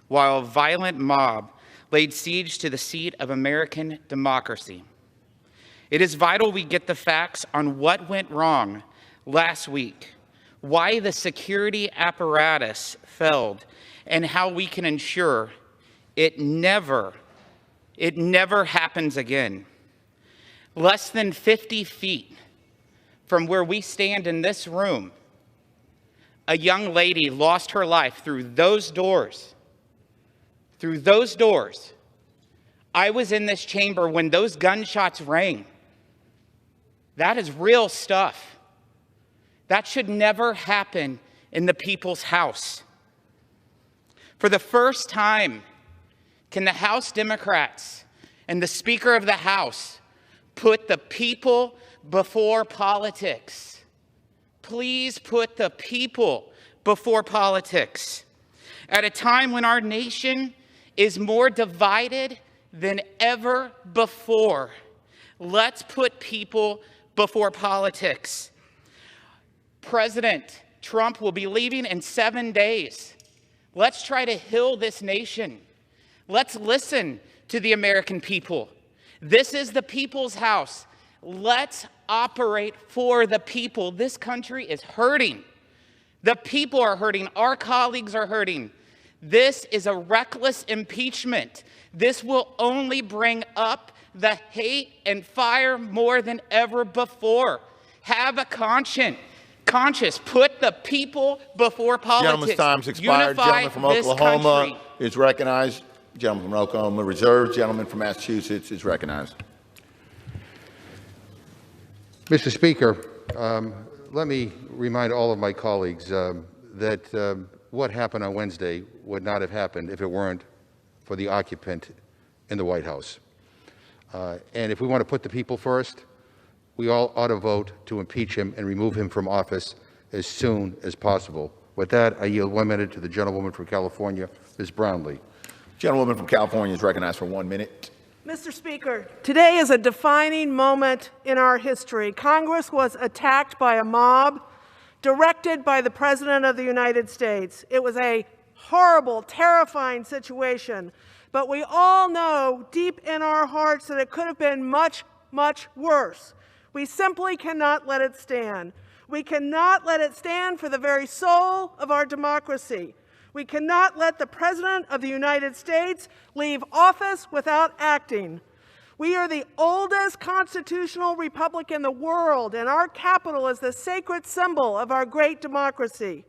while a violent mob laid siege to the seat of American democracy. It is vital we get the facts on what went wrong last week, why the security apparatus failed, and how we can ensure it never happens again. Less than 50 feet from where we stand in this room, a young lady lost her life through those doors. Through those doors. I was in this chamber when those gunshots rang. That is real stuff. That should never happen in the people's house. For the first time, can the House Democrats and the Speaker of the House put the people before politics? Please put the people before politics. At a time when our nation is more divided than ever before, let's put people before politics. President Trump will be leaving in 7 days. Let's try to heal this nation. Let's listen to the American people. This is the people's house. Let's operate for the people. This country is hurting. The people are hurting. Our colleagues are hurting. This is a reckless impeachment. This will only bring up the hate and fire more than ever before. Have a conscience. Put the people before politics. Gentleman's time's expired. Gentleman from Oklahoma is recognized. Gentleman from Oklahoma reserved. Gentleman from Massachusetts is recognized. Mr. Speaker, let me remind all of my colleagues that what happened on Wednesday would not have happened if it weren't for the occupant in the White House. And if we want to put the people first, we all ought to vote to impeach him and remove him from office as soon as possible. With that, I yield 1 minute to the gentlewoman from California, Ms. Brownlee. Gentlewoman from California is recognized for 1 minute. Mr. Speaker, today is a defining moment in our history. Congress was attacked by a mob directed by the President of the United States. It was a horrible, terrifying situation, but we all know deep in our hearts that it could have been much, much worse. We simply cannot let it stand. We cannot let it stand for the very soul of our democracy. We cannot let the President of the United States leave office without acting. We are the oldest constitutional republic in the world, and our Capitol is the sacred symbol of our great democracy.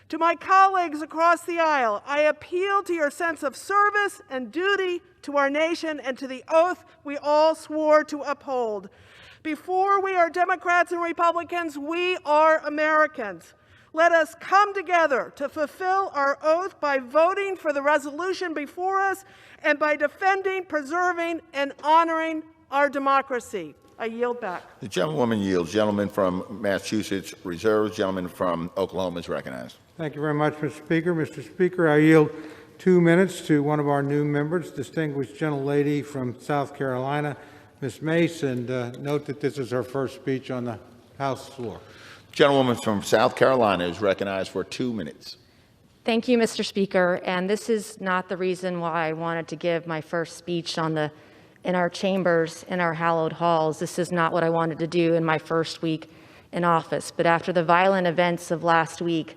To my colleagues across the aisle, I appeal to your sense of service and duty to our nation and to the oath we all swore to uphold. Before we are Democrats and Republicans, we are Americans. Let us come together to fulfill our oath by voting for the resolution before us and by defending, preserving, and honoring our democracy. I yield back. The gentlewoman yields. Gentleman from Massachusetts reserves. Gentleman from Oklahoma is recognized. Thank you very much, Mr. Speaker. Mr. Speaker, I yield 2 minutes to one of our new members, distinguished gentlelady from South Carolina, Ms. Mace, and note that this is her first speech on the House floor. Gentlewoman from South Carolina is recognized for 2 minutes. Thank you, Mr. Speaker. And this is not the reason why I wanted to give my first speech in our chambers, in our hallowed halls. This is not what I wanted to do in my first week in office. But after the violent events of last week,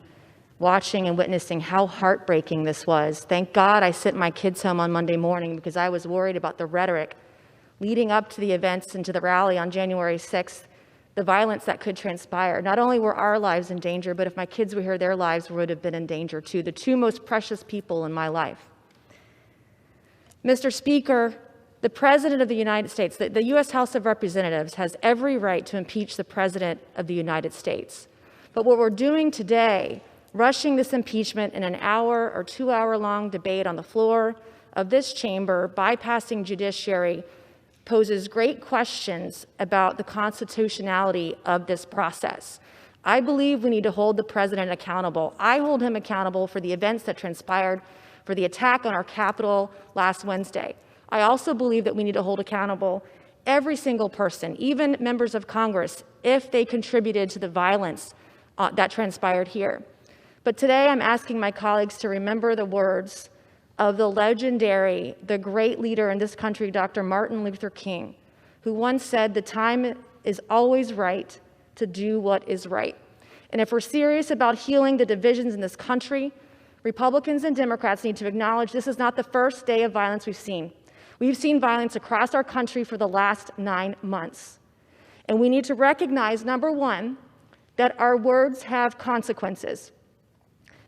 watching and witnessing how heartbreaking this was, thank God I sent my kids home on Monday morning because I was worried about the rhetoric leading up to the events and to the rally on January 6th, the violence that could transpire. Not only were our lives in danger, but if my kids were here, their lives would have been in danger too, the two most precious people in my life. Mr. Speaker, the President of the United States, the U.S. House of Representatives has every right to impeach the President of the United States. But what we're doing today, rushing this impeachment in an hour or 2 hour long debate on the floor of this chamber, bypassing judiciary, poses great questions about the constitutionality of this process. I believe we need to hold the President accountable. I hold him accountable for the events that transpired, for the attack on our Capitol last Wednesday. I also believe that we need to hold accountable every single person, even members of Congress, if they contributed to the violence that transpired here. But today I'm asking my colleagues to remember the words of the legendary, the great leader in this country, Dr. Martin Luther King, who once said, "The time is always right to do what is right." And if we're serious about healing the divisions in this country, Republicans and Democrats need to acknowledge this is not the first day of violence we've seen. We've seen violence across our country for the last 9 months. And we need to recognize, number one, that our words have consequences,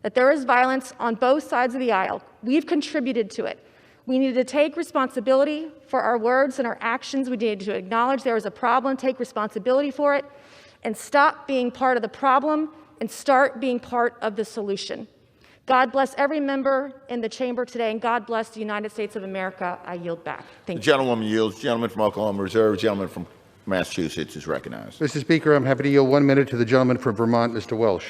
that there is violence on both sides of the aisle. We've contributed to it. We need to take responsibility for our words and our actions. We need to acknowledge there is a problem, take responsibility for it, and stop being part of the problem and start being part of the solution. God bless every member in the chamber today, and God bless the United States of America. I yield back. Thank you. The gentlewoman yields. Gentleman from Oklahoma Reserve. Gentleman from Massachusetts is recognized. Mr. Speaker, I'm happy to yield 1 minute to the gentleman from Vermont, Mr. Welsh.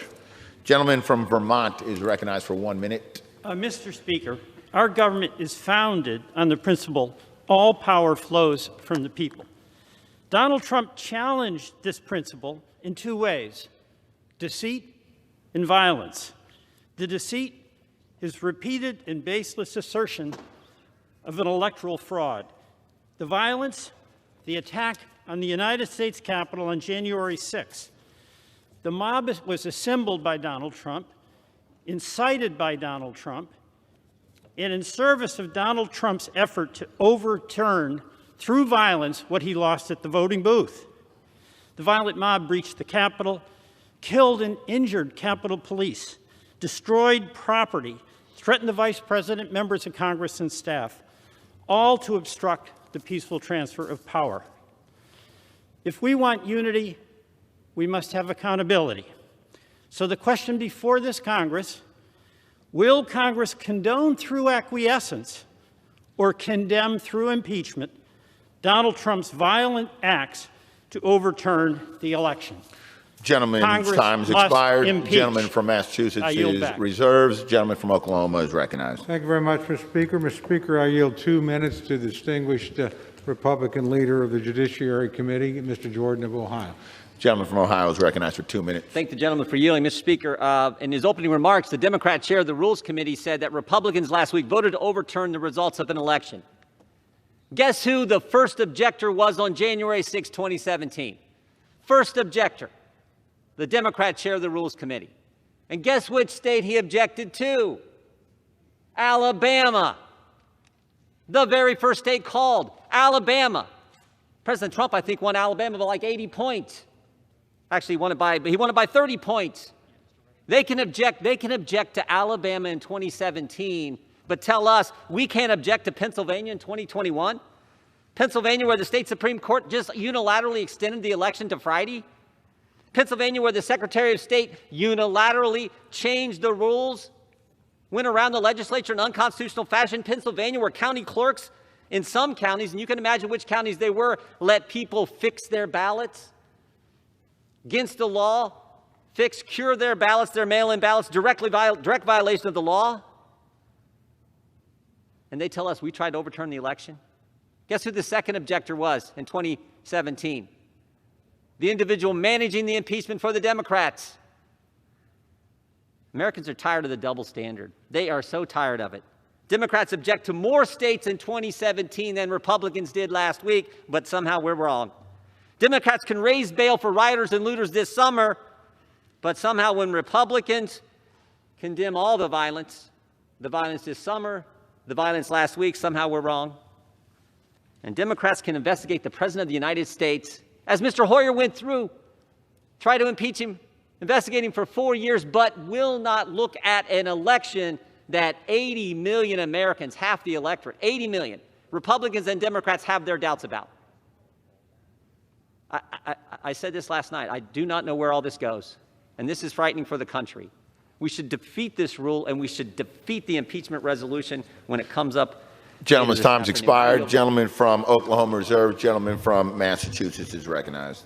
Gentleman from Vermont is recognized for 1 minute. Mr. Speaker, our government is founded on the principle all power flows from the people. Donald Trump challenged this principle in 2 ways: deceit and violence. The deceit is repeated and baseless assertion of an electoral fraud. The violence, the attack on the United States Capitol on January 6th. The mob was assembled by Donald Trump, incited by Donald Trump, and in service of Donald Trump's effort to overturn, through violence, what he lost at the voting booth. The violent mob breached the Capitol, killed and injured Capitol Police, destroyed property, threatened the Vice President, members of Congress, and staff, all to obstruct the peaceful transfer of power. If we want unity, we must have accountability. So the question before this Congress: will Congress condone through acquiescence or condemn through impeachment Donald Trump's violent acts to overturn the election? Gentleman's Congress time has expired. impeach. Gentleman from Massachusetts is back. reserves. Gentleman from Oklahoma is recognized. Thank you very much, Mr. Speaker. Mr. Speaker, I yield 2 minutes to the distinguished Republican leader of the Judiciary Committee, Mr. Jordan of Ohio. Gentleman from Ohio is recognized for 2 minutes. Thank the gentleman for yielding. Mr. Speaker, in his opening remarks, the Democrat chair of the Rules Committee said that Republicans last week voted to overturn the results of an election. Guess who the first objector was on January 6, 2017? First objector, the Democrat chair of the Rules Committee. And guess which state he objected to? Alabama. The very first state called, Alabama. President Trump, I think, won Alabama by like 80 points. Actually, he won it by 30 points. They can object to Alabama in 2017, but tell us we can't object to Pennsylvania in 2021? Pennsylvania, where the state Supreme Court just unilaterally extended the election to Friday? Pennsylvania, where the Secretary of State unilaterally changed the rules, went around the legislature in unconstitutional fashion? Pennsylvania, where county clerks in some counties, and you can imagine which counties they were, let people fix their ballots against the law, cure their ballots, their mail-in ballots, direct violation of the law. And they tell us we tried to overturn the election. Guess who the second objector was in 2017? The individual managing the impeachment for the Democrats. Americans are tired of the double standard. They are so tired of it. Democrats object to more states in 2017 than Republicans did last week, but somehow we're wrong. Democrats can raise bail for rioters and looters this summer, but somehow when Republicans condemn all the violence this summer, the violence last week, somehow we're wrong. And Democrats can investigate the President of the United States, as Mr. Hoyer went through, try to impeach him, investigate him for 4 years, but will not look at an election that 80 million Americans, half the electorate, 80 million, Republicans and Democrats have their doubts about. I said this last night. I do not know where all this goes, and this is frightening for the country. We should defeat this rule, and we should defeat the impeachment resolution when it comes up. Gentleman's time's expired. Gentleman from Oklahoma Reserve. Gentleman from Massachusetts is recognized.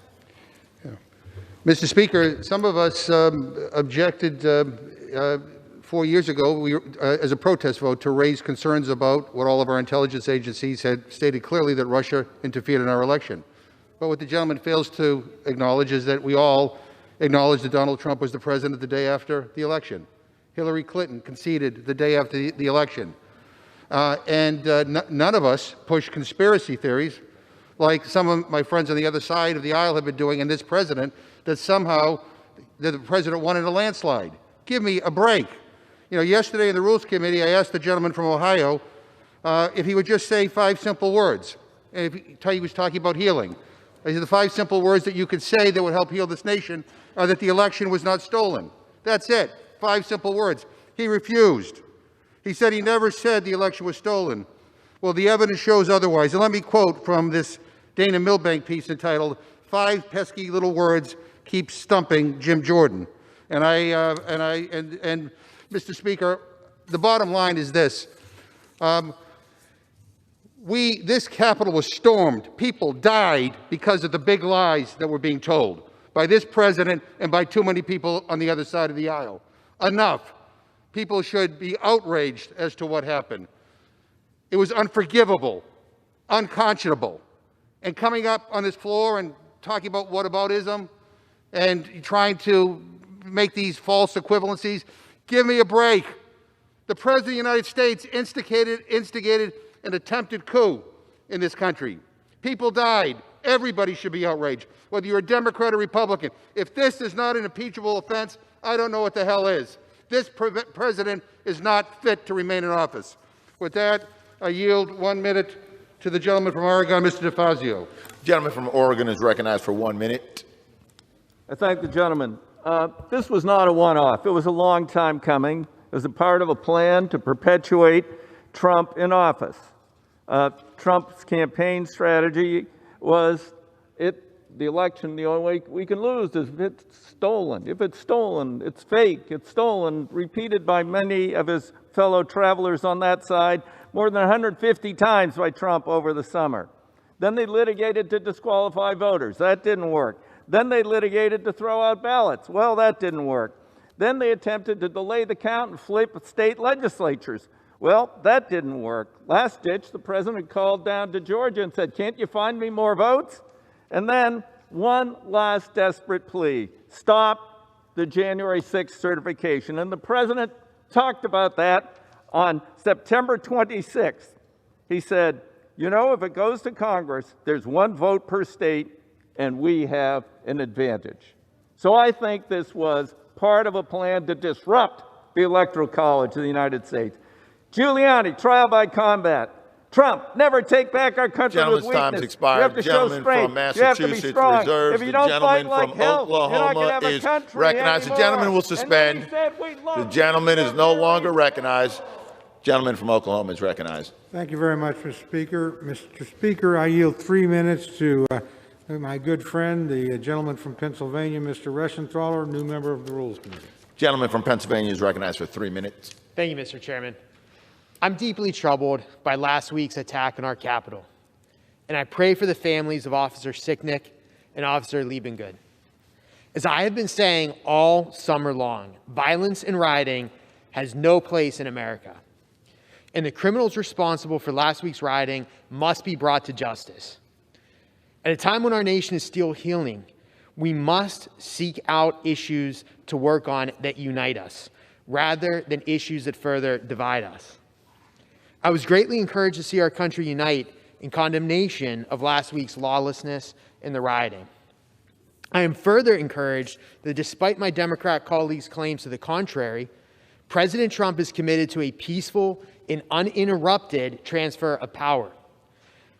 Mr. Speaker, some of us objected 4 years ago as a protest vote to raise concerns about what all of our intelligence agencies had stated clearly, that Russia interfered in our election. But what the gentleman fails to acknowledge is that we all acknowledge that Donald Trump was the president the day after the election. Hillary Clinton conceded the day after the election. None of us push conspiracy theories like some of my friends on the other side of the aisle have been doing, and this president, that somehow the president won in a landslide. Give me a break. You know, yesterday in the Rules Committee, I asked the gentleman from Ohio if he would just say 5 simple words. And if he was talking about healing. I said the 5 simple words that you could say that would help heal this nation are that the election was not stolen. That's it. 5 simple words. He refused. He said he never said the election was stolen. Well, the evidence shows otherwise. And let me quote from this Dana Milbank piece entitled, "5 Pesky Little Words Keep Stumping Jim Jordan." And Mr. Speaker, the bottom line is this. This Capitol was stormed. People died because of the big lies that were being told by this president and by too many people on the other side of the aisle. Enough. People should be outraged as to what happened. It was unforgivable, unconscionable. And coming up on this floor and talking about whataboutism and trying to make these false equivalencies, give me a break. The President of the United States instigated an attempted coup in this country. People died. Everybody should be outraged, whether you're a Democrat or Republican. If this is not an impeachable offense, I don't know what the hell is. This president is not fit to remain in office. With that, I yield 1 minute to the gentleman from Oregon, Mr. DeFazio. The gentleman from Oregon is recognized for 1 minute. I thank the gentleman. This was not a one-off. It was a long time coming. It was a part of a plan to perpetuate Trump in office. Trump's campaign strategy was the election, the only way we can lose is if it's stolen. If it's stolen, it's fake, it's stolen, repeated by many of his fellow travelers on that side more than 150 times by Trump over the summer. Then they litigated to disqualify voters. That didn't work. Then they litigated to throw out ballots. Well, that didn't work. Then they attempted to delay the count and flip state legislatures. Well, that didn't work. Last ditch, the president called down to Georgia and said, "Can't you find me more votes?" And then one last desperate plea: stop the January 6th certification. And the president talked about that on September 26th. He said, "You know, if it goes to Congress, there's 1 vote per state, and we have an advantage." So I think this was part of a plan to disrupt the Electoral College of the United States. Giuliani, trial by combat. Trump, never take back our country with weakness. Time's expired. You have to show strength. You have to be strong. If you don't fight like hell, you're not going to have a country recognized. anymore. The gentleman will suspend. The gentleman is no longer recognized. Gentleman from Oklahoma is recognized. Thank you very much, Mr. Speaker. Mr. Speaker, I yield 3 minutes to my good friend, the gentleman from Pennsylvania, Mr. Reschenthaler, new member of the Rules Committee. Gentleman from Pennsylvania is recognized for 3 minutes. Thank you, Mr. Chairman. I'm deeply troubled by last week's attack on our Capitol, and I pray for the families of Officer Sicknick and Officer Liebengood. As I have been saying all summer long, violence and rioting has no place in America, and the criminals responsible for last week's rioting must be brought to justice. At a time when our nation is still healing, we must seek out issues to work on that unite us, rather than issues that further divide us. I was greatly encouraged to see our country unite in condemnation of last week's lawlessness and the rioting. I am further encouraged that despite my Democrat colleagues' claims to the contrary, President Trump is committed to a peaceful and uninterrupted transfer of power.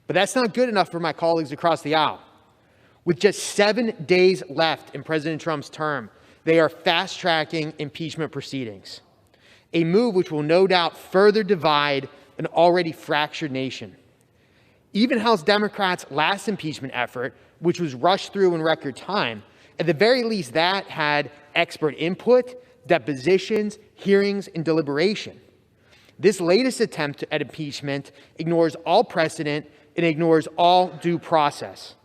But that's not good enough for my colleagues across the aisle. With just 7 days left in President Trump's term, they are fast-tracking impeachment proceedings, a move which will no doubt further divide an already fractured nation. Even House Democrats' last impeachment effort, which was rushed through in record time, at the very least that had expert input, depositions, hearings, and deliberation. This latest attempt at impeachment ignores all precedent and ignores all due process.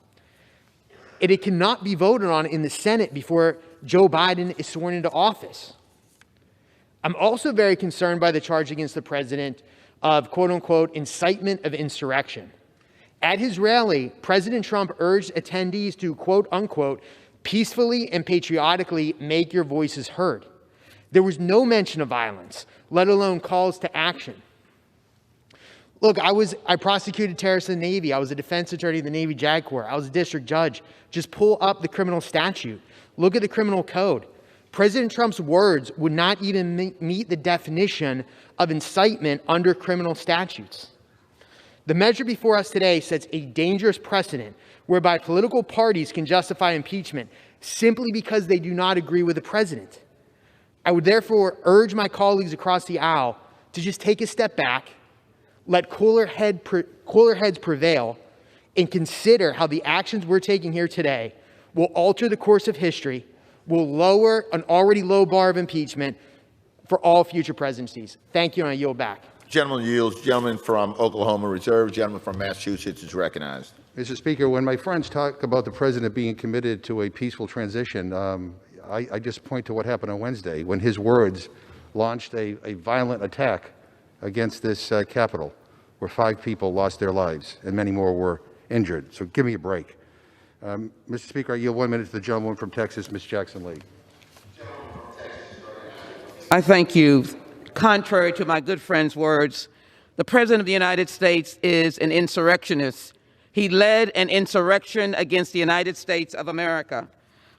And it cannot be voted on in the Senate before Joe Biden is sworn into office. I'm also very concerned by the charge against the president of, quote unquote, incitement of insurrection. At his rally, President Trump urged attendees to, quote unquote, peacefully and patriotically make your voices heard. There was no mention of violence, let alone calls to action. Look, I prosecuted terrorists in the Navy. I was a defense attorney in the Navy JAG Corps. I was a district judge. Just pull up the criminal statute. Look at the criminal code. President Trump's words would not even meet the definition of incitement under criminal statutes. The measure before us today sets a dangerous precedent whereby political parties can justify impeachment simply because they do not agree with the president. I would therefore urge my colleagues across the aisle to just take a step back, let cooler heads prevail, and consider how the actions we're taking here today will alter the course of history, will lower an already low bar of impeachment for all future presidencies. Thank you, and I yield back. Gentleman yields. Gentleman from Oklahoma reserved. Gentleman from Massachusetts is recognized. Mr. Speaker, when my friends talk about the president being committed to a peaceful transition, I just point to what happened on Wednesday when his words launched a violent attack against this Capitol, where 5 people lost their lives and many more were injured. So give me a break. Mr. Speaker, I yield 1 minute to the gentleman from Texas, Ms. Jackson-Lee. I thank you. Contrary to my good friend's words, the President of the United States is an insurrectionist. He led an insurrection against the United States of America.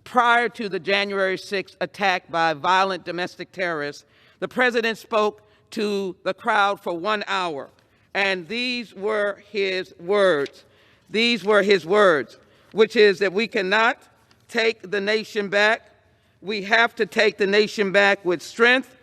Prior to the January 6th attack by violent domestic terrorists, the President spoke to the crowd for 1 hour, and these were his words. These were his words, which is that we cannot take the nation back. We have to take the nation back with strength,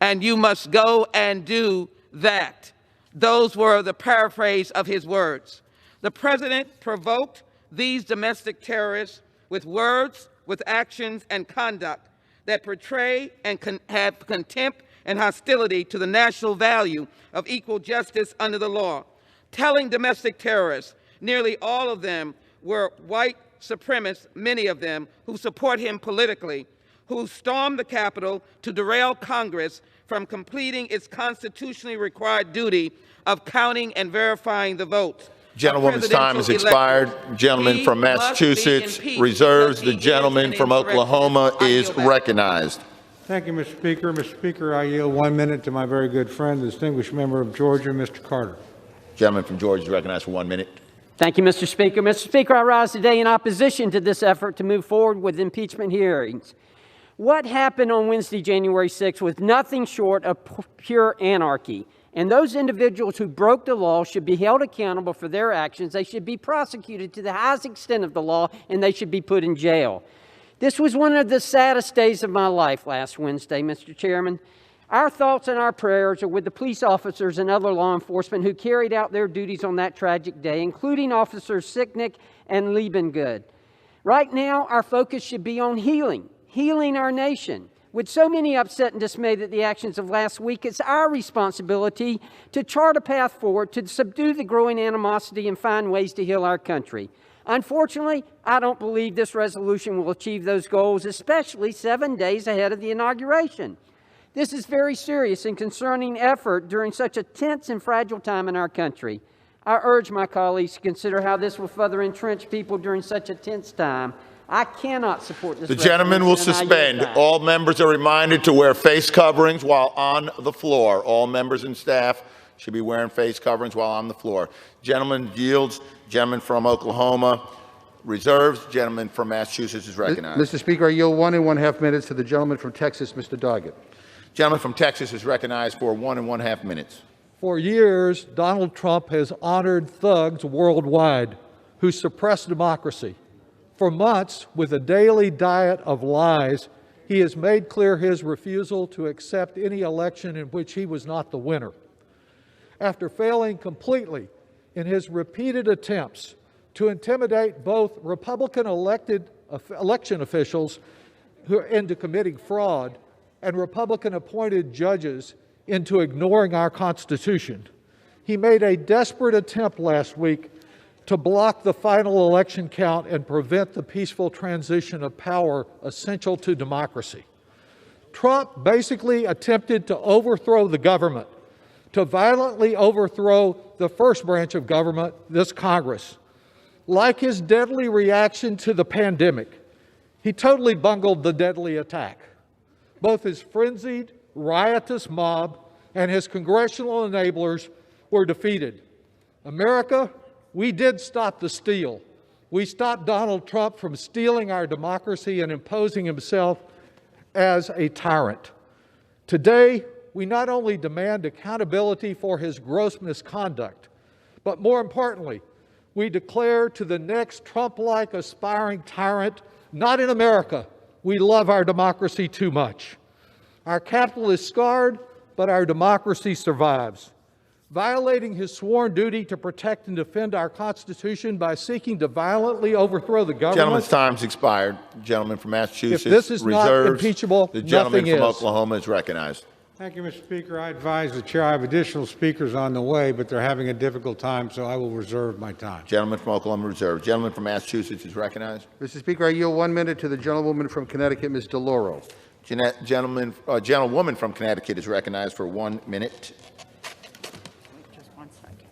and you must go and do that. Those were the paraphrase of his words. The President provoked these domestic terrorists with words, with actions and conduct that portray and have contempt and hostility to the national value of equal justice under the law. Telling domestic terrorists, nearly all of them were white supremacists, many of them who support him politically, who stormed the Capitol to derail Congress from completing its constitutionally required duty of counting and verifying the votes. Gentlewoman's time has expired. Gentleman from Massachusetts reserves. The gentleman from Oklahoma is recognized. Thank you, Mr. Speaker. Mr. Speaker, I yield 1 minute to my very good friend, the distinguished member of Georgia, Mr. Carter. Gentleman from Georgia is recognized for 1 minute. Thank you, Mr. Speaker. Mr. Speaker, I rise today in opposition to this effort to move forward with impeachment hearings. What happened on Wednesday, January 6th, was nothing short of pure anarchy. And those individuals who broke the law should be held accountable for their actions. They should be prosecuted to the highest extent of the law, and they should be put in jail. This was one of the saddest days of my life last Wednesday, Mr. Chairman. Our thoughts and our prayers are with the police officers and other law enforcement who carried out their duties on that tragic day, including Officers Sicknick and Liebengood. Right now, our focus should be on healing our nation. With so many upset and dismayed at the actions of last week, it's our responsibility to chart a path forward to subdue the growing animosity and find ways to heal our country. Unfortunately, I don't believe this resolution will achieve those goals, especially 7 days ahead of the inauguration. This is very serious and concerning effort during such a tense and fragile time in our country. I urge my colleagues to consider how this will further entrench people during such a tense time. I cannot support this. The gentleman will suspend. All members are reminded to wear face coverings while on the floor. All members and staff should be wearing face coverings while on the floor. Gentleman yields. Gentleman from Oklahoma reserves. Gentleman from Massachusetts is recognized. Mr. Speaker, I yield 1.5 minutes to the gentleman from Texas, Mr. Doggett. Gentleman from Texas is recognized for 1.5 minutes. For years, Donald Trump has honored thugs worldwide who suppress democracy. For months, with a daily diet of lies, he has made clear his refusal to accept any election in which he was not the winner. After failing completely in his repeated attempts to intimidate both Republican election officials into committing fraud and Republican-appointed judges into ignoring our Constitution, he made a desperate attempt last week to block the final election count and prevent the peaceful transition of power essential to democracy. Trump basically attempted to overthrow the government, to violently overthrow the first branch of government, this Congress. Like his deadly reaction to the pandemic, he totally bungled the deadly attack. Both his frenzied, riotous mob and his congressional enablers were defeated. America, we did stop the steal. We stopped Donald Trump from stealing our democracy and imposing himself as a tyrant. Today, we not only demand accountability for his gross misconduct, but more importantly, we declare to the next Trump-like aspiring tyrant, not in America, we love our democracy too much. Our capital is scarred, but our democracy survives. Violating his sworn duty to protect and defend our Constitution by seeking to violently overthrow the government. Gentleman's time's expired. Gentleman from Massachusetts If this is not impeachable, the gentleman nothing from is. Oklahoma is recognized. Thank you, Mr. Speaker. I advise the chair I have additional speakers on the way, but they're having a difficult time, so I will reserve my time. Gentleman from Oklahoma reserved. Gentleman from Massachusetts is recognized. Mr. Speaker, I yield 1 minute to the gentlewoman from Connecticut, Ms. DeLauro. Gentlewoman from Connecticut is recognized for 1 minute. Just 1 second.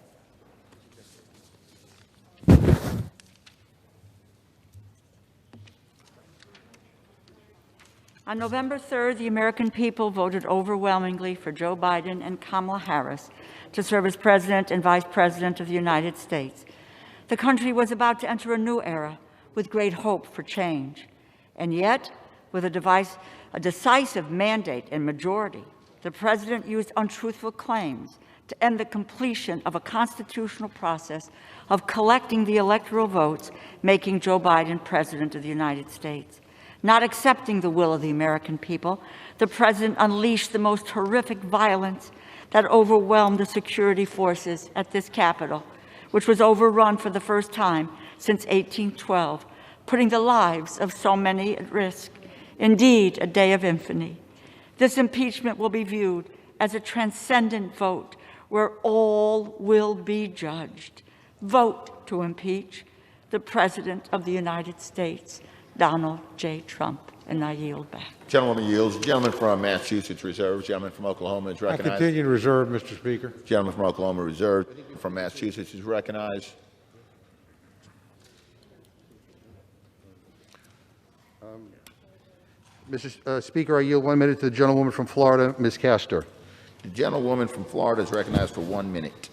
On November 3rd, the American people voted overwhelmingly for Joe Biden and Kamala Harris to serve as President and Vice President of the United States. The country was about to enter a new era with great hope for change. And yet, with a decisive mandate and majority, the President used untruthful claims to end the completion of a constitutional process of collecting the electoral votes, making Joe Biden President of the United States. Not accepting the will of the American people, the President unleashed the most horrific violence that overwhelmed the security forces at this Capitol, which was overrun for the first time since 1812, putting the lives of so many at risk. Indeed, a day of infamy. This impeachment will be viewed as a transcendent vote where all will be judged. Vote to impeach the President of the United States, Donald J. Trump, and I yield back. Gentlewoman yields. Gentleman from Massachusetts reserved. Gentleman from Oklahoma is recognized. I continue to reserve, Mr. Speaker. Gentleman from Oklahoma reserved. From Massachusetts is recognized. Mr. Speaker, I yield 1 minute to the gentlewoman from Florida, Ms. Castor. The gentlewoman from Florida is recognized for 1 minute.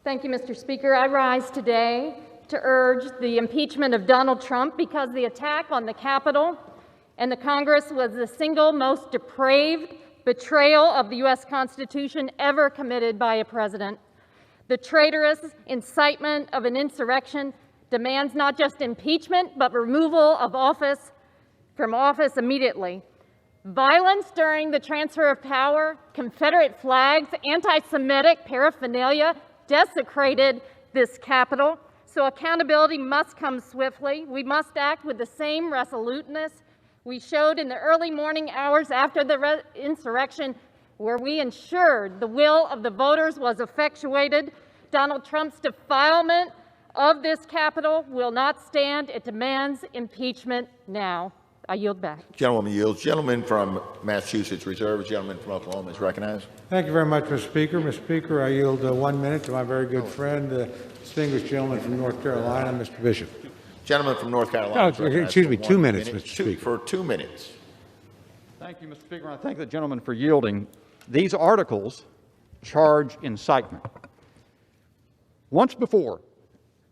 Thank you, Mr. Speaker. I rise today to urge the impeachment of Donald Trump because the attack on the Capitol and the Congress was the single most depraved betrayal of the U.S. Constitution ever committed by a president. The traitorous incitement of an insurrection demands not just impeachment, but removal of from office immediately. Violence during the transfer of power, Confederate flags, anti-Semitic paraphernalia desecrated this Capitol, so accountability must come swiftly. We must act with the same resoluteness we showed in the early morning hours after the insurrection, where we ensured the will of the voters was effectuated. Donald Trump's defilement of this Capitol will not stand. It demands impeachment now. I yield back. Gentlewoman yields. Gentleman from Massachusetts reserved. Gentleman from Oklahoma is recognized. Thank you very much, Mr. Speaker. Mr. Speaker, I yield 1 minute to my very good friend, the distinguished gentleman from North Carolina, Mr. Bishop. Gentleman from North Carolina. Excuse me, 2 minutes, Mr. Speaker. For 2 minutes. Thank you, Mr. Speaker. I thank the gentleman for yielding. These articles charge incitement. Once before,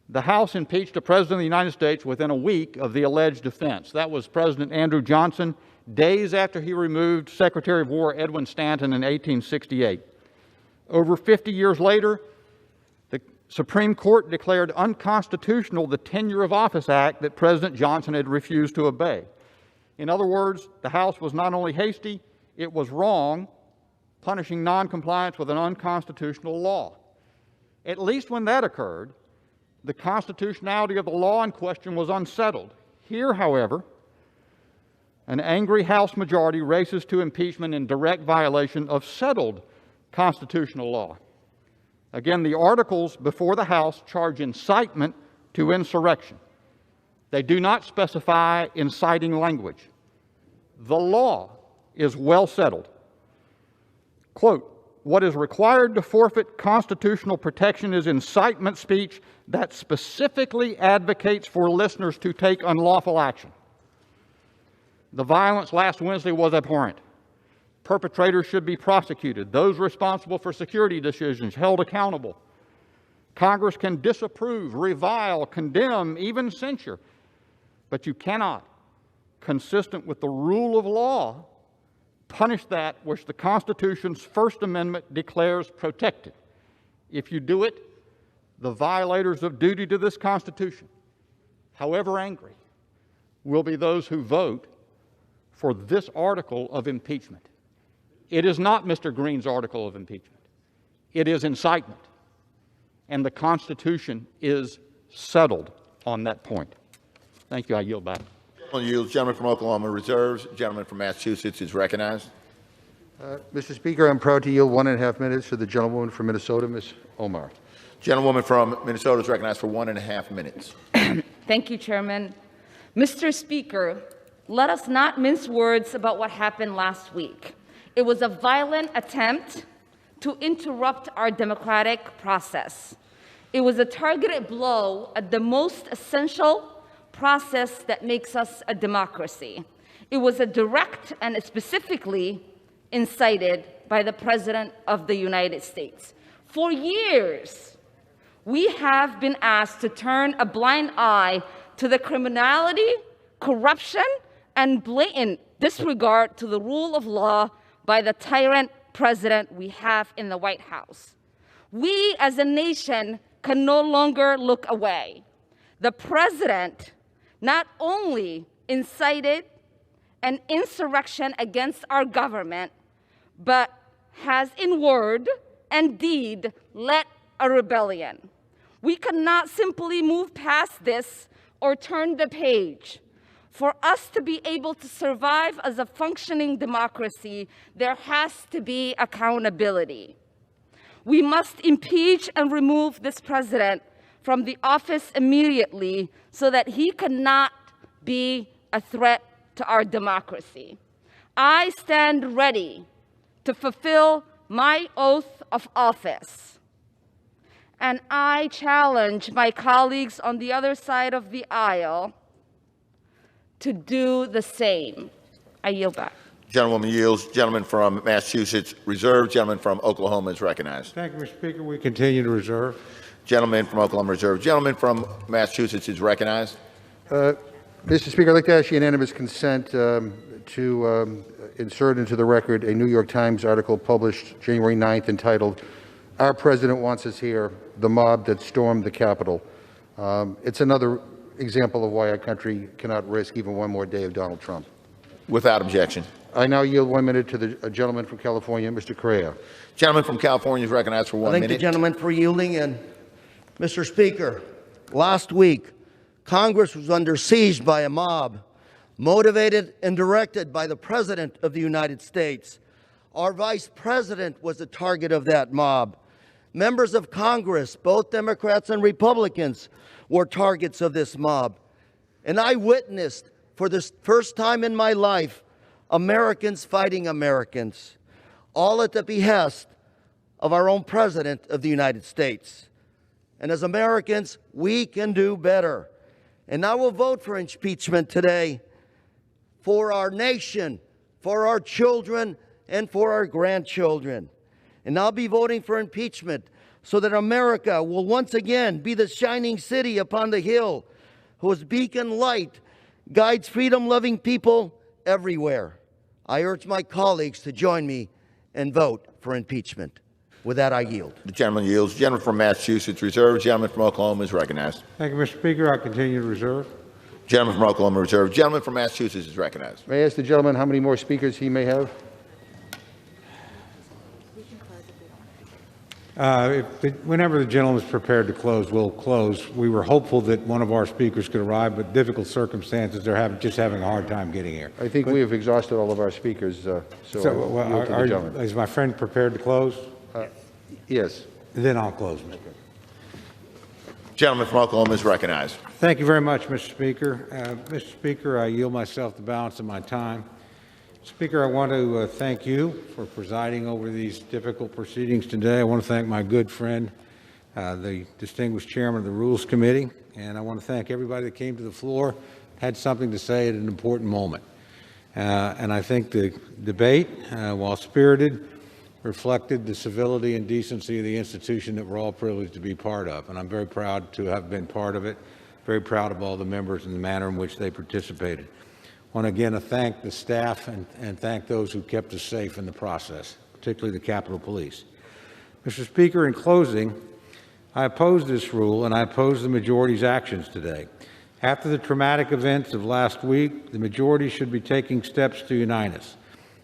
the House impeached a president of the United States within a week of the alleged offense. That was President Andrew Johnson, days after he removed Secretary of War Edwin Stanton in 1868. Over 50 years later, the Supreme Court declared unconstitutional the Tenure of Office Act that President Johnson had refused to obey. In other words, the House was not only hasty, it was wrong, punishing noncompliance with an unconstitutional law. At least when that occurred, the constitutionality of the law in question was unsettled. Here, however, an angry House majority races to impeachment in direct violation of settled constitutional law. Again, the articles before the House charge incitement to insurrection. They do not specify inciting language. The law is well settled. Quote, "What is required to forfeit constitutional protection is incitement speech that specifically advocates for listeners to take unlawful action." The violence last Wednesday was abhorrent. Perpetrators should be prosecuted. Those responsible for security decisions held accountable. Congress can disapprove, revile, condemn, even censure, but you cannot, consistent with the rule of law, punish that which the Constitution's First Amendment declares protected. If you do it, the violators of duty to this Constitution, however angry, will be those who vote for this article of impeachment. It is not Mr. Green's article of impeachment. It is incitement. And the Constitution is settled on that point. Thank you. I yield back. Gentleman from Oklahoma reserves. Gentleman from Massachusetts is recognized. Mr. Speaker, I'm proud to yield 1.5 minutes to the gentlewoman from Minnesota, Ms. Omar. Gentlewoman from Minnesota is recognized for 1.5 minutes. Thank you, Chairman. Mr. Speaker, let us not mince words about what happened last week. It was a violent attempt to interrupt our democratic process. It was a targeted blow at the most essential process that makes us a democracy. It was a direct and specifically incited by the President of the United States. For years, we have been asked to turn a blind eye to the criminality, corruption, and blatant disregard to the rule of law by the tyrant president we have in the White House. We as a nation can no longer look away. The president not only incited an insurrection against our government, but has in word and deed led a rebellion. We cannot simply move past this or turn the page. For us to be able to survive as a functioning democracy, there has to be accountability. We must impeach and remove this president from the office immediately so that he cannot be a threat to our democracy. I stand ready to fulfill my oath of office, and I challenge my colleagues on the other side of the aisle to do the same. I yield back. Gentlewoman yields. Gentleman from Massachusetts reserved. Gentleman from Oklahoma is recognized. Thank you, Mr. Speaker. We continue to reserve. Gentleman from Oklahoma reserved. Gentleman from Massachusetts is recognized. Mr. Speaker, I'd like to ask unanimous consent to insert into the record a New York Times article published January 9th entitled, "Our President Wants Us Here, the Mob That Stormed the Capitol." It's another example of why our country cannot risk even one more day of Donald Trump. Without objection. I now yield 1 minute to the gentleman from California, Mr. Correa. Gentleman from California is recognized for 1 minute. I thank the gentleman for yielding. And Mr. Speaker, last week, Congress was under siege by a mob motivated and directed by the President of the United States. Our Vice President was the target of that mob. Members of Congress, both Democrats and Republicans, were targets of this mob. And I witnessed, for the first time in my life, Americans fighting Americans, all at the behest of our own President of the United States. And as Americans, we can do better. And I will vote for impeachment today for our nation, for our children, and for our grandchildren. And I'll be voting for impeachment so that America will once again be the shining city upon the hill, whose beacon light guides freedom-loving people everywhere. I urge my colleagues to join me and vote for impeachment. With that, I yield. The gentleman yields. Gentleman from Massachusetts reserved. Gentleman from Oklahoma is recognized. Thank you, Mr. Speaker. I continue to reserve. Gentleman from Oklahoma reserved. Gentleman from Massachusetts is recognized. May I ask the gentleman how many more speakers he may have? Whenever the gentleman is prepared to close, we'll close. We were hopeful that one of our speakers could arrive, but difficult circumstances, they're having a hard time getting here. I think we have exhausted all of our speakers, so is my friend prepared to close? Yes. Then I'll close, Mr. Gentleman from Oklahoma is recognized. Thank you very much, Mr. Speaker. Mr. Speaker, I yield myself the balance of my time. Speaker, I want to thank you for presiding over these difficult proceedings today. I want to thank my good friend, the distinguished chairman of the Rules Committee, and I want to thank everybody that came to the floor, had something to say at an important moment. And I think the debate, while spirited, reflected the civility and decency of the institution that we're all privileged to be part of. And I'm very proud to have been part of it, very proud of all the members and the manner in which they participated. I want to again thank the staff and thank those who kept us safe in the process, particularly the Capitol Police. Mr. Speaker, in closing, I oppose this rule and I oppose the majority's actions today. After the traumatic events of last week, the majority should be taking steps to unite us.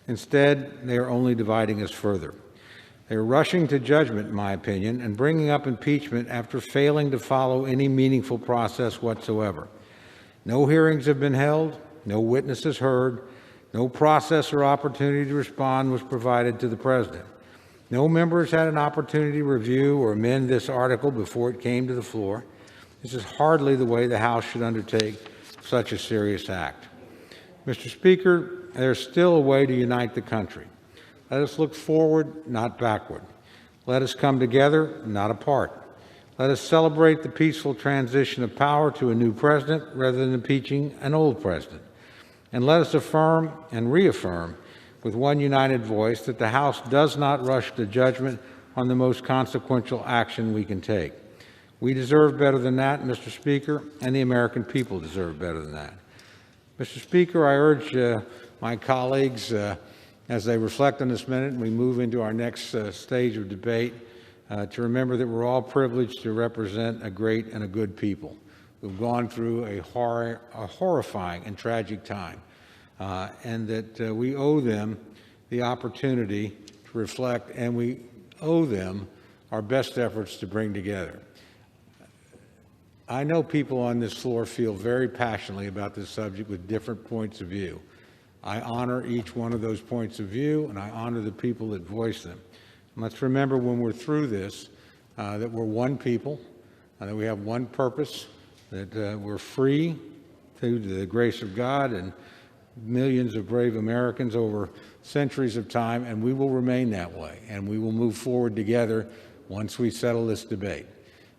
Instead, they are only dividing us further. They are rushing to judgment, in my opinion, and bringing up impeachment after failing to follow any meaningful process whatsoever. No hearings have been held, no witnesses heard, no process or opportunity to respond was provided to the President. No members had an opportunity to review or amend this article before it came to the floor. This is hardly the way the House should undertake such a serious act. Mr. Speaker, there's still a way to unite the country. Let us look forward, not backward. Let us come together, not apart. Let us celebrate the peaceful transition of power to a new president rather than impeaching an old president. And let us affirm and reaffirm with one united voice that the House does not rush to judgment on the most consequential action we can take. We deserve better than that, Mr. Speaker, and the American people deserve better than that. Mr. Speaker, I urge my colleagues, as they reflect on this minute and we move into our next stage of debate, to remember that we're all privileged to represent a great and a good people who've gone through a horrifying and tragic time, and that we owe them the opportunity to reflect, and we owe them our best efforts to bring together. I know people on this floor feel very passionately about this subject with different points of view. I honor each one of those points of view, and I honor the people that voice them. And let's remember when we're through this that we're one people, that we have one purpose, that we're free through the grace of God and millions of brave Americans over centuries of time, and we will remain that way, and we will move forward together once we settle this debate.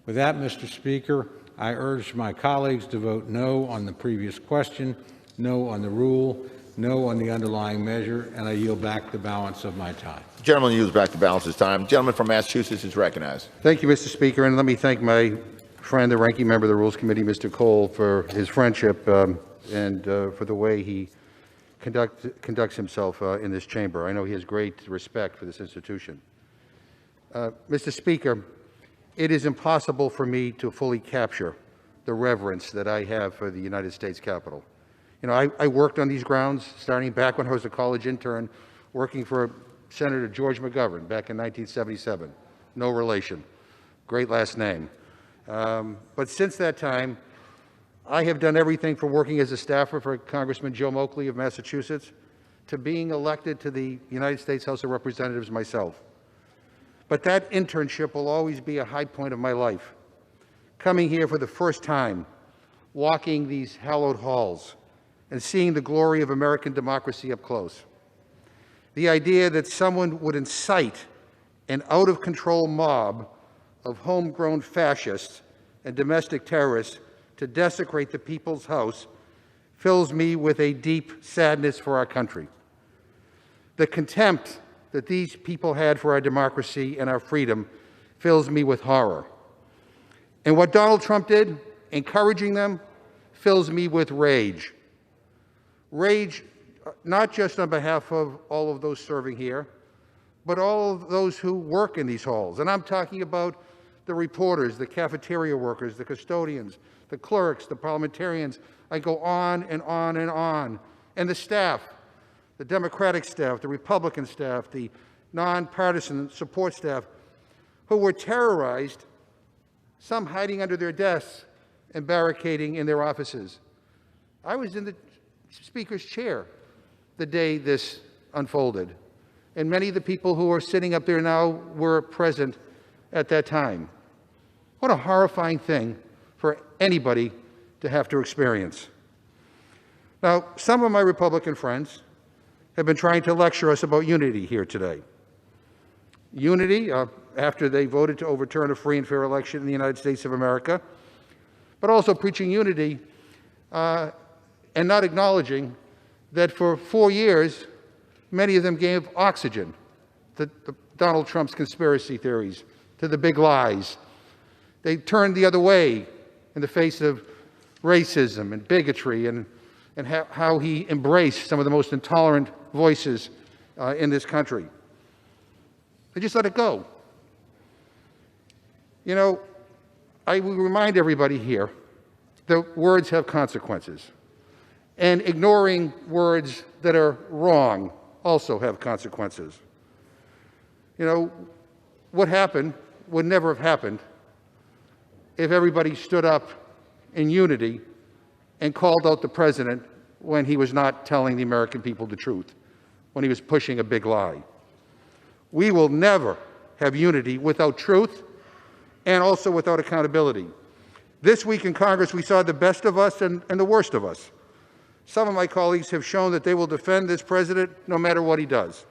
With that, Mr. Speaker, I urge my colleagues to vote no on the previous question, no on the rule, no on the underlying measure, and I yield back the balance of my time. The gentleman yields back the balance of his time. The gentleman from Massachusetts is recognized. Thank you, Mr. Speaker, and let me thank my friend, the ranking member of the Rules Committee, Mr. Cole, for his friendship and for the way he conducts himself in this chamber. I know he has great respect for this institution. Mr. Speaker, it is impossible for me to fully capture the reverence that I have for the United States Capitol. You know, I worked on these grounds starting back when I was a college intern, working for Senator George McGovern back in 1977. No relation. Great last name. But since that time, I have done everything from working as a staffer for Congressman Joe Moakley of Massachusetts to being elected to the United States House of Representatives myself. But that internship will always be a high point of my life. Coming here for the first time, walking these hallowed halls, and seeing the glory of American democracy up close. The idea that someone would incite an out-of-control mob of homegrown fascists and domestic terrorists to desecrate the People's House fills me with a deep sadness for our country. The contempt that these people had for our democracy and our freedom fills me with horror. And what Donald Trump did, encouraging them, fills me with rage. Rage, not just on behalf of all of those serving here, but all of those who work in these halls. And I'm talking about the reporters, the cafeteria workers, the custodians, the clerks, the parliamentarians. I go on and on and on. And the staff, the Democratic staff, the Republican staff, the nonpartisan support staff, who were terrorized, some hiding under their desks and barricading in their offices. I was in the Speaker's chair the day this unfolded, and many of the people who are sitting up there now were present at that time. What a horrifying thing for anybody to have to experience. Now, some of my Republican friends have been trying to lecture us about unity here today. Unity, after they voted to overturn a free and fair election in the United States of America, but also preaching unity and not acknowledging that for 4 years, many of them gave oxygen to Donald Trump's conspiracy theories, to the big lies. They turned the other way in the face of racism and bigotry and how he embraced some of the most intolerant voices in this country. They just let it go. You know, I will remind everybody here that words have consequences. And ignoring words that are wrong also have consequences. You know, what happened would never have happened if everybody stood up in unity and called out the president when he was not telling the American people the truth, when he was pushing a big lie. We will never have unity without truth and also without accountability. This week in Congress, we saw the best of us and the worst of us. Some of my colleagues have shown that they will defend this president no matter what he does.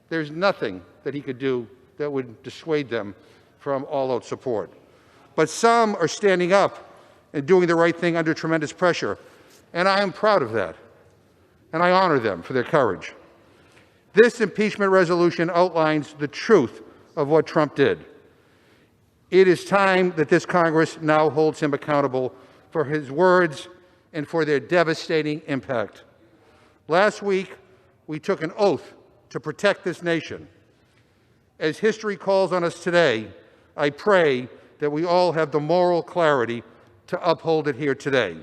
There's nothing that he could do that would dissuade them from all-out support. But some are standing up and doing the right thing under tremendous pressure, and I am proud of that, and I honor them for their courage. This impeachment resolution outlines the truth of what Trump did. It is time that this Congress now holds him accountable for his words and for their devastating impact. Last week, we took an oath to protect this nation. As history calls on us today, I pray that we all have the moral clarity to uphold it here today.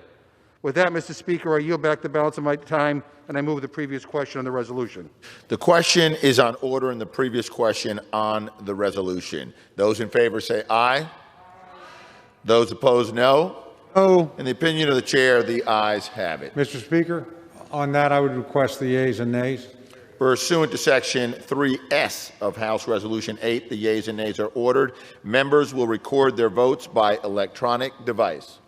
With that, Mr. Speaker, I yield back the balance of my time, and I move the previous question on the resolution. The question is on order and the previous question on the resolution. Those in favor say aye. Those opposed, no. No. In the opinion of the chair, the ayes have it. Mr. Speaker, on that, I would request the yeas and nays. Pursuant to Section 3S of House Resolution 8, the yeas and nays are ordered. Members will record their votes by electronic device.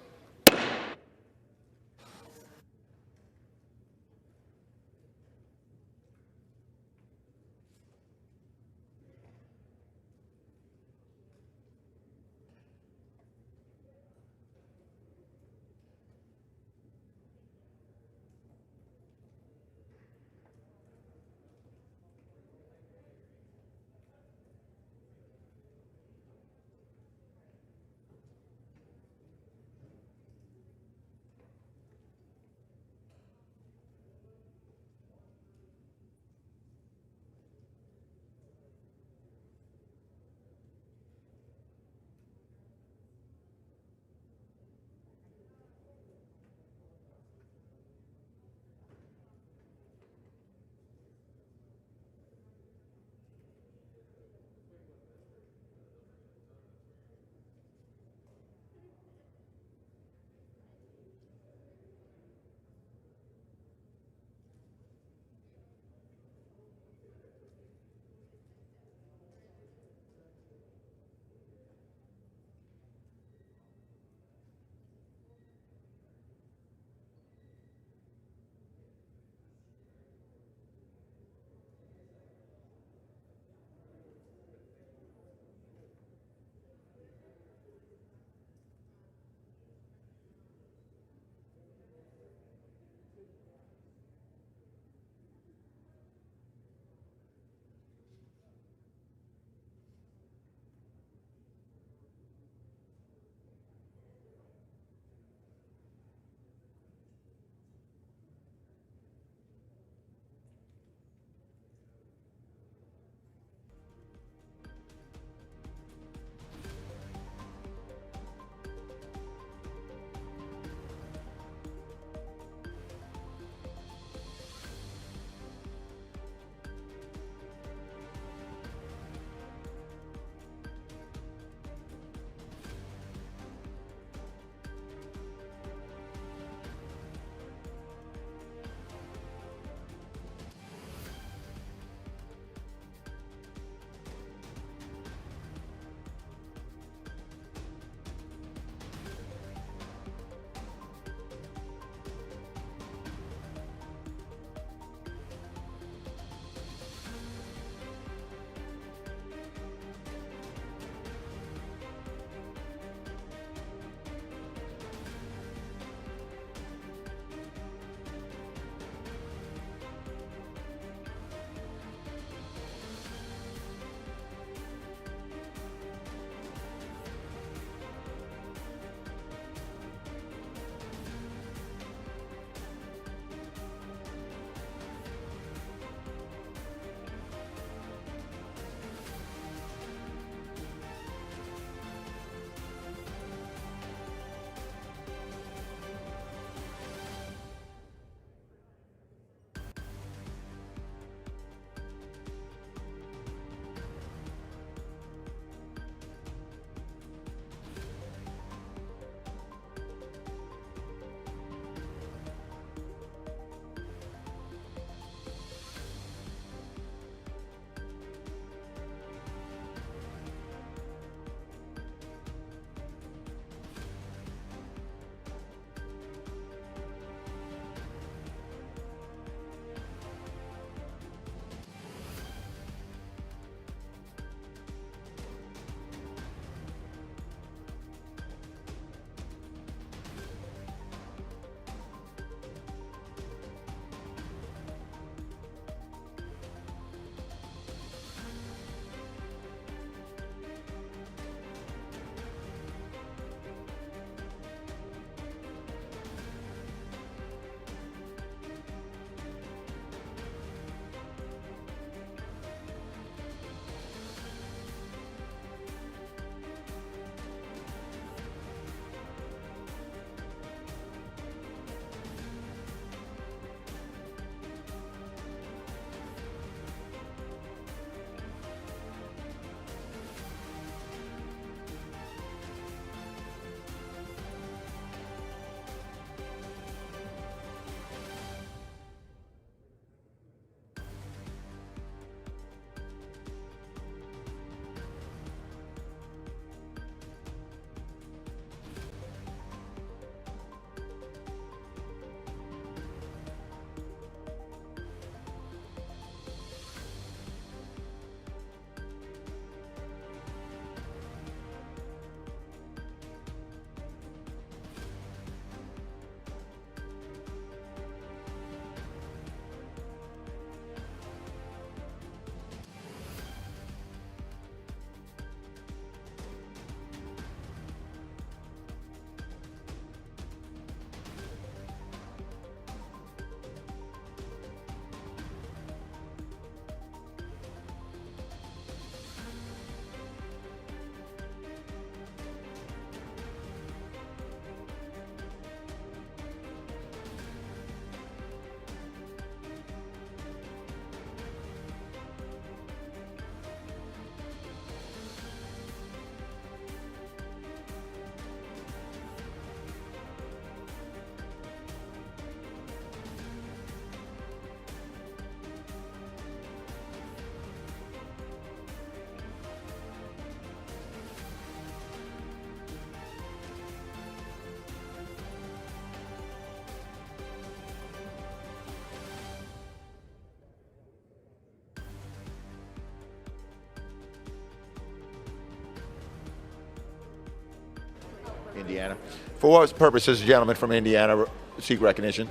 Indiana. For what purpose does the gentleman from Indiana seek recognition?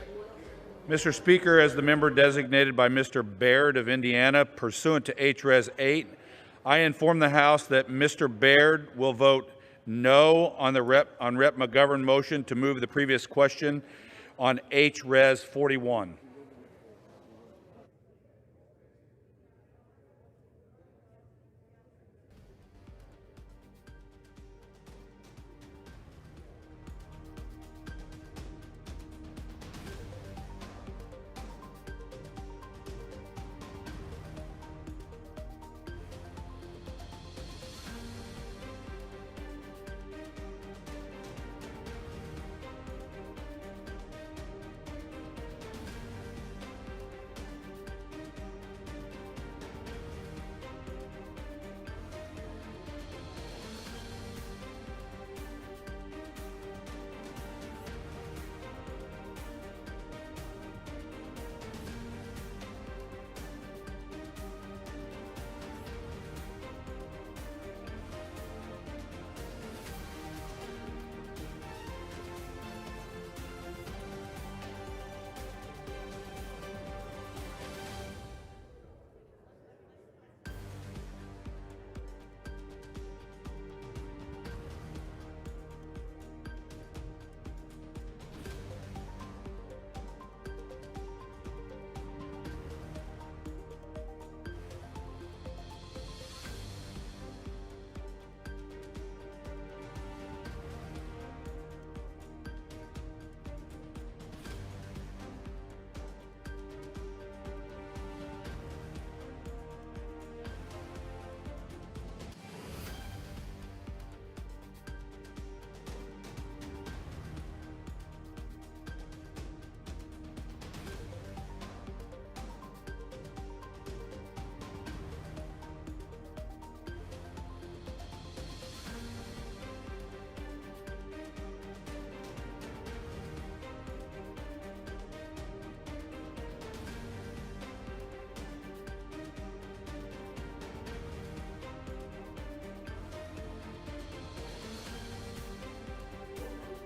Mr. Speaker, as the member designated by Mr. Baird of Indiana, pursuant to H.Res. 8, I inform the House that Mr. Baird will vote no on the Rep. McGovern motion to move the previous question on H.Res. 41.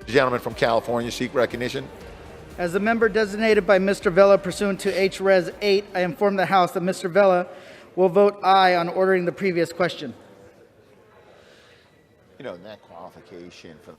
The gentleman from California seek recognition. As the member designated by Mr. Vella pursuant to H.Res. 8, I inform the House that Mr. Vella will vote aye on ordering the previous question. You know, that qualification for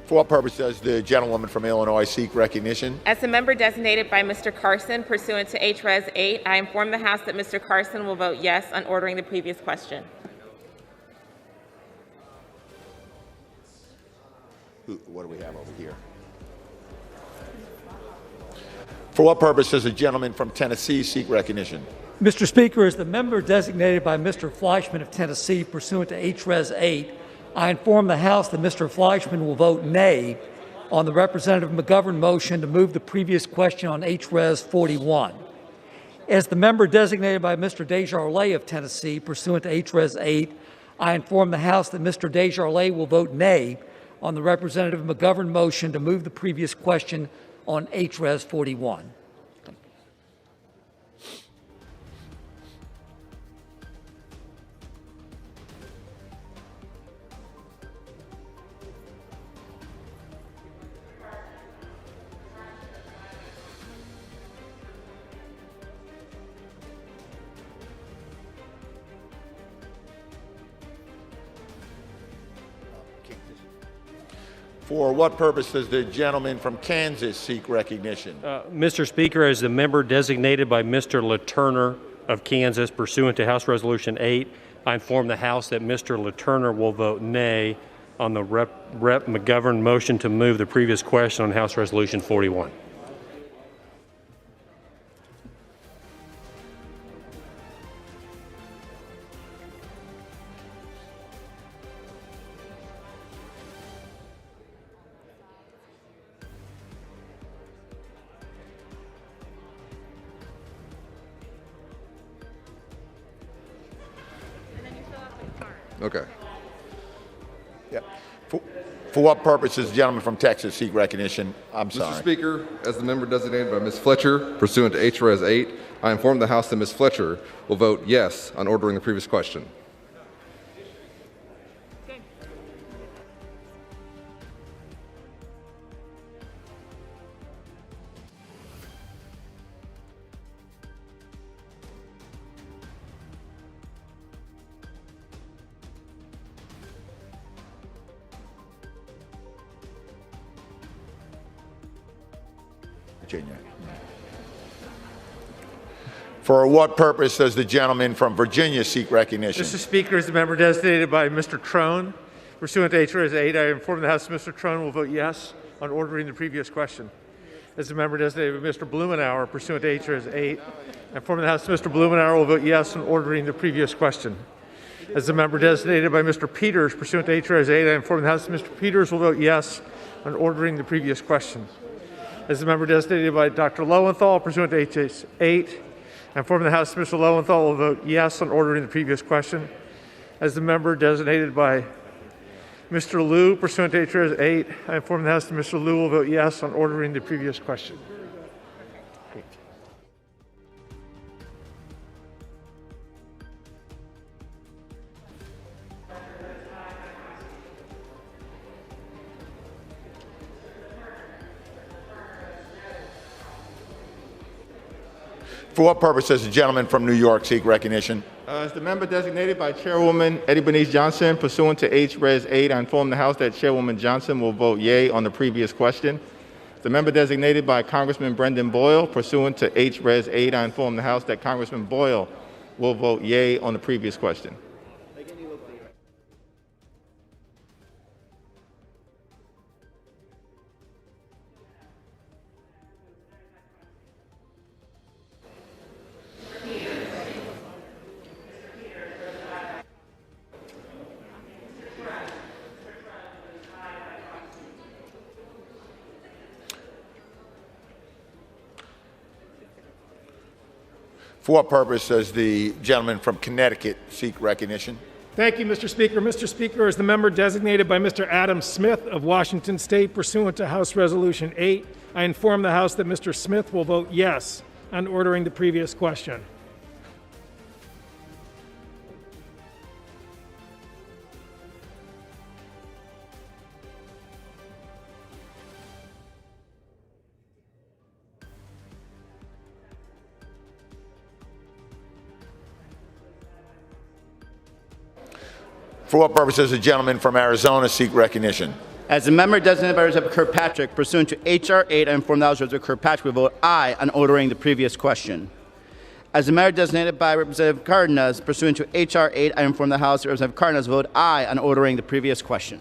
For what purpose does the gentlewoman from Illinois seek recognition? As a member designated by Mr. Carson pursuant to H.Res. 8, I inform the House that Mr. Carson will vote yes on ordering the previous question. What do we have over here? For what purpose does the gentleman from Tennessee seek recognition? Mr. Speaker, as the member designated by Mr. Fleischman of Tennessee pursuant to H.Res. 8, I inform the House that Mr. Fleischman will vote nay on the Representative McGovern motion to move the previous question on H.Res. 41. As the member designated by Mr. Desjardins of Tennessee pursuant to H.Res. 8, I inform the House that Mr. Desjardins will vote nay on the Representative McGovern motion to move the previous question on HRES 41. For what purpose does the gentleman from Kansas seek recognition? Mr. Speaker, as the member designated by Mr. LaTurner of Kansas pursuant to House Resolution 8, I inform the House that Mr. LaTurner will vote nay on the Rep. McGovern motion to move the previous question on House Resolution 41. Okay. Yeah. For what purpose does the gentleman from Texas seek recognition? I'm sorry. Mr. Speaker, as the member designated by Ms. Fletcher, pursuant to HRES 8, I inform the House that Ms. Fletcher will vote yes on ordering the previous question. Virginia. For what purpose does the gentleman from Virginia seek recognition? Mr. Speaker, as the member designated by Mr. Trone, pursuant to HRES 8, I inform the House that Mr. Trone will vote yes on ordering the previous question. As the member designated by Mr. Blumenauer, pursuant to HRES 8, I inform the House that Mr. Blumenauer will vote yes on ordering the previous question. As the member designated by Mr. Peters, pursuant to HRES 8, I inform the House that Mr. Peters will vote yes on ordering the previous question. As the member designated by Dr. Lowenthal, pursuant to HRES 8, I inform the House that Mr. Lowenthal will vote yes on ordering the previous question. As the member designated by Mr. Liu, pursuant to HRES 8, I inform the House that Mr. Liu will vote yes on ordering the previous question. For what purpose does the gentleman from New York seek recognition? As the member designated by Chairwoman Eddie Bernice Johnson, pursuant to HRES 8, I inform the House that Chairwoman Johnson will vote yea on the previous question. The member designated by Congressman Brendan Boyle, pursuant to HRES 8, I inform the House that Congressman Boyle will vote yea on the previous question. For what purpose does the gentleman from Connecticut seek recognition? Thank you, Mr. Speaker. Mr. Speaker, as the member designated by Mr. Adam Smith of Washington State pursuant to House Resolution 8, I inform the House that Mr. Smith will vote yes on ordering the previous question. For what purpose does the gentleman from Arizona seek recognition? As a member designated by Representative Kirkpatrick, pursuant to H.R. 8, I inform the House Representative Kirkpatrick will vote aye on ordering the previous question. As a member designated by Representative Cardenas, pursuant to H.R. 8, I inform the House that Representative Cardenas will vote aye on ordering the previous question.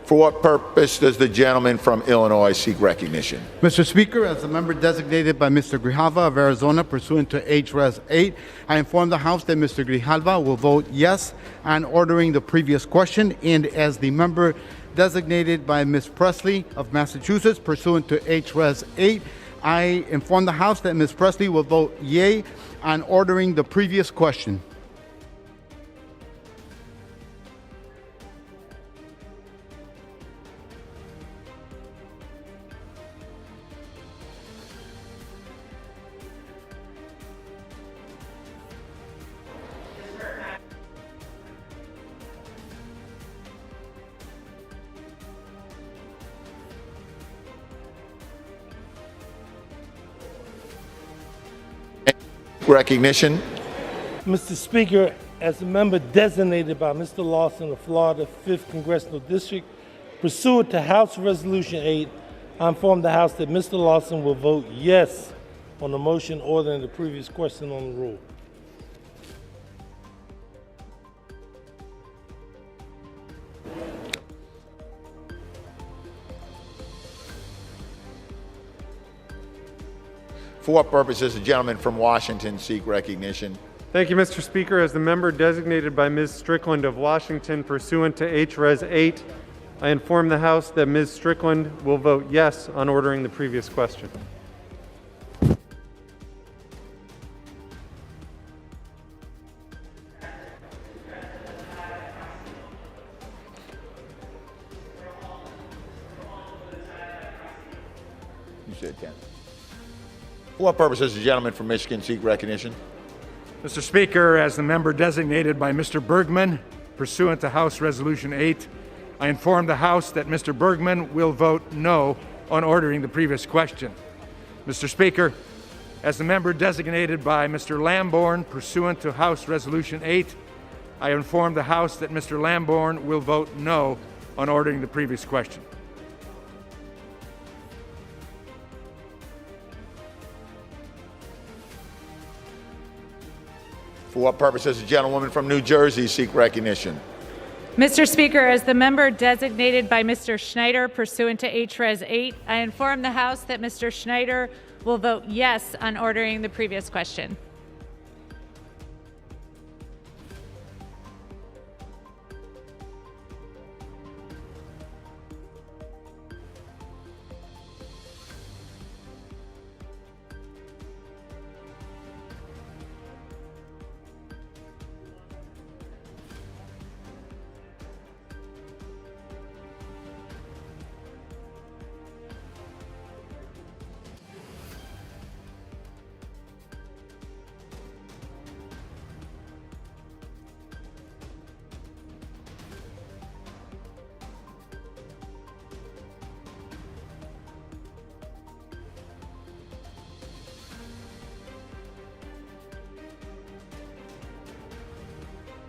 For what purpose does the gentleman from Illinois seek recognition? Mr. Speaker, as a member designated by Mr. Grijalva of Arizona pursuant to HRES 8, I inform the House that Mr. Grijalva will vote yes on ordering the previous question, and as the member designated by Ms. Presley of Massachusetts pursuant to HRES 8, I inform the House that Ms. Presley will vote yea on ordering the previous question. recognition. Mr. Speaker, as a member designated by Mr. Lawson of Florida 5th Congressional District, pursuant to House Resolution 8, I inform the House that Mr. Lawson will vote yes on the motion ordering the previous question on the rule. For what purpose does the gentleman from Washington seek recognition? Thank you, Mr. Speaker. As the member designated by Ms. Strickland of Washington pursuant to H-Res 8, I inform the House that Ms. Strickland will vote yes on ordering the previous question. You said 10. For what purpose does the gentleman from Michigan seek recognition? Mr. Speaker, as the member designated by Mr. Bergman, pursuant to House Resolution 8, I inform the House that Mr. Bergman will vote no on ordering the previous question. Mr. Speaker, as the member designated by Mr. Lamborn, pursuant to House Resolution 8, I inform the House that Mr. Lamborn will vote no on ordering the previous question. For what purpose does the gentlewoman from New Jersey seek recognition? Mr. Speaker, as the member designated by Mr. Schneider pursuant to H-Res 8, I inform the House that Mr. Schneider will vote yes on ordering the previous question.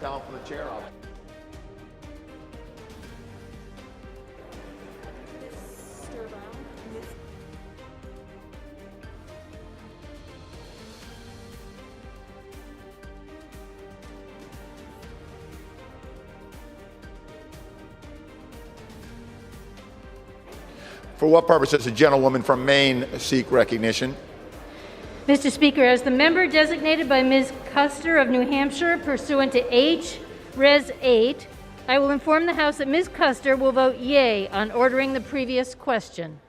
Down from the chair. For what purpose does the gentlewoman from Maine seek recognition? Mr. Speaker, as the member designated by Ms. Custer of New Hampshire pursuant to H-Res 8, I will inform the House that Ms. Custer will vote yea on ordering the previous question.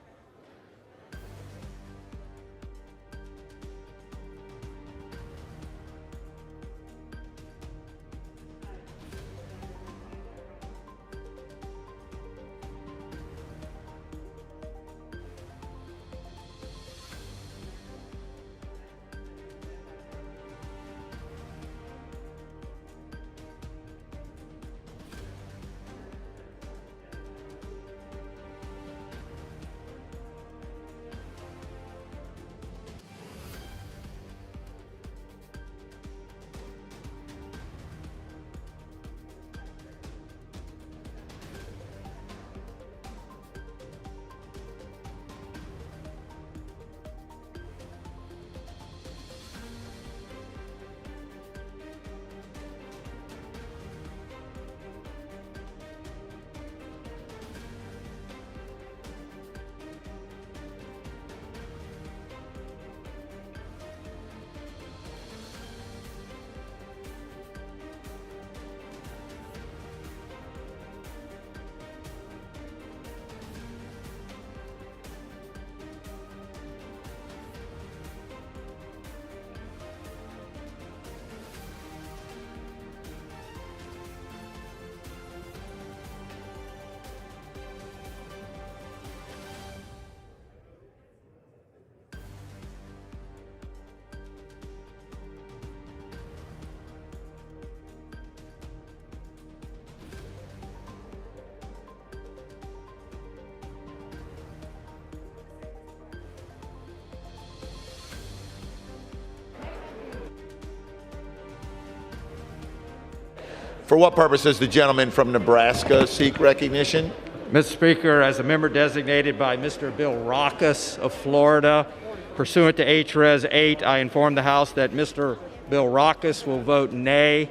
For what purpose does the gentleman from Nebraska seek recognition? Mr. Speaker, as a member designated by Mr. Bill Rockus of Florida, pursuant to HRES 8, I inform the House that Mr. Bill Rockus will vote nay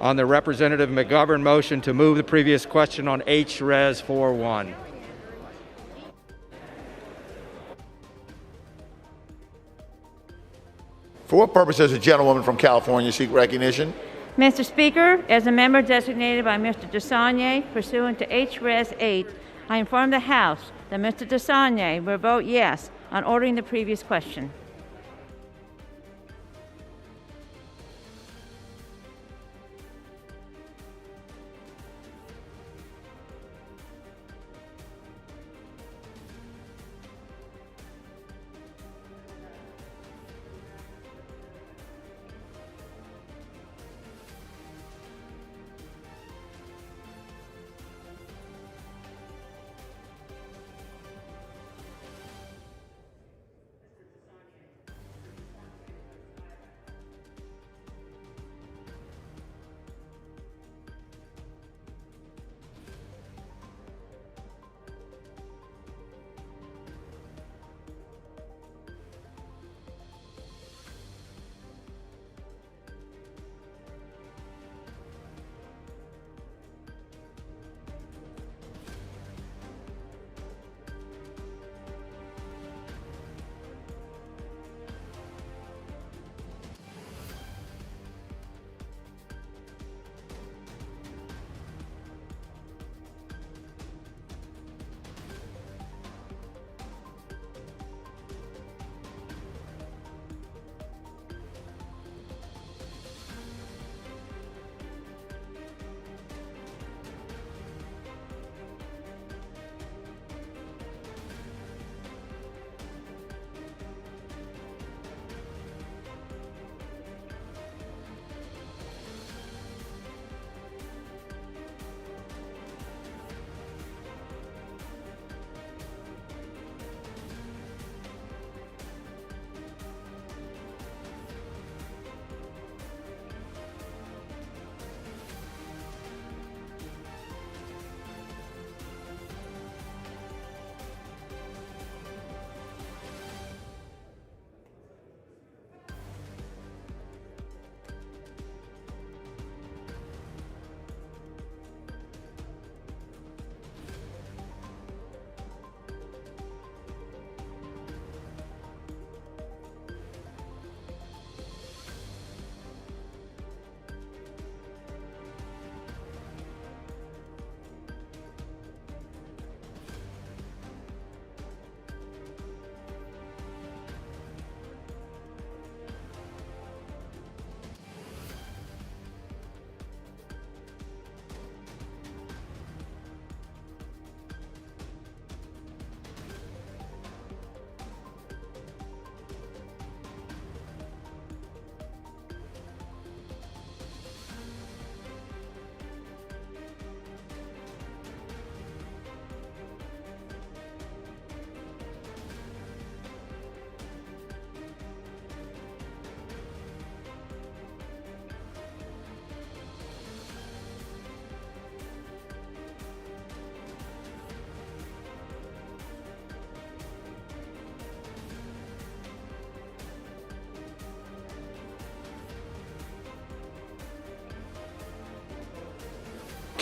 on the Representative McGovern motion to move the previous question on HRES 4.1. For what purpose does the gentlewoman from California seek recognition? Mr. Speaker, as a member designated by Mr. DeSaulnier pursuant to HRES 8, I inform the House that Mr. DeSaulnier will vote yes on ordering the previous question.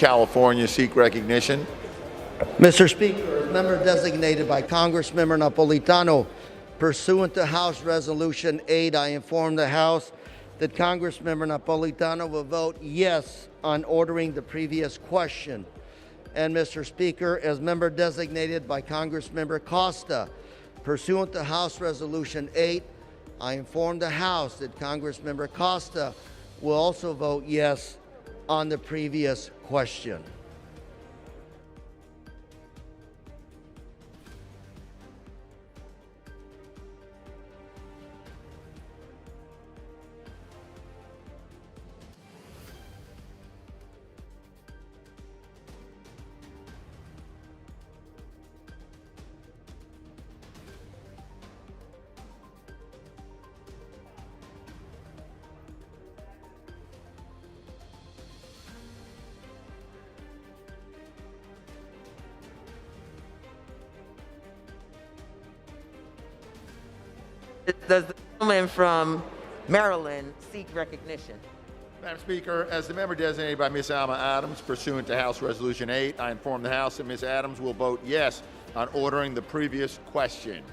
California seek recognition. Mr. Speaker, as member designated by Congressmember Napolitano, pursuant to House Resolution 8, I inform the House that Congressmember Napolitano will vote yes on ordering the previous question. And Mr. Speaker, as member designated by Congressmember Costa, pursuant to House Resolution 8, I inform the House that Congressmember Costa will also vote yes on the previous question. does the gentleman from Maryland seek recognition? Madam Speaker, as the member designated by Ms. Alma Adams pursuant to House Resolution 8, I inform the House that Ms. Adams will vote yes on ordering the previous question.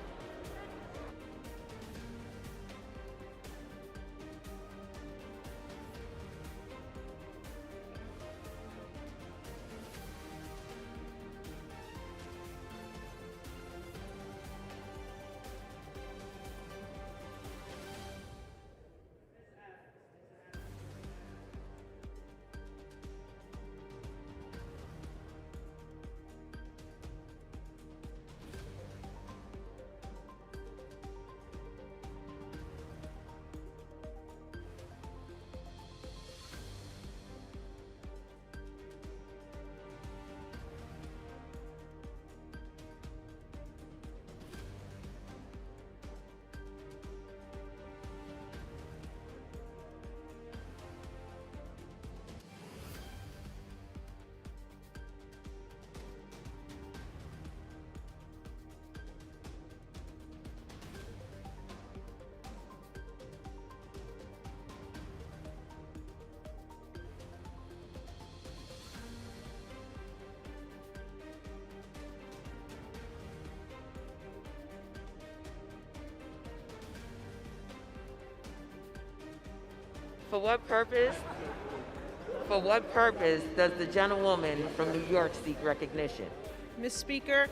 For what purpose does the gentlewoman from New York seek recognition? Ms. Speaker,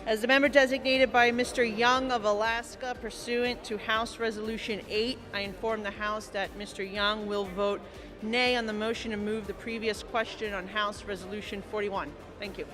as the member designated by Mr. Young of Alaska pursuant to House Resolution 8, I inform the House that Mr. Young will vote nay on the motion to move the previous question on House Resolution 41. Thank you.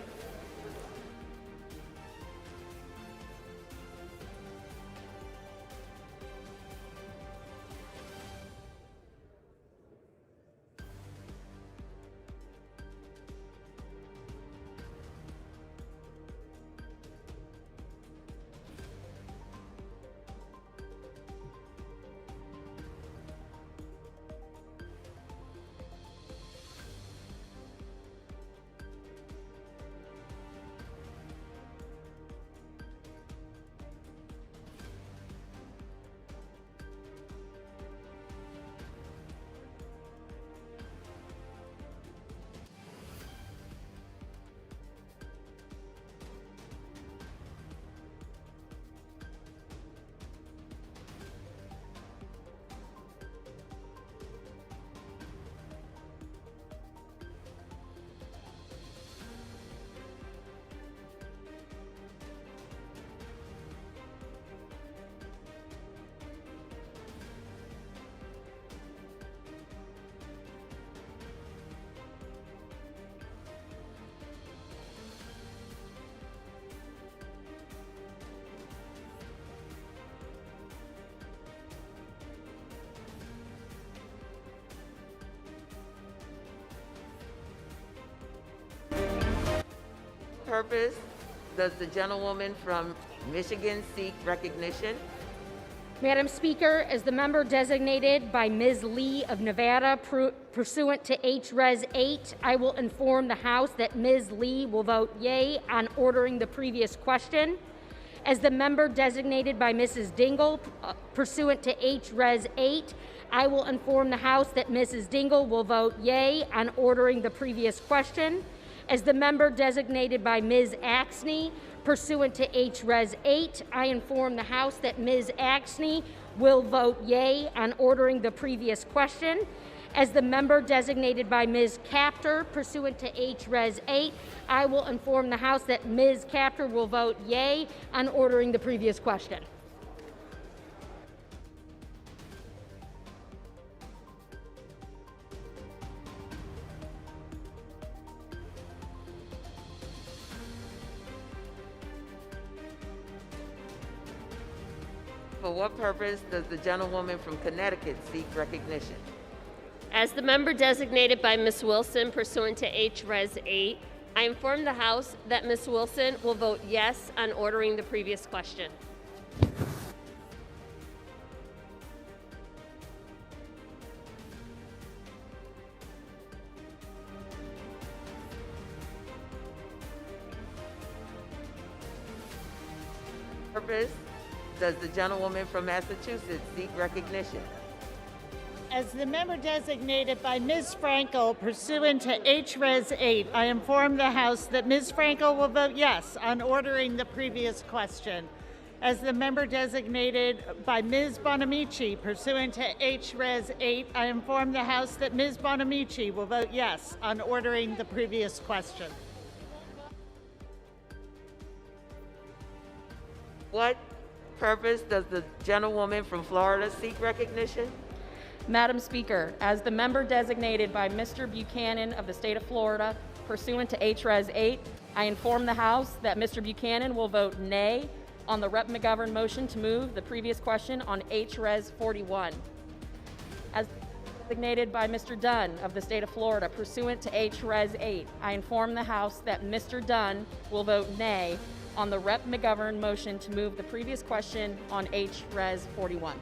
Purpose does the gentlewoman from Michigan seek recognition? Madam Speaker, as the member designated by Ms. Lee of Nevada pursuant to HRES 8, I will inform the House that Ms. Lee will vote yea on ordering the previous question. As the member designated by Mrs. Dingle pursuant to HRES 8, I will inform the House that Mrs. Dingle will vote yea on ordering the previous question. As the member designated by Ms. Axney pursuant to HRES 8, I inform the House that Ms. Axney will vote yea on ordering the previous question. As the member designated by Ms. Capter pursuant to HRES 8, I will inform the House that Ms. Capter will vote yea on ordering the previous question. For what purpose does the gentlewoman from Connecticut seek recognition? As the member designated by Ms. Wilson pursuant to HRES 8, I inform the House that Ms. Wilson will vote yes on ordering the previous question. Purpose does the gentlewoman from Massachusetts seek recognition? As the member designated by Ms. Frankel pursuant to HRES 8, I inform the House that Ms. Frankel will vote yes on ordering the previous question. As the member designated by Ms. Bonamici pursuant to HRES 8, I inform the House that Ms. Bonamici will vote yes on ordering the previous question. What purpose does the gentlewoman from Florida seek recognition? Madam Speaker, as the member designated by Mr. Buchanan of the state of Florida pursuant to HRES 8, I inform the House that Mr. Buchanan will vote nay on the Rep. McGovern motion to move the previous question on HRES 41. As designated by Mr. Dunn of the state of Florida pursuant to HRES 8, I inform the House that Mr. Dunn will vote nay on the Rep. McGovern motion to move the previous question on HRES 41.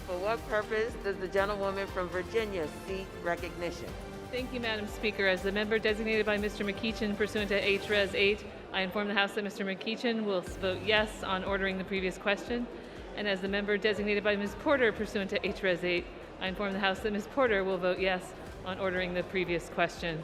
For what purpose does the gentlewoman from Virginia seek recognition? Thank you, Madam Speaker. As the member designated by Mr. McEachin pursuant to HRES 8, I inform the House that Mr. McEachin will vote yes on ordering the previous question. And as the member designated by Ms. Porter pursuant to HRES 8, I inform the House that Ms. Porter will vote yes on ordering the previous question.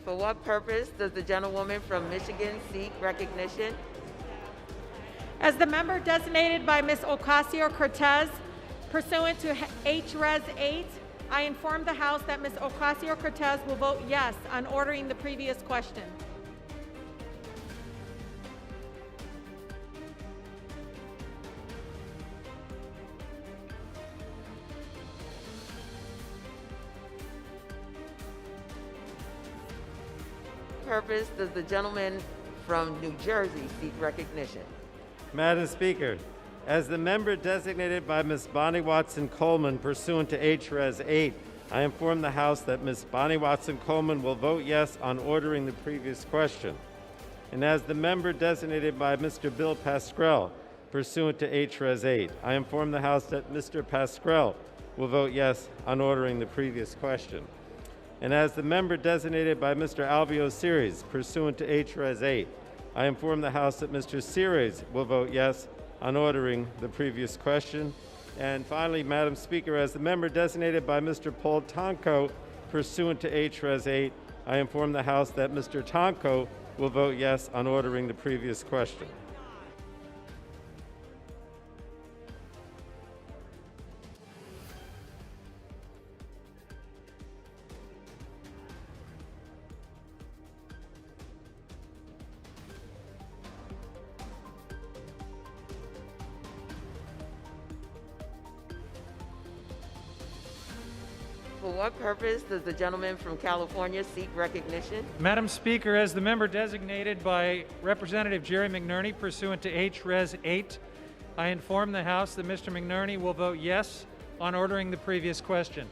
For what purpose does the gentlewoman from Michigan seek recognition? As the member designated by Ms. Ocasio-Cortez pursuant to HRES 8, I inform the House that Ms. Ocasio-Cortez will vote yes on ordering the previous question. Purpose does the gentleman from New Jersey seek recognition? Madam Speaker, as the member designated by Ms. Bonnie Watson Coleman pursuant to HRES 8, I inform the House that Ms. Bonnie Watson Coleman will vote yes on ordering the previous question. And as the member designated by Mr. Bill Pascrell pursuant to HRES 8, I inform the House that Mr. Pascrell will vote yes on ordering the previous question. And as the member designated by Mr. Alvio Series pursuant to HRES 8, I inform the House that Mr. Series will vote yes on ordering the previous question. And finally, Madam Speaker, as the member designated by Mr. Paul Tonko pursuant to HRES 8, I inform the House that Mr. Tonko will vote yes on ordering the previous question. For what purpose does the gentleman from California seek recognition? Madam Speaker, as the member designated by Representative Jerry McNerney pursuant to HRES 8, I inform the House that Mr. McNerney will vote yes on ordering the previous question.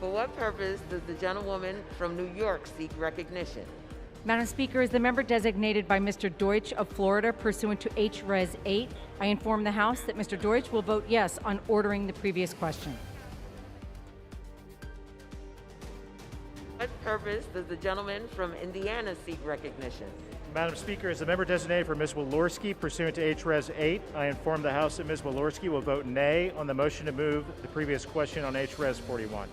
For what purpose does the gentlewoman from New York seek recognition? Madam Speaker, as the member designated by Mr. Deutsch of Florida pursuant to H-Res 8, I inform the House that Mr. Deutsch will vote yes on ordering the previous question. For what purpose does the gentleman from Indiana seek recognition? Madam Speaker, as the member designated for Ms. Walorski pursuant to H-Res 8, I inform the House that Ms. Walorski will vote nay on the motion to move the previous question on H-Res 41.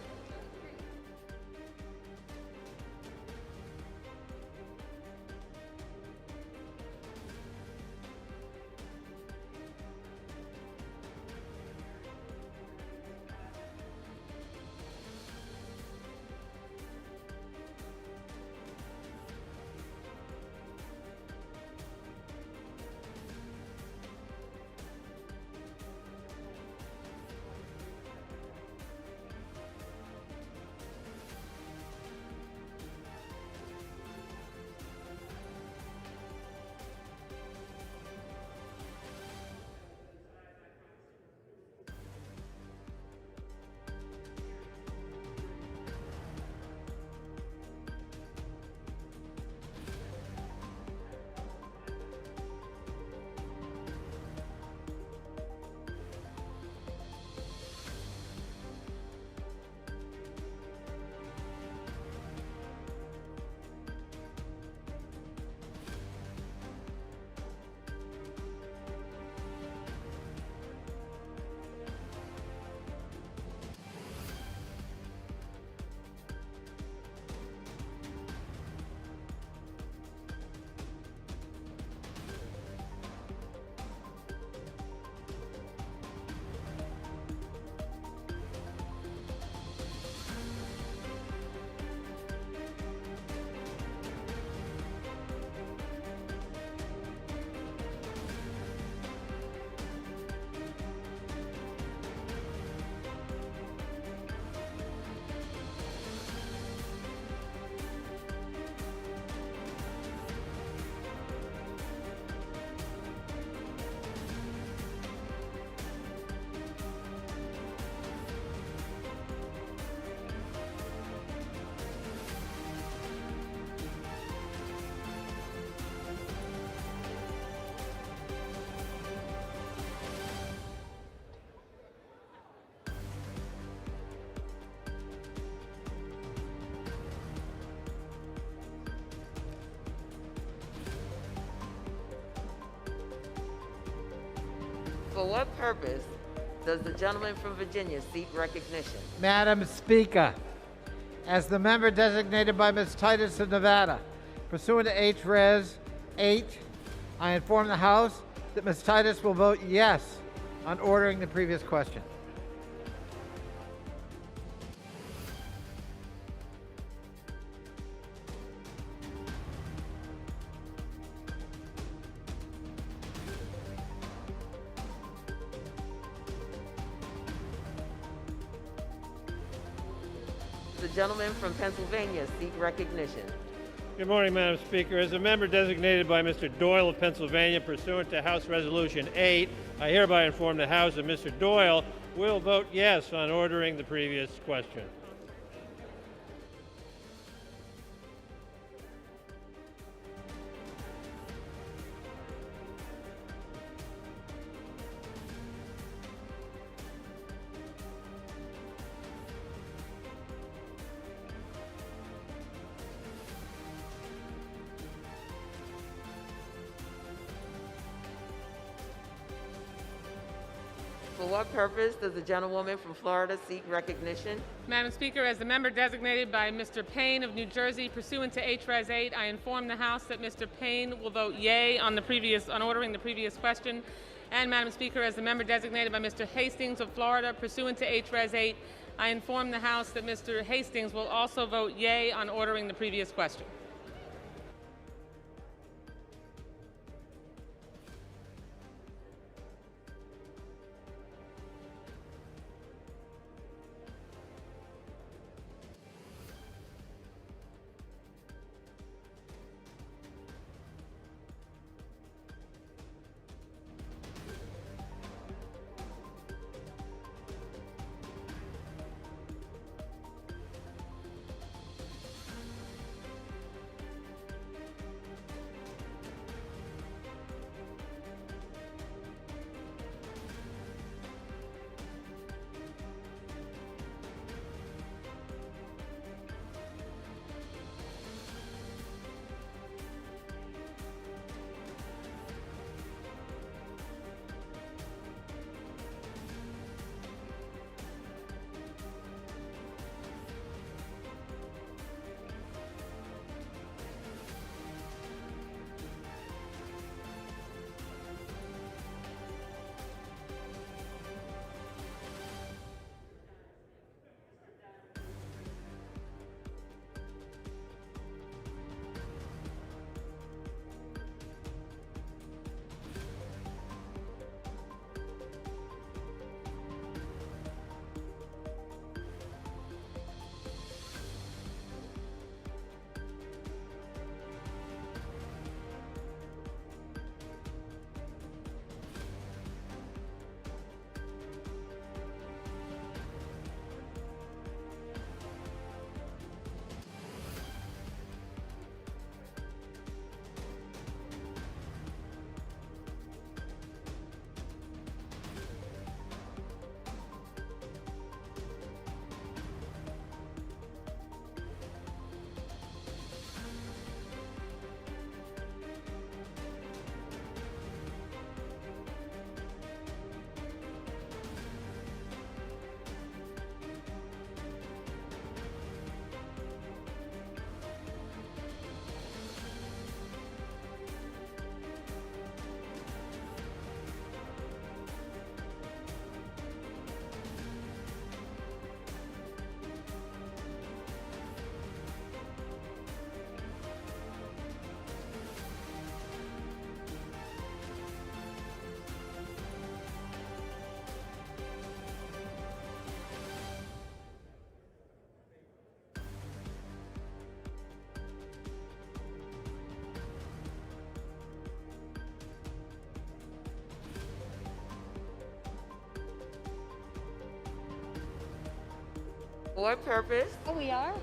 For what purpose does the gentleman from Virginia seek recognition? Madam Speaker, as the member designated by Ms. Titus of Nevada, pursuant to H-Res 8, I inform the House that Ms. Titus will vote yes on ordering the previous question. The gentleman from Pennsylvania seek recognition. Good morning, Madam Speaker. As a member designated by Mr. Doyle of Pennsylvania pursuant to House Resolution 8, I hereby inform the House that Mr. Doyle will vote yes on ordering the previous question. For what purpose does the gentlewoman from Florida seek recognition? Madam Speaker, as the member designated by Mr. Payne of New Jersey pursuant to H-Res 8, I inform the House that Mr. Payne will vote yea on ordering the previous question. And Madam Speaker, as the member designated by Mr. Hastings of Florida pursuant to H-Res 8, I inform the House that Mr. Hastings will also vote yea on ordering the previous question. What purpose? Oh, we are?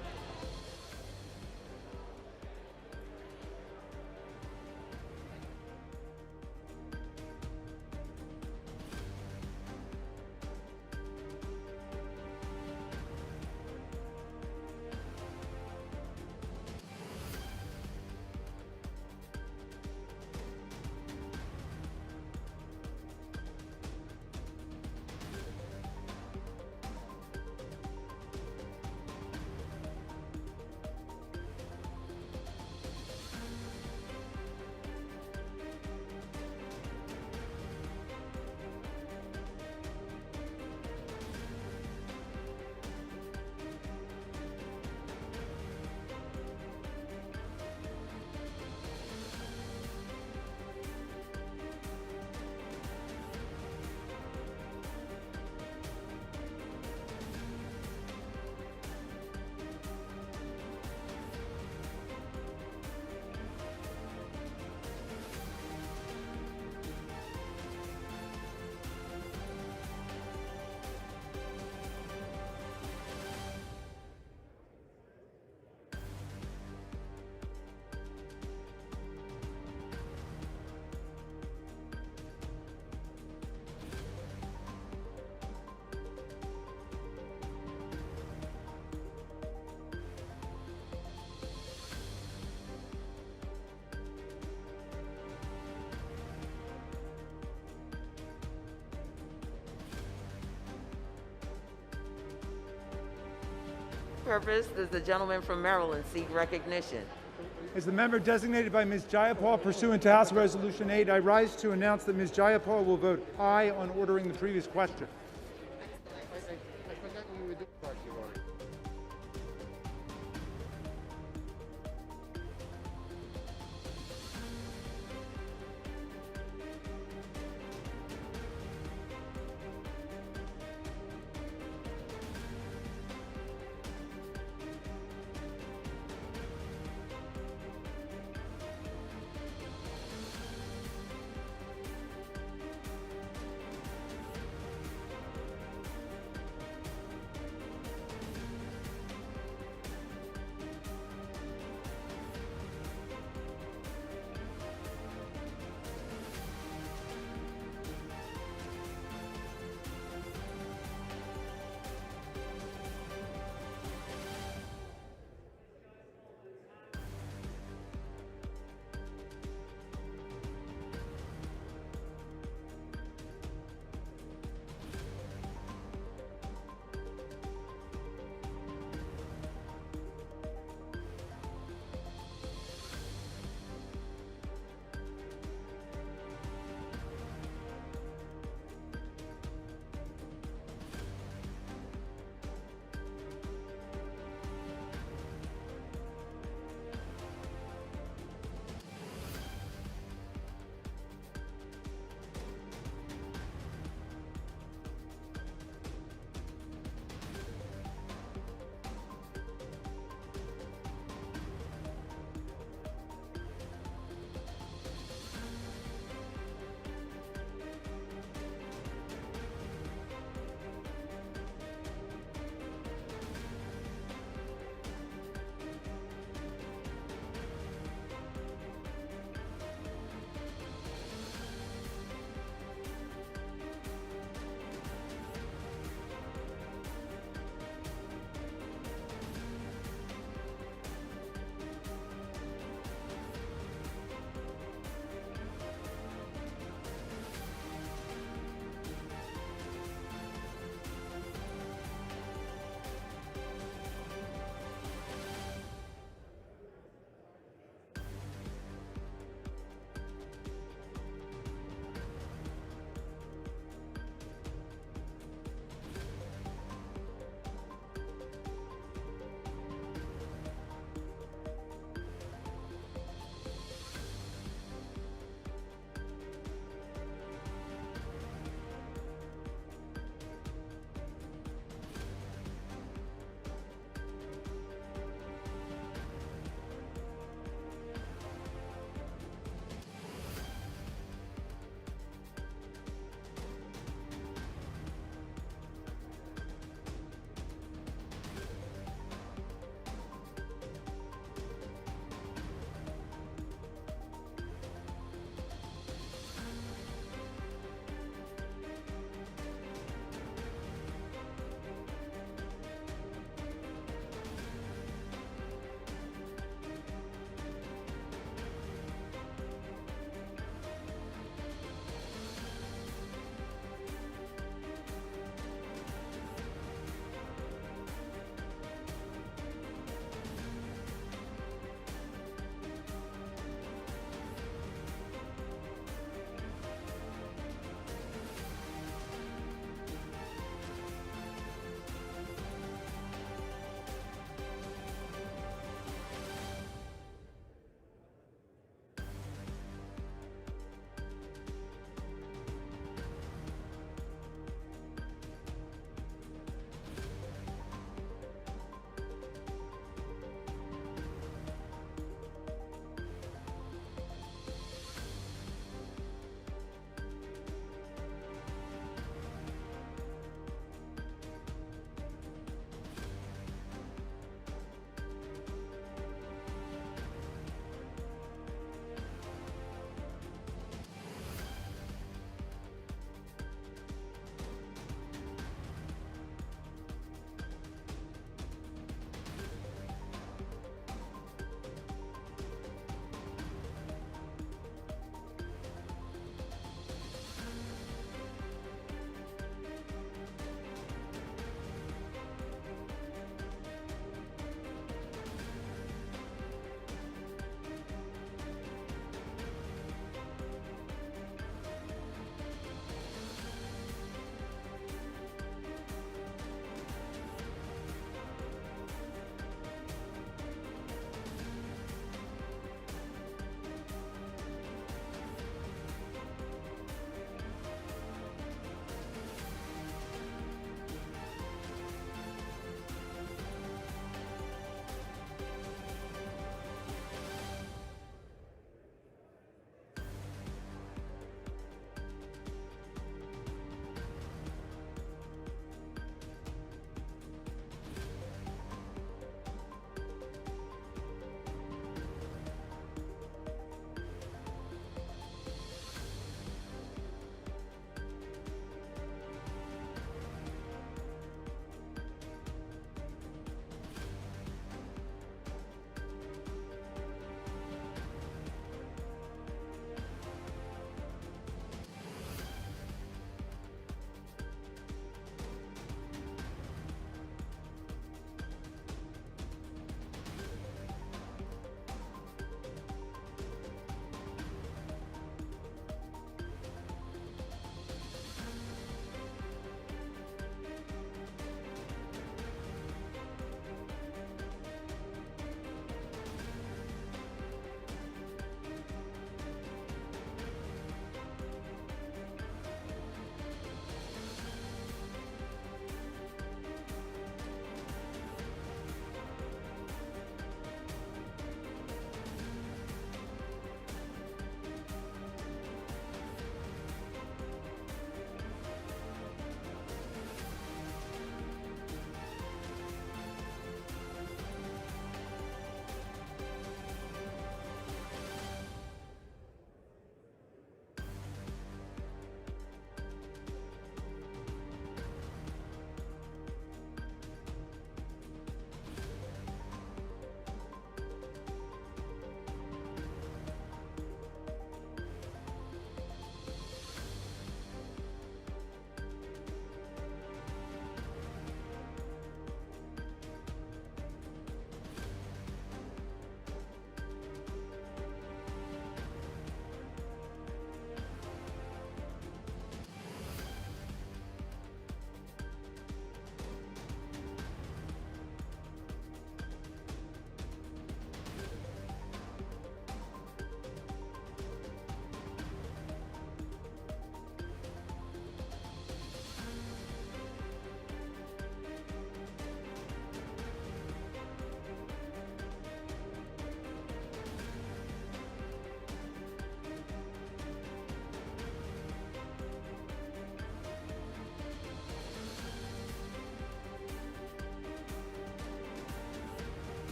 Purpose does the gentleman from Maryland seek recognition? As the member designated by Ms. Jayapal pursuant to House Resolution 8, I rise to announce that Ms. Jayapal will vote aye on ordering the previous question.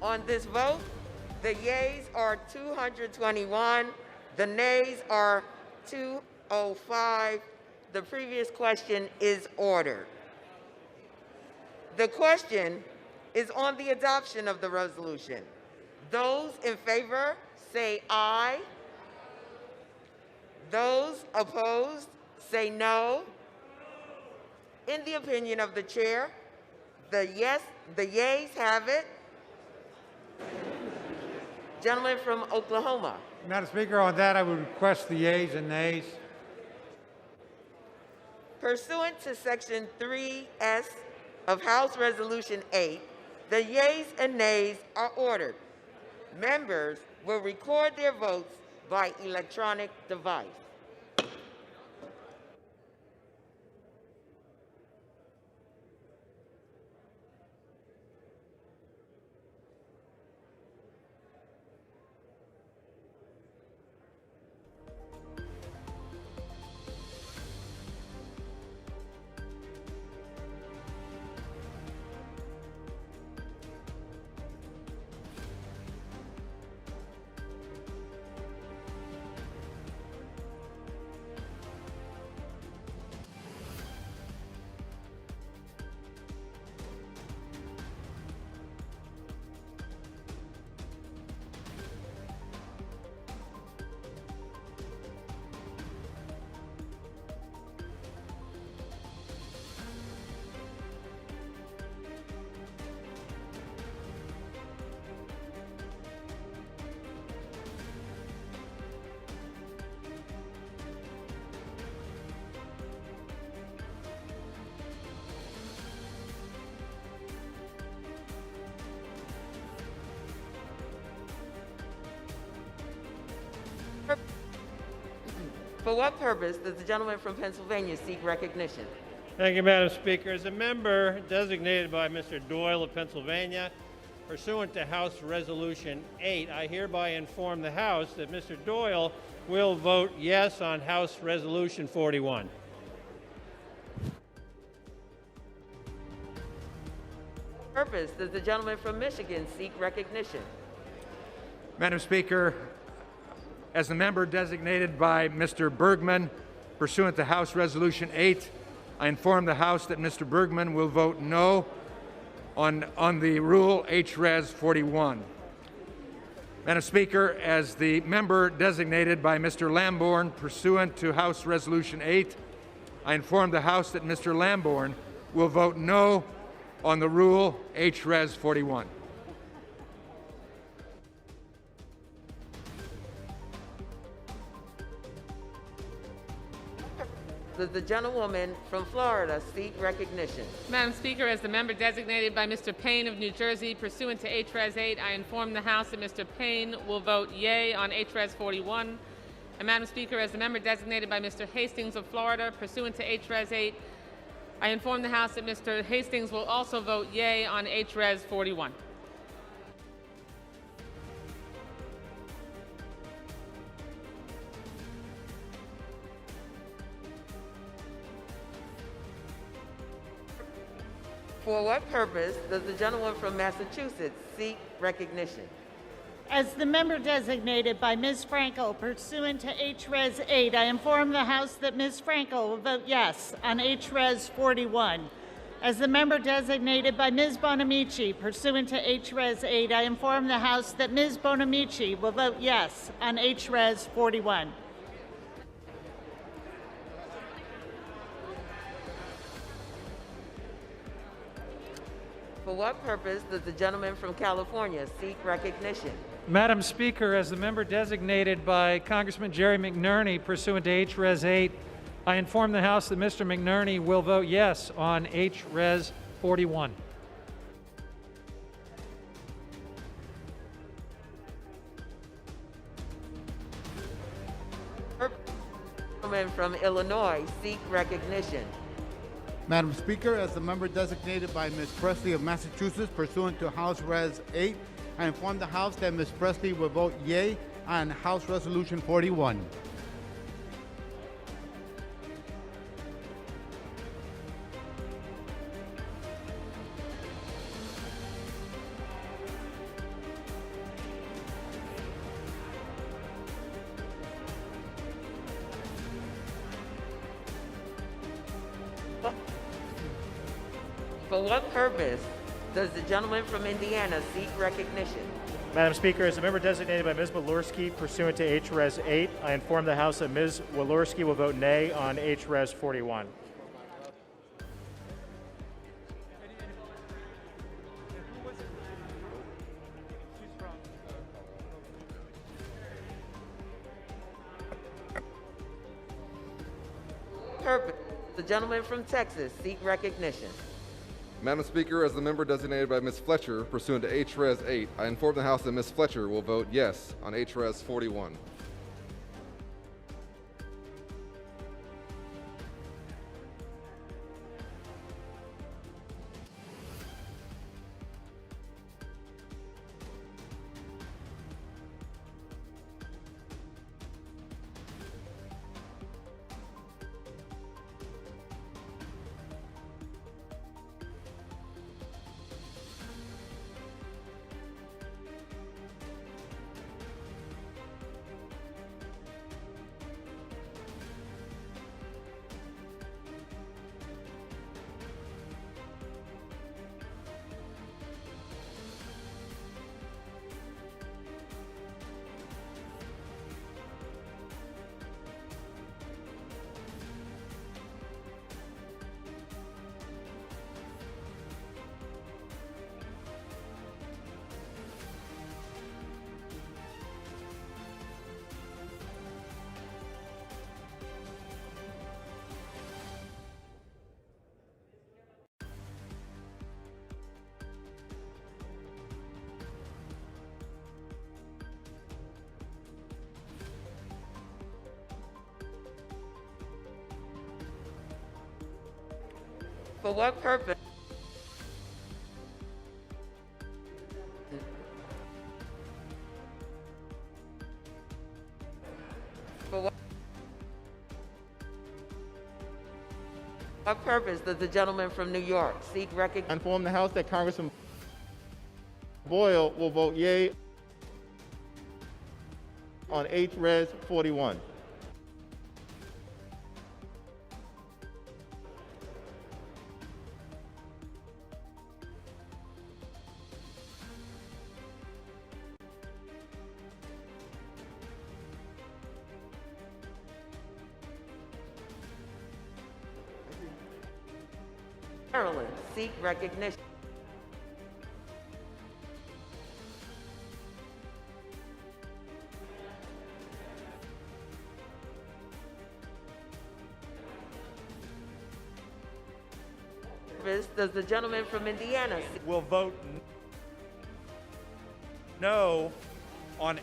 On this vote, the yeas are 221, the nays are 205. The previous question is ordered. The question is on the adoption of the resolution. Those in favor say aye. Those opposed say no. In the opinion of the chair, the yeas have it. Gentleman from Oklahoma. Madam Speaker, on that I would request the yeas and nays. Pursuant to Section 3S of House Resolution 8, the yeas and nays are ordered. Members will record their votes by electronic device. For what purpose does the gentleman from Pennsylvania seek recognition? Thank you, Madam Speaker. As a member designated by Mr. Doyle of Pennsylvania, pursuant to House Resolution 8, I hereby inform the House that Mr. Doyle will vote yes on House Resolution 41. For what purpose does the gentleman from Michigan seek recognition? Madam Speaker, as the member designated by Mr. Bergman, pursuant to House Resolution 8, I inform the House that Mr. Bergman will vote no on the rule H-Res 41. Madam Speaker, as the member designated by Mr. Lamborn, pursuant to House Resolution 8, I inform the House that Mr. Lamborn will vote no on the rule H-Res 41. Does the gentlewoman from Florida seek recognition? Madam Speaker, as the member designated by Mr. Payne of New Jersey, pursuant to H-Res 8, I inform the House that Mr. Payne will vote yea on H-Res 41. And Madam Speaker, as the member designated by Mr. Hastings of Florida, pursuant to H-Res 8, I inform the House that Mr. Hastings will also vote yea on H-Res 41. For what purpose does the gentleman from Massachusetts seek recognition? As the member designated by Ms. Frankel pursuant to H-Res 8, I inform the House that Ms. Frankel will vote yes on H-Res 41. As the member designated by Ms. Bonamici pursuant to H-Res 8, I inform the House that Ms. Bonamici will vote yes on H-Res 41. For what purpose does the gentleman from California seek recognition? Madam Speaker, as the member designated by Congressman Jerry McNerney pursuant to H-Res 8, I inform the House that Mr. McNerney will vote yes on H-Res 41. Gentleman from Illinois seek recognition. Madam Speaker, as the member designated by Ms. Presley of Massachusetts pursuant to House Res 8, I inform the House that Ms. Presley will vote yea on House Resolution 41. For what purpose does the gentleman from Indiana seek recognition? Madam Speaker, as a member designated by Ms. Walorski pursuant to H-Res 8, I inform the House that Ms. Walorski will vote nay on H-Res 41. Purpose, the gentleman from Texas seek recognition. Madam Speaker, as the member designated by Ms. Fletcher pursuant to H-Res 8, I inform the House that Ms. Fletcher will vote yes on H-Res 41. For what purpose? For what purpose does the gentleman from New York seek recognition? Inform the House that Congressman Boyle will vote yea on H-Res 41. Maryland seek recognition. Does the gentleman from Indiana will vote no on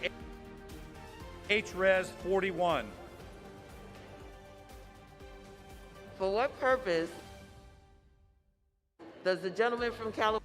H-Res 41. For what purpose does the gentleman from California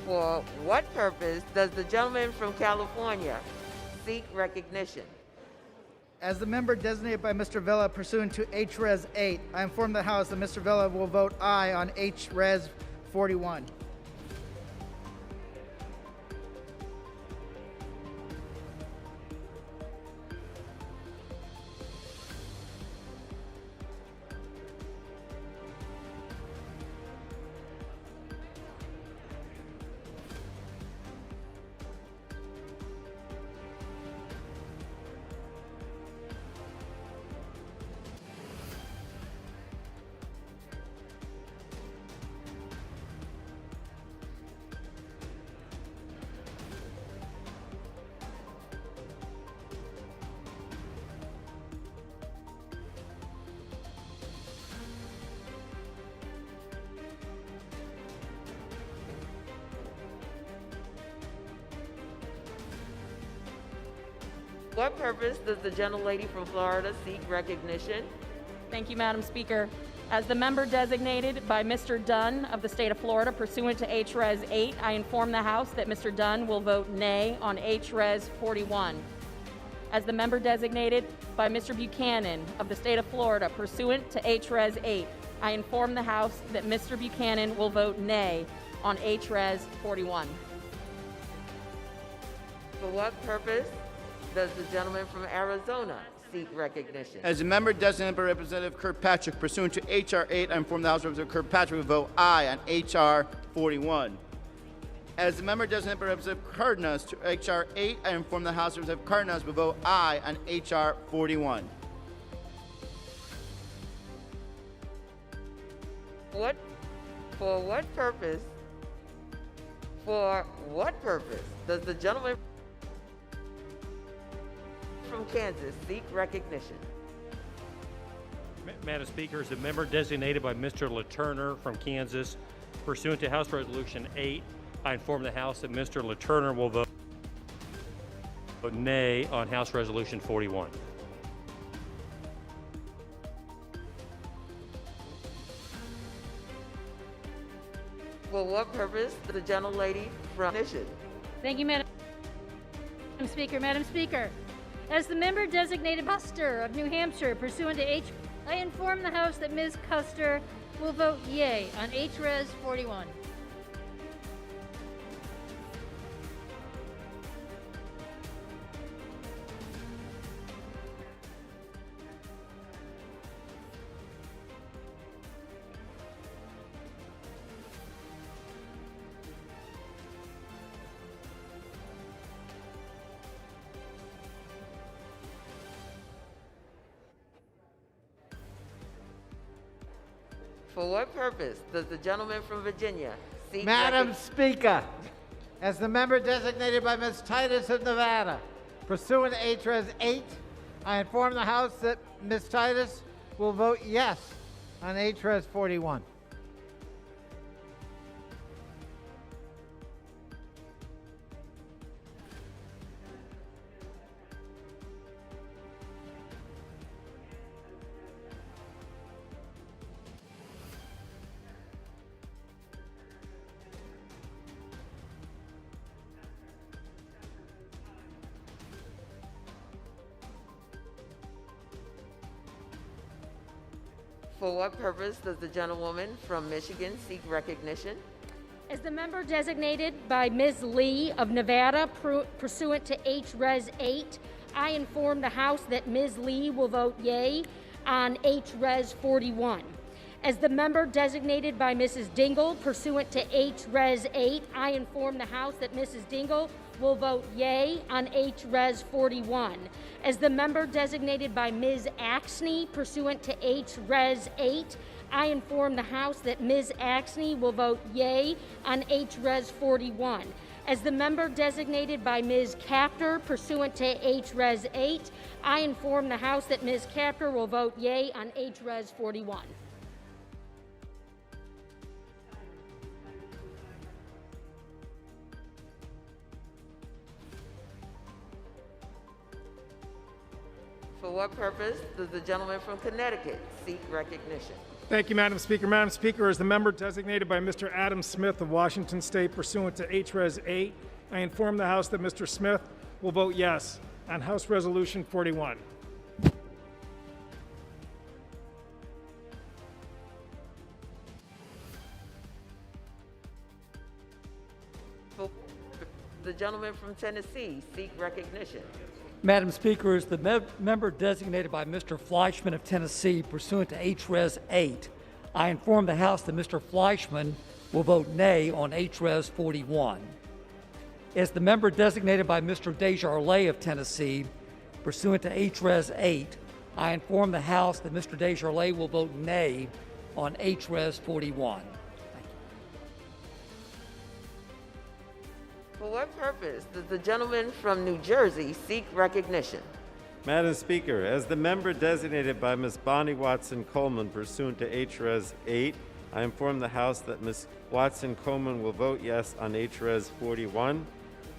For what purpose does the gentleman from California seek recognition? As the member designated by Mr. Villa pursuant to H-Res 8, I inform the House that Mr. Villa will vote aye on H-Res 41. What purpose does the gentlelady from Florida seek recognition? Thank you, Madam Speaker. As the member designated by Mr. Dunn of the state of Florida pursuant to H-Res 8, I inform the House that Mr. Dunn will vote nay on H-Res 41. As the member designated by Mr. Buchanan of the state of Florida pursuant to H-Res 8, I inform the House that Mr. Buchanan will vote nay on H-Res 41. For what purpose does the gentleman from Arizona seek recognition? As a member designated by Representative Kirkpatrick pursuant to H.R. 8, I inform the House Representative Kirkpatrick will vote aye on H.R. 41. As the member designated by Representative Cardenas to H.R. 8, I inform the House Representative Cardenas will vote aye on H.R. 41. For what purpose does the gentleman from Kansas seek recognition? Madam Speaker, as a member designated by Mr. LaTurner from Kansas, pursuant to House Resolution 8, I inform the House that Mr. LaTurner will vote nay on House Resolution 41. For what purpose does the gentlelady from Mission? Thank you, Madam Speaker. Madam Speaker, as the member designated Custer of New Hampshire pursuant to I inform the House that Ms. Custer will vote yea on H-Res 41. For what purpose does the gentleman from Virginia seek Madam Speaker, as the member designated by Ms. Titus of Nevada, pursuant to H-Res 8, I inform the House that Ms. Titus will vote yes on H-Res 41. For what purpose does the gentlewoman from Michigan seek recognition? As the member designated by Ms. Lee of Nevada pursuant to H-Res 8, I inform the House that Ms. Lee will vote yea on H-Res 41. As the member designated by Mrs. Dingle pursuant to H-Res 8, I inform the House that Mrs. Dingle will vote yea on H-Res 41. As the member designated by Ms. Axney pursuant to H-Res 8, I inform the House that Ms. Axney will vote yea on H-Res 41. As the member designated by Ms. Capter pursuant to H-Res 8, I inform the House that Ms. Capter will vote yea on H-Res 41. For what purpose does the gentleman from Connecticut seek recognition? Thank you, Madam Speaker. Madam Speaker, as the member designated by Mr. Adam Smith of Washington State pursuant to H-Res 8, I inform the House that Mr. Smith will vote yes on House Resolution 41. For the gentleman from Tennessee seek recognition? Madam Speaker, as the member designated by Mr. Fleischman of Tennessee pursuant to H-Res 8, I inform the House that Mr. Fleischman will vote nay on H-Res 41. As the member designated by Mr. Desjardins of Tennessee pursuant to H-Res 8, I inform the House that Mr. Desjardins will vote nay on H-Res 41. For what purpose does the gentleman from New Jersey seek recognition? Madam Speaker, as the member designated by Ms. Bonnie Watson Coleman pursuant to H-Res 8, I inform the House that Ms. Watson Coleman will vote yes on H-Res 41.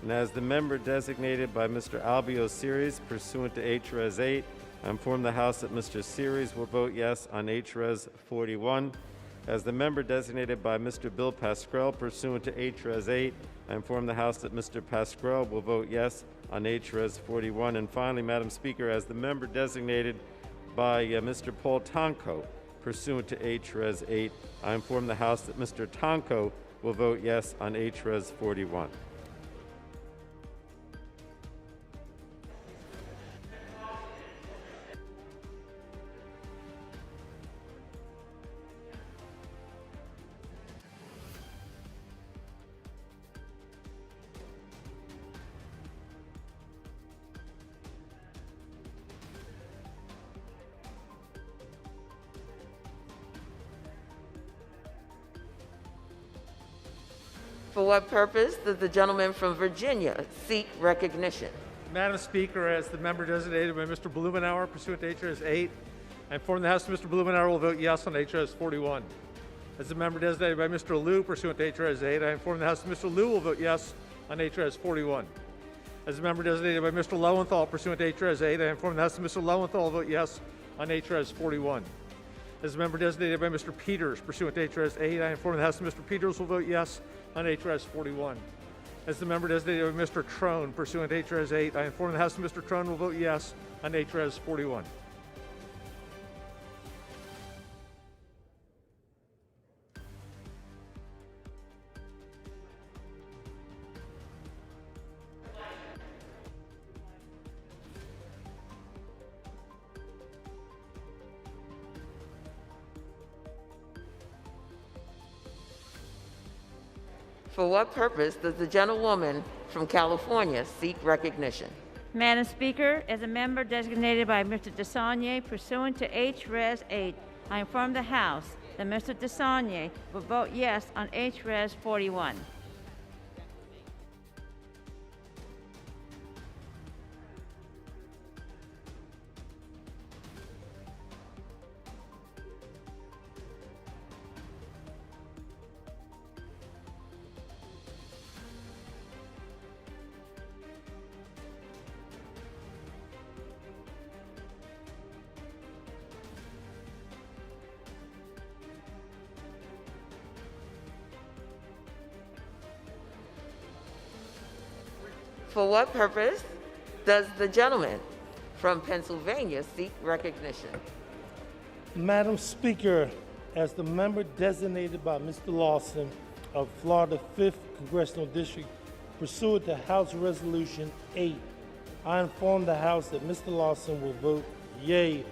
And as the member designated by Mr. Albio Series pursuant to H-Res 8, I inform the House that Mr. Series will vote yes on H-Res 41. As the member designated by Mr. Bill Pascrell pursuant to H-Res 8, I inform the House that Mr. Pascrell will vote yes on H-Res 41. And finally, Madam Speaker, as the member designated by Mr. Paul Tonko pursuant to H-Res 8, I inform the House that Mr. Tonko will vote yes on H-Res 41. For what purpose does the gentleman from Virginia seek recognition? Madam Speaker, as the member designated by Mr. Blumenauer pursuant to H.R.S. 8, I inform the House that Mr. Blumenauer will vote yes on H.R.S. 41. As the member designated by Mr. Liu pursuant to H.R.S. 8, I inform the House that Mr. Liu will vote yes on H.R.S. 41. As the member designated by Mr. Lowenthal pursuant to H.R.S. 8, I inform the House that Mr. Lowenthal will vote yes on H.R.S. 41. As the member designated by Mr. Peters pursuant to H.R.S. 8, I inform the House that Mr. Peters will vote yes on H.R.S. 41. As the member designated by Mr. Trone pursuant to H.R.S. 8, I inform the House that Mr. Trone will vote yes on H.R.S. 41. For what purpose does the gentlewoman from California seek recognition? Madam Speaker, as a member designated by Mr. DeSaulnier pursuant to H.Res. 8, I inform the House that Mr. DeSaulnier will vote yes on H.Res. 41. For what purpose does the gentleman from Pennsylvania seek recognition? Madam Speaker, as the member designated by Mr. Lawson of Florida 5th Congressional District pursuant to House Resolution 8, I inform the House that Mr. Lawson will vote yea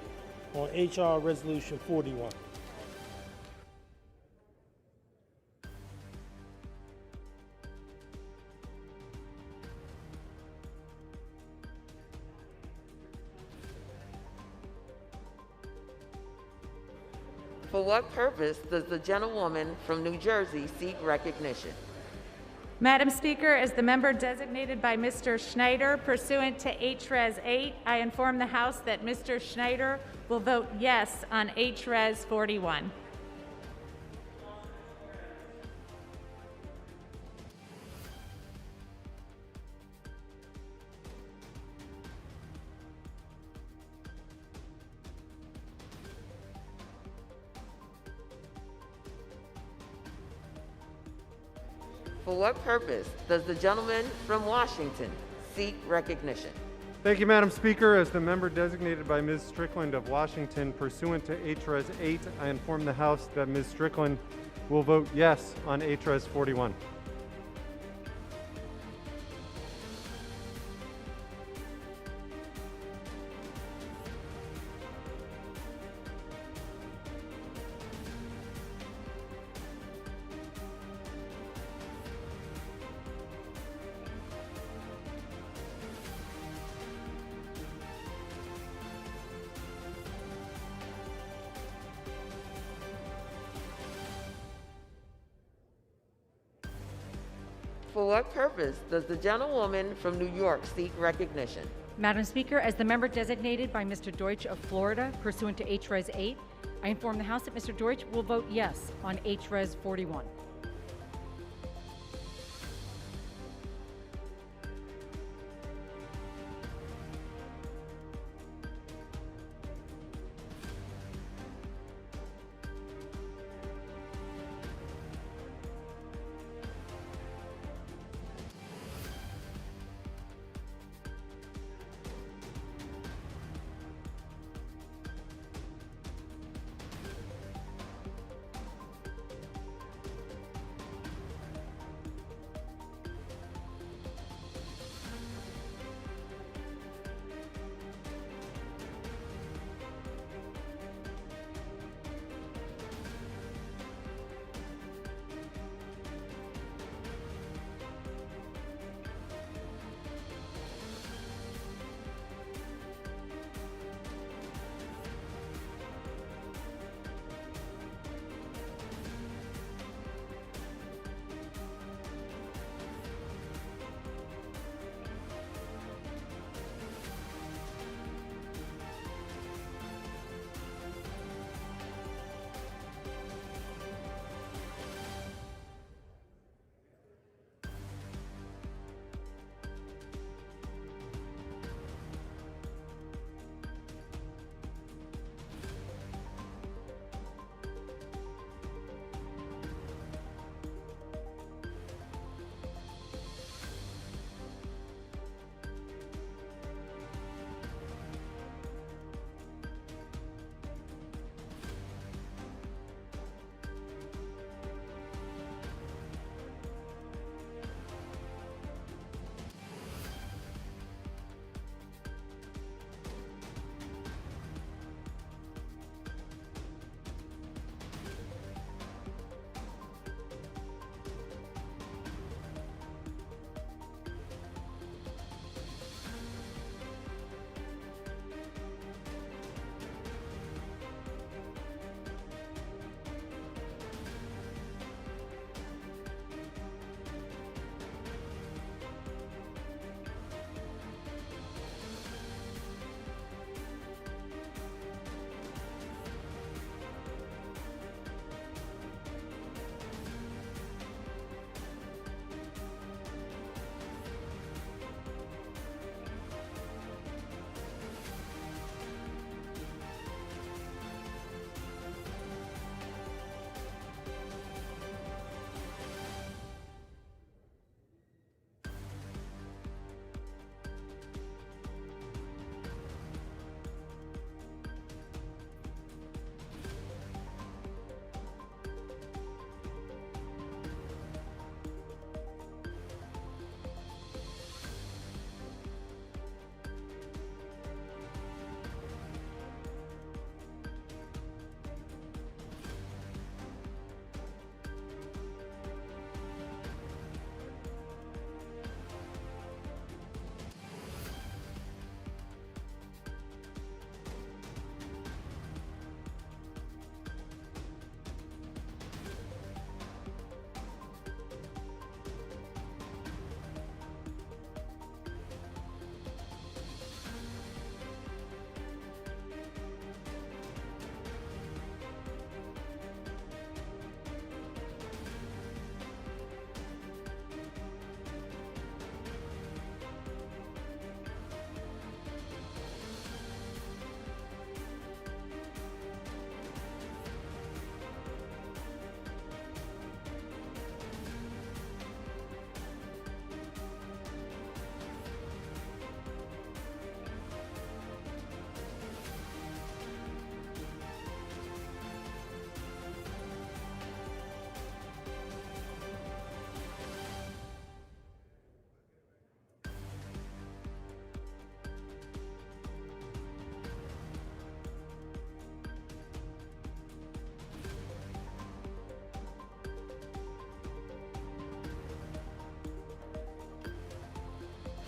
on H.R. Resolution 41. For what purpose does the gentlewoman from New Jersey seek recognition? Madam Speaker, as the member designated by Mr. Schneider pursuant to H.Res. 8, I inform the House that Mr. Schneider will vote yes on H.Res. 41. For what purpose does the gentleman from Washington seek recognition? Thank you, Madam Speaker. As the member designated by Ms. Strickland of Washington pursuant to H.Res. 8, I inform the House that Ms. Strickland will vote yes on H.Res. 41. For what purpose does the gentlewoman from New York seek recognition? Madam Speaker, as the member designated by Mr. Deutsch of Florida pursuant to H.Res. 8, I inform the House that Mr. Deutsch will vote yes on H.Res. 41.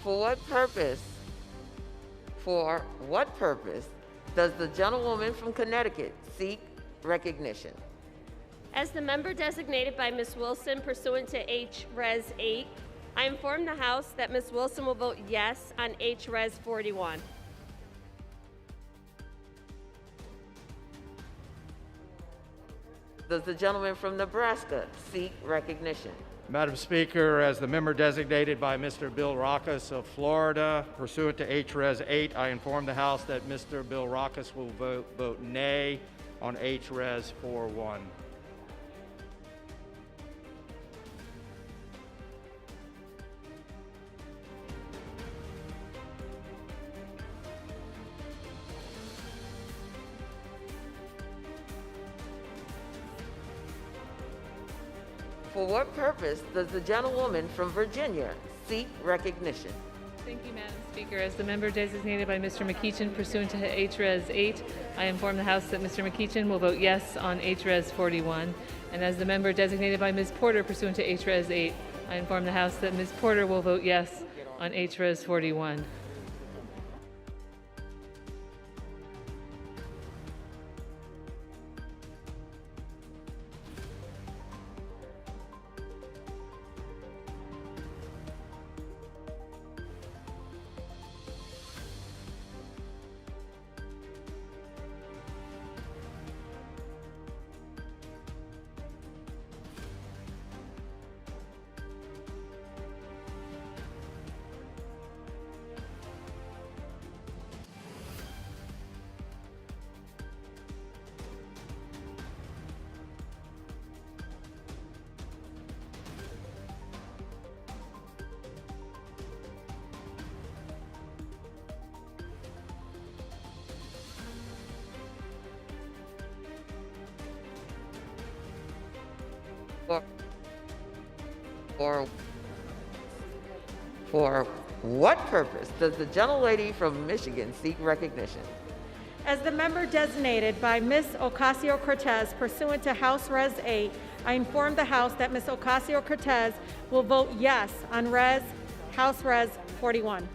For what purpose does the gentlewoman from Connecticut seek recognition? As the member designated by Ms. Wilson pursuant to H-Res 8, I inform the House that Ms. Wilson will vote yes on H-Res 41. Does the gentleman from Nebraska seek recognition? Madam Speaker, as the member designated by Mr. Bill Rackus of Florida, pursuant to H-Res 8, I inform the House that Mr. Bill Rackus will vote nay on H-Res 41. For what purpose does the gentlewoman from Virginia seek recognition? Thank you, Madam Speaker. As the member designated by Mr. McEachin pursuant to H-Res 8, I inform the House that Mr. McEachin will vote yes on H-Res 41. And as the member designated by Ms. Porter pursuant to H-Res 8, I inform the House that Ms. Porter will vote yes on H-Res 41. For what purpose does the gentlelady from Michigan seek recognition? As the member designated by Ms. Ocasio-Cortez pursuant to House Res 8, I inform the House that Ms. Ocasio-Cortez will vote yes on House Res 41.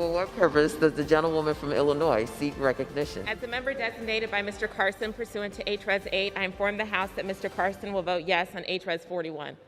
For what purpose does the gentlewoman from Illinois seek recognition? As the member designated by Mr. Carson pursuant to HRES 8, I inform the House that Mr. Carson will vote yes on HRES 41.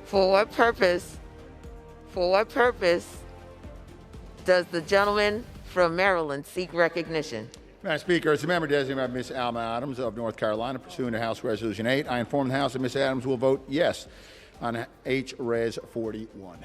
For what purpose does the gentleman from Maryland seek recognition? Madam Speaker, as a member designated by Ms. Alma Adams of North Carolina, pursuant to House Resolution 8, I inform the House that Ms. Adams will vote yes on H.Res. 41.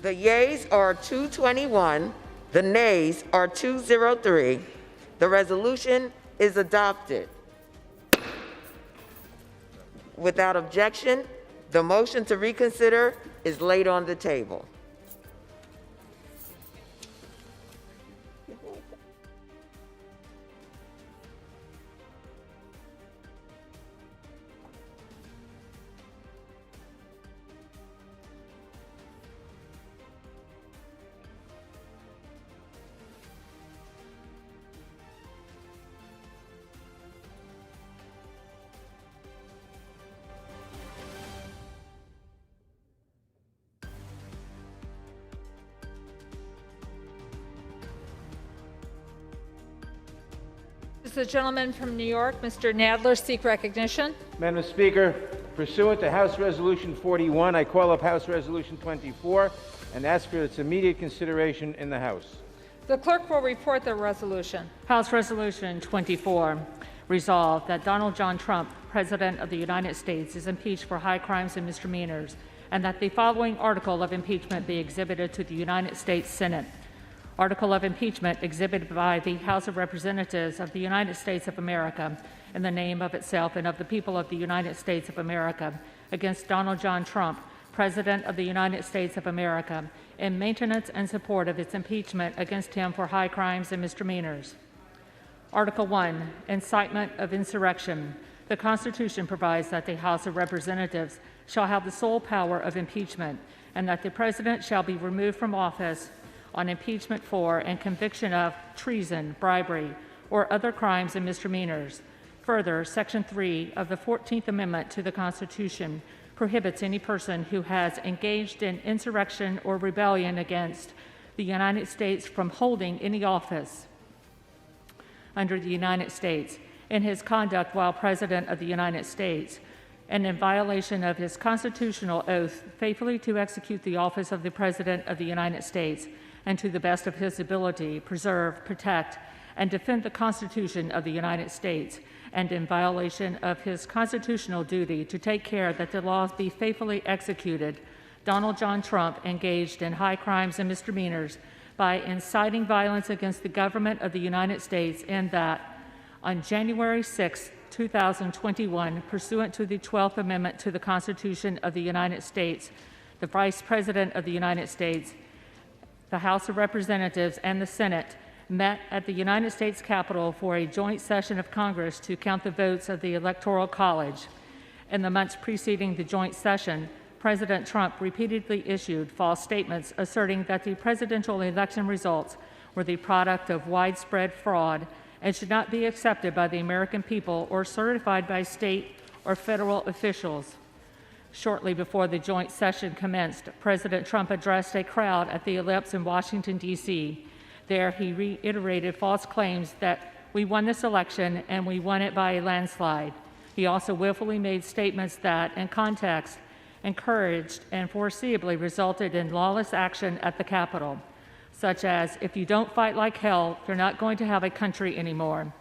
The yeas are 221, the nays are 203. The resolution is adopted. Without objection, the motion to reconsider is laid on the table. Does the gentleman from New York, Mr. Nadler, seek recognition? Madam Speaker, pursuant to House Resolution 41, I call up House Resolution 24 and ask for its immediate consideration in the House. The clerk will report the resolution. House Resolution 24, resolved that Donald John Trump, President of the United States, is impeached for high crimes and misdemeanors, and that the following article of impeachment be exhibited to the United States Senate. Article of impeachment exhibited by the House of Representatives of the United States of America in the name of itself and of the people of the United States of America against Donald John Trump, President of the United States of America, in maintenance and support of its impeachment against him for high crimes and misdemeanors. Article 1, incitement of insurrection. The Constitution provides that the House of Representatives shall have the sole power of impeachment, and that the President shall be removed from office on impeachment for and conviction of treason, bribery, or other crimes and misdemeanors. Further, Section 3 of the 14th Amendment to the Constitution prohibits any person who has engaged in insurrection or rebellion against the United States from holding any office under the United States in his conduct while President of the United States, and in violation of his constitutional oath faithfully to execute the office of the President of the United States, and to the best of his ability, preserve, protect, and defend the Constitution of the United States, and in violation of his constitutional duty to take care that the laws be faithfully executed, Donald John Trump engaged in high crimes and misdemeanors by inciting violence against the government of the United States, and that on January 6, 2021, pursuant to the 12th Amendment to the Constitution of the United States, the Vice President of the United States, the House of Representatives, and the Senate met at the United States Capitol for a joint session of Congress to count the votes of the Electoral College. In the months preceding the joint session, President Trump repeatedly issued false statements asserting that the presidential election results were the product of widespread fraud and should not be accepted by the American people or certified by state or federal officials. Shortly before the joint session commenced, President Trump addressed a crowd at the Ellipse in Washington, D.C. There, he reiterated false claims that we won this election and we won it by a landslide. He also willfully made statements that, in context, encouraged and foreseeably resulted in lawless action at the Capitol, such as, if you don't fight like hell, you're not going to have a country anymore.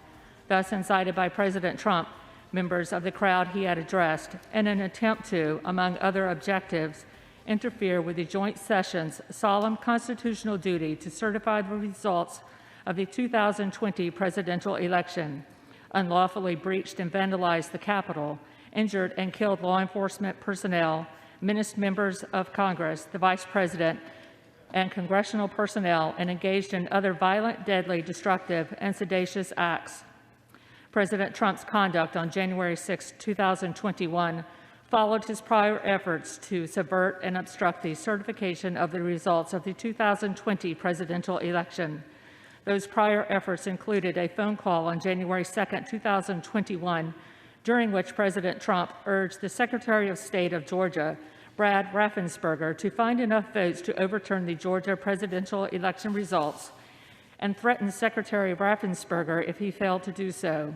Thus incited by President Trump, members of the crowd he had addressed, in an attempt to, among other objectives, interfere with the joint session's solemn constitutional duty to certify the results of the 2020 presidential election, unlawfully breached and vandalized the Capitol, injured and killed law enforcement personnel, menaced members of Congress, the Vice President, and congressional personnel, and engaged in other violent, deadly, destructive, and seditious acts. President Trump's conduct on January 6, 2021 followed his prior efforts to subvert and obstruct the certification of the results of the 2020 presidential election. Those prior efforts included a phone call on January 2, 2021, during which President Trump urged the Secretary of State of Georgia, Brad Raffensperger, to find enough votes to overturn the Georgia presidential election results, and threatened Secretary Raffensperger if he failed to do so.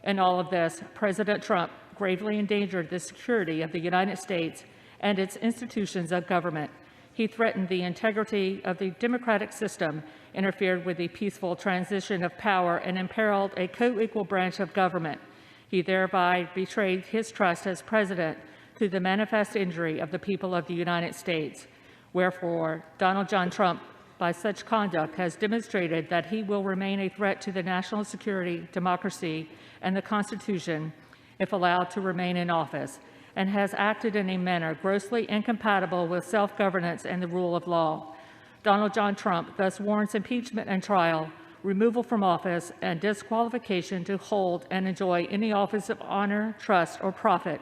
In all of this, President Trump gravely endangered the security of the United States and its institutions of government. He threatened the integrity of the democratic system, interfered with the peaceful transition of power, and imperiled a co-equal branch of government. He thereby betrayed his trust as president to the manifest injury of the people of the United States. Wherefore, Donald John Trump, by such conduct, has demonstrated that he will remain a threat to the national security, democracy, and the Constitution if allowed to remain in office, and has acted in a manner grossly incompatible with self-governance and the rule of law. Donald John Trump thus warrants impeachment and trial, removal from office, and disqualification to hold and enjoy any office of honor, trust, or profit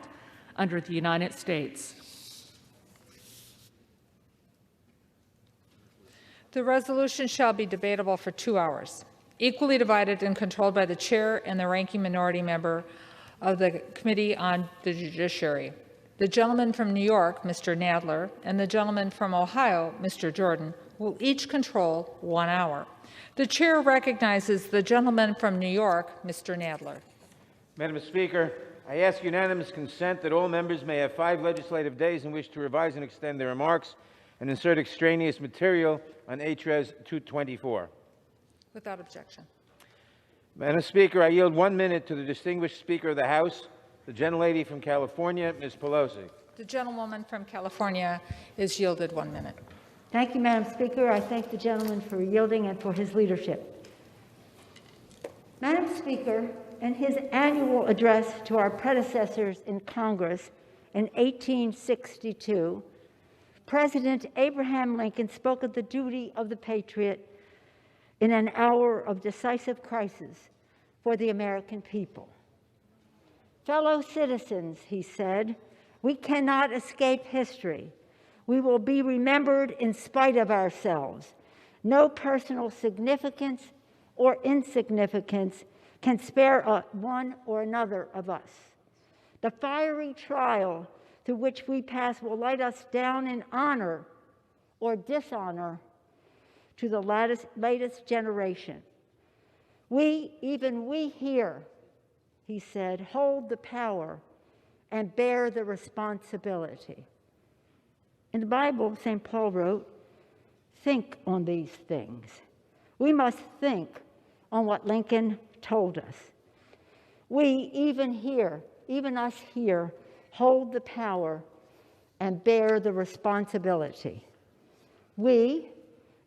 under the United States. The resolution shall be debatable for 2 hours, equally divided and controlled by the chair and the ranking minority member of the Committee on the Judiciary. The gentleman from New York, Mr. Nadler, and the gentleman from Ohio, Mr. Jordan, will each control 1 hour. The chair recognizes the gentleman from New York, Mr. Nadler. Madam Speaker, I ask unanimous consent that all members may have 5 legislative days in which to revise and extend their remarks and insert extraneous material on HRES 224. Without objection. Madam Speaker, I yield 1 minute to the distinguished Speaker of the House, the gentlelady from California, Ms. Pelosi. The gentlewoman from California is yielded 1 minute. Thank you, Madam Speaker. I thank the gentleman for yielding and for his leadership. Madam Speaker, in his annual address to our predecessors in Congress in 1862, President Abraham Lincoln spoke of the duty of the patriot in an hour of decisive crisis for the American people. Fellow citizens, he said, we cannot escape history. We will be remembered in spite of ourselves. No personal significance or insignificance can spare one or another of us. The fiery trial through which we pass will light us down in honor or dishonor to the latest generation. Even we here, he said, hold the power and bear the responsibility. In the Bible, St. Paul wrote, think on these things. We must think on what Lincoln told us. We, even us here, hold the power and bear the responsibility. We,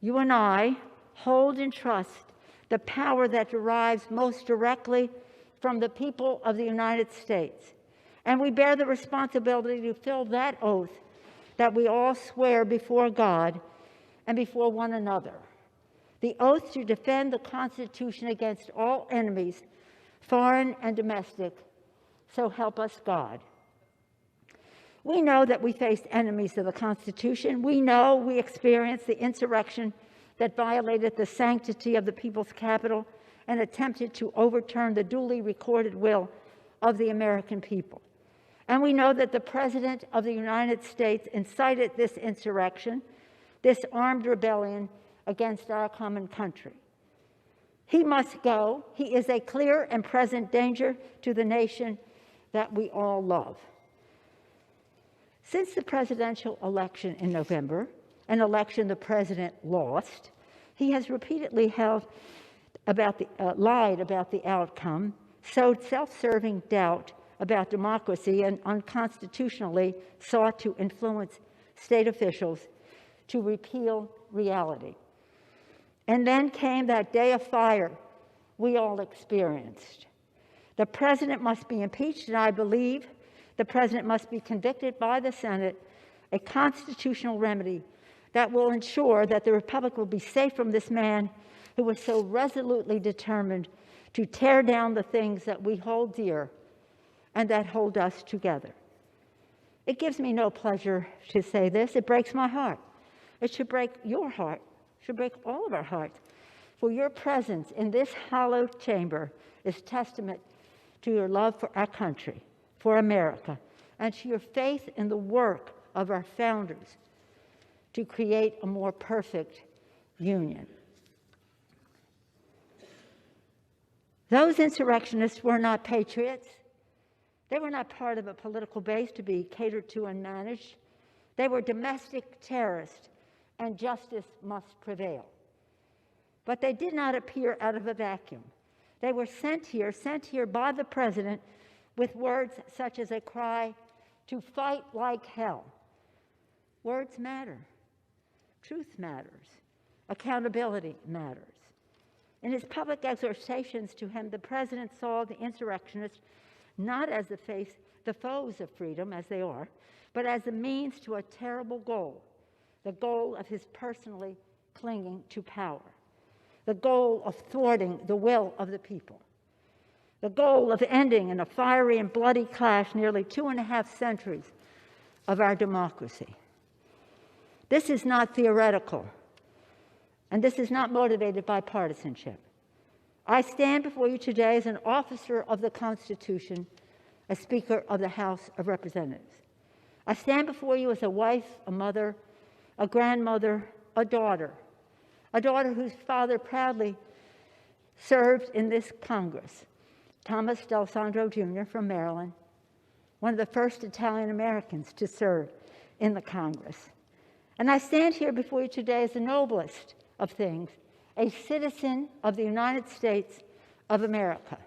you and I, hold and trust the power that derives most directly from the people of the United States. And we bear the responsibility to fill that oath that we all swear before God and before one another. The oath to defend the Constitution against all enemies, foreign and domestic, so help us God. We know that we faced enemies of the Constitution. We know we experienced the insurrection that violated the sanctity of the people's capital and attempted to overturn the duly recorded will of the American people. And we know that the President of the United States incited this insurrection, this armed rebellion against our common country. He must go. He is a clear and present danger to the nation that we all love. Since the presidential election in November, an election the president lost, he has repeatedly lied about the outcome, sowed self-serving doubt about democracy, and unconstitutionally sought to influence state officials to repeal reality. And then came that day of fire we all experienced. The president must be impeached, and I believe the president must be convicted by the Senate, a constitutional remedy that will ensure that the Republic will be safe from this man who was so resolutely determined to tear down the things that we hold dear and that hold us together. It gives me no pleasure to say this. It breaks my heart. It should break your heart. It should break all of our hearts. For your presence in this hallowed chamber is testament to your love for our country, for America, and to your faith in the work of our founders to create a more perfect union. Those insurrectionists were not patriots. They were not part of a political base to be catered to and managed. They were domestic terrorists, and justice must prevail. But they did not appear out of a vacuum. They were sent here by the president with words such as a cry to fight like hell. Words matter. Truth matters. Accountability matters. In his public exhortations to him, the president saw the insurrectionists not as the foes of freedom, as they are, but as a means to a terrible goal, the goal of his personally clinging to power, the goal of thwarting the will of the people, the goal of ending in a fiery and bloody clash nearly 2.5 centuries of our democracy. This is not theoretical, and this is not motivated by partisanship. I stand before you today as an officer of the Constitution, a Speaker of the House of Representatives. I stand before you as a wife, a mother, a grandmother, a daughter whose father proudly served in this Congress, Thomas D'Alessandro Jr. from Maryland, one of the first Italian Americans to serve in the Congress. And I stand here before you today as the noblest of things, a citizen of the United States of America.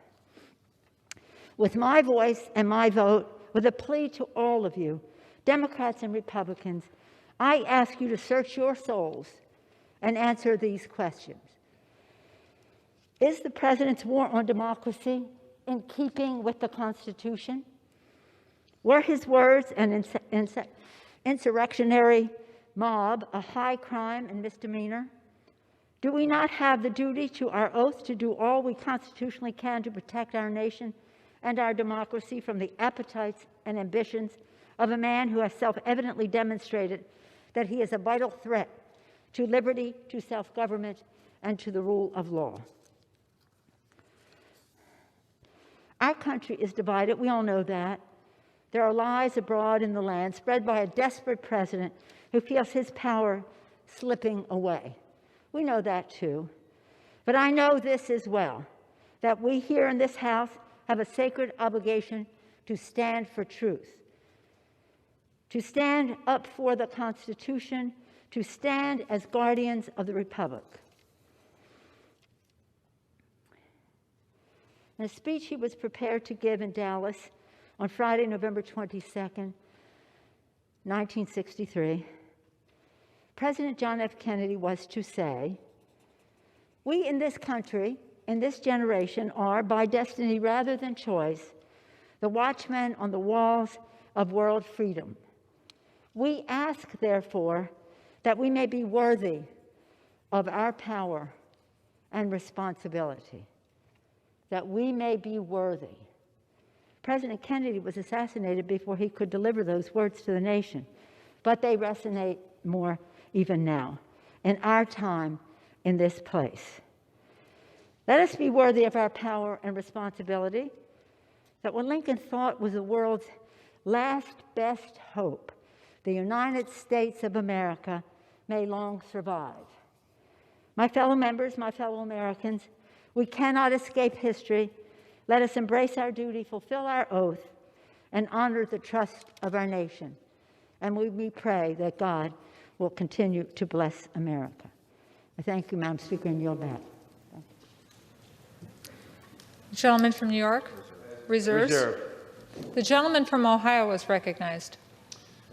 With my voice and my vote, with a plea to all of you, Democrats and Republicans, I ask you to search your souls and answer these questions. Is the president's war on democracy in keeping with the Constitution? Were his words an insurrectionary mob a high crime and misdemeanor? Do we not have the duty to our oath to do all we constitutionally can to protect our nation and our democracy from the appetites and ambitions of a man who has self-evidently demonstrated that he is a vital threat to liberty, to self-government, and to the rule of law? Our country is divided. We all know that. There are lies abroad in the land spread by a desperate president who feels his power slipping away. We know that too. But I know this as well, that we here in this House have a sacred obligation to stand for truth, to stand up for the Constitution, to stand as guardians of the Republic. In a speech he was prepared to give in Dallas on Friday, November 22nd, 1963, President John F. Kennedy was to say, "We in this country, in this generation, are, by destiny rather than choice, the watchmen on the walls of world freedom. We ask, therefore, that we may be worthy of our power and responsibility." That we may be worthy. President Kennedy was assassinated before he could deliver those words to the nation, but they resonate more even now, in our time, in this place. Let us be worthy of our power and responsibility, that what Lincoln thought was the world's last best hope, the United States of America may long survive. My fellow members, my fellow Americans, we cannot escape history. Let us embrace our duty, fulfill our oath, and honor the trust of our nation. And we pray that God will continue to bless America. I thank you, Madam Speaker, and yield back. The gentleman from New York, reserves. Reserve. The gentleman from Ohio is recognized.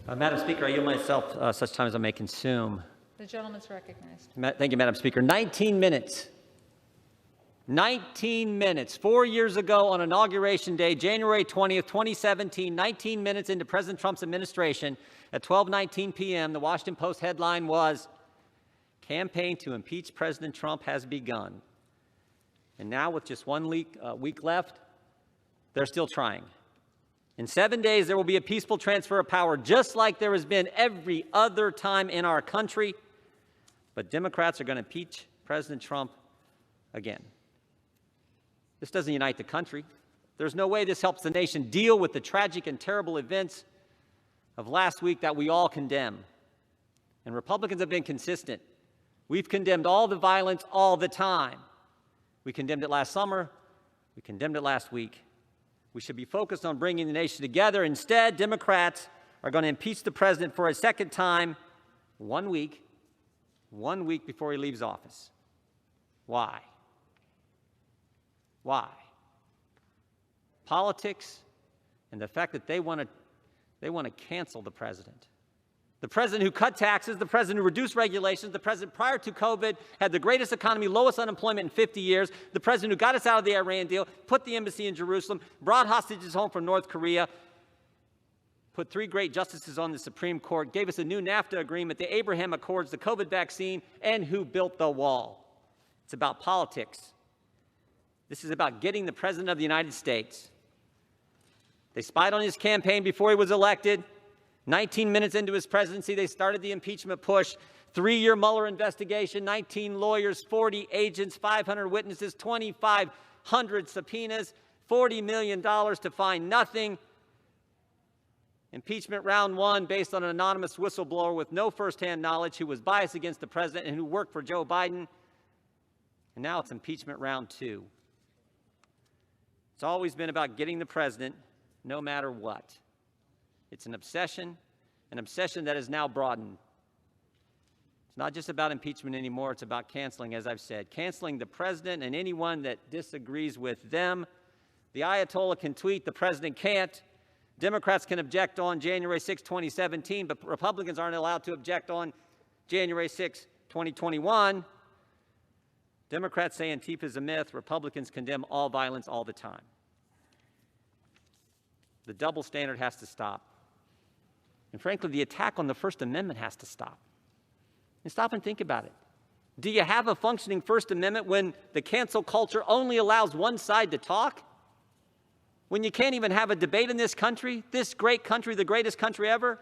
Madam Speaker, I yield myself such time as I may consume. The gentleman's recognized. Thank you, Madam Speaker. 19 minutes. 19 minutes. 4 years ago on Inauguration Day, January 20th, 2017, 19 minutes into President Trump's administration, at 12:19 p.m., the Washington Post headline was, "Campaign to impeach President Trump has begun." And now, with just 1 week left, they're still trying. In 7 days, there will be a peaceful transfer of power, just like there has been every other time in our country. But Democrats are going to impeach President Trump again. This doesn't unite the country. There's no way this helps the nation deal with the tragic and terrible events of last week that we all condemn. And Republicans have been consistent. We've condemned all the violence all the time. We condemned it last summer. We condemned it last week. We should be focused on bringing the nation together. Instead, Democrats are going to impeach the president for a second time 1 week before he leaves office. Why? Why? Politics and the fact that they want to cancel the president. The president who cut taxes, the president who reduced regulations, the president prior to COVID had the greatest economy, lowest unemployment in 50 years, the president who got us out of the Iran deal, put the embassy in Jerusalem, brought hostages home from North Korea, put 3 great justices on the Supreme Court, gave us a new NAFTA agreement, the Abraham Accords, the COVID vaccine, and who built the wall. It's about politics. This is about getting the President of the United States. They spied on his campaign before he was elected. 19 minutes into his presidency, they started the impeachment push. 3-year Mueller investigation, 19 lawyers, 40 agents, 500 witnesses, 2,500 subpoenas, $40 million to find nothing. Impeachment round 1 based on an anonymous whistleblower with no firsthand knowledge who was biased against the president and who worked for Joe Biden. And now it's impeachment round 2. It's always been about getting the president no matter what. It's an obsession that is now broadened. It's not just about impeachment anymore, it's about canceling, as I've said. Canceling the president and anyone that disagrees with them. The Ayatollah can tweet, the president can't. Democrats can object on January 6, 2017, but Republicans aren't allowed to object on January 6, 2021. Democrats say Antifa is a myth. Republicans condemn all violence all the time. The double standard has to stop. And frankly, the attack on the First Amendment has to stop. And stop and think about it. Do you have a functioning First Amendment when the cancel culture only allows one side to talk? When you can't even have a debate in this country, this great country, the greatest country ever?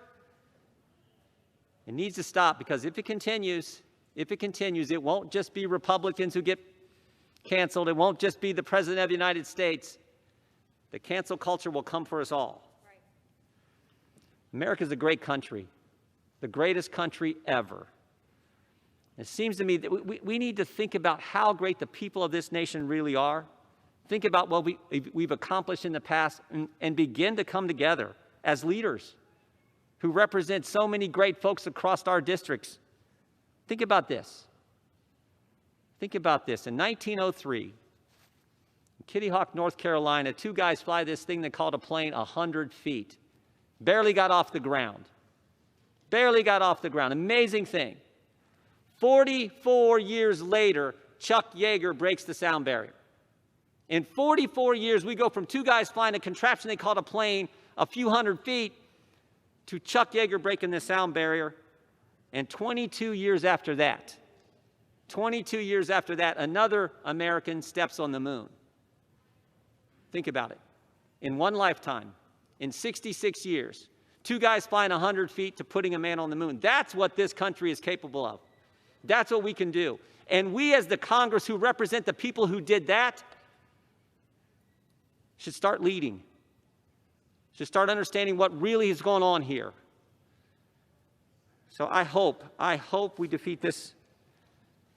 It needs to stop, because if it continues, it won't just be Republicans who get canceled. It won't just be the President of the United States. The cancel culture will come for us all. Right. America's a great country, the greatest country ever. It seems to me that we need to think about how great the people of this nation really are. Think about what we've accomplished in the past and begin to come together as leaders who represent so many great folks across our districts. Think about this. Think about this. In 1903, in Kitty Hawk, North Carolina, 2 guys fly this thing they called a plane 100 feet. Barely got off the ground. Barely got off the ground. Amazing thing. 44 years later, Chuck Yeager breaks the sound barrier. In 44 years, we go from 2 guys flying a contraption they called a plane a few hundred feet to Chuck Yeager breaking the sound barrier. And 22 years after that, another American steps on the moon. Think about it. In one lifetime, in 66 years, 2 guys flying 100 feet to putting a man on the moon. That's what this country is capable of. That's what we can do. And we, as the Congress who represent the people who did that, should start leading. should start understanding what really is going on here. So I hope we defeat this.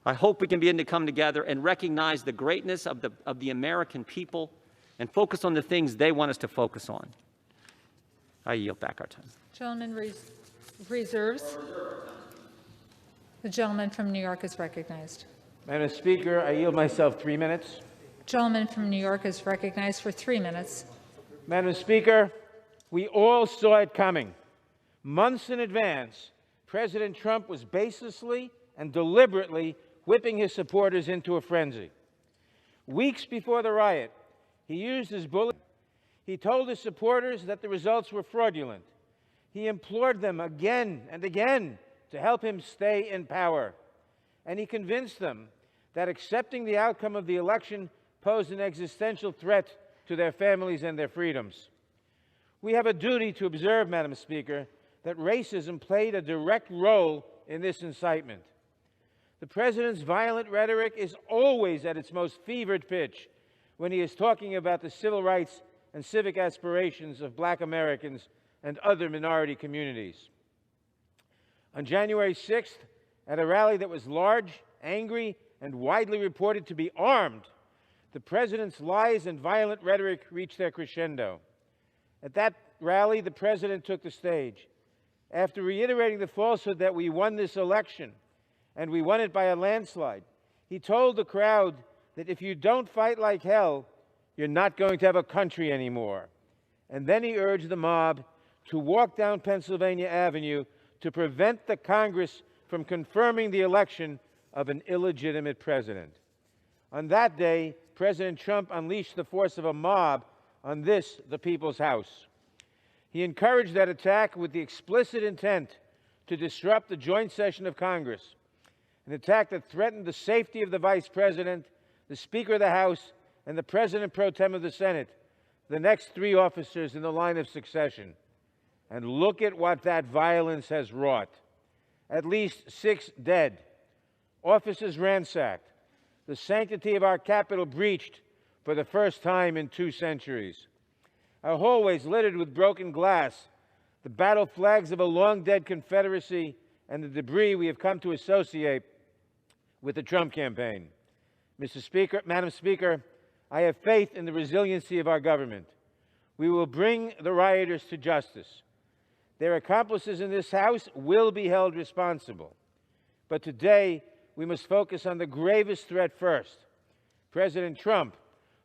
I hope we can begin to come together and recognize the greatness of the American people and focus on the things they want us to focus on. I yield back our time. Gentleman reserves. The gentleman from New York is recognized. Madam Speaker, I yield myself 3 minutes. Gentleman from New York is recognized for 3 minutes. Madam Speaker, we all saw it coming. Months in advance, President Trump was baselessly and deliberately whipping his supporters into a frenzy. Weeks before the riot, he used his bullet. He told his supporters that the results were fraudulent. He implored them again and again to help him stay in power. And he convinced them that accepting the outcome of the election posed an existential threat to their families and their freedoms. We have a duty to observe, Madam Speaker, that racism played a direct role in this incitement. The President's violent rhetoric is always at its most fevered pitch when he is talking about the civil rights and civic aspirations of Black Americans and other minority communities. On January 6th, at a rally that was large, angry, and widely reported to be armed, the President's lies and violent rhetoric reached their crescendo. At that rally, the President took the stage. After reiterating the falsehood that we won this election, and we won it by a landslide, he told the crowd that if you don't fight like hell, you're not going to have a country anymore. And then he urged the mob to walk down Pennsylvania Avenue to prevent the Congress from confirming the election of an illegitimate president. On that day, President Trump unleashed the force of a mob on this, the People's House. He encouraged that attack with the explicit intent to disrupt the joint session of Congress, an attack that threatened the safety of the Vice President, the Speaker of the House, and the President pro tem of the Senate, the next 3 officers in the line of succession. And look at what that violence has wrought. At least 6 dead, offices ransacked, the sanctity of our Capitol breached for the first time in 2 centuries. Our hallways littered with broken glass, the battle flags of a long-dead Confederacy, and the debris we have come to associate with the Trump campaign. Madam Speaker, I have faith in the resiliency of our government. We will bring the rioters to justice. Their accomplices in this House will be held responsible. But today, we must focus on the gravest threat first. President Trump,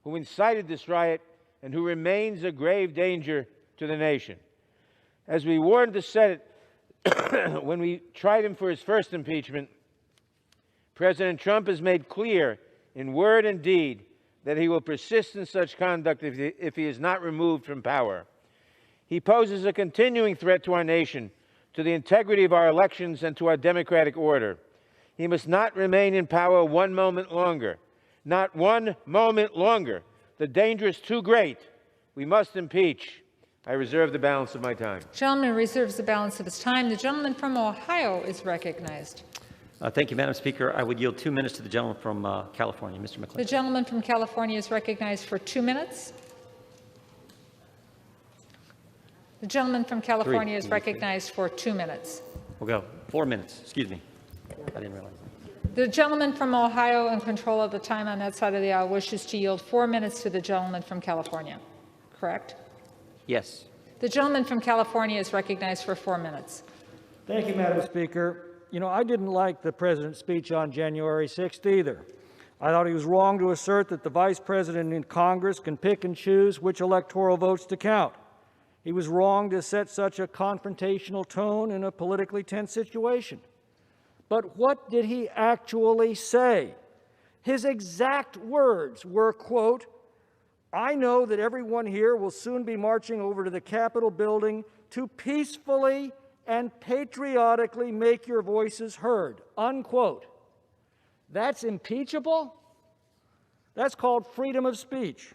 who incited this riot and who remains a grave danger to the nation. As we warned the Senate when we tried him for his first impeachment, President Trump has made clear in word and deed that he will persist in such conduct if he is not removed from power. He poses a continuing threat to our nation, to the integrity of our elections, and to our democratic order. He must not remain in power 1 moment longer. Not 1 moment longer. The danger is too great. We must impeach. I reserve the balance of my time. Gentleman reserves the balance of his time. The gentleman from Ohio is recognized. Thank you, Madam Speaker. I would yield 2 minutes to the gentleman from California, Mr. McClellan. The gentleman from California is recognized for 2 minutes. The gentleman from California is recognized for 2 minutes. We'll go 4 minutes. Excuse me. I didn't realize that. The gentleman from Ohio, in control of the time on that side of the aisle, wishes to yield 4 minutes to the gentleman from California. Correct? Yes. The gentleman from California is recognized for 4 minutes. Thank you, Madam Speaker. You know, I didn't like the President's speech on January 6th either. I thought he was wrong to assert that the Vice President in Congress can pick and choose which electoral votes to count. He was wrong to set such a confrontational tone in a politically tense situation. But what did he actually say? His exact words were, quote, "I know that everyone here will soon be marching over to the Capitol building to peacefully and patriotically make your voices heard," unquote. That's impeachable? That's called freedom of speech.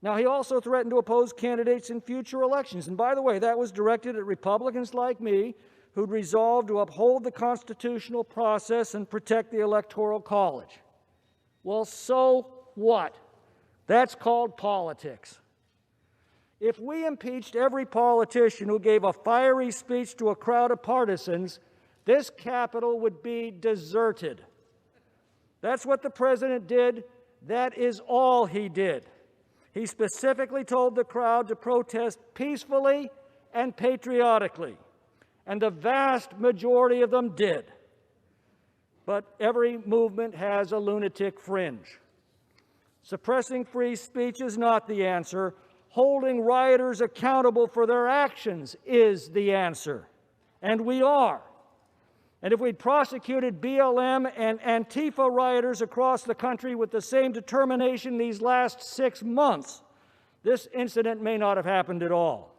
Now, he also threatened to oppose candidates in future elections. And by the way, that was directed at Republicans like me who'd resolved to uphold the constitutional process and protect the Electoral College. Well, so what? That's called politics. If we impeached every politician who gave a fiery speech to a crowd of partisans, this Capitol would be deserted. That's what the president did. That is all he did. He specifically told the crowd to protest peacefully and patriotically, and the vast majority of them did. But every movement has a lunatic fringe. Suppressing free speech is not the answer. Holding rioters accountable for their actions is the answer. And we are. And if we'd prosecuted BLM and Antifa rioters across the country with the same determination these last 6 months, this incident may not have happened at all.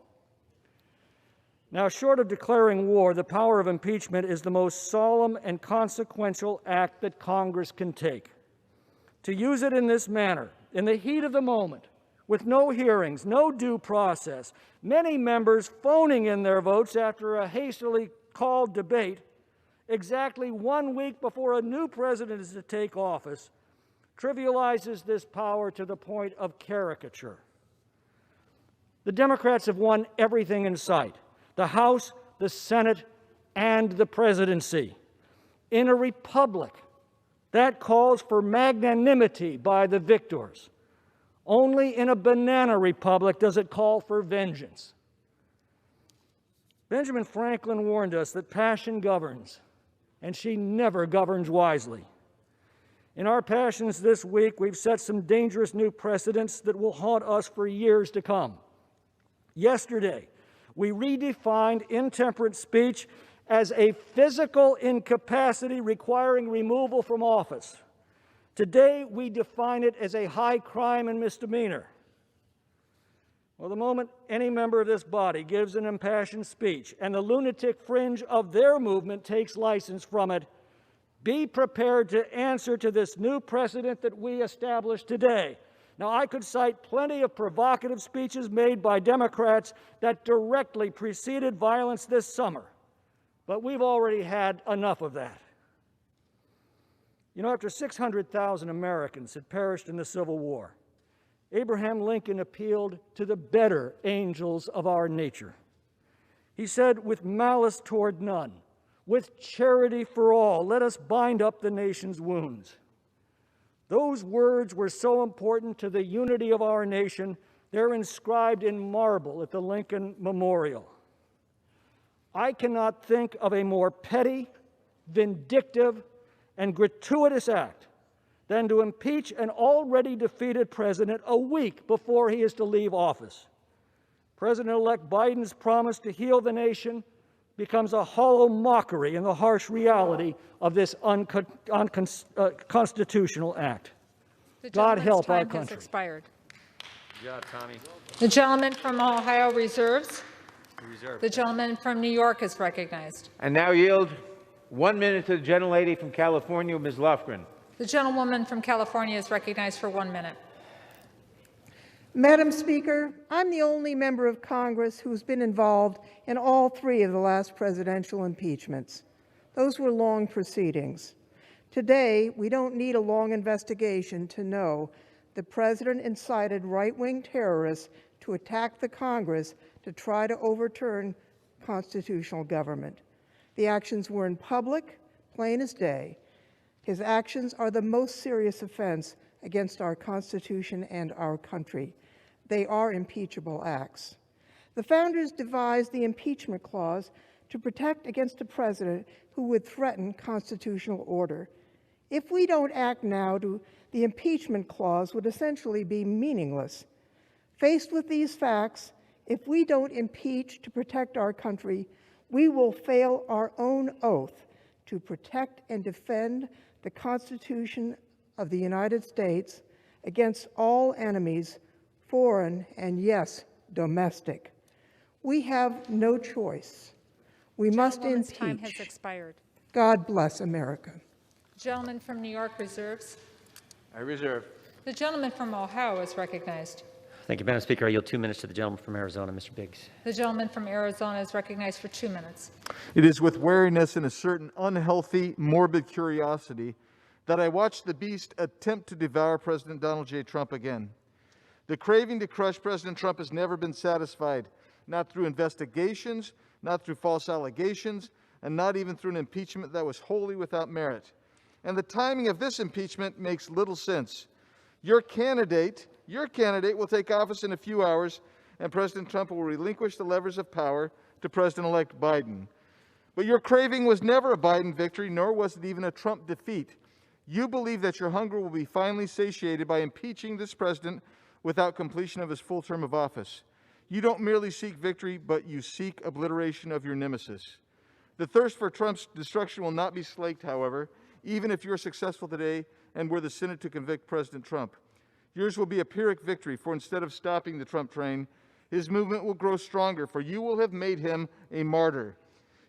Now, short of declaring war, the power of impeachment is the most solemn and consequential act that Congress can take. To use it in this manner, in the heat of the moment, with no hearings, no due process, many members phoning in their votes after a hastily called debate, exactly 1 week before a new president is to take office, trivializes this power to the point of caricature. The Democrats have won everything in sight: the House, the Senate, and the presidency. In a republic, that calls for magnanimity by the victors. Only in a banana republic does it call for vengeance. Benjamin Franklin warned us that passion governs, and she never governs wisely. In our passions this week, we've set some dangerous new precedents that will haunt us for years to come. Yesterday, we redefined intemperate speech as a physical incapacity requiring removal from office. Today, we define it as a high crime and misdemeanor. Well, the moment any member of this body gives an impassioned speech and the lunatic fringe of their movement takes license from it, be prepared to answer to this new precedent that we established today. Now, I could cite plenty of provocative speeches made by Democrats that directly preceded violence this summer, but we've already had enough of that. You know, after 600,000 Americans had perished in the Civil War, Abraham Lincoln appealed to the better angels of our nature. He said, "With malice toward none, with charity for all, let us bind up the nation's wounds." Those words were so important to the unity of our nation, they're inscribed in marble at the Lincoln Memorial. I cannot think of a more petty, vindictive, and gratuitous act than to impeach an already defeated president a week before he is to leave office. President-elect Biden's promise to heal the nation becomes a hollow mockery in the harsh reality of this unconstitutional act. God help our country. Has expired. Good job, Tommy. The gentleman from Ohio reserves. The gentleman from New York is recognized. And now yield 1 minute to the gentlelady from California, Ms. Lofgren. The gentlewoman from California is recognized for 1 minute. Madam Speaker, I'm the only member of Congress who's been involved in all 3 of the last presidential impeachments. Those were long proceedings. Today, we don't need a long investigation to know the president incited right-wing terrorists to attack the Congress to try to overturn constitutional government. The actions were in public, plain as day. His actions are the most serious offense against our Constitution and our country. They are impeachable acts. The founders devised the impeachment clause to protect against a president who would threaten constitutional order. If we don't act now, the impeachment clause would essentially be meaningless. Faced with these facts, if we don't impeach to protect our country, we will fail our own oath to protect and defend the Constitution of the United States against all enemies, foreign and, yes, domestic. We have no choice. We must impeach. Time has expired. God bless America. Gentleman from New York reserves. I reserve. The gentleman from Ohio is recognized. Thank you, Madam Speaker. I yield 2 minutes to the gentleman from Arizona, Mr. Biggs. The gentleman from Arizona is recognized for 2 minutes. It is with wariness and a certain unhealthy, morbid curiosity that I watch the beast attempt to devour President Donald J. Trump again. The craving to crush President Trump has never been satisfied, not through investigations, not through false allegations, and not even through an impeachment that was wholly without merit. And the timing of this impeachment makes little sense. Your candidate will take office in a few hours, and President Trump will relinquish the levers of power to President-elect Biden. But your craving was never a Biden victory, nor was it even a Trump defeat. You believe that your hunger will be finally satiated by impeaching this president without completion of his full term of office. You don't merely seek victory, but you seek obliteration of your nemesis. The thirst for Trump's destruction will not be slaked, however, even if you're successful today and were the Senate to convict President Trump. Yours will be a Pyrrhic victory, for instead of stopping the Trump train, his movement will grow stronger, for you will have made him a martyr.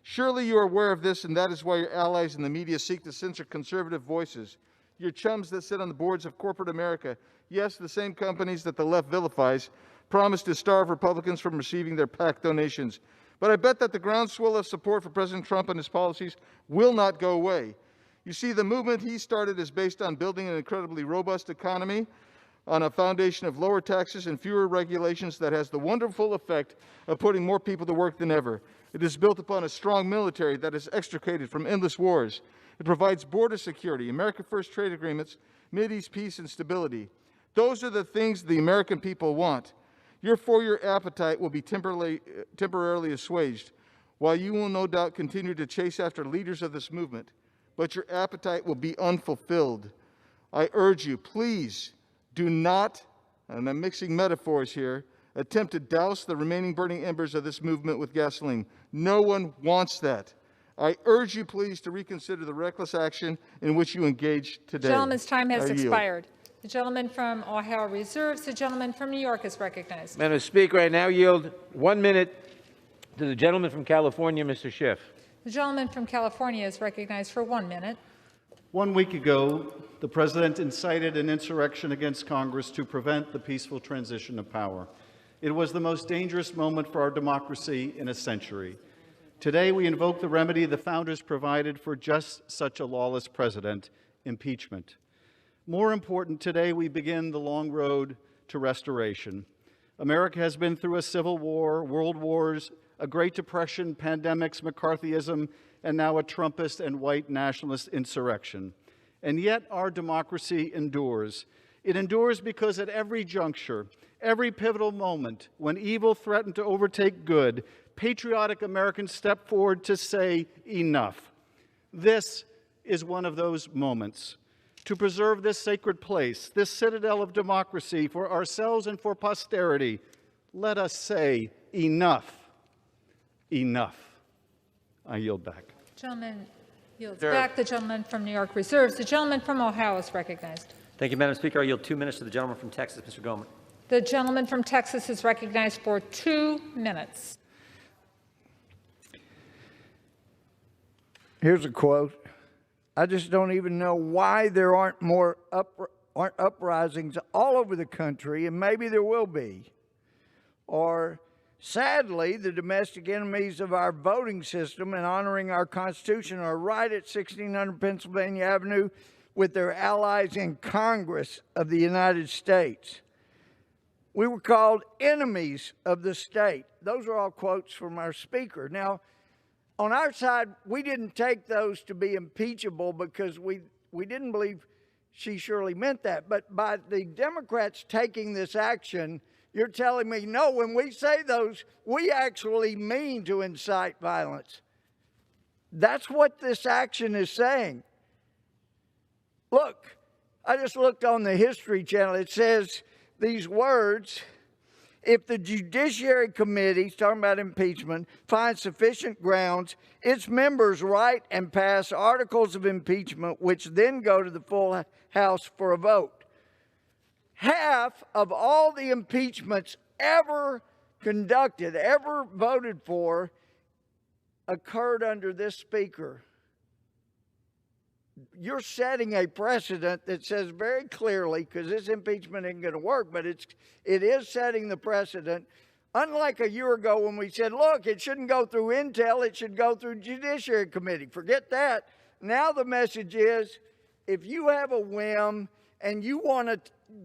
Surely you are aware of this, and that is why your allies in the media seek to censor conservative voices. Your chums that sit on the boards of corporate America, yes, the same companies that the left vilifies, promise to starve Republicans from receiving their PAC donations. But I bet that the groundswell of support for President Trump and his policies will not go away. You see, the movement he started is based on building an incredibly robust economy on a foundation of lower taxes and fewer regulations that has the wonderful effect of putting more people to work than ever. It is built upon a strong military that is extricated from endless wars. It provides border security, America First trade agreements, Mideast peace and stability. Those are the things the American people want. Your four-year appetite will be temporarily assuaged, while you will no doubt continue to chase after leaders of this movement. But your appetite will be unfulfilled. I urge you, please do not, and I'm mixing metaphors here, attempt to douse the remaining burning embers of this movement with gasoline. No one wants that. I urge you, please, to reconsider the reckless action in which you engaged today. The gentleman's time has I yield. expired. The gentleman from Ohio reserves. The gentleman from New York is recognized. Madam Speaker, I now yield 1 minute to the gentleman from California, Mr. Schiff. The gentleman from California is recognized for 1 minute. 1 week ago, the President incited an insurrection against Congress to prevent the peaceful transition of power. It was the most dangerous moment for our democracy in a century. Today, we invoke the remedy the founders provided for just such a lawless president, impeachment. More important, today we begin the long road to restoration. America has been through a civil war, world wars, a Great Depression, pandemics, McCarthyism, and now a Trumpist and white nationalist insurrection. And yet our democracy endures. It endures because at every juncture, every pivotal moment, when evil threatened to overtake good, patriotic Americans step forward to say enough. This is one of those moments. To preserve this sacred place, this citadel of democracy for ourselves and for posterity, let us say enough. Enough. I yield back. Gentleman yields back. The gentleman from New York reserves. The gentleman from Ohio is recognized. Thank you, Madam Speaker. I yield 2 minutes to the gentleman from Texas, Mr. Gohmert. The gentleman from Texas is recognized for 2 minutes. Here's a quote. I just don't even know why there aren't more uprisings all over the country, and maybe there will be. Or, sadly, the domestic enemies of our voting system and honoring our Constitution are right at 1600 Pennsylvania Avenue with their allies in Congress of the United States. We were called enemies of the state. Those are all quotes from our speaker. Now, on our side, we didn't take those to be impeachable because we didn't believe she surely meant that. But by the Democrats taking this action, you're telling me, no, when we say those, we actually mean to incite violence. That's what this action is saying. Look, I just looked on the History Channel. It says these words: if the Judiciary Committee, talking about impeachment, finds sufficient grounds, its members write and pass articles of impeachment, which then go to the full House for a vote. Half of all the impeachments ever conducted, ever voted for, occurred under this speaker. You're setting a precedent that says very clearly, because this impeachment isn't going to work, but it is setting the precedent. Unlike a year ago when we said, look, it shouldn't go through Intel, it should go through Judiciary Committee. Forget that. Now the message is, if you have a whim and you want to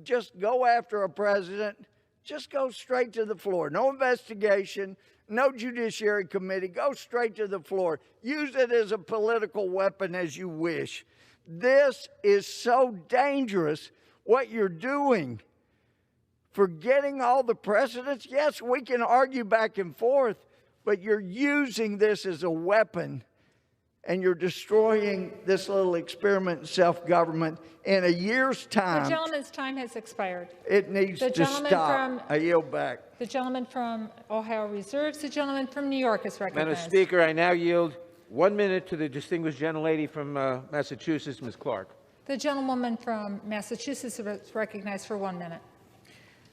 just go after a president, just go straight to the floor. No investigation, no judiciary committee. Go straight to the floor. Use it as a political weapon as you wish. This is so dangerous, what you're doing. Forgetting all the precedents. Yes, we can argue back and forth, but you're using this as a weapon, and you're destroying this little experiment in self-government. In a year's time, The gentleman's time has expired. it needs to stop. I yield back. The gentleman from Ohio reserves. The gentleman from New York is recognized. Madam Speaker, I now yield 1 minute to the distinguished gentlelady from Massachusetts, Ms. Clark. The gentlewoman from Massachusetts is recognized for 1 minute.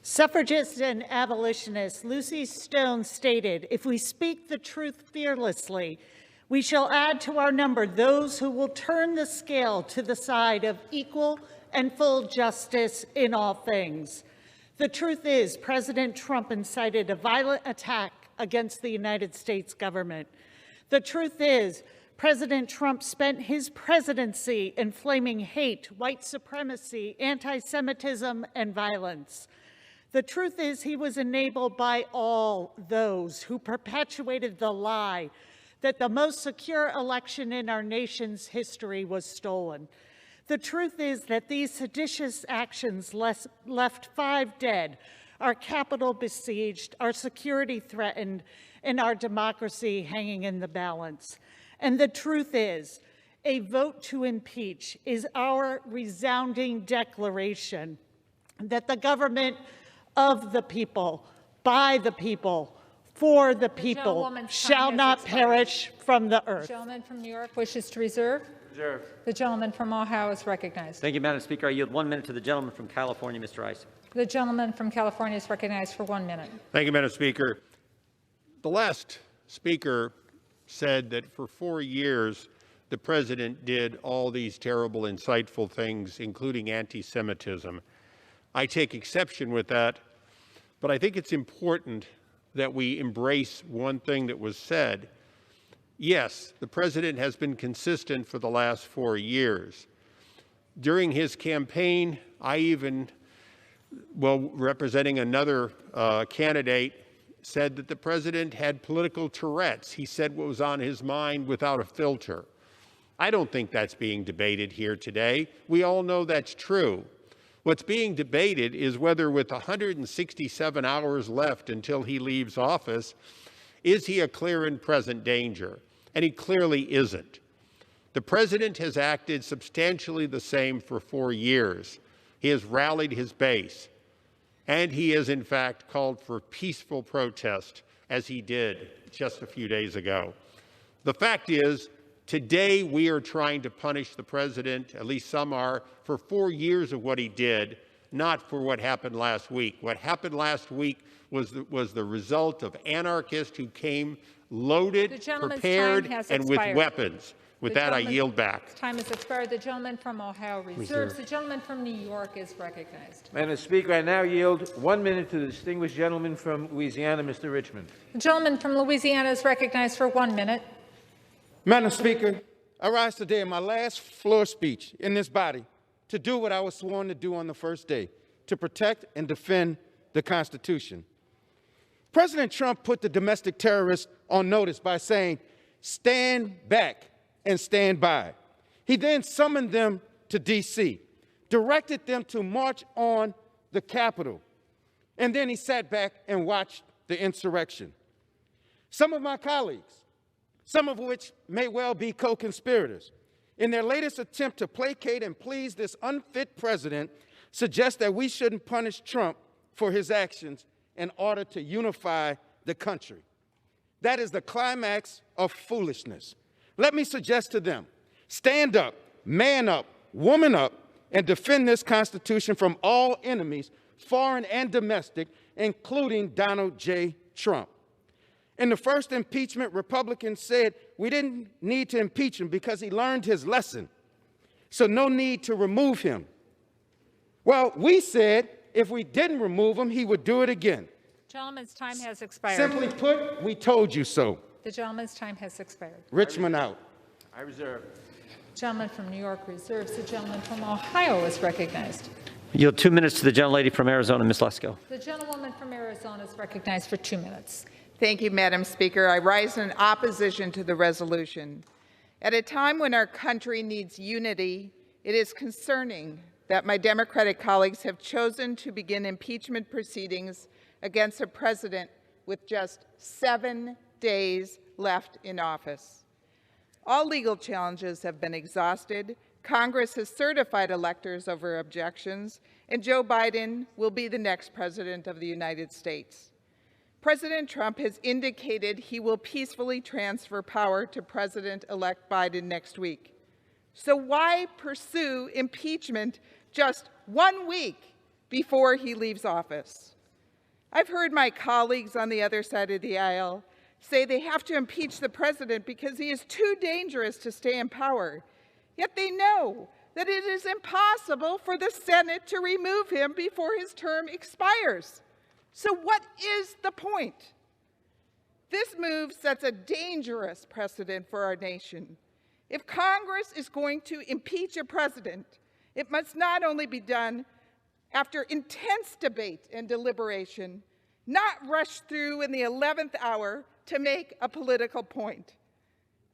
Suffragist and abolitionist Lucy Stone stated, "If we speak the truth fearlessly, we shall add to our number those who will turn the scale to the side of equal and full justice in all things." The truth is, President Trump incited a violent attack against the United States government. The truth is, President Trump spent his presidency inflaming hate, white supremacy, anti-Semitism, and violence. The truth is, he was enabled by all those who perpetuated the lie that the most secure election in our nation's history was stolen. The truth is that these seditious actions left 5 dead, our Capitol besieged, our security threatened, and our democracy hanging in the balance. And the truth is, a vote to impeach is our resounding declaration that the government of the people, by the people, for the people, shall not perish from the earth. The gentleman from New York wishes to reserve. Reserve. The gentleman from Ohio is recognized. Thank you, Madam Speaker. I yield 1 minute to the gentleman from California, Mr. Ice. The gentleman from California is recognized for 1 minute. Thank you, Madam Speaker. The last speaker said that for 4 years, the president did all these terrible, insightful things, including anti-Semitism. I take exception with that, but I think it's important that we embrace one thing that was said. Yes, the president has been consistent for the last 4 years. During his campaign, I even, representing another candidate, said that the president had political Tourette's. He said what was on his mind without a filter. I don't think that's being debated here today. We all know that's true. What's being debated is whether, with 167 hours left until he leaves office, is he a clear and present danger? And he clearly isn't. The president has acted substantially the same for 4 years. He has rallied his base, and he has, in fact, called for peaceful protest, as he did just a few days ago. The fact is, today we are trying to punish the president, at least some are, for 4 years of what he did, not for what happened last week. What happened last week was the result of anarchists who came loaded, prepared, and with weapons. With that, I yield back. Time has expired. The gentleman from Ohio reserves. The gentleman from New York is recognized. Madam Speaker, I now yield 1 minute to the distinguished gentleman from Louisiana, Mr. Richmond. The gentleman from Louisiana is recognized for 1 minute. Madam Speaker, I rise today in my last floor speech in this body to do what I was sworn to do on the first day, to protect and defend the Constitution. President Trump put the domestic terrorists on notice by saying, "Stand back and stand by." He then summoned them to D.C., directed them to march on the Capitol, and then he sat back and watched the insurrection. Some of my colleagues, some of which may well be co-conspirators, in their latest attempt to placate and please this unfit president, suggest that we shouldn't punish Trump for his actions in order to unify the country. That is the climax of foolishness. Let me suggest to them, stand up, man up, woman up, and defend this Constitution from all enemies, foreign and domestic, including Donald J. Trump. In the first impeachment, Republicans said we didn't need to impeach him because he learned his lesson, so no need to remove him. Well, we said if we didn't remove him, he would do it again. Gentleman's time has expired. Simply put, we told you so. The gentleman's time has expired. Richmond out. I reserve. Gentleman from New York reserves. The gentleman from Ohio is recognized. Yield 2 minutes to the gentlelady from Arizona, Ms. Lesko. The gentlewoman from Arizona is recognized for 2 minutes. Thank you, Madam Speaker. I rise in opposition to the resolution. At a time when our country needs unity, it is concerning that my Democratic colleagues have chosen to begin impeachment proceedings against a president with just 7 days left in office. All legal challenges have been exhausted. Congress has certified electors over objections, and Joe Biden will be the next president of the United States. President Trump has indicated he will peacefully transfer power to President-elect Biden next week. So why pursue impeachment just 1 week before he leaves office? I've heard my colleagues on the other side of the aisle say they have to impeach the president because he is too dangerous to stay in power. Yet they know that it is impossible for the Senate to remove him before his term expires. So what is the point? This move sets a dangerous precedent for our nation. If Congress is going to impeach a president, it must not only be done after intense debate and deliberation, not rushed through in the 11th hour to make a political point.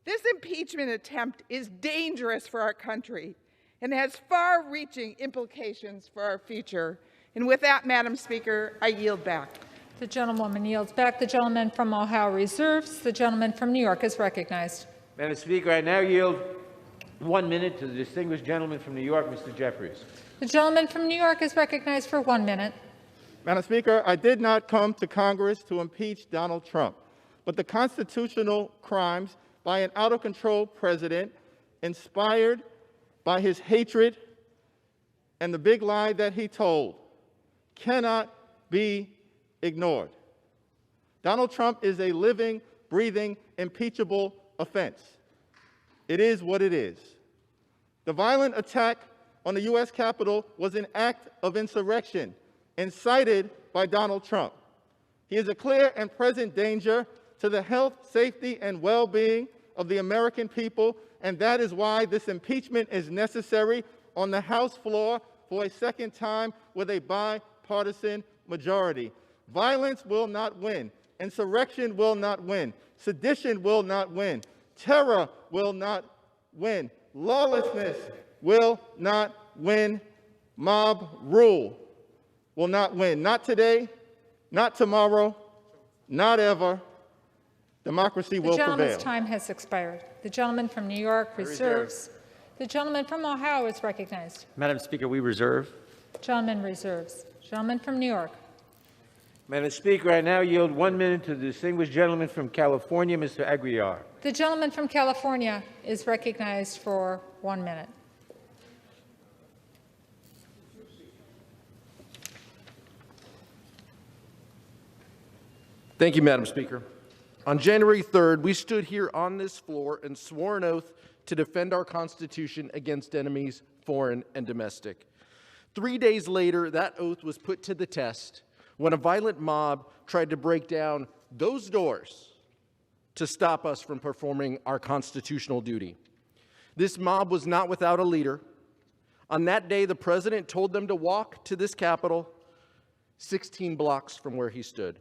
This impeachment attempt is dangerous for our country and has far-reaching implications for our future. And with that, Madam Speaker, I yield back. The gentlewoman yields back. The gentleman from Ohio reserves. The gentleman from New York is recognized. Madam Speaker, I now yield 1 minute to the distinguished gentleman from New York, Mr. Jeffries. The gentleman from New York is recognized for 1 minute. Madam Speaker, I did not come to Congress to impeach Donald Trump, but the constitutional crimes by an out-of-control president inspired by his hatred and the big lie that he told cannot be ignored. Donald Trump is a living, breathing, impeachable offense. It is what it is. The violent attack on the U.S. Capitol was an act of insurrection incited by Donald Trump. He is a clear and present danger to the health, safety, and well-being of the American people, and that is why this impeachment is necessary on the House floor for a second time with a bipartisan majority. Violence will not win. Insurrection will not win. Sedition will not win. Terror will not win. Lawlessness will not win. Mob rule will not win. Not today, not tomorrow, not ever. Democracy will prevail. The gentleman's time has expired. The gentleman from New York reserves. The gentleman from Ohio is recognized. Madam Speaker, we reserve. Gentleman reserves. Gentleman from New York. Madam Speaker, I now yield 1 minute to the distinguished gentleman from California, Mr. Aguilar. The gentleman from California is recognized for 1 minute. Thank you, Madam Speaker. On January 3rd, we stood here on this floor and swore an oath to defend our Constitution against enemies, foreign and domestic. 3 days later, that oath was put to the test when a violent mob tried to break down those doors to stop us from performing our constitutional duty. This mob was not without a leader. On that day, the president told them to walk to this Capitol 16 blocks from where he stood.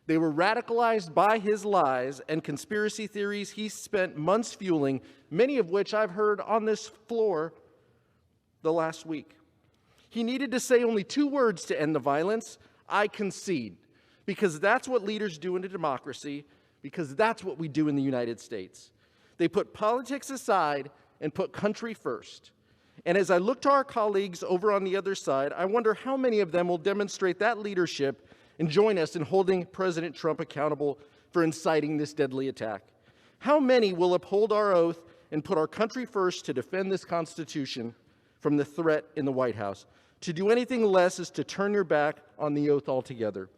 They were radicalized by his lies and conspiracy theories he spent months fueling, many of which I've heard on this floor the last week. He needed to say only 2 words to end the violence: I concede, because that's what leaders do in a democracy, because that's what we do in the United States. They put politics aside and put country first. And as I look to our colleagues over on the other side, I wonder how many of them will demonstrate that leadership and join us in holding President Trump accountable for inciting this deadly attack. How many will uphold our oath and put our country first to defend this Constitution from the threat in the White House? To do anything less is to turn your back on the oath altogether.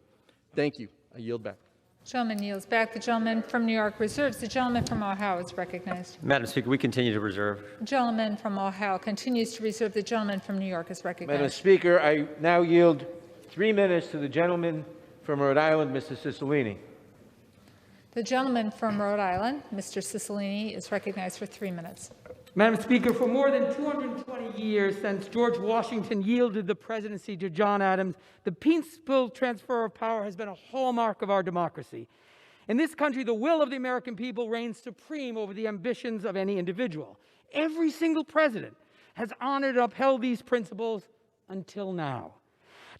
Thank you. I yield back. Gentleman yields back. The gentleman from New York reserves. The gentleman from Ohio is recognized. Madam Speaker, we continue to reserve. The gentleman from Ohio continues to reserve. The gentleman from New York is recognized. Madam Speaker, I now yield 3 minutes to the gentleman from Rhode Island, Mr. Cicilline. The gentleman from Rhode Island, Mr. Cicilline, is recognized for 3 minutes. Madam Speaker, for more than 220 years since George Washington yielded the presidency to John Adams, the peaceful transfer of power has been a hallmark of our democracy. In this country, the will of the American people reigns supreme over the ambitions of any individual. Every single president has honored and upheld these principles until now.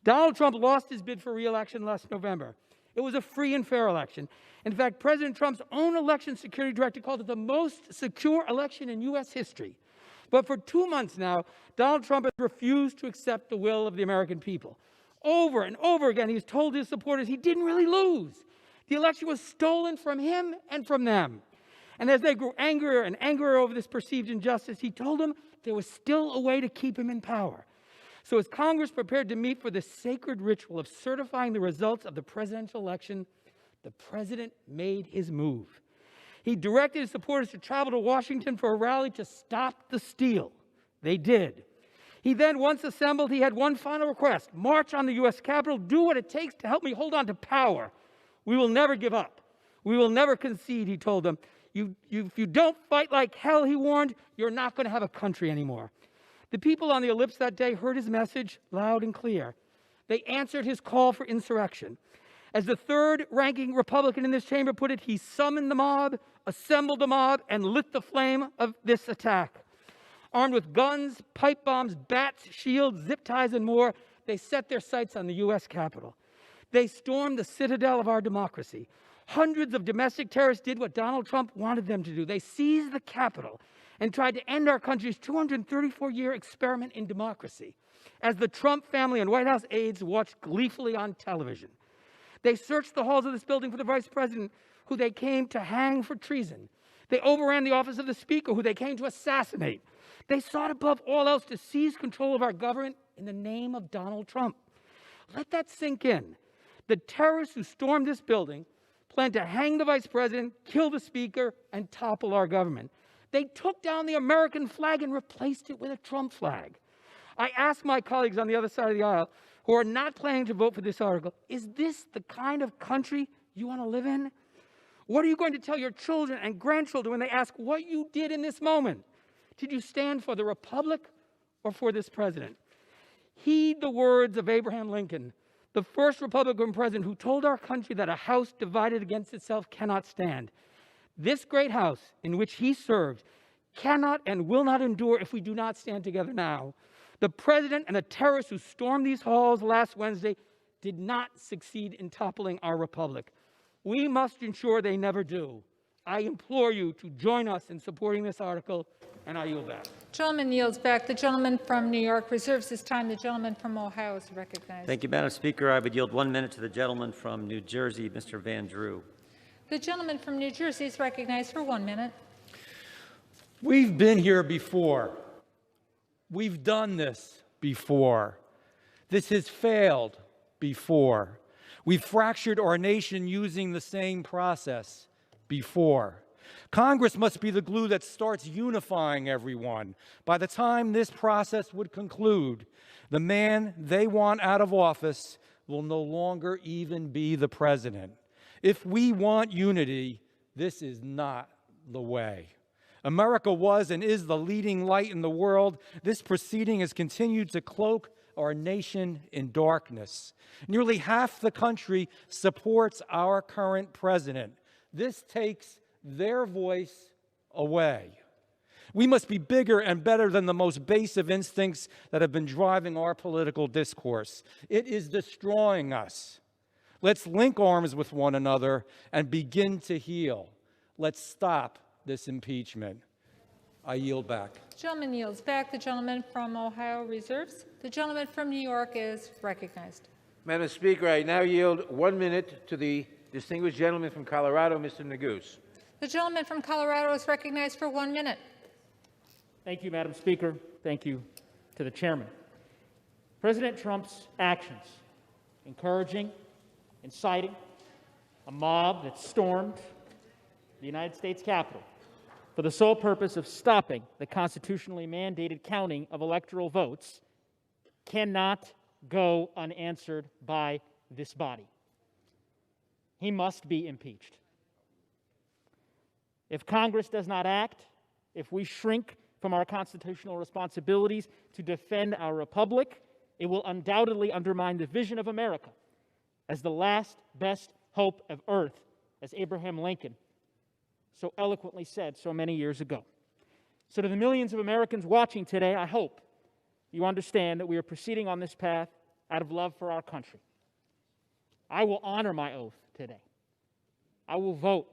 Donald Trump lost his bid for re-election last November. It was a free and fair election. In fact, President Trump's own election security director called it the most secure election in U.S. history. But for 2 months now, Donald Trump has refused to accept the will of the American people. Over and over again, he's told his supporters he didn't really lose. The election was stolen from him and from them. And as they grew angrier and angrier over this perceived injustice, he told them there was still a way to keep him in power. So as Congress prepared to meet for the sacred ritual of certifying the results of the presidential election, the president made his move. He directed his supporters to travel to Washington for a rally to stop the steal. They did. He then, once assembled, he had one final request: march on the U.S. Capitol, do what it takes to help me hold on to power. We will never give up. We will never concede, he told them. If you don't fight like hell, he warned, you're not going to have a country anymore. The people on the ellipse that day heard his message loud and clear. They answered his call for insurrection. As the third-ranking Republican in this chamber put it, he summoned the mob, assembled the mob, and lit the flame of this attack. Armed with guns, pipe bombs, bats, shields, zip ties, and more, they set their sights on the U.S. Capitol. They stormed the citadel of our democracy. Hundreds of domestic terrorists did what Donald Trump wanted them to do. They seized the Capitol and tried to end our country's 234-year experiment in democracy, as the Trump family and White House aides watched gleefully on television. They searched the halls of this building for the vice president, who they came to hang for treason. They overran the office of the speaker, who they came to assassinate. They sought above all else to seize control of our government in the name of Donald Trump. Let that sink in. The terrorists who stormed this building planned to hang the vice president, kill the speaker, and topple our government. They took down the American flag and replaced it with a Trump flag. I ask my colleagues on the other side of the aisle who are not planning to vote for this article, is this the kind of country you want to live in? What are you going to tell your children and grandchildren when they ask what you did in this moment? Did you stand for the republic or for this president? Heed the words of Abraham Lincoln, the first Republican president who told our country that a house divided against itself cannot stand. This great house in which he served cannot and will not endure if we do not stand together now. The president and the terrorists who stormed these halls last Wednesday did not succeed in toppling our republic. We must ensure they never do. I implore you to join us in supporting this article, and I yield back. Gentleman yields back. The gentleman from New York reserves his time. The gentleman from Ohio is recognized. Thank you, Madam Speaker. I would yield 1 minute to the gentleman from New Jersey, Mr. Van Drew. The gentleman from New Jersey is recognized for 1 minute. We've been here before. We've done this before. This has failed before. We've fractured our nation using the same process before. Congress must be the glue that starts unifying everyone. By the time this process would conclude, the man they want out of office will no longer even be the president. If we want unity, this is not the way. America was and is the leading light in the world. This proceeding has continued to cloak our nation in darkness. Nearly half the country supports our current president. This takes their voice away. We must be bigger and better than the most base of instincts that have been driving our political discourse. It is destroying us. Let's link arms with one another and begin to heal. Let's stop this impeachment. I yield back. Gentleman yields back. The gentleman from Ohio reserves. The gentleman from New York is recognized. Madam Speaker, I now yield 1 minute to the distinguished gentleman from Colorado, Mr. Neguse. The gentleman from Colorado is recognized for 1 minute. Thank you, Madam Speaker. Thank you to the chairman. President Trump's actions, encouraging, inciting a mob that stormed the United States Capitol for the sole purpose of stopping the constitutionally mandated counting of electoral votes, cannot go unanswered by this body. He must be impeached. If Congress does not act, if we shrink from our constitutional responsibilities to defend our republic. It will undoubtedly undermine the vision of America as the last best hope of earth, as Abraham Lincoln so eloquently said so many years ago. So to the millions of Americans watching today, I hope you understand that we are proceeding on this path out of love for our country. I will honor my oath today. I will vote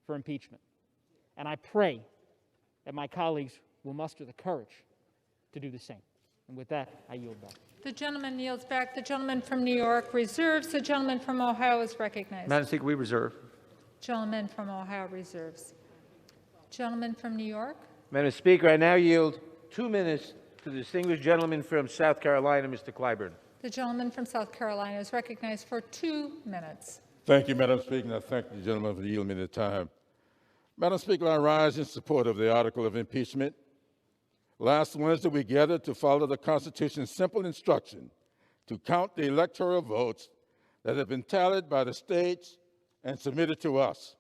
for impeachment. And I pray that my colleagues will muster the courage to do the same. And with that, I yield back. The gentleman yields back. The gentleman from New York reserves. The gentleman from Ohio is recognized. Madam Speaker, we reserve. Gentleman from Ohio reserves. Gentleman from New York. Madam Speaker, I now yield 2 minutes to the distinguished gentleman from South Carolina, Mr. Clyburn. The gentleman from South Carolina is recognized for 2 minutes. Thank you, Madam Speaker, and I thank the gentleman for yielding me the time. Madam Speaker, I rise in support of the article of impeachment. Last Wednesday, we gathered to follow the Constitution's simple instruction to count the electoral votes that have been tallied by the states and submitted to us.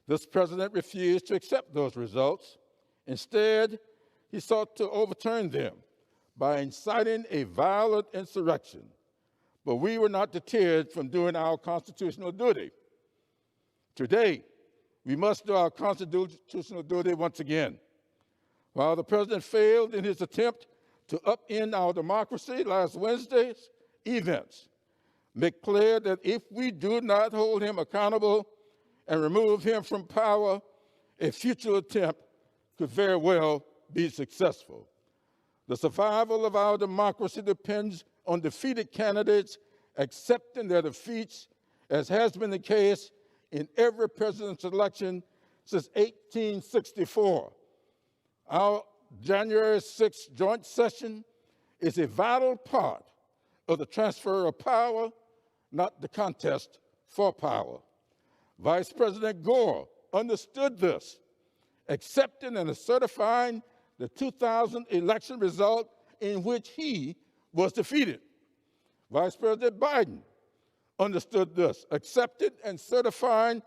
This president refused to accept those results. Instead, he sought to overturn them by inciting a violent insurrection. But we were not deterred from doing our constitutional duty. Today, we must do our constitutional duty once again. While the president failed in his attempt to upend our democracy last Wednesday's events make clear that if we do not hold him accountable and remove him from power, a future attempt could very well be successful. The survival of our democracy depends on defeated candidates accepting their defeats, as has been the case in every presidential election since 1864. Our January 6th joint session is a vital part of the transfer of power, not the contest for power. Vice President Gore understood this, accepting and certifying the 2000 election result in which he was defeated. Vice President Biden understood this, accepted and certifying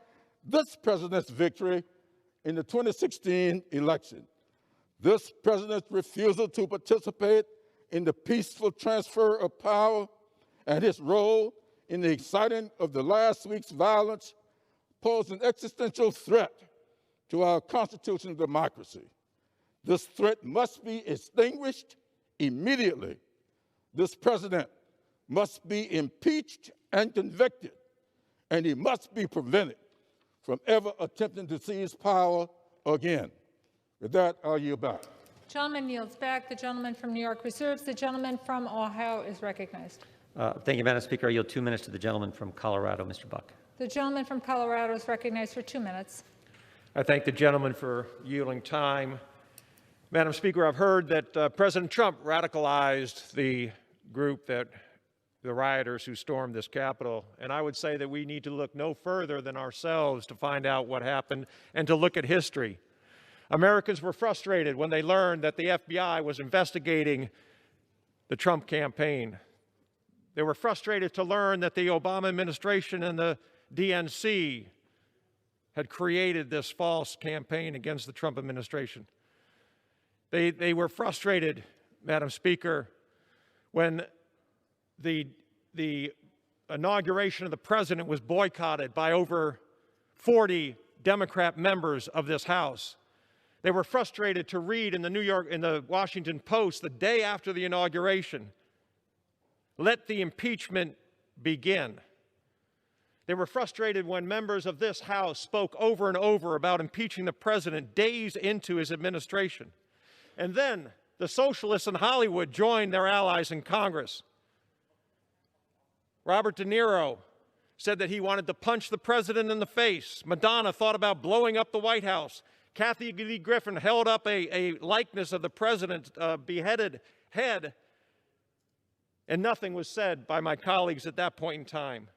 this president's victory in the 2016 election. This president's refusal to participate in the peaceful transfer of power and his role in the inciting of the last week's violence pose an existential threat to our constitutional democracy. This threat must be extinguished immediately. This president must be impeached and convicted, and he must be prevented from ever attempting to seize power again. With that, I'll yield back. Gentleman yields back. The gentleman from New York reserves. The gentleman from Ohio is recognized. Thank you, Madam Speaker. I yield 2 minutes to the gentleman from Colorado, Mr. Buck. The gentleman from Colorado is recognized for 2 minutes. I thank the gentleman for yielding time. Madam Speaker, I've heard that President Trump radicalized the group the rioters who stormed this Capitol, and I would say that we need to look no further than ourselves to find out what happened and to look at history. Americans were frustrated when they learned that the FBI was investigating the Trump campaign. They were frustrated to learn that the Obama administration and the DNC had created this false campaign against the Trump administration. They were frustrated, Madam Speaker, when the inauguration of the president was boycotted by over 40 Democrat members of this House. They were frustrated to read in the Washington Post the day after the inauguration, "Let the impeachment begin." They were frustrated when members of this House spoke over and over about impeaching the president days into his administration. And then the socialists in Hollywood joined their allies in Congress. Robert De Niro said that he wanted to punch the president in the face. Madonna thought about blowing up the White House. Kathy Lee Griffin held up a likeness of the president's beheaded head, and nothing was said by my colleagues at that point in time.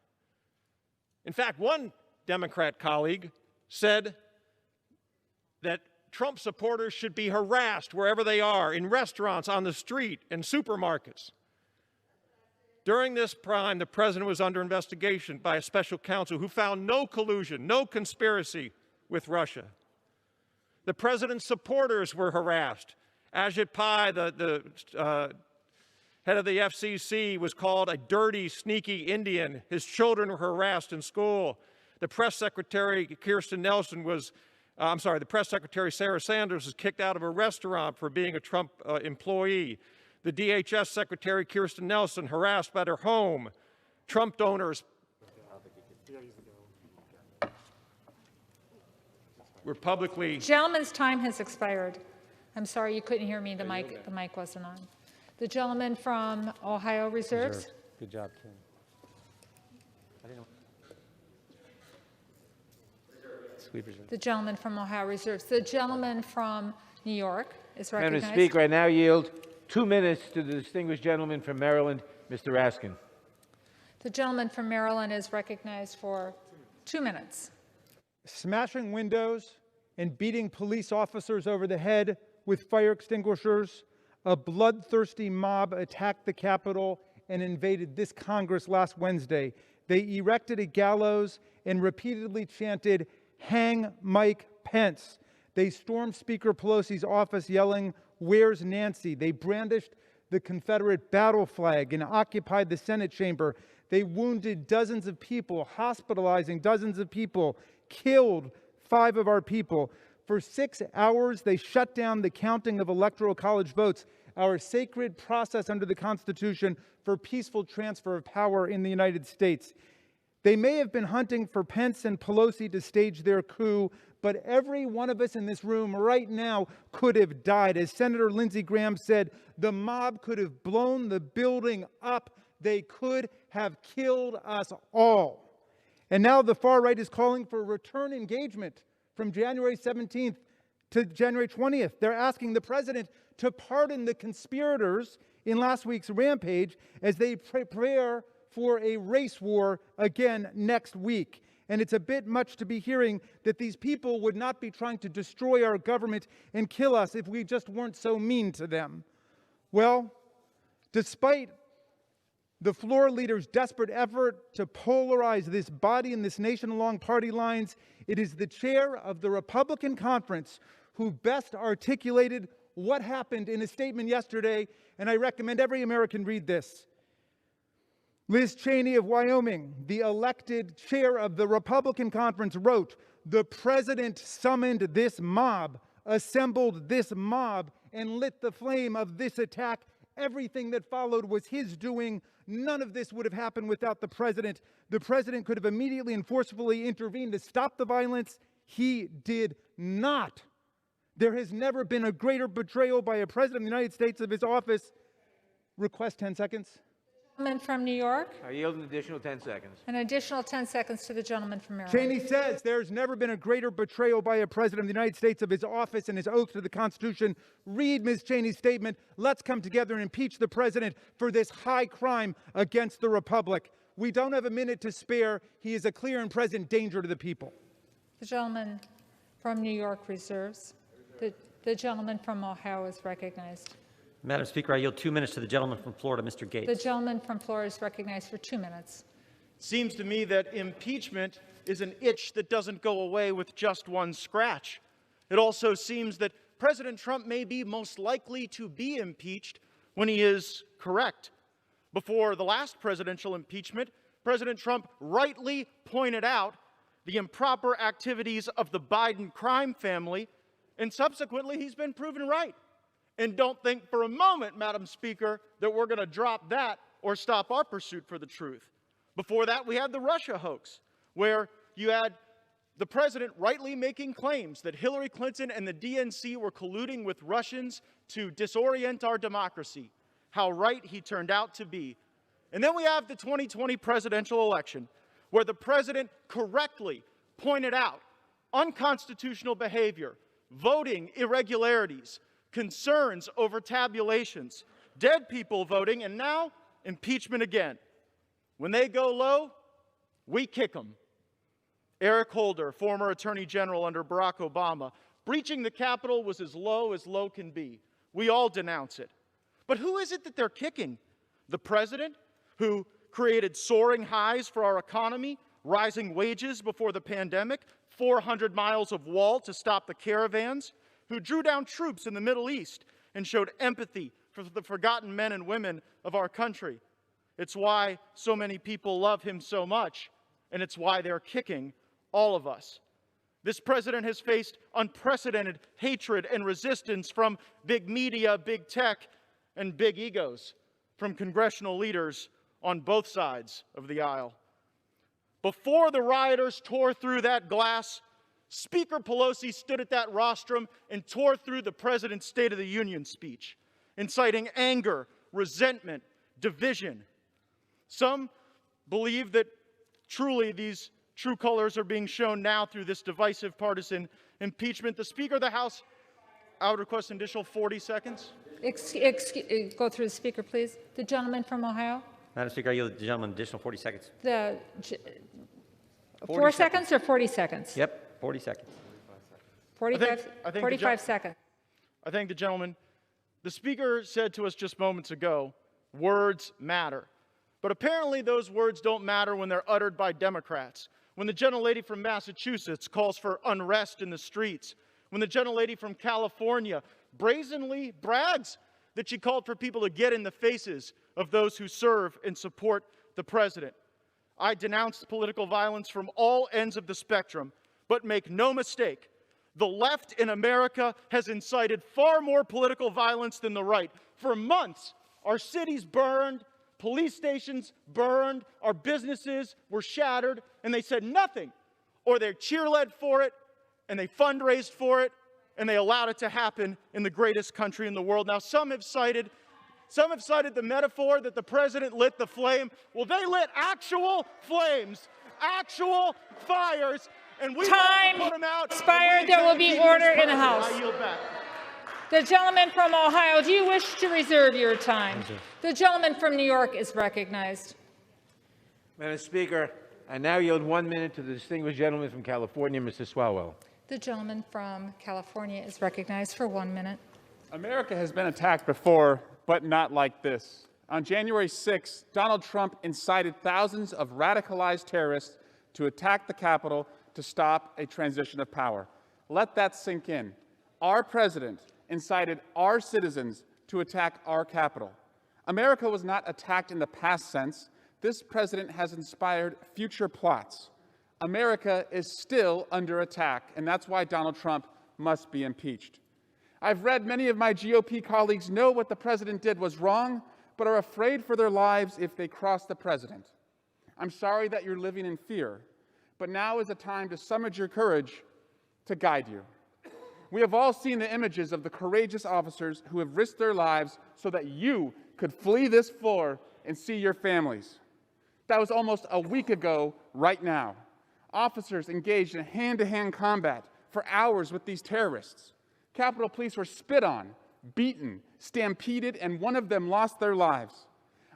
In fact, one Democrat colleague said that Trump supporters should be harassed wherever they are, in restaurants, on the street, in supermarkets. During this time, the president was under investigation by a special counsel who found no collusion, no conspiracy with Russia. The president's supporters were harassed. Ajit Pai, the head of the FCC, was called a dirty, sneaky Indian. His children were harassed in school. The press secretary, the press secretary, Sarah Sanders, was kicked out of a restaurant for being a Trump employee. The DHS secretary, Kirsten Nelson, harassed at her home. Trump donors were publicly... Gentleman's time has expired. I'm sorry you couldn't hear me. The mic wasn't on. The gentleman from Ohio reserves. Good job, Kim. The gentleman from Ohio reserves. The gentleman from New York is recognized. Madam Speaker, I now yield 2 minutes to the distinguished gentleman from Maryland, Mr. Raskin. The gentleman from Maryland is recognized for 2 minutes. Smashing windows and beating police officers over the head with fire extinguishers, a bloodthirsty mob attacked the Capitol and invaded this Congress last Wednesday. They erected a gallows and repeatedly chanted, "Hang Mike Pence." They stormed Speaker Pelosi's office yelling, "Where's Nancy?" They brandished the Confederate battle flag and occupied the Senate chamber. They wounded dozens of people, hospitalizing dozens of people, killed 5 of our people. For 6 hours, they shut down the counting of electoral college votes, our sacred process under the Constitution for peaceful transfer of power in the United States. They may have been hunting for Pence and Pelosi to stage their coup, but every one of us in this room right now could have died. As Senator Lindsey Graham said, the mob could have blown the building up. They could have killed us all. And now the far right is calling for return engagement from January 17th to January 20th. They're asking the president to pardon the conspirators in last week's rampage as they prepare for a race war again next week. And it's a bit much to be hearing that these people would not be trying to destroy our government and kill us if we just weren't so mean to them. Well, despite the floor leader's desperate effort to polarize this body and this nation along party lines, it is the chair of the Republican conference who best articulated what happened in a statement yesterday, and I recommend every American read this. Liz Cheney of Wyoming, the elected chair of the Republican conference, wrote, "The president summoned this mob, assembled this mob, and lit the flame of this attack. Everything that followed was his doing. None of this would have happened without the president. The president could have immediately and forcefully intervened to stop the violence. He did not. There has never been a greater betrayal by a president of the United States of his office." Request 10 seconds. Gentleman from New York. I yield an additional 10 seconds. An additional 10 seconds to the gentleman from Maryland. Cheney says there's never been a greater betrayal by a president of the United States of his office and his oath to the Constitution. Read Ms. Cheney's statement. Let's come together and impeach the president for this high crime against the Republic. We don't have a minute to spare. He is a clear and present danger to the people. The gentleman from New York reserves. The gentleman from Ohio is recognized. Madam Speaker, I yield 2 minutes to the gentleman from Florida, Mr. Gates. The gentleman from Florida is recognized for 2 minutes. Seems to me that impeachment is an itch that doesn't go away with just one scratch. It also seems that President Trump may be most likely to be impeached when he is correct. Before the last presidential impeachment, President Trump rightly pointed out the improper activities of the Biden crime family, and subsequently he's been proven right. And don't think for a moment, Madam Speaker, that we're going to drop that or stop our pursuit for the truth. Before that, we had the Russia hoax, where you had the president rightly making claims that Hillary Clinton and the DNC were colluding with Russians to disorient our democracy. How right he turned out to be. And then we have the 2020 presidential election, where the president correctly pointed out unconstitutional behavior, voting irregularities, concerns over tabulations, dead people voting, and now impeachment again. When they go low, we kick them. Eric Holder, former Attorney General under Barack Obama, breaching the Capitol was as low can be. We all denounce it. But who is it that they're kicking? The president, who created soaring highs for our economy, rising wages before the pandemic, 400 miles of wall to stop the caravans, who drew down troops in the Middle East and showed empathy for the forgotten men and women of our country. It's why so many people love him so much, and it's why they're kicking all of us. This president has faced unprecedented hatred and resistance from big media, big tech, and big egos, from congressional leaders on both sides of the aisle. Before the rioters tore through that glass, Speaker Pelosi stood at that rostrum and tore through the president's State of the Union speech, inciting anger, resentment, division. Some believe that truly these true colors are being shown now through this divisive partisan impeachment. The Speaker of the House, I would request an additional 40 seconds. Go through the Speaker, please. The gentleman from Ohio. Madam Speaker, I yield the gentleman additional 40 seconds. 4 seconds or 40 seconds? Yep, 40 seconds. 45 seconds. I thank the gentleman. The Speaker said to us just moments ago, words matter. But apparently those words don't matter when they're uttered by Democrats. When the gentlelady from Massachusetts calls for unrest in the streets. When the gentlelady from California brazenly brags that she called for people to get in the faces of those who serve and support the president. I denounce political violence from all ends of the spectrum, but make no mistake, the left in America has incited far more political violence than the right. For months, our cities burned, police stations burned, our businesses were shattered, and they said nothing. Or they cheerled for it, and they fundraised for it, and they allowed it to happen in the greatest country in the world. Now, some have cited the metaphor that the president lit the flame. Well, they lit actual flames, actual fires, and we Time put them out. expired. There will be order in the House. I yield back. The gentleman from Ohio, do you wish to reserve your time? The gentleman from New York is recognized. Madam Speaker, I now yield 1 minute to the distinguished gentleman from California, Mr. Swalwell. The gentleman from California is recognized for 1 minute. America has been attacked before, but not like this. On January 6, Donald Trump incited thousands of radicalized terrorists to attack the Capitol to stop a transition of power. Let that sink in. Our president incited our citizens to attack our Capitol. America was not attacked in the past sense. This president has inspired future plots. America is still under attack, and that's why Donald Trump must be impeached. I've read many of my GOP colleagues know what the president did was wrong, but are afraid for their lives if they cross the president. I'm sorry that you're living in fear, but now is a time to summon your courage to guide you. We have all seen the images of the courageous officers who have risked their lives so that you could flee this floor and see your families. That was almost a week ago right now. Officers engaged in hand-to-hand combat for hours with these terrorists. Capitol Police were spit on, beaten, stampeded, and one of them lost their lives.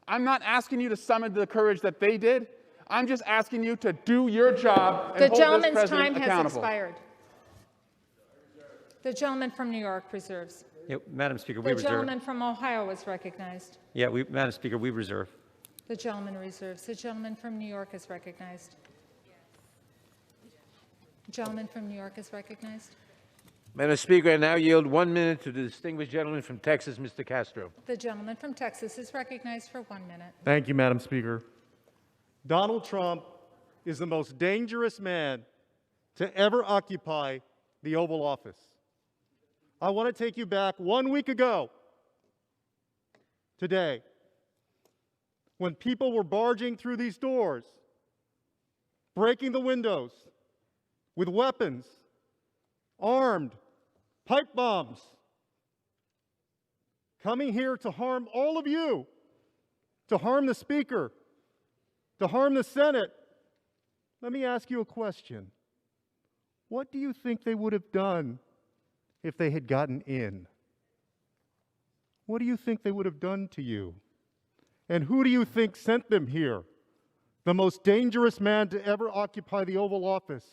I'm not asking you to summon the courage that they did. I'm just asking you to do your job and hold this president accountable. The gentleman's time has expired. The gentleman from New York reserves. Yeah, Madam Speaker, we reserve. The gentleman from Ohio is recognized. Yeah, Madam Speaker, we reserve. The gentleman reserves. The gentleman from New York is recognized. The gentleman from New York is recognized. Madam Speaker, I now yield 1 minute to the distinguished gentleman from Texas, Mr. Castro. The gentleman from Texas is recognized for 1 minute. Thank you, Madam Speaker. Donald Trump is the most dangerous man to ever occupy the Oval Office. I want to take you back 1 week ago today, when people were barging through these doors, breaking the windows with weapons, armed, pipe bombs, coming here to harm all of you, to harm the Speaker, to harm the Senate. Let me ask you a question. What do you think they would have done if they had gotten in? What do you think they would have done to you? And who do you think sent them here? The most dangerous man to ever occupy the Oval Office.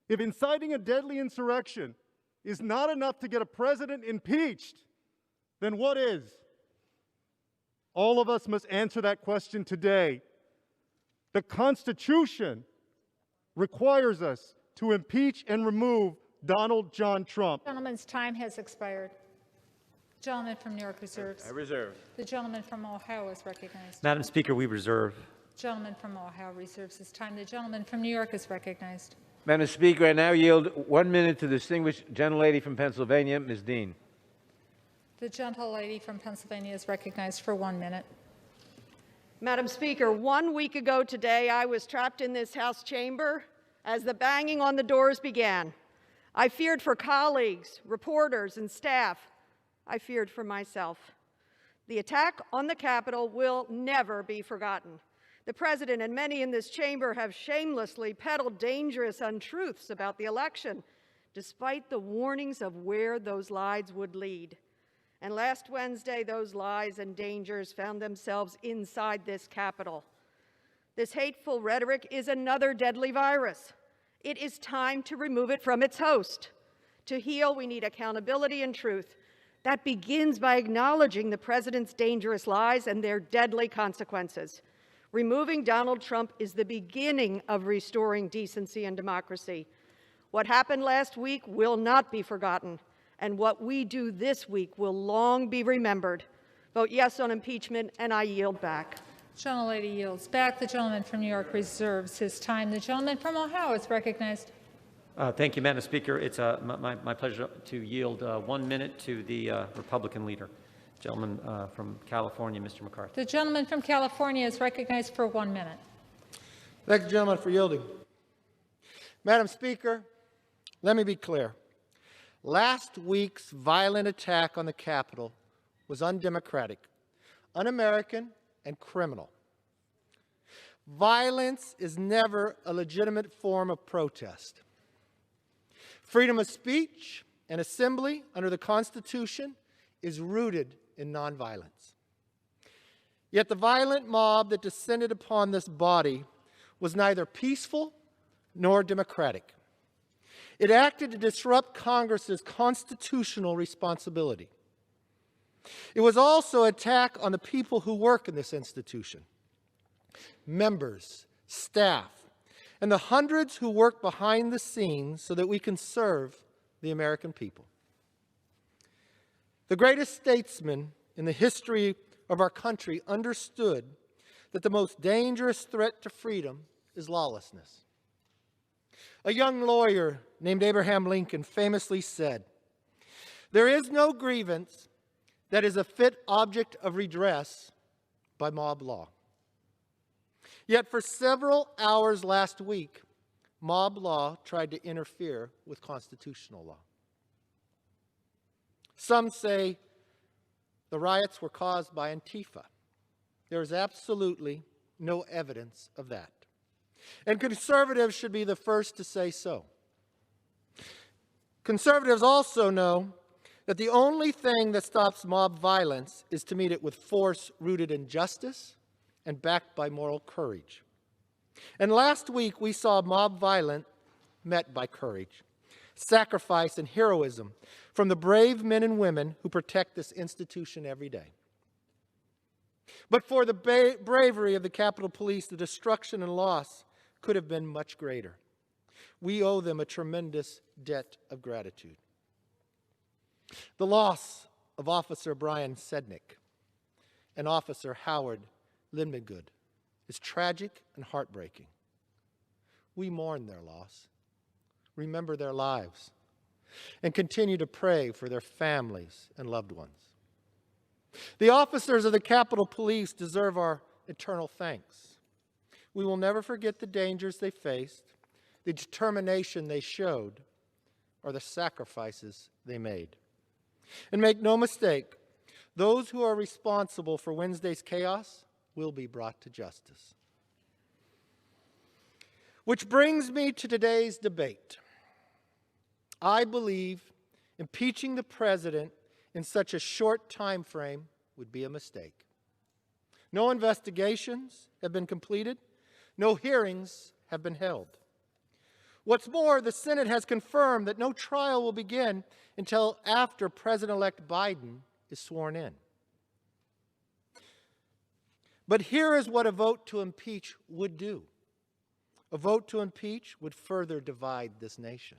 If inciting a deadly insurrection is not enough to get a president impeached, then what is? All of us must answer that question today. The Constitution requires us to impeach and remove Donald John Trump. The gentleman's time has expired. Gentleman from New York reserves. I reserve. The gentleman from Ohio is recognized. Madam Speaker, we reserve. Gentleman from Ohio reserves his time. The gentleman from New York is recognized. Madam Speaker, I now yield 1 minute to the distinguished gentlelady from Pennsylvania, Ms. Dean. The gentlelady from Pennsylvania is recognized for 1 minute. Madam Speaker, 1 week ago today, I was trapped in this House chamber as the banging on the doors began. I feared for colleagues, reporters, and staff. I feared for myself. The attack on the Capitol will never be forgotten. The President and many in this chamber have shamelessly peddled dangerous untruths about the election, despite the warnings of where those lies would lead. And last Wednesday, those lies and dangers found themselves inside this Capitol. This hateful rhetoric is another deadly virus. It is time to remove it from its host. To heal, we need accountability and truth. That begins by acknowledging the President's dangerous lies and their deadly consequences. Removing Donald Trump is the beginning of restoring decency and democracy. What happened last week will not be forgotten, and what we do this week will long be remembered. Vote yes on impeachment, and I yield back. Gentlelady yields back. The gentleman from New York reserves his time. The gentleman from Ohio is recognized. Thank you, Madam Speaker. It's my pleasure to yield 1 minute to the Republican leader. Gentleman from California, Mr. McCarthy. The gentleman from California is recognized for 1 minute. Thank the gentleman for yielding. Madam Speaker, let me be clear. Last week's violent attack on the Capitol was undemocratic, un-American, and criminal. Violence is never a legitimate form of protest. Freedom of speech and assembly under the Constitution is rooted in nonviolence. Yet the violent mob that descended upon this body was neither peaceful nor democratic. It acted to disrupt Congress's constitutional responsibility. It was also an attack on the people who work in this institution, members, staff, and the hundreds who work behind the scenes so that we can serve the American people. The greatest statesman in the history of our country understood that the most dangerous threat to freedom is lawlessness. A young lawyer named Abraham Lincoln famously said, "There is no grievance that is a fit object of redress by mob law." Yet for several hours last week, mob law tried to interfere with constitutional law. Some say the riots were caused by Antifa. There is absolutely no evidence of that. And conservatives should be the first to say so. Conservatives also know that the only thing that stops mob violence is to meet it with force rooted in justice and backed by moral courage. And last week we saw mob violence met by courage, sacrifice, and heroism from the brave men and women who protect this institution every day. But for the bravery of the Capitol Police, the destruction and loss could have been much greater. We owe them a tremendous debt of gratitude. The loss of Officer Brian Sednick and Officer Howard Lindmangood is tragic and heartbreaking. We mourn their loss, remember their lives, and continue to pray for their families and loved ones. The officers of the Capitol Police deserve our eternal thanks. We will never forget the dangers they faced, the determination they showed, or the sacrifices they made. And make no mistake, those who are responsible for Wednesday's chaos will be brought to justice. Which brings me to today's debate. I believe impeaching the president in such a short time frame would be a mistake. No investigations have been completed. No hearings have been held. What's more, the Senate has confirmed that no trial will begin until after President-elect Biden is sworn in. But here is what a vote to impeach would do. A vote to impeach would further divide this nation.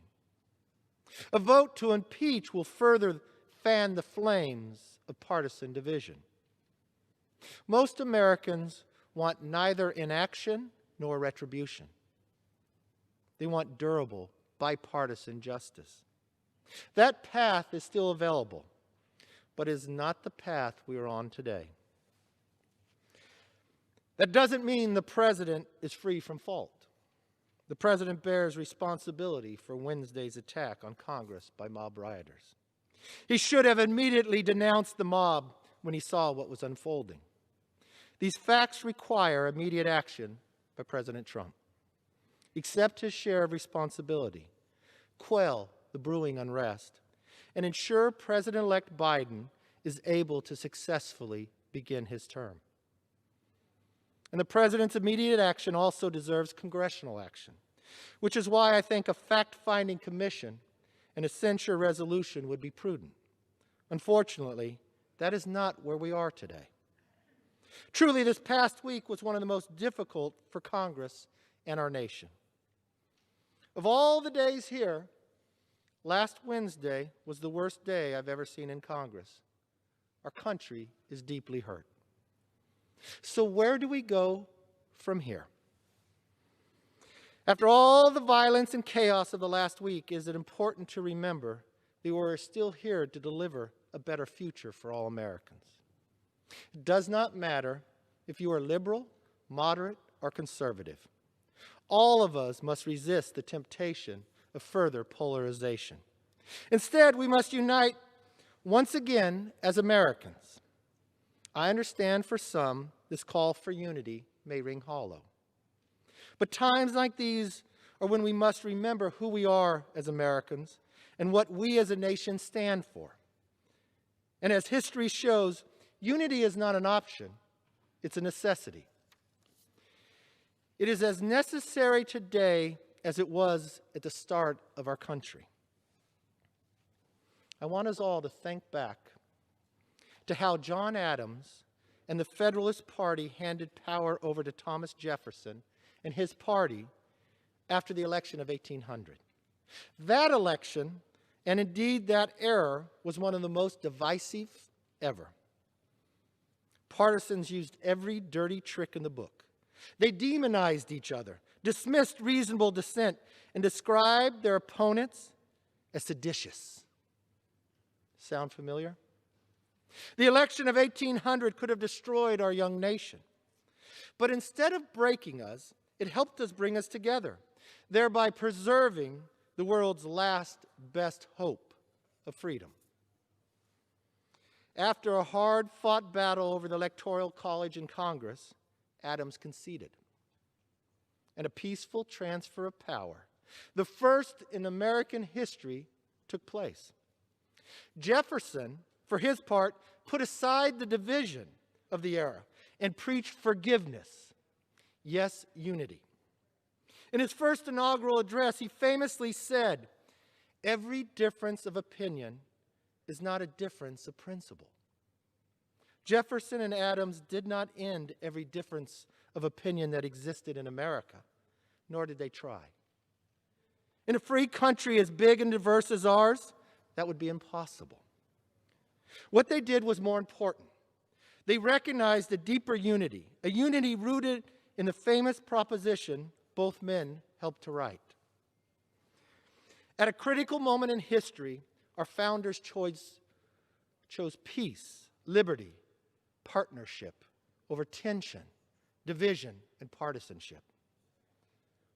A vote to impeach will further fan the flames of partisan division. Most Americans want neither inaction nor retribution. They want durable, bipartisan justice. That path is still available, but is not the path we are on today. That doesn't mean the president is free from fault. The president bears responsibility for Wednesday's attack on Congress by mob rioters. He should have immediately denounced the mob when he saw what was unfolding. These facts require immediate action by President Trump. Accept his share of responsibility, quell the brewing unrest, and ensure President-elect Biden is able to successfully begin his term. And the president's immediate action also deserves congressional action, which is why I think a fact-finding commission and a censure resolution would be prudent. Unfortunately, that is not where we are today. Truly, this past week was one of the most difficult for Congress and our nation. Of all the days here, last Wednesday was the worst day I've ever seen in Congress. Our country is deeply hurt. So where do we go from here? After all the violence and chaos of the last week, is it important to remember that we're still here to deliver a better future for all Americans. It does not matter if you are liberal, moderate, or conservative. All of us must resist the temptation of further polarization. Instead, we must unite once again as Americans. I understand for some, this call for unity may ring hollow. But times like these are when we must remember who we are as Americans and what we as a nation stand for. And as history shows, unity is not an option, it's a necessity. It is as necessary today as it was at the start of our country. I want us all to think back to how John Adams and the Federalist Party handed power over to Thomas Jefferson and his party after the election of 1800. That election, and indeed that era, was one of the most divisive ever. Partisans used every dirty trick in the book. They demonized each other, dismissed reasonable dissent, and described their opponents as seditious. Sound familiar? The election of 1800 could have destroyed our young nation. But instead of breaking us, it helped us bring us together, thereby preserving the world's last best hope of freedom. After a hard-fought battle over the Electoral College in Congress, Adams conceded. And a peaceful transfer of power, the first in American history, took place. Jefferson, for his part, put aside the division of the era and preached forgiveness, yes, unity. In his first inaugural address, he famously said, "Every difference of opinion is not a difference of principle." Jefferson and Adams did not end every difference of opinion that existed in America, nor did they try. In a free country as big and diverse as ours, that would be impossible. What they did was more important. They recognized a deeper unity, a unity rooted in the famous proposition both men helped to write. At a critical moment in history, our founders chose peace, liberty, partnership over tension, division, and partisanship.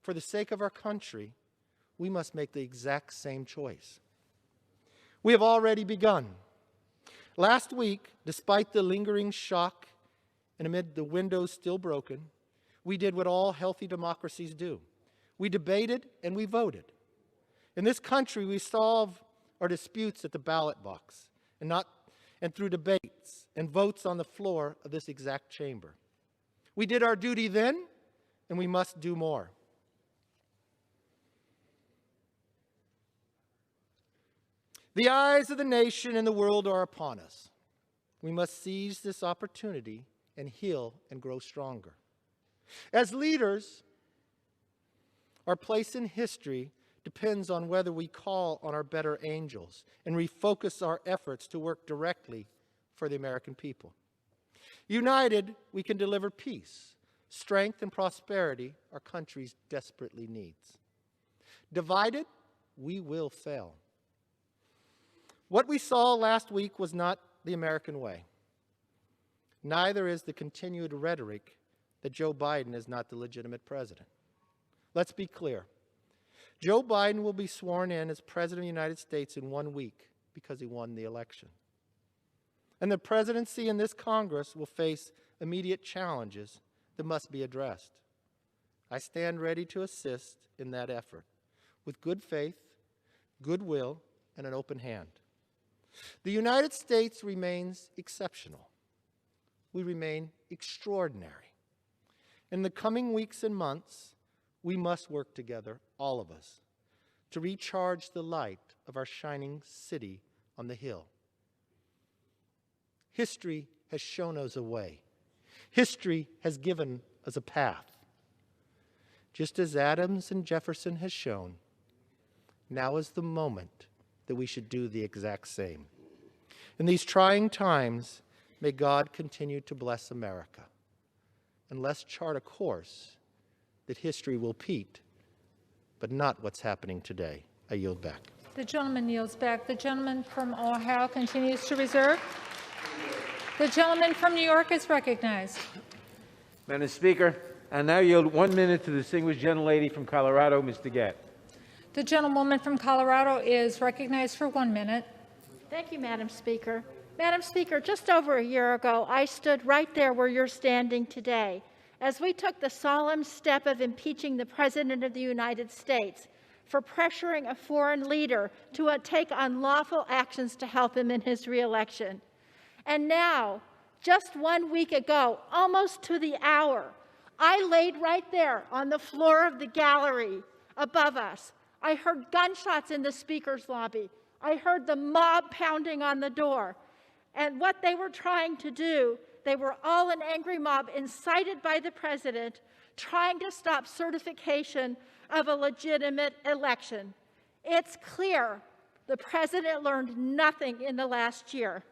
For the sake of our country, we must make the exact same choice. We have already begun. Last week, despite the lingering shock and amid the windows still broken, we did what all healthy democracies do. We debated and we voted. In this country, we solve our disputes at the ballot box and through debates and votes on the floor of this exact chamber. We did our duty then, and we must do more. The eyes of the nation and the world are upon us. We must seize this opportunity and heal and grow stronger. As leaders, Our place in history depends on whether we call on our better angels and refocus our efforts to work directly for the American people. United, we can deliver peace, strength, and prosperity our country desperately needs. Divided, we will fail. What we saw last week was not the American way. Neither is the continued rhetoric that Joe Biden is not the legitimate president. Let's be clear. Joe Biden will be sworn in as President of the United States in 1 week because he won the election. And the presidency and this Congress will face immediate challenges that must be addressed. I stand ready to assist in that effort with good faith, goodwill, and an open hand. The United States remains exceptional. We remain extraordinary. In the coming weeks and months, we must work together, all of us, to recharge the light of our shining city on the hill. History has shown us a way. History has given us a path. Just as Adams and Jefferson has shown, now is the moment that we should do the exact same. In these trying times, may God continue to bless America. And let's chart a course that history will repeat, but not what's happening today. I yield back. The gentleman yields back. The gentleman from Ohio continues to reserve. The gentleman from New York is recognized. Madam Speaker, I now yield 1 minute to the distinguished gentlelady from Colorado, Ms. DeGette. The gentlewoman from Colorado is recognized for 1 minute. Thank you, Madam Speaker. Madam Speaker, just over a year ago, I stood right there where you're standing today as we took the solemn step of impeaching the President of the United States for pressuring a foreign leader to take unlawful actions to help him in his reelection. And now, just 1 week ago, almost to the hour, I laid right there on the floor of the gallery above us. I heard gunshots in the Speaker's lobby. I heard the mob pounding on the door. And what they were trying to do, they were all an angry mob incited by the President, trying to stop certification of a legitimate election. It's clear the President learned nothing in the last year.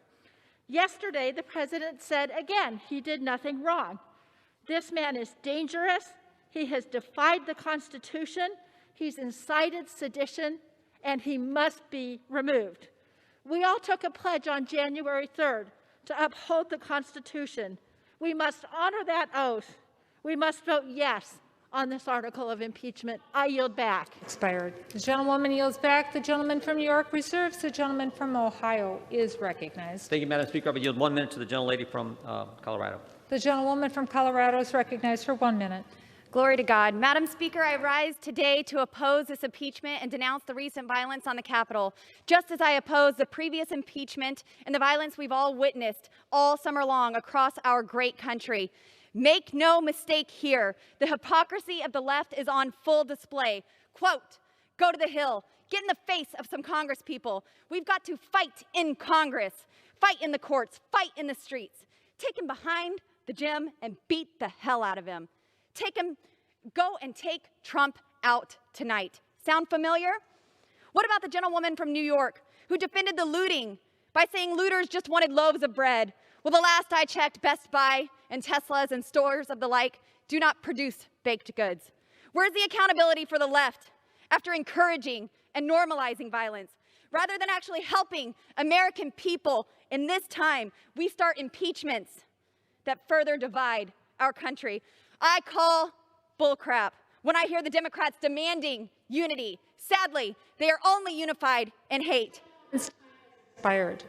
Yesterday, the President said again he did nothing wrong. This man is dangerous. He has defied the Constitution. He's incited sedition, and he must be removed. We all took a pledge on January 3rd to uphold the Constitution. We must honor that oath. We must vote yes on this article of impeachment. I yield back. Expired. The gentlewoman yields back. The gentleman from New York reserves. The gentleman from Ohio is recognized. Thank you, Madam Speaker. I would yield 1 minute to the gentlelady from Colorado. The gentlewoman from Colorado is recognized for 1 minute. Glory to God. Madam Speaker, I rise today to oppose this impeachment and denounce the recent violence on the Capitol, just as I oppose the previous impeachment and the violence we've all witnessed all summer long across our great country. Make no mistake here, the hypocrisy of the left is on full display. Quote, go to the Hill, get in the face of some Congress people. We've got to fight in Congress, fight in the courts, fight in the streets. Take him behind the gym and beat the hell out of him. Go and take Trump out tonight. Sound familiar? What about the gentlewoman from New York who defended the looting by saying looters just wanted loaves of bread? Well, the last I checked, Best Buy and Teslas and stores of the like do not produce baked goods. Where's the accountability for the left after encouraging and normalizing violence? Rather than actually helping American people in this time, we start impeachments that further divide our country. I call bullcrap when I hear the Democrats demanding unity. Sadly, they are only unified in hate. Expired.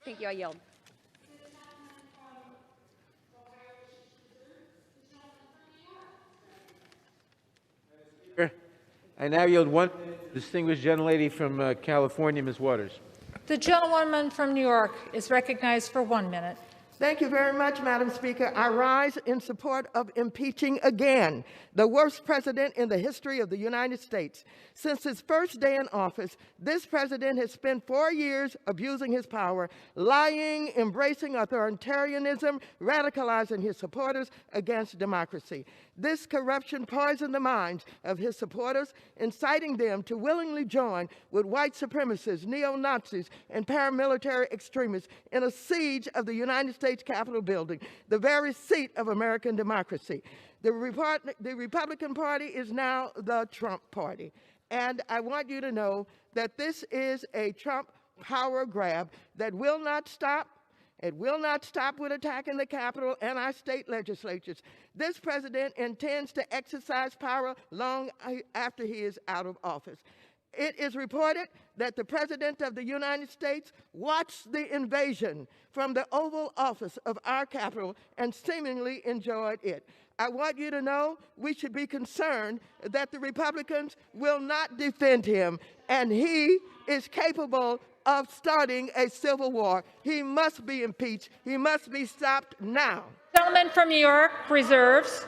Thank you. I yield. I now yield 1 minute to the distinguished gentlelady from California, Ms. Waters. The gentlewoman from New York is recognized for 1 minute. Thank you very much, Madam Speaker. I rise in support of impeaching again the worst president in the history of the United States. Since his first day in office, this president has spent 4 years abusing his power, lying, embracing authoritarianism, radicalizing his supporters against democracy. This corruption poisoned the minds of his supporters, inciting them to willingly join with white supremacists, neo-Nazis, and paramilitary extremists in a siege of the United States Capitol building, the very seat of American democracy. The Republican Party is now the Trump Party. And I want you to know that this is a Trump power grab that will not stop. It will not stop with attacking the Capitol and our state legislatures. This president intends to exercise power long after he is out of office. It is reported that the President of the United States watched the invasion from the Oval Office of our Capitol and seemingly enjoyed it. I want you to know we should be concerned that the Republicans will not defend him, and he is capable of starting a civil war. He must be impeached. He must be stopped now. The gentleman from New York reserves.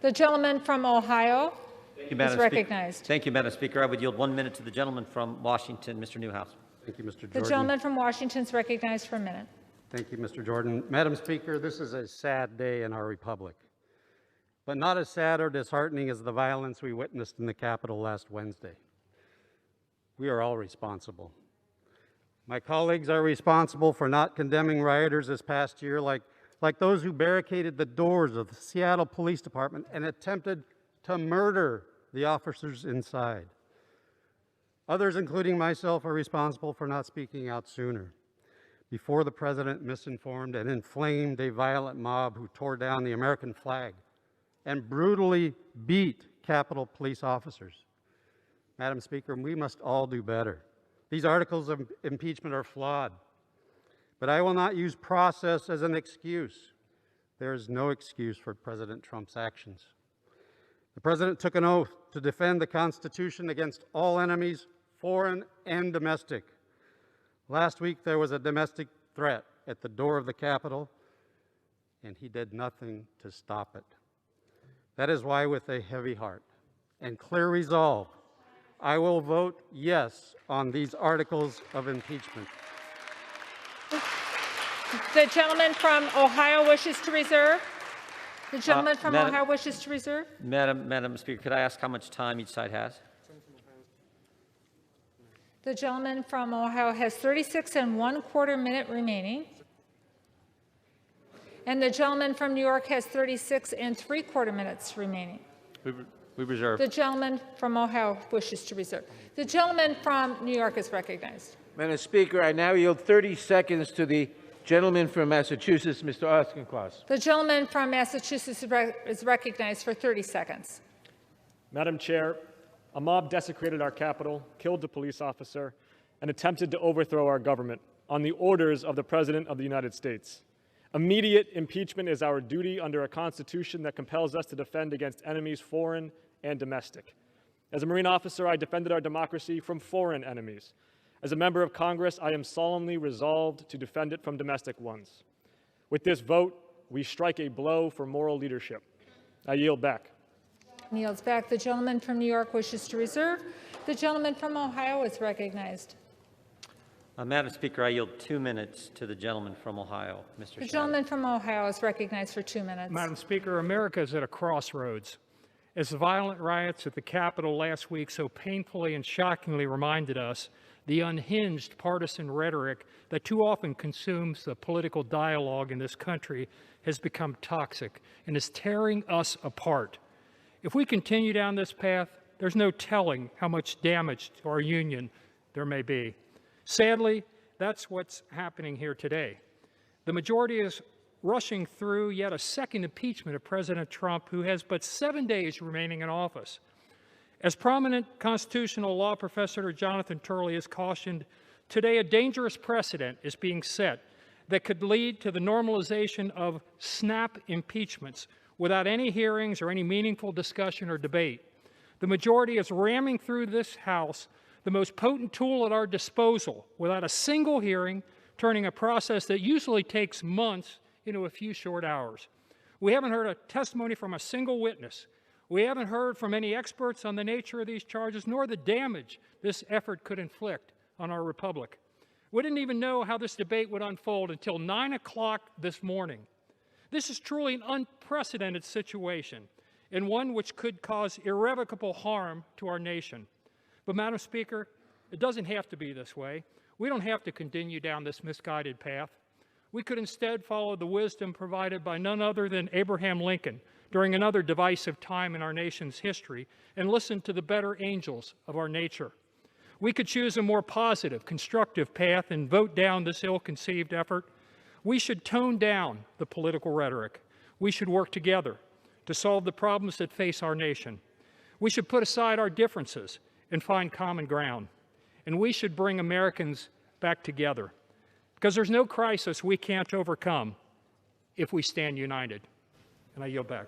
The gentleman from Ohio is recognized. Thank you, Madam Speaker. I would yield 1 minute to the gentleman from Washington, Mr. Newhouse. Thank you, Mr. Jordan. The gentleman from Washington is recognized for a minute. Thank you, Mr. Jordan. Madam Speaker, this is a sad day in our republic, but not as sad or disheartening as the violence we witnessed in the Capitol last Wednesday. We are all responsible. My colleagues are responsible for not condemning rioters this past year, like those who barricaded the doors of the Seattle Police Department and attempted to murder the officers inside. Others, including myself, are responsible for not speaking out sooner, before the president misinformed and inflamed a violent mob who tore down the American flag and brutally beat Capitol Police officers. Madam Speaker, we must all do better. These articles of impeachment are flawed, but I will not use process as an excuse. There is no excuse for President Trump's actions. The president took an oath to defend the Constitution against all enemies, foreign and domestic. Last week, there was a domestic threat at the door of the Capitol, and he did nothing to stop it. That is why, with a heavy heart and clear resolve, I will vote yes on these articles of impeachment. The gentleman from Ohio wishes to reserve. The gentleman from Ohio wishes to reserve. Madam Speaker, could I ask how much time each side has? The gentleman from Ohio has 36 1/4 minutes remaining. And the gentleman from New York has 36 3/4 minutes remaining. We reserve. The gentleman from Ohio wishes to reserve. The gentleman from New York is recognized. Madam Speaker, I now yield 30 seconds to the gentleman from Massachusetts, Mr. Auchincloss. The gentleman from Massachusetts is recognized for 30 seconds. Madam Chair, a mob desecrated our Capitol, killed a police officer, and attempted to overthrow our government on the orders of the President of the United States. Immediate impeachment is our duty under a Constitution that compels us to defend against enemies, foreign and domestic. As a Marine officer, I defended our democracy from foreign enemies. As a member of Congress, I am solemnly resolved to defend it from domestic ones. With this vote, we strike a blow for moral leadership. I yield back. Yields back. The gentleman from New York wishes to reserve. The gentleman from Ohio is recognized. Madam Speaker, I yield 2 minutes to the gentleman from Ohio, Mr. The gentleman from Ohio is recognized for 2 minutes. Madam Speaker, America is at a crossroads. As the violent riots at the Capitol last week so painfully and shockingly reminded us, the unhinged partisan rhetoric that too often consumes the political dialogue in this country has become toxic and is tearing us apart. If we continue down this path, there's no telling how much damage to our union there may be. Sadly, that's what's happening here today. The majority is rushing through yet a second impeachment of President Trump, who has but 7 days remaining in office. As prominent constitutional law professor Jonathan Turley has cautioned, today a dangerous precedent is being set that could lead to the normalization of snap impeachments without any hearings or any meaningful discussion or debate. The majority is ramming through this House the most potent tool at our disposal without a single hearing, turning a process that usually takes months into a few short hours. We haven't heard a testimony from a single witness. We haven't heard from any experts on the nature of these charges, nor the damage this effort could inflict on our republic. We didn't even know how this debate would unfold until 9 o'clock this morning. This is truly an unprecedented situation, and one which could cause irrevocable harm to our nation. But, Madam Speaker, it doesn't have to be this way. We don't have to continue down this misguided path. We could instead follow the wisdom provided by none other than Abraham Lincoln during another divisive time in our nation's history and listen to the better angels of our nature. We could choose a more positive, constructive path and vote down this ill-conceived effort. We should tone down the political rhetoric. We should work together to solve the problems that face our nation. We should put aside our differences and find common ground. And we should bring Americans back together, because there's no crisis we can't overcome if we stand united. And I yield back.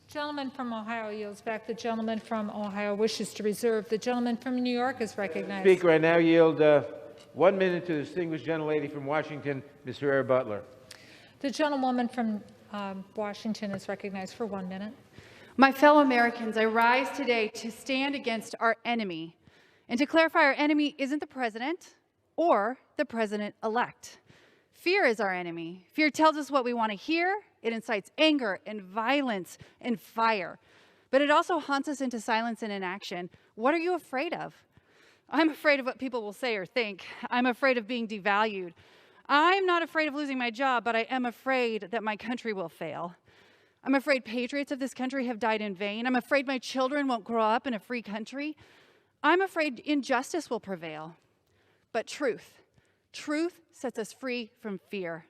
Gentleman from Ohio yields back. The gentleman from Ohio wishes to reserve. The gentleman from New York is recognized. Speaker, I now yield 1 minute to the distinguished gentlelady from Washington, Ms. Herrera Butler. The gentlewoman from Washington is recognized for 1 minute. My fellow Americans, I rise today to stand against our enemy. And to clarify, our enemy isn't the president or the president-elect. Fear is our enemy. Fear tells us what we want to hear. It incites anger and violence and fire. But it also haunts us into silence and inaction. What are you afraid of? I'm afraid of what people will say or think. I'm afraid of being devalued. I'm not afraid of losing my job, but I am afraid that my country will fail. I'm afraid patriots of this country have died in vain. I'm afraid my children won't grow up in a free country. I'm afraid injustice will prevail. But truth sets us free from fear.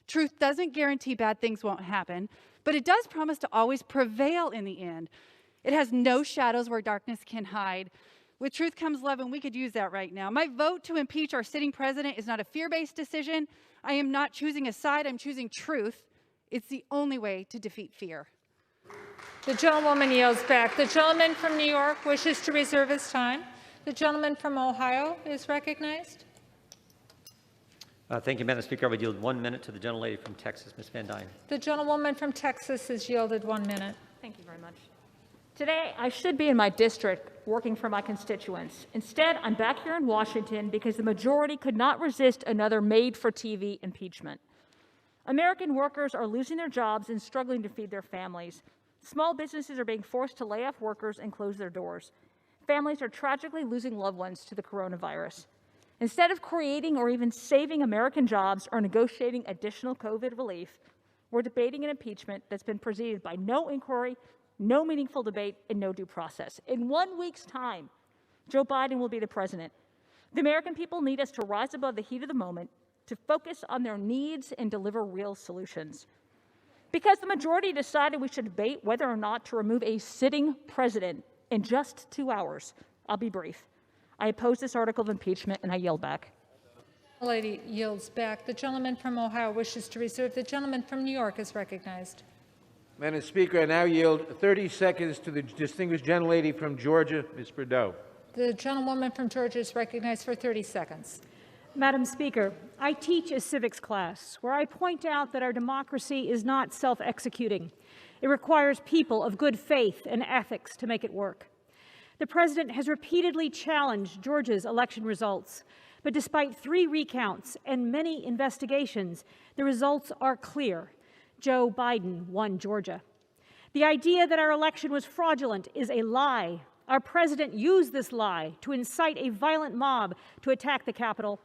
Truth doesn't guarantee bad things won't happen, but it does promise to always prevail in the end. It has no shadows where darkness can hide. With truth comes love, and we could use that right now. My vote to impeach our sitting president is not a fear-based decision. I am not choosing a side, I'm choosing truth. It's the only way to defeat fear. The gentlewoman yields back. The gentleman from New York wishes to reserve his time. The gentleman from Ohio is recognized. Thank you, Madam Speaker. I would yield 1 minute to the gentlelady from Texas, Ms. Van Dyne. The gentlewoman from Texas is yielded 1 minute. Thank you very much. Today, I should be in my district working for my constituents. Instead, I'm back here in Washington because the majority could not resist another made-for-TV impeachment. American workers are losing their jobs and struggling to feed their families. Small businesses are being forced to lay off workers and close their doors. Families are tragically losing loved ones to the coronavirus. Instead of creating or even saving American jobs or negotiating additional COVID relief, we're debating an impeachment that's been preceded by no inquiry, no meaningful debate, and no due process. In 1 week's time, Joe Biden will be the president. The American people need us to rise above the heat of the moment, to focus on their needs and deliver real solutions. Because the majority decided we should debate whether or not to remove a sitting president in just 2 hours, I'll be brief. I oppose this article of impeachment, and I yield back. The lady yields back. The gentleman from Ohio wishes to reserve. The gentleman from New York is recognized. Madam Speaker, I now yield 30 seconds to the distinguished gentlelady from Georgia, Ms. Bordeaux. The gentlewoman from Georgia is recognized for 30 seconds. Madam Speaker, I teach a civics class where I point out that our democracy is not self-executing. It requires people of good faith and ethics to make it work. The president has repeatedly challenged Georgia's election results, but despite 3 recounts and many investigations, the results are clear. Joe Biden won Georgia. The idea that our election was fraudulent is a lie. Our president used this lie to incite a violent mob to attack the Capitol.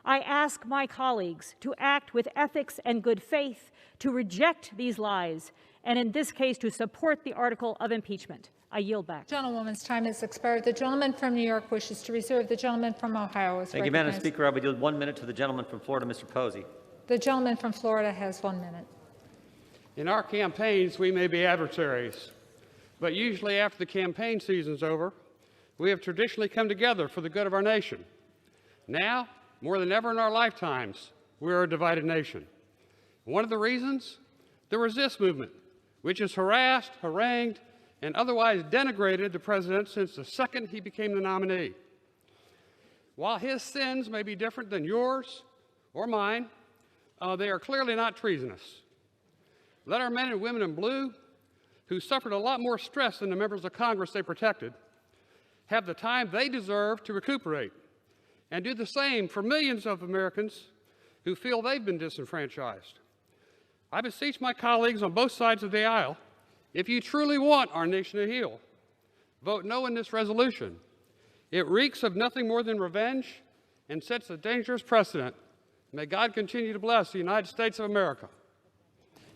I ask my colleagues to act with ethics and good faith, to reject these lies, and in this case, to support the article of impeachment. I yield back. Gentlewoman's time has expired. The gentleman from New York wishes to reserve. The gentleman from Ohio is recognized. Thank you, Madam Speaker. I would yield 1 minute to the gentleman from Florida, Mr. Posey. The gentleman from Florida has 1 minute. In our campaigns, we may be adversaries, but usually after the campaign season's over, we have traditionally come together for the good of our nation. Now, more than ever in our lifetimes, we are a divided nation. One of the reasons? The resist movement, which has harassed, harangued, and otherwise denigrated the president since the second he became the nominee. While his sins may be different than yours, or mine, they are clearly not treasonous. Let our men and women in blue, who suffered a lot more stress than the members of Congress they protected, have the time they deserve to recuperate, and do the same for millions of Americans who feel they've been disenfranchised. I beseech my colleagues on both sides of the aisle, if you truly want our nation to heal, vote no in this resolution. It reeks of nothing more than revenge and sets a dangerous precedent. May God continue to bless the United States of America.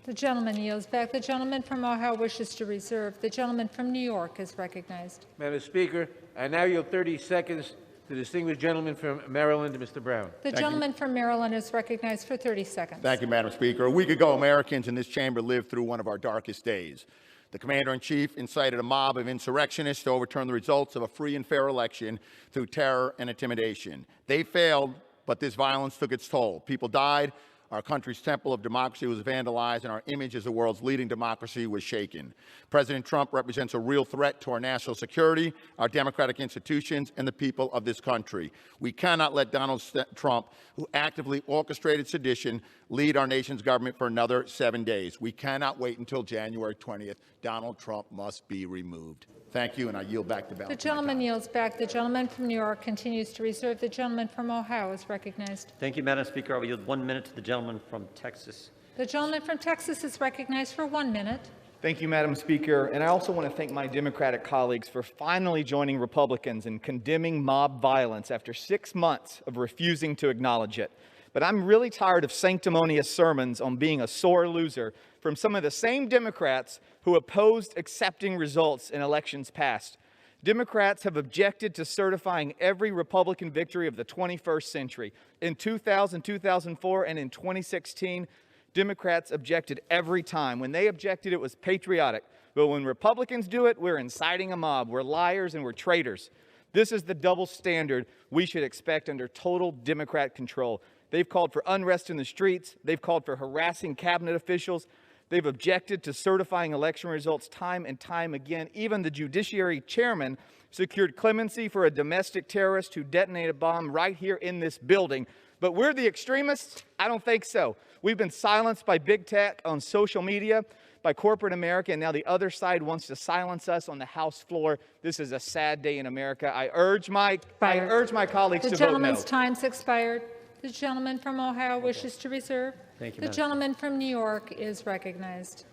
The gentleman yields back. The gentleman from Ohio wishes to reserve. The gentleman from New York is recognized. Madam Speaker, I now yield 30 seconds to the distinguished gentleman from Maryland, Mr. Brown. The gentleman from Maryland is recognized for 30 seconds. Thank you, Madam Speaker. A week ago, Americans in this chamber lived through one of our darkest days. The Commander-in-Chief incited a mob of insurrectionists to overturn the results of a free and fair election through terror and intimidation. They failed, but this violence took its toll. People died, our country's temple of democracy was vandalized, and our image as the world's leading democracy was shaken. President Trump represents a real threat to our national security, our democratic institutions, and the people of this country. We cannot let Donald Trump, who actively orchestrated sedition, lead our nation's government for another 7 days. We cannot wait until January 20th. Donald Trump must be removed. Thank you, and I yield back the balance. The gentleman yields back. The gentleman from New York continues to reserve. The gentleman from Ohio is recognized. Thank you, Madam Speaker. I will yield 1 minute to the gentleman from Texas. The gentleman from Texas is recognized for 1 minute. Thank you, Madam Speaker. And I also want to thank my Democratic colleagues for finally joining Republicans in condemning mob violence after 6 months of refusing to acknowledge it. But I'm really tired of sanctimonious sermons on being a sore loser from some of the same Democrats who opposed accepting results in elections past. Democrats have objected to certifying every Republican victory of the 21st century. In 2000, 2004, and in 2016, Democrats objected every time. When they objected, it was patriotic. But when Republicans do it, we're inciting a mob. We're liars and we're traitors. This is the double standard we should expect under total Democrat control. They've called for unrest in the streets. They've called for harassing cabinet officials. They've objected to certifying election results time and time again. Even the Judiciary Chairman secured clemency for a domestic terrorist who detonated a bomb right here in this building. But we're the extremists? I don't think so. We've been silenced by big tech on social media, by corporate America, and now the other side wants to silence us on the House floor. This is a sad day in America. I urge my colleagues to vote no. The gentleman's time's expired. The gentleman from Ohio wishes to reserve. Thank you, the gentleman from New York is recognized.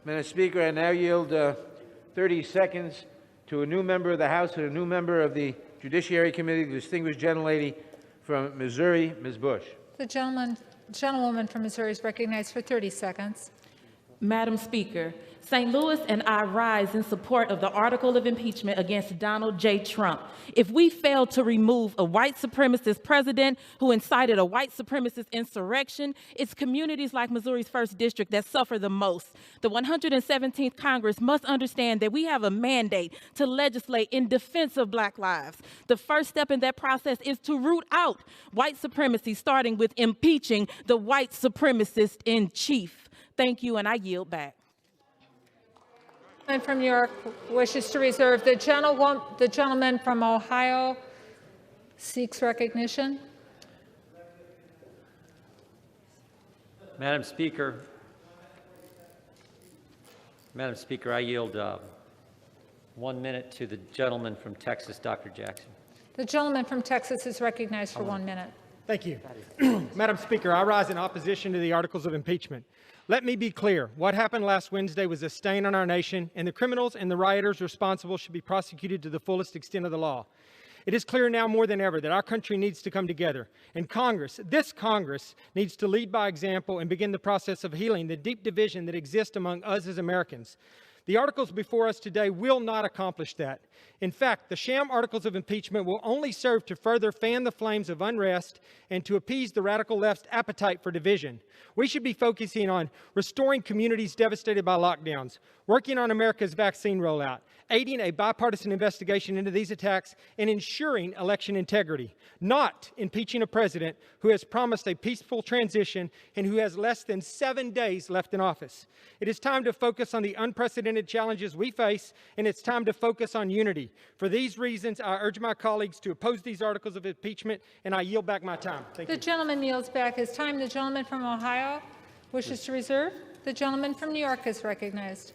Madam Speaker, I now yield 30 seconds to a new member of the House and a new member of the Judiciary Committee, the distinguished gentlelady from Missouri, Ms. Bush. The gentlewoman from Missouri is recognized for 30 seconds. Madam Speaker, St. Louis and I rise in support of the article of impeachment against Donald J. Trump. If we fail to remove a white supremacist president who incited a white supremacist insurrection, it's communities like Missouri's 1st District that suffer the most. The 117th Congress must understand that we have a mandate to legislate in defense of Black lives. The first step in that process is to root out white supremacy, starting with impeaching the white supremacist in chief. Thank you, and I yield back. And from New York wishes to reserve. The gentleman from Ohio seeks recognition. Madam Speaker, I yield 1 minute to the gentleman from Texas, Dr. Jackson. The gentleman from Texas is recognized for 1 minute. Thank you. Madam Speaker, I rise in opposition to the articles of impeachment. Let me be clear. What happened last Wednesday was a stain on our nation, and the criminals and the rioters responsible should be prosecuted to the fullest extent of the law. It is clear now more than ever that our country needs to come together. And Congress, this Congress, needs to lead by example and begin the process of healing the deep division that exists among us as Americans. The articles before us today will not accomplish that. In fact, the sham articles of impeachment will only serve to further fan the flames of unrest and to appease the radical left's appetite for division. We should be focusing on restoring communities devastated by lockdowns, working on America's vaccine rollout, aiding a bipartisan investigation into these attacks, and ensuring election integrity, not impeaching a president who has promised a peaceful transition and who has less than 7 days left in office. It is time to focus on the unprecedented unprecedented challenges we face, and it's time to focus on unity. For these reasons, I urge my colleagues to oppose these articles of impeachment, and I yield back my time. Thank you. The gentleman yields back his time. The gentleman from Ohio wishes to reserve. The gentleman from New York is recognized.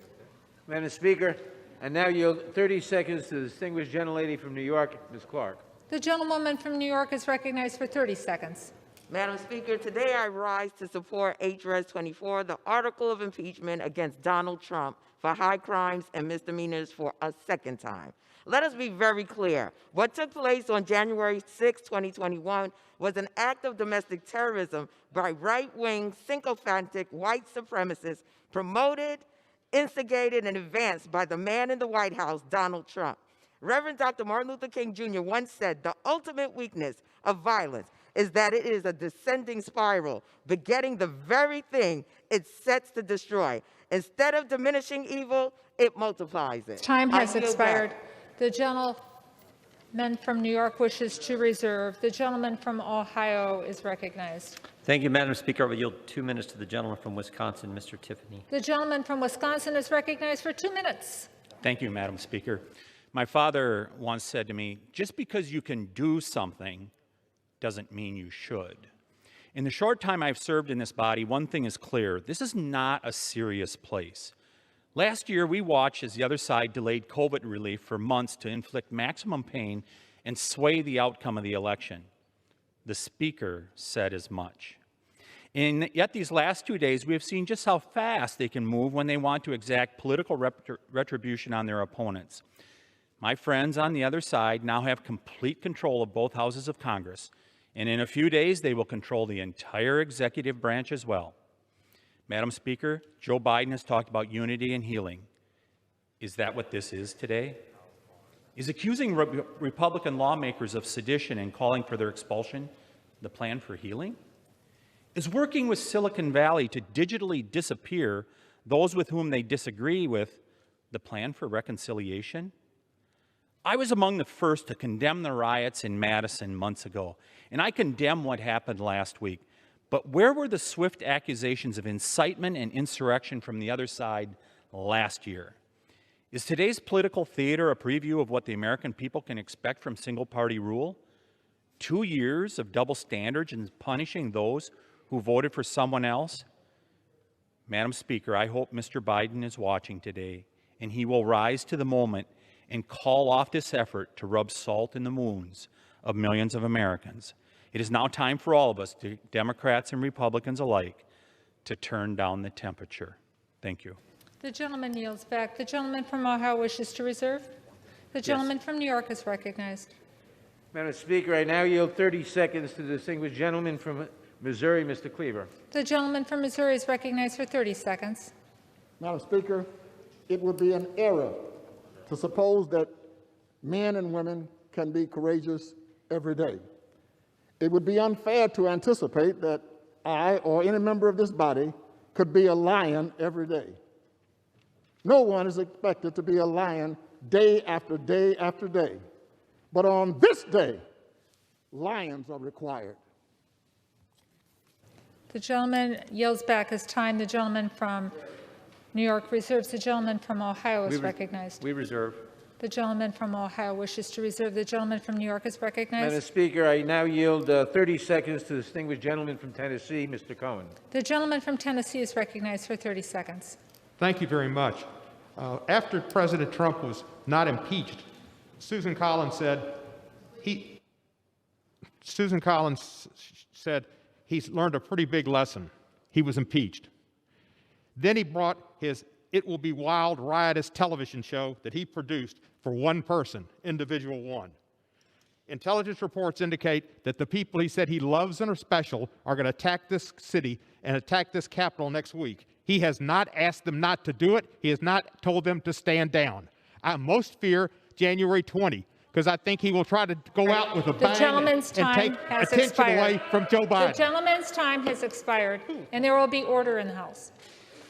Madam Speaker, I now yield 30 seconds to the distinguished gentlelady from New York, Ms. Clark. The gentlewoman from New York is recognized for 30 seconds. Madam Speaker, today I rise to support H.Res. 24, the article of impeachment against Donald Trump for high crimes and misdemeanors for a second time. Let us be very clear. What took place on January 6, 2021 was an act of domestic terrorism by right-wing, sycophantic white supremacists promoted, instigated, and advanced by the man in the White House, Donald Trump. Reverend Dr. Martin Luther King Jr. once said, "The ultimate weakness of violence is that it is a descending spiral, begetting the very thing it sets to destroy. Instead of diminishing evil, it multiplies it." Time has expired. The gentleman from New York wishes to reserve. The gentleman from Ohio is recognized. Thank you, Madam Speaker. I will yield 2 minutes to the gentleman from Wisconsin, Mr. Tiffany. The gentleman from Wisconsin is recognized for 2 minutes. Thank you, Madam Speaker. My father once said to me, just because you can do something doesn't mean you should. In the short time I've served in this body, one thing is clear. This is not a serious place. Last year, we watched as the other side delayed COVID relief for months to inflict maximum pain and sway the outcome of the election. The Speaker said as much. And yet these last 2 days, we have seen just how fast they can move when they want to exact political retribution on their opponents. My friends on the other side now have complete control of both houses of Congress, and in a few days, they will control the entire executive branch as well. Madam Speaker, Joe Biden has talked about unity and healing. Is that what this is today? Is accusing Republican lawmakers of sedition and calling for their expulsion the plan for healing? Is working with Silicon Valley to digitally disappear those with whom they disagree with the plan for reconciliation? I was among the first to condemn the riots in Madison months ago, and I condemn what happened last week. But where were the swift accusations of incitement and insurrection from the other side last year? Is today's political theater a preview of what the American people can expect from single-party rule? 2 years of double standards and punishing those who voted for someone else? Madam Speaker, I hope Mr. Biden is watching today, and he will rise to the moment and call off this effort to rub salt in the wounds of millions of Americans. It is now time for all of us, Democrats and Republicans alike, to turn down the temperature. Thank you. The gentleman yields back. The gentleman from Ohio wishes to reserve. The gentleman from New York is recognized. Madam Speaker, I now yield 30 seconds to the distinguished gentleman from Missouri, Mr. Cleaver. The gentleman from Missouri is recognized for 30 seconds. Madam Speaker, it would be an error to suppose that men and women can be courageous every day. It would be unfair to anticipate that I or any member of this body could be a lion every day. No one is expected to be a lion day after day after day. But on this day, lions are required. The gentleman yields back his time. The gentleman from New York reserves. The gentleman from Ohio is recognized. We reserve. The gentleman from Ohio wishes to reserve. The gentleman from New York is recognized. Madam Speaker, I now yield 30 seconds to the distinguished gentleman from Tennessee, Mr. Cohen. The gentleman from Tennessee is recognized for 30 seconds. Thank you very much. After President Trump was not impeached, Susan Collins said he's learned a pretty big lesson. He was impeached. Then he brought his It Will Be Wild, Riotous television show that he produced for one person, individual one. Intelligence reports indicate that the people he said he loves and are special are going to attack this city and attack this Capitol next week. He has not asked them not to do it. He has not told them to stand down. I most fear January 20, because I think he will try to go out with a bang and take attention away from Joe Biden. The gentleman's time has expired, and there will be order in the House.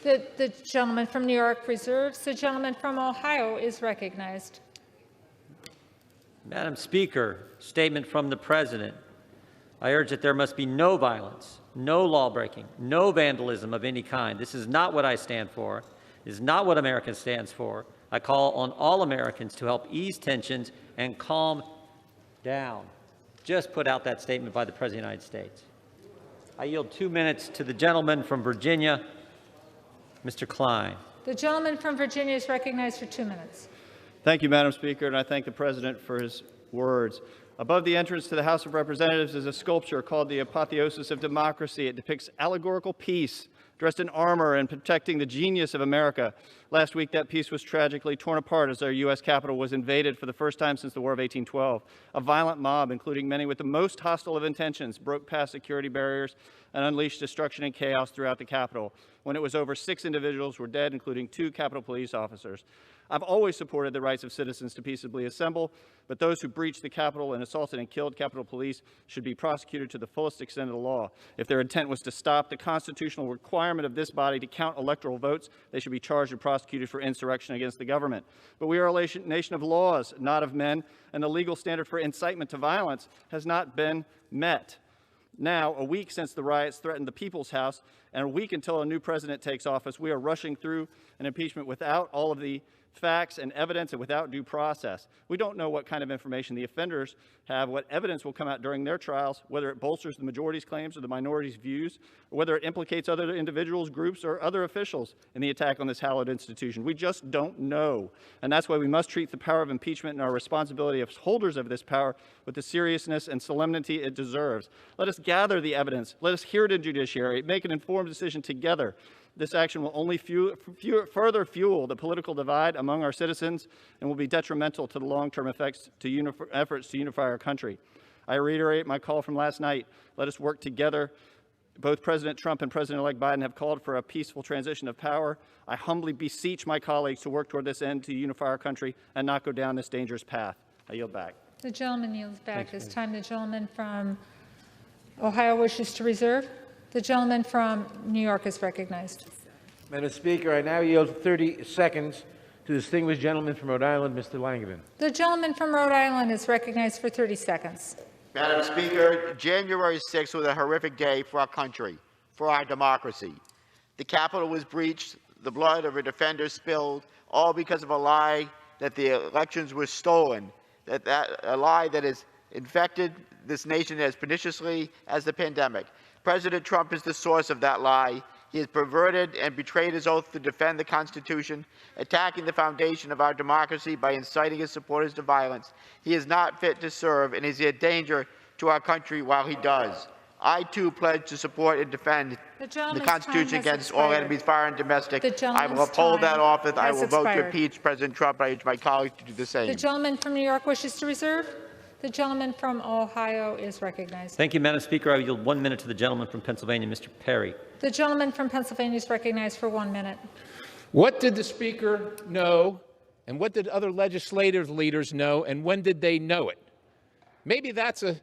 The gentleman from New York reserves. The gentleman from Ohio is recognized. Madam Speaker, statement from the President. I urge that there must be no violence, no lawbreaking, no vandalism of any kind. This is not what I stand for. is not what America stands for. I call on all Americans to help ease tensions and calm down. Just put out that statement by the President of the United States. I yield 2 minutes to the gentleman from Virginia, Mr. Klein. The gentleman from Virginia is recognized for 2 minutes. Thank you, Madam Speaker, and I thank the President for his words. Above the entrance to the House of Representatives is a sculpture called the Apotheosis of Democracy. It depicts allegorical peace, dressed in armor and protecting the genius of America. Last week, that peace was tragically torn apart as our U.S. Capitol was invaded for the first time since the War of 1812. A violent mob, including many with the most hostile of intentions, broke past security barriers and unleashed destruction and chaos throughout the Capitol. When it was over, 6 individuals were dead, including 2 Capitol Police officers. I've always supported the rights of citizens to peaceably assemble, but those who breached the Capitol and assaulted and killed Capitol Police should be prosecuted to the fullest extent of the law. If their intent was to stop the constitutional requirement of this body to count electoral votes, they should be charged and prosecuted for insurrection against the government. But we are a nation of laws, not of men, and the legal standard for incitement to violence has not been met. Now, a week since the riots threatened the People's House, and a week until a new president takes office, we are rushing through an impeachment without all of the facts and evidence and without due process. We don't know what kind of information the offenders have, what evidence will come out during their trials, whether it bolsters the majority's claims or the minority's views, or whether it implicates other individuals, groups, or other officials in the attack on this hallowed institution. We just don't know. And that's why we must treat the power of impeachment and our responsibility as holders of this power with the seriousness and solemnity it deserves. Let us gather the evidence. Let us hear it in judiciary. Make an informed decision together. This action will only further fuel the political divide among our citizens and will be detrimental to the long-term efforts to unify our country. I reiterate my call from last night. Let us work together. Both President Trump and President-elect Biden have called for a peaceful transition of power. I humbly beseech my colleagues to work toward this end to unify our country and not go down this dangerous path. I yield back. The gentleman yields back. This time the gentleman from Ohio wishes to reserve. The gentleman from New York is recognized. Madam Speaker, I now yield 30 seconds to the distinguished gentleman from Rhode Island, Mr. Langevin. The gentleman from Rhode Island is recognized for 30 seconds. Madam Speaker, January 6th was a horrific day for our country, for our democracy. The Capitol was breached, the blood of a defender spilled, all because of a lie that the elections were stolen, a lie that has infected this nation as perniciously as the pandemic. President Trump is the source of that lie. He has perverted and betrayed his oath to defend the Constitution, attacking the foundation of our democracy by inciting his supporters to violence. He is not fit to serve and is a danger to our country while he does. I, too, pledge to support and defend the Constitution against all enemies, foreign and domestic. I will uphold that office. I will vote to impeach President Trump. I urge my colleagues to do the same. The gentleman from New York wishes to reserve. The gentleman from Ohio is recognized. Thank you, Madam Speaker. I yield 1 minute to the gentleman from Pennsylvania, Mr. Perry. The gentleman from Pennsylvania is recognized for 1 minute. What did the Speaker know, and what did other legislative leaders know, and when did they know it? Maybe that's a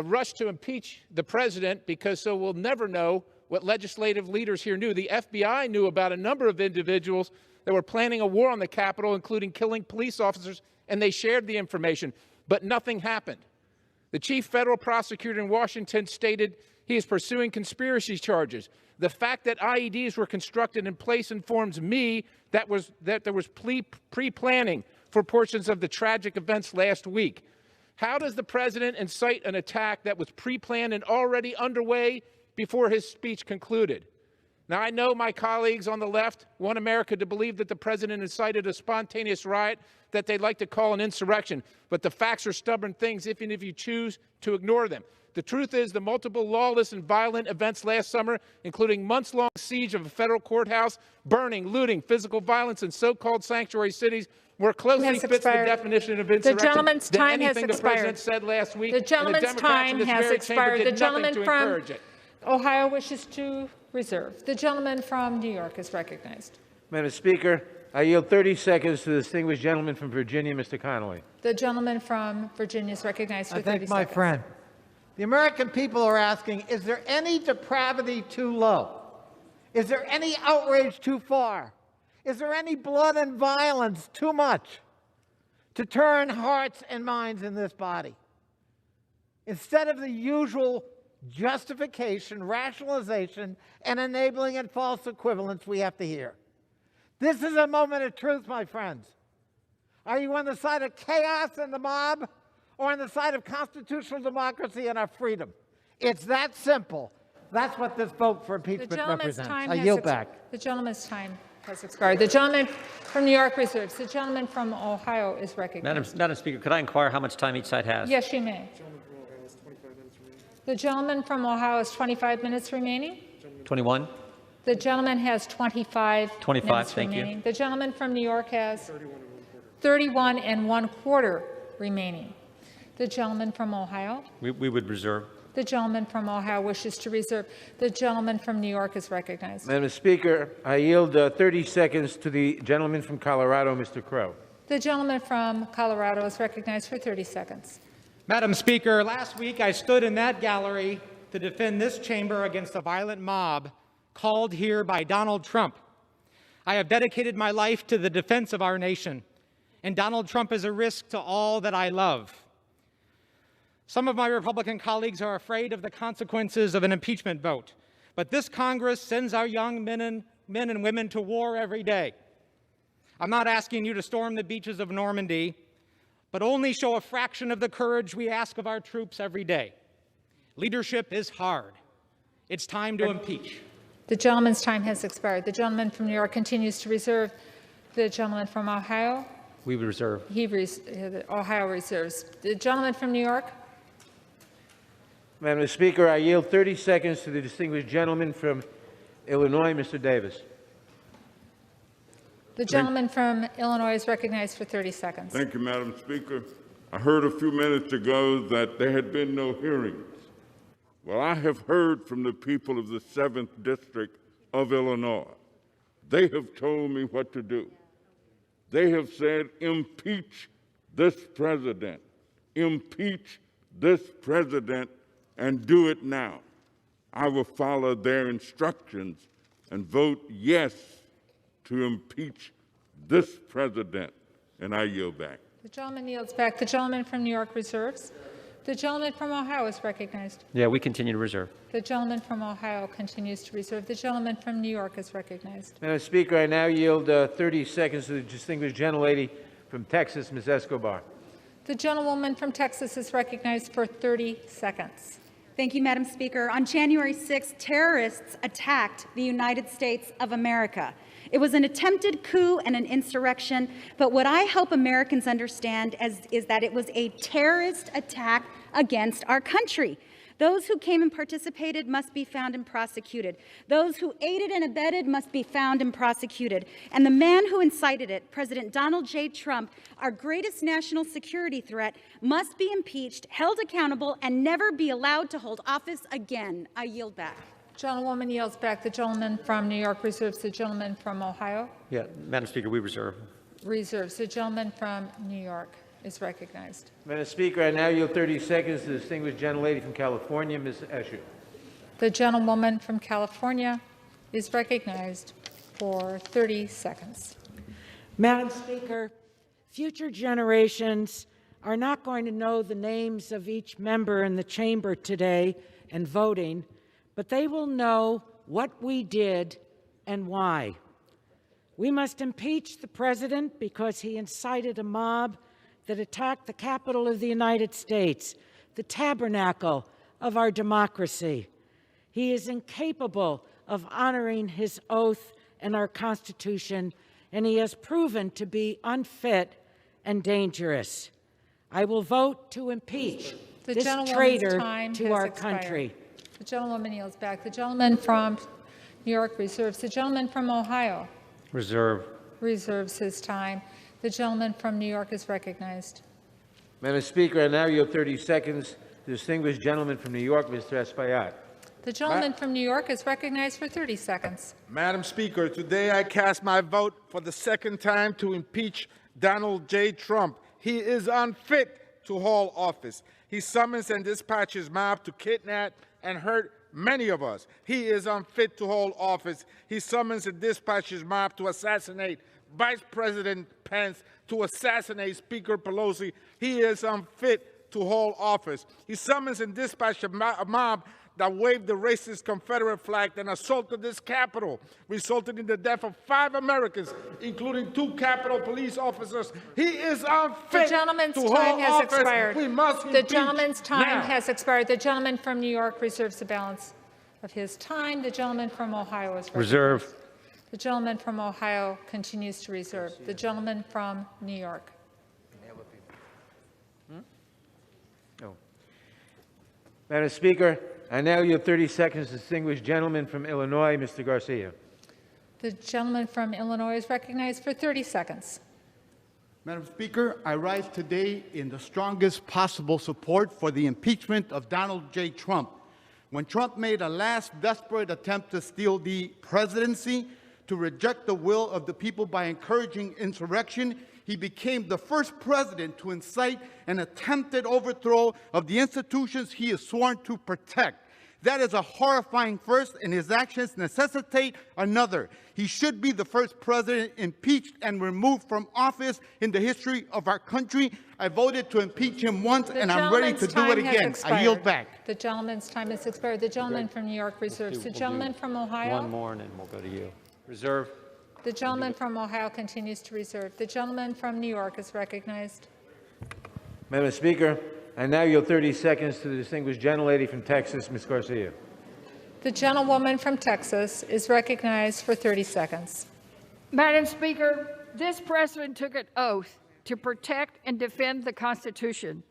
rush to impeach the president, because so we'll never know what legislative leaders here knew. The FBI knew about a number of individuals that were planning a war on the Capitol, including killing police officers, and they shared the information. But nothing happened. The chief federal prosecutor in Washington stated he is pursuing conspiracy charges. The fact that IEDs were constructed in place informs me that there was pre-planning for portions of the tragic events last week. How does the president incite an attack that was pre-planned and already underway before his speech concluded? Now, I know my colleagues on the left want America to believe that the president incited a spontaneous riot that they'd like to call an insurrection, but the facts are stubborn things, even if you choose to ignore them. The truth is the multiple lawless and violent events last summer, including months-long siege of a federal courthouse, burning, looting, physical violence in so-called sanctuary cities, more closely fits the definition of insurrection the gentleman's than time has anything the expired. president said last week. The gentleman's time has expired. The gentleman from Ohio wishes to reserve. The gentleman from New York is recognized. Madam Speaker, I yield 30 seconds to the distinguished gentleman from Virginia, Mr. Connolly. The gentleman from Virginia is recognized for 30 seconds. My friend. The American people are asking, is there any depravity too low? Is there any outrage too far? Is there any blood and violence too much to turn hearts and minds in this body? Instead of the usual justification, rationalization, and enabling and false equivalence we have to hear. This is a moment of truth, my friends. Are you on the side of chaos and the mob, or on the side of constitutional democracy and our freedom? It's that simple. That's what this vote for impeachment represents. I yield back. The gentleman's time has expired. The gentleman from New York reserves. The gentleman from Ohio is recognized. Madam Speaker, could I inquire how much time each side has? Yes, you may. The gentleman from Ohio has 25 minutes remaining. 21? The gentleman has 25 minutes thank remaining. you. The gentleman from New York has 31 1/4 remaining. The gentleman from Ohio? We would reserve. The gentleman from Ohio wishes to reserve. The gentleman from New York is recognized. Madam Speaker, I yield 30 seconds to the gentleman from Colorado, Mr. Crow. The gentleman from Colorado is recognized for 30 seconds. Madam Speaker, last week I stood in that gallery to defend this chamber against a violent mob called here by Donald Trump. I have dedicated my life to the defense of our nation, and Donald Trump is a risk to all that I love. Some of my Republican colleagues are afraid of the consequences of an impeachment vote, but this Congress sends our young men and women to war every day. I'm not asking you to storm the beaches of Normandy, but only show a fraction of the courage we ask of our troops every day. Leadership is hard. It's time to impeach. The gentleman's time has expired. The gentleman from New York continues to reserve. The gentleman from Ohio? We would reserve. Ohio reserves. The gentleman from New York? Madam Speaker, I yield 30 seconds to the distinguished gentleman from Illinois, Mr. Davis. The gentleman from Illinois is recognized for 30 seconds. Thank you, Madam Speaker. I heard a few minutes ago that there had been no hearings. Well, I have heard from the people of the 7th District of Illinois. They have told me what to do. They have said, impeach this president. Impeach this president and do it now. I will follow their instructions and vote yes to impeach this president, and I yield back. The gentleman yields back. The gentleman from New York reserves. The gentleman from Ohio is recognized. Yeah, we continue to reserve. The gentleman from Ohio continues to reserve. The gentleman from New York is recognized. Madam Speaker, I now yield 30 seconds to the distinguished gentlelady from Texas, Ms. Escobar. The gentlewoman from Texas is recognized for 30 seconds. Thank you, Madam Speaker. On January 6th, terrorists attacked the United States of America. It was an attempted coup and an insurrection, but what I hope Americans understand is that it was a terrorist attack against our country. Those who came and participated must be found and prosecuted. Those who aided and abetted must be found and prosecuted. And the man who incited it, President Donald J. Trump, our greatest national security threat, must be impeached, held accountable, and never be allowed to hold office again. I yield back. Gentlewoman yields back. The gentleman from New York reserves. The gentleman from Ohio? Yeah, Madam Speaker, we reserve. Reserves. The gentleman from New York is recognized. Madam Speaker, I now yield 30 seconds to the distinguished gentlelady from California, Ms. Escher. The gentlewoman from California is recognized for 30 seconds. Madam Speaker, future generations are not going to know the names of each member in the chamber today and voting, but they will know what we did and why. We must impeach the president because he incited a mob that attacked the Capitol of the United States, the tabernacle of our democracy. He is incapable of honoring his oath and our Constitution, and he has proven to be unfit and dangerous. I will vote to impeach this traitor to our country. The gentlewoman yields back. The gentleman from New York reserves. The gentleman from Ohio Reserve. reserves his time. The gentleman from New York is recognized. Madam Speaker, I now yield 30 seconds. The distinguished gentleman from New York, Mr. Espaillat. The gentleman from New York is recognized for 30 seconds. Madam Speaker, today I cast my vote for the second time to impeach Donald J. Trump. He is unfit to hold office. He summons and dispatches mob to kidnap and hurt many of us. He is unfit to hold office. He summons and dispatches mob to assassinate Vice President Pence, to assassinate Speaker Pelosi. He is unfit to hold office. He summons and dispatched a mob that waved the racist Confederate flag and assaulted this Capitol, resulting in the death of 5 Americans, including 2 Capitol police officers. He is unfit to hold office. Expired. We must The gentleman's time now. has expired. The gentleman from New York reserves the balance of his time. The gentleman from Ohio is recognized. Reserve. The gentleman from Ohio continues to reserve. The gentleman from New York. Madam Speaker, I now yield 30 seconds to the distinguished gentleman from Illinois, Mr. Garcia. The gentleman from Illinois is recognized for 30 seconds. Madam Speaker, I rise today in the strongest possible support for the impeachment of Donald J. Trump. When Trump made a last desperate attempt to steal the presidency, to reject the will of the people by encouraging insurrection, he became the first president to incite an attempted overthrow of the institutions he is sworn to protect. That is a horrifying first, and his actions necessitate another. He should be the first president impeached and removed from office in the history of our country. I voted to impeach him once, and I'm ready to do it again. I yield back. The gentleman's time has expired. The gentleman from New York reserves. The gentleman from Ohio. One more, and then we'll go to you. Reserve. The gentleman from Ohio continues to reserve. The gentleman from New York is recognized. Madam Speaker, I now yield 30 seconds to the distinguished gentlelady from Texas, Ms. Garcia. The gentlewoman from Texas is recognized for 30 seconds. Madam Speaker, this president took an oath to protect and defend the Constitution.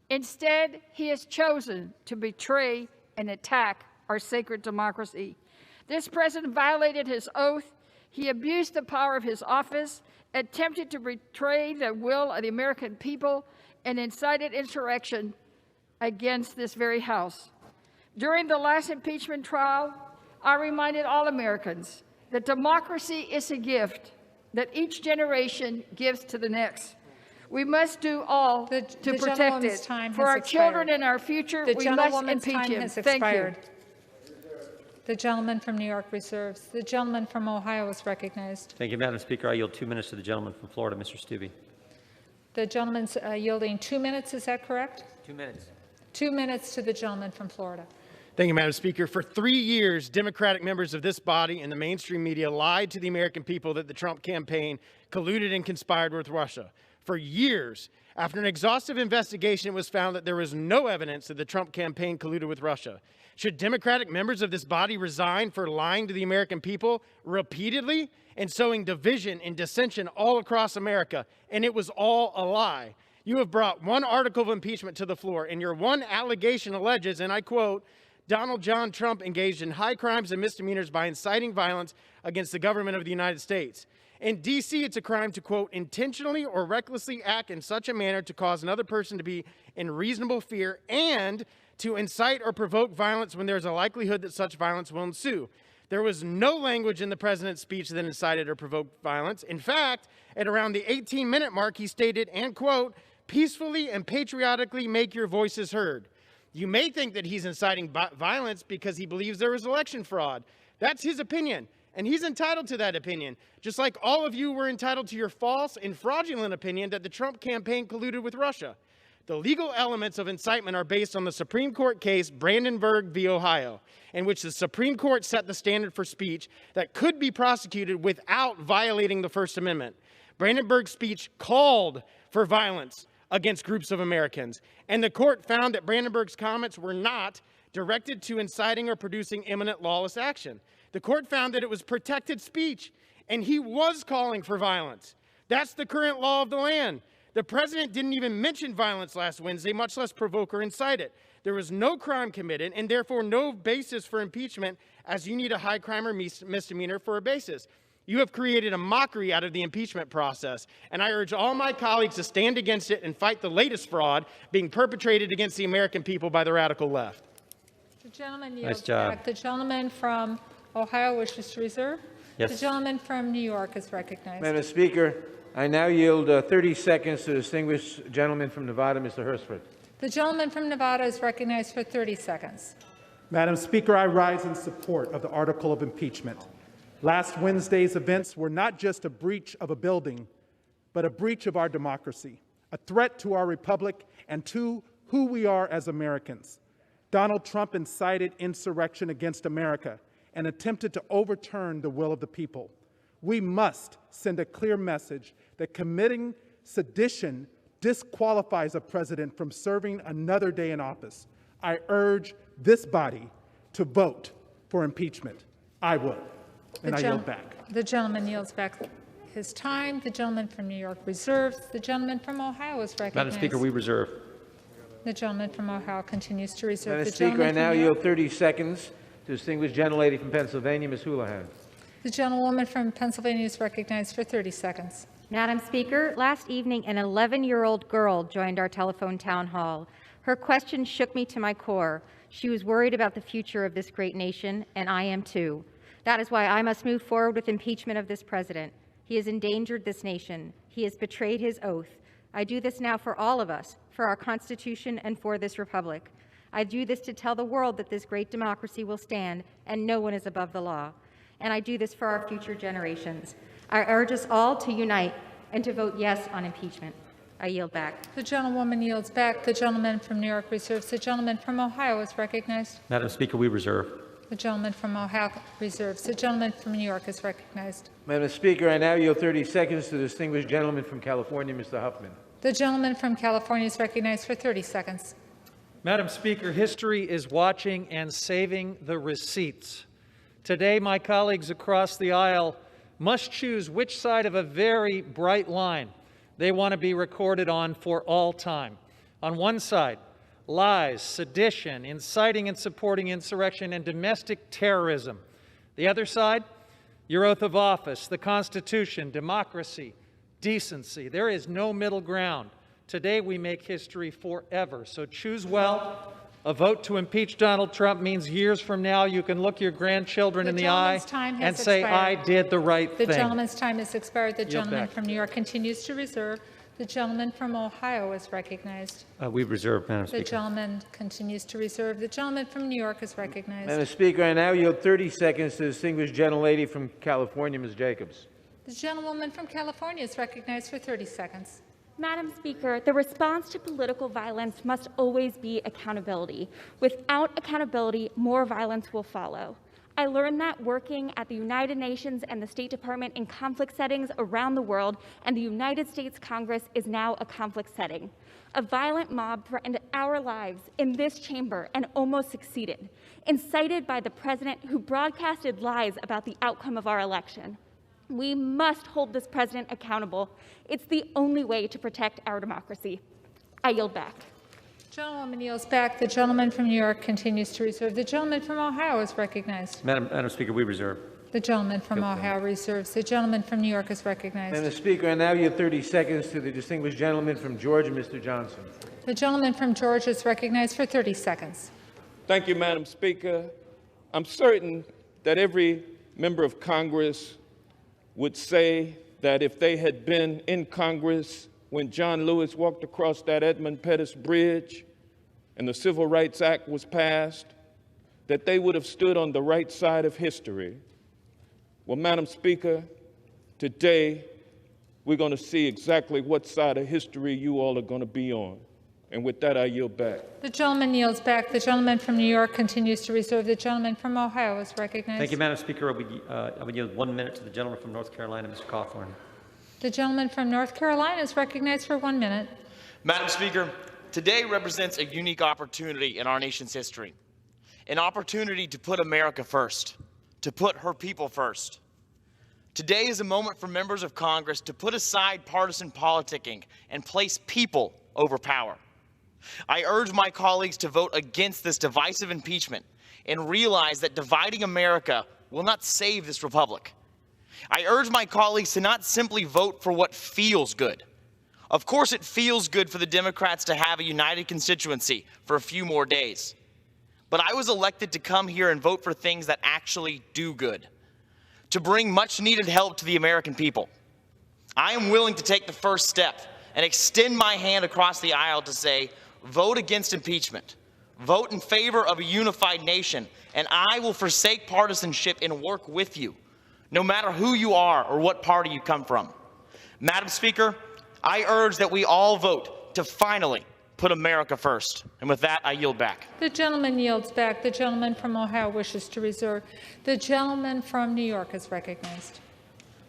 Instead, he has chosen to betray and attack our sacred democracy. This president violated his oath. He abused the power of his office, attempted to betray the will of the American people, and incited insurrection against this very House. During the last impeachment trial, I reminded all Americans that democracy is a gift that each generation gives to the next. We must do all to protect it. For our children and our future, we must impeach him. Thank you. The gentleman from New York reserves. The gentleman from Ohio is recognized. Thank you, Madam Speaker. I yield 2 minutes to the gentleman from Florida, Mr. Stubbe. The gentleman's yielding 2 minutes. Is that correct? 2 minutes. 2 minutes to the gentleman from Florida. Thank you, Madam Speaker. For 3 years, Democratic members of this body and the mainstream media lied to the American people that the Trump campaign colluded and conspired with Russia. For years, after an exhaustive investigation, it was found that there was no evidence that the Trump campaign colluded with Russia. Should Democratic members of this body resign for lying to the American people repeatedly and sowing division and dissension all across America? And it was all a lie. You have brought one article of impeachment to the floor, and your one allegation alleges, and I quote, Donald John Trump engaged in high crimes and misdemeanors by inciting violence against the government of the United States. In D.C., it's a crime to, quote, intentionally or recklessly act in such a manner to cause another person to be in reasonable fear and to incite or provoke violence when there's a likelihood that such violence will ensue. There was no language in the president's speech that incited or provoked violence. In fact, at around the 18-minute mark, he stated, and quote, peacefully and patriotically make your voices heard. You may think that he's inciting violence because he believes there was election fraud. That's his opinion, and he's entitled to that opinion, just like all of you were entitled to your false and fraudulent opinion that the Trump campaign colluded with Russia. The legal elements of incitement are based on the Supreme Court case Brandenburg v. Ohio, in which the Supreme Court set the standard for speech that could be prosecuted without violating the First Amendment. Brandenburg's speech called for violence against groups of Americans, and the court found that Brandenburg's comments were not directed to inciting or producing imminent lawless action. The court found that it was protected speech, and he was calling for violence. That's the current law of the land. The president didn't even mention violence last Wednesday, much less provoke or incite it. There was no crime committed, and therefore no basis for impeachment, as you need a high crime or misdemeanor for a basis. You have created a mockery out of the impeachment process, and I urge all my colleagues to stand against it and fight the latest fraud being perpetrated against the American people by the radical left. The gentleman yields back. The gentleman from Ohio wishes to reserve. Yes. The gentleman from New York is recognized. Madam Speaker, I now yield 30 seconds to the distinguished gentleman from Nevada, Mr. Hursford. The gentleman from Nevada is recognized for 30 seconds. Madam Speaker, I rise in support of the article of impeachment. Last Wednesday's events were not just a breach of a building, but a breach of our democracy, a threat to our republic and to who we are as Americans. Donald Trump incited insurrection against America and attempted to overturn the will of the people. We must send a clear message that committing sedition disqualifies a president from serving another day in office. I urge this body to vote for impeachment. I would. And I yield back. The gentleman yields back his time. The gentleman from New York reserves. The gentleman from Ohio is recognized. Madam Speaker, we reserve. The gentleman from Ohio continues to reserve. Madam The Speaker, I now from New yield York- 30 seconds to distinguished gentlelady from Pennsylvania, Ms. Houlihan. The gentlewoman from Pennsylvania is recognized for 30 seconds. Madam Speaker, last evening an 11-year-old girl joined our telephone town hall. Her question shook me to my core. She was worried about the future of this great nation, and I am too. That is why I must move forward with impeachment of this president. He has endangered this nation. He has betrayed his oath. I do this now for all of us, for our Constitution and for this republic. I do this to tell the world that this great democracy will stand and no one is above the law. And I do this for our future generations. I urge us all to unite and to vote yes on impeachment. I yield back. The gentlewoman yields back. The gentleman from New York reserves. The gentleman from Ohio is recognized. Madam Speaker, we reserve. The gentleman from Ohio reserves. The gentleman from New York is recognized. Madam Speaker, I now yield 30 seconds to the distinguished gentleman from California, Mr. Huffman. The gentleman from California is recognized for 30 seconds. Madam Speaker, history is watching and saving the receipts. Today, my colleagues across the aisle must choose which side of a very bright line they want to be recorded on for all time. On one side, lies, sedition, inciting and supporting insurrection, and domestic terrorism. The other side, your oath of office, the Constitution, democracy, decency. There is no middle ground. Today we make history forever. So choose well. A vote to impeach Donald Trump means years from now you can look your grandchildren in the eye and say, I did the right thing. The gentleman's time has expired. The Yield gentleman back. from New York continues to reserve. The gentleman from Ohio is recognized. We reserve, Madam The Speaker. gentleman continues to reserve. The gentleman from New York is recognized. Madam Speaker, I now yield 30 seconds to the distinguished gentlelady from California, Ms. Jacobs. The gentlewoman from California is recognized for 30 seconds. Madam Speaker, the response to political violence must always be accountability. Without accountability, more violence will follow. I learned that working at the United Nations and the State Department in conflict settings around the world, and the United States Congress is now a conflict setting. A violent mob threatened our lives in this chamber and almost succeeded, incited by the president who broadcasted lies about the outcome of our election. We must hold this president accountable. It's the only way to protect our democracy. I yield back. Gentlewoman yields back. The gentleman from New York continues to reserve. The gentleman from Ohio is recognized. Madam Speaker, we reserve. The gentleman from Ohio reserves. The gentleman from New York is recognized. Madam Speaker, I now yield 30 seconds to the distinguished gentleman from Georgia, Mr. Johnson. The gentleman from Georgia is recognized for 30 seconds. Thank you, Madam Speaker. I'm certain that every member of Congress would say that if they had been in Congress when John Lewis walked across that Edmund Pettus Bridge and the Civil Rights Act was passed, that they would have stood on the right side of history. Well, Madam Speaker, today we're going to see exactly what side of history you all are going to be on. And with that, I yield back. The gentleman yields back. The gentleman from New York continues to reserve. The gentleman from Ohio is recognized. Thank you, Madam Speaker. I would yield 1 minute to the gentleman from North Carolina, Mr. Cawthorn. The gentleman from North Carolina is recognized for 1 minute. Madam Speaker, today represents a unique opportunity in our nation's history. An opportunity to put America first, to put her people first. Today is a moment for members of Congress to put aside partisan politicking and place people over power. I urge my colleagues to vote against this divisive impeachment and realize that dividing America will not save this republic. I urge my colleagues to not simply vote for what feels good. Of course, it feels good for the Democrats to have a united constituency for a few more days. But I was elected to come here and vote for things that actually do good, to bring much needed help to the American people. I am willing to take the first step and extend my hand across the aisle to say, vote against impeachment, vote in favor of a unified nation, and I will forsake partisanship and work with you, no matter who you are or what party you come from. Madam Speaker, I urge that we all vote to finally put America first. And with that, I yield back. The gentleman yields back. The gentleman from Ohio wishes to reserve. The gentleman from New York is recognized.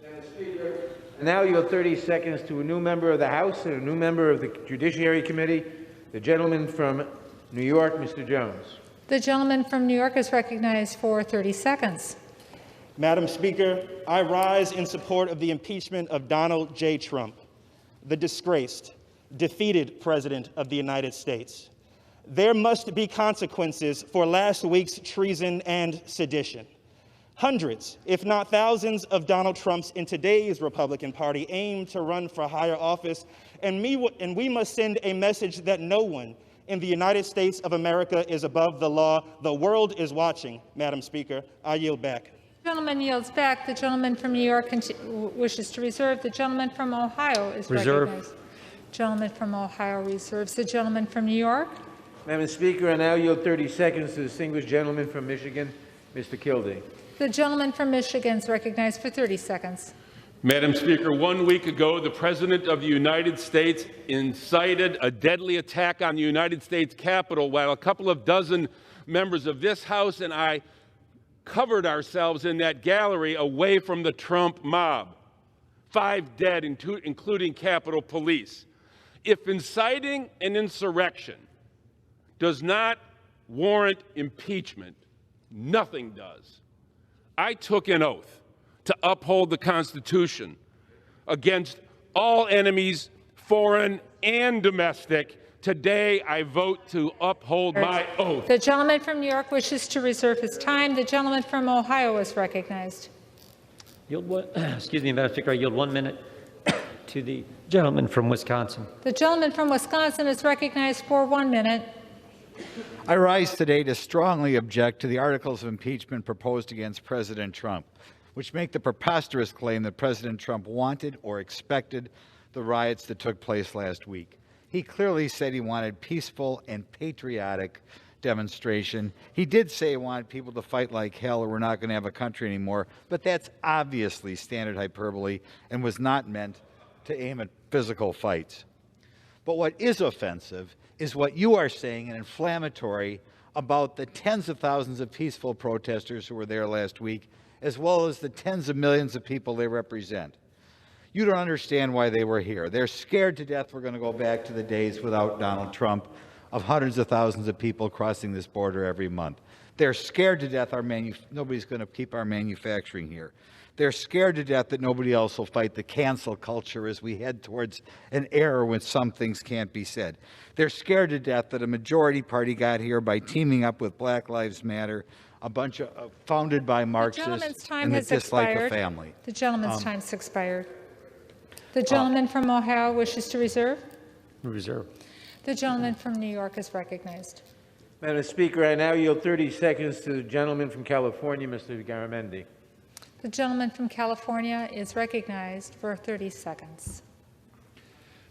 Madam Speaker, I now yield 30 seconds to a new member of the House and a new member of the Judiciary Committee. The gentleman from New York, Mr. Jones. The gentleman from New York is recognized for 30 seconds. Madam Speaker, I rise in support of the impeachment of Donald J. Trump, the disgraced, defeated President of the United States. There must be consequences for last week's treason and sedition. Hundreds, if not thousands, of Donald Trumps in today's Republican Party aim to run for higher office, and we must send a message that no one in the United States of America is above the law. The world is watching, Madam Speaker. I yield back. The gentleman yields back. The gentleman from New York wishes to reserve. The gentleman from Ohio is recognized. Gentleman from Ohio reserves. The gentleman from New York. Madam Speaker, I now yield 30 seconds to the distinguished gentleman from Michigan, Mr. Kildee. The gentleman from Michigan is recognized for 30 seconds. Madam Speaker, 1 week ago, the President of the United States incited a deadly attack on the United States Capitol while a couple of dozen members of this House and I covered ourselves in that gallery away from the Trump mob. 5 dead, including Capitol Police. If inciting an insurrection does not warrant impeachment, nothing does. I took an oath to uphold the Constitution against all enemies, foreign and domestic. Today, I vote to uphold my oath. The gentleman from New York wishes to reserve his time. The gentleman from Ohio is recognized. Excuse me, Madam Speaker, I yield 1 minute to the gentleman from Wisconsin. The gentleman from Wisconsin is recognized for 1 minute. I rise today to strongly object to the articles of impeachment proposed against President Trump, which make the preposterous claim that President Trump wanted or expected the riots that took place last week. He clearly said he wanted peaceful and patriotic demonstration. He did say he wanted people to fight like hell or we're not going to have a country anymore, but that's obviously standard hyperbole and was not meant to aim at physical fights. But what is offensive is what you are saying and inflammatory about the tens of thousands of peaceful protesters who were there last week, as well as the tens of millions of people they represent. You don't understand why they were here. They're scared to death we're going to go back to the days without Donald Trump of hundreds of thousands of people crossing this border every month. They're scared to death nobody's going to keep our manufacturing here. They're scared to death that nobody else will fight the cancel culture as we head towards an era when some things can't be said. They're scared to death that a majority party got here by teaming up with Black Lives Matter, a bunch of founded by Marxists and that dislike the family. The gentleman's time's expired. The gentleman from Ohio wishes to reserve. Reserve. The gentleman from New York is recognized. Madam Speaker, I now yield 30 seconds to the gentleman from California, Mr. Garamendi. The gentleman from California is recognized for 30 seconds.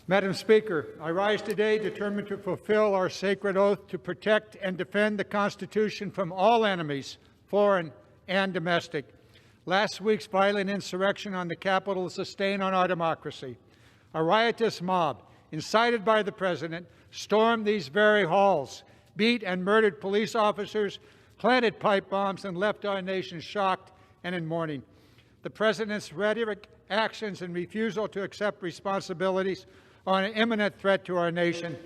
Madam Speaker, I rise today determined to fulfill our sacred oath to protect and defend the Constitution from all enemies, foreign and domestic. Last week's violent insurrection on the Capitol is a stain on our democracy. A riotous mob, incited by the President, stormed these very halls, beat and murdered police officers, planted pipe bombs, and left our nation shocked and in mourning. The President's rhetoric, actions, and refusal to accept responsibilities are an imminent threat to our nation.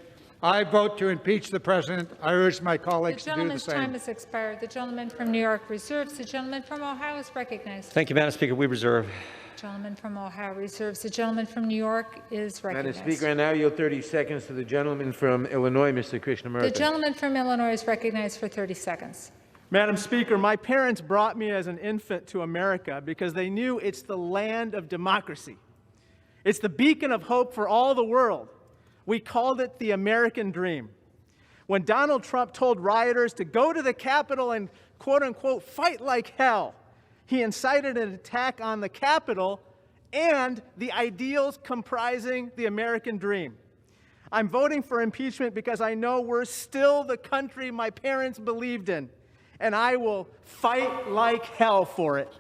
I vote to impeach the President. I urge my colleagues to do the gentleman's same. time has expired. The gentleman from New York reserves. The gentleman from Ohio is recognized. Thank you, Madam Speaker. We reserve. The gentleman from Ohio reserves. The gentleman from New York is recognized. Madam Speaker, I now yield 30 seconds to the gentleman from Illinois, Mr. Krishnamurthy. The gentleman from Illinois is recognized for 30 seconds. Madam Speaker, my parents brought me as an infant to America because they knew it's the land of democracy. It's the beacon of hope for all the world. We called it the American dream. When Donald Trump told rioters to go to the Capitol and, quote unquote, fight like hell, he incited an attack on the Capitol and the ideals comprising the American dream. I'm voting for impeachment because I know we're still the country my parents believed in, and I will fight like hell for it.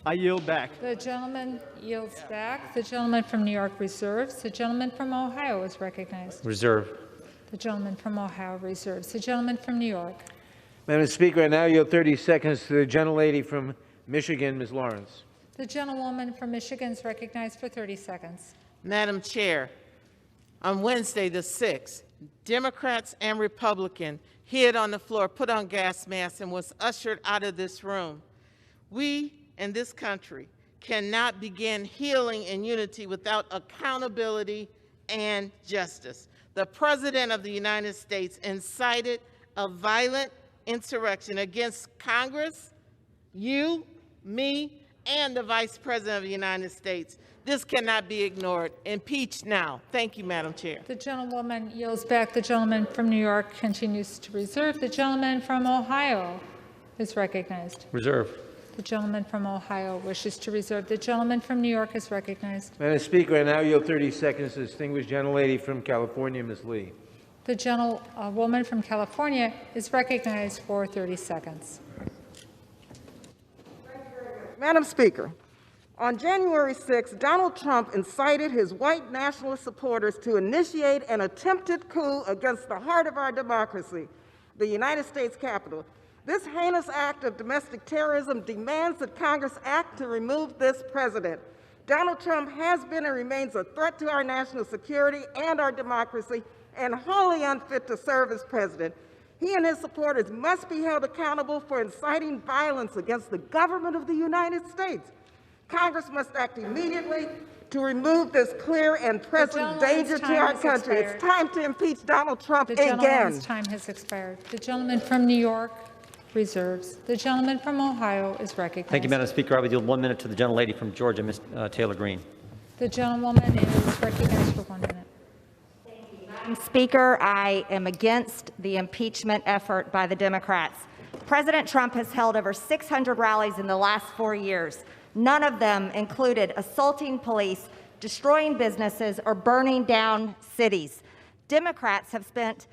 I yield back. The gentleman yields back. The gentleman from New York reserves. The gentleman from Ohio is recognized. Reserve. The gentleman from Ohio reserves. The gentleman from New York. Madam Speaker, I now yield 30 seconds to the gentlelady from Michigan, Ms. Lawrence. The gentlewoman from Michigan is recognized for 30 seconds. Madam Chair, on Wednesday the 6th, Democrats and Republicans hid on the floor, put on gas masks, and was ushered out of this room. We in this country cannot begin healing in unity without accountability and justice. The President of the United States incited a violent insurrection against Congress, you, me, and the Vice President of the United States. This cannot be ignored. Impeach now. Thank you, Madam Chair. The gentlewoman yields back. The gentleman from New York continues to reserve. The gentleman from Ohio is recognized. Reserve. The gentleman from Ohio wishes to reserve. The gentleman from New York is recognized. Madam Speaker, I now yield 30 seconds to the distinguished gentlelady from California, Ms. Lee. The gentlewoman from California is recognized for 30 seconds. Madam Speaker, on January 6th, Donald Trump incited his white nationalist supporters to initiate an attempted coup against the heart of our democracy, the United States Capitol. This heinous act of domestic terrorism demands that Congress act to remove this president. Donald Trump has been and remains a threat to our national security and our democracy, and wholly unfit to serve as president. He and his supporters must be held accountable for inciting violence against the government of the United States. Congress must act immediately to remove this clear and present danger to our country. It's time to impeach Donald Trump again. The gentleman's time has expired. The gentleman from New York reserves. The gentleman from Ohio is recognized. Thank you, Madam Speaker. I would yield 1 minute to the gentlelady from Georgia, Ms. Taylor Greene. The gentlewoman is recognized for 1 minute. Madam Speaker, I am against the impeachment effort by the Democrats. President Trump has held over 600 rallies in the last 4 years. None of them included assaulting police, destroying businesses, or burning down cities. Democrats have spent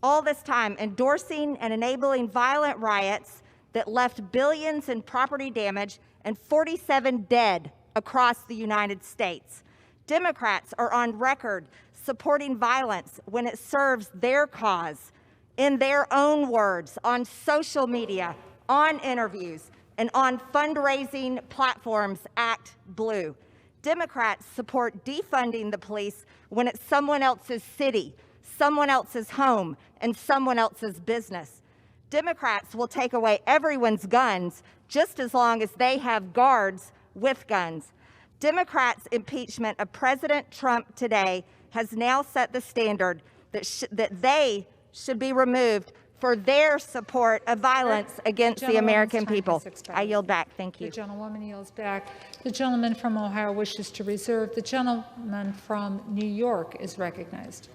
all this time endorsing and enabling violent riots that left billions in property damage and 47 dead across the United States. Democrats are on record supporting violence when it serves their cause, in their own words, on social media, on interviews, and on fundraising platforms. Act Blue. Democrats support defunding the police when it's someone else's city, someone else's home, and someone else's business. Democrats will take away everyone's guns just as long as they have guards with guns. Democrats' impeachment of President Trump today has now set the standard that they should be removed for their support of violence against the American people. I yield back. Thank you. The gentlewoman yields back. The gentleman from Ohio wishes to reserve. The gentleman from New York is recognized.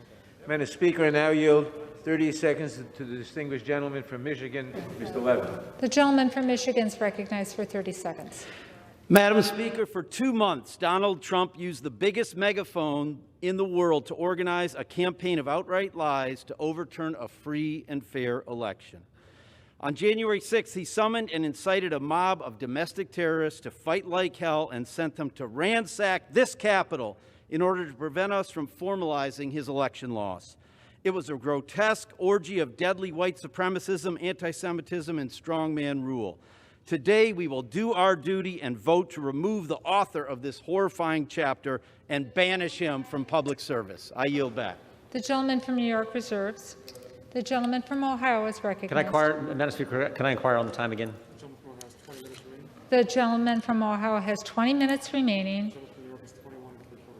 Madam Speaker, I now yield 30 seconds to the distinguished gentleman from Michigan, Mr. Levin. The gentleman from Michigan is recognized for 30 seconds. Madam Speaker, for 2 months, Donald Trump used the biggest megaphone in the world to organize a campaign of outright lies to overturn a free and fair election. On January 6th, he summoned and incited a mob of domestic terrorists to fight like hell and sent them to ransack this Capitol in order to prevent us from formalizing his election loss. It was a grotesque orgy of deadly white supremacism, anti-Semitism, and strongman rule. Today, we will do our duty and vote to remove the author of this horrifying chapter and banish him from public service. I yield back. The gentleman from New York reserves. The gentleman from Ohio is recognized. Madam Speaker, can I inquire on the time again? The gentleman from Ohio has 20 minutes remaining,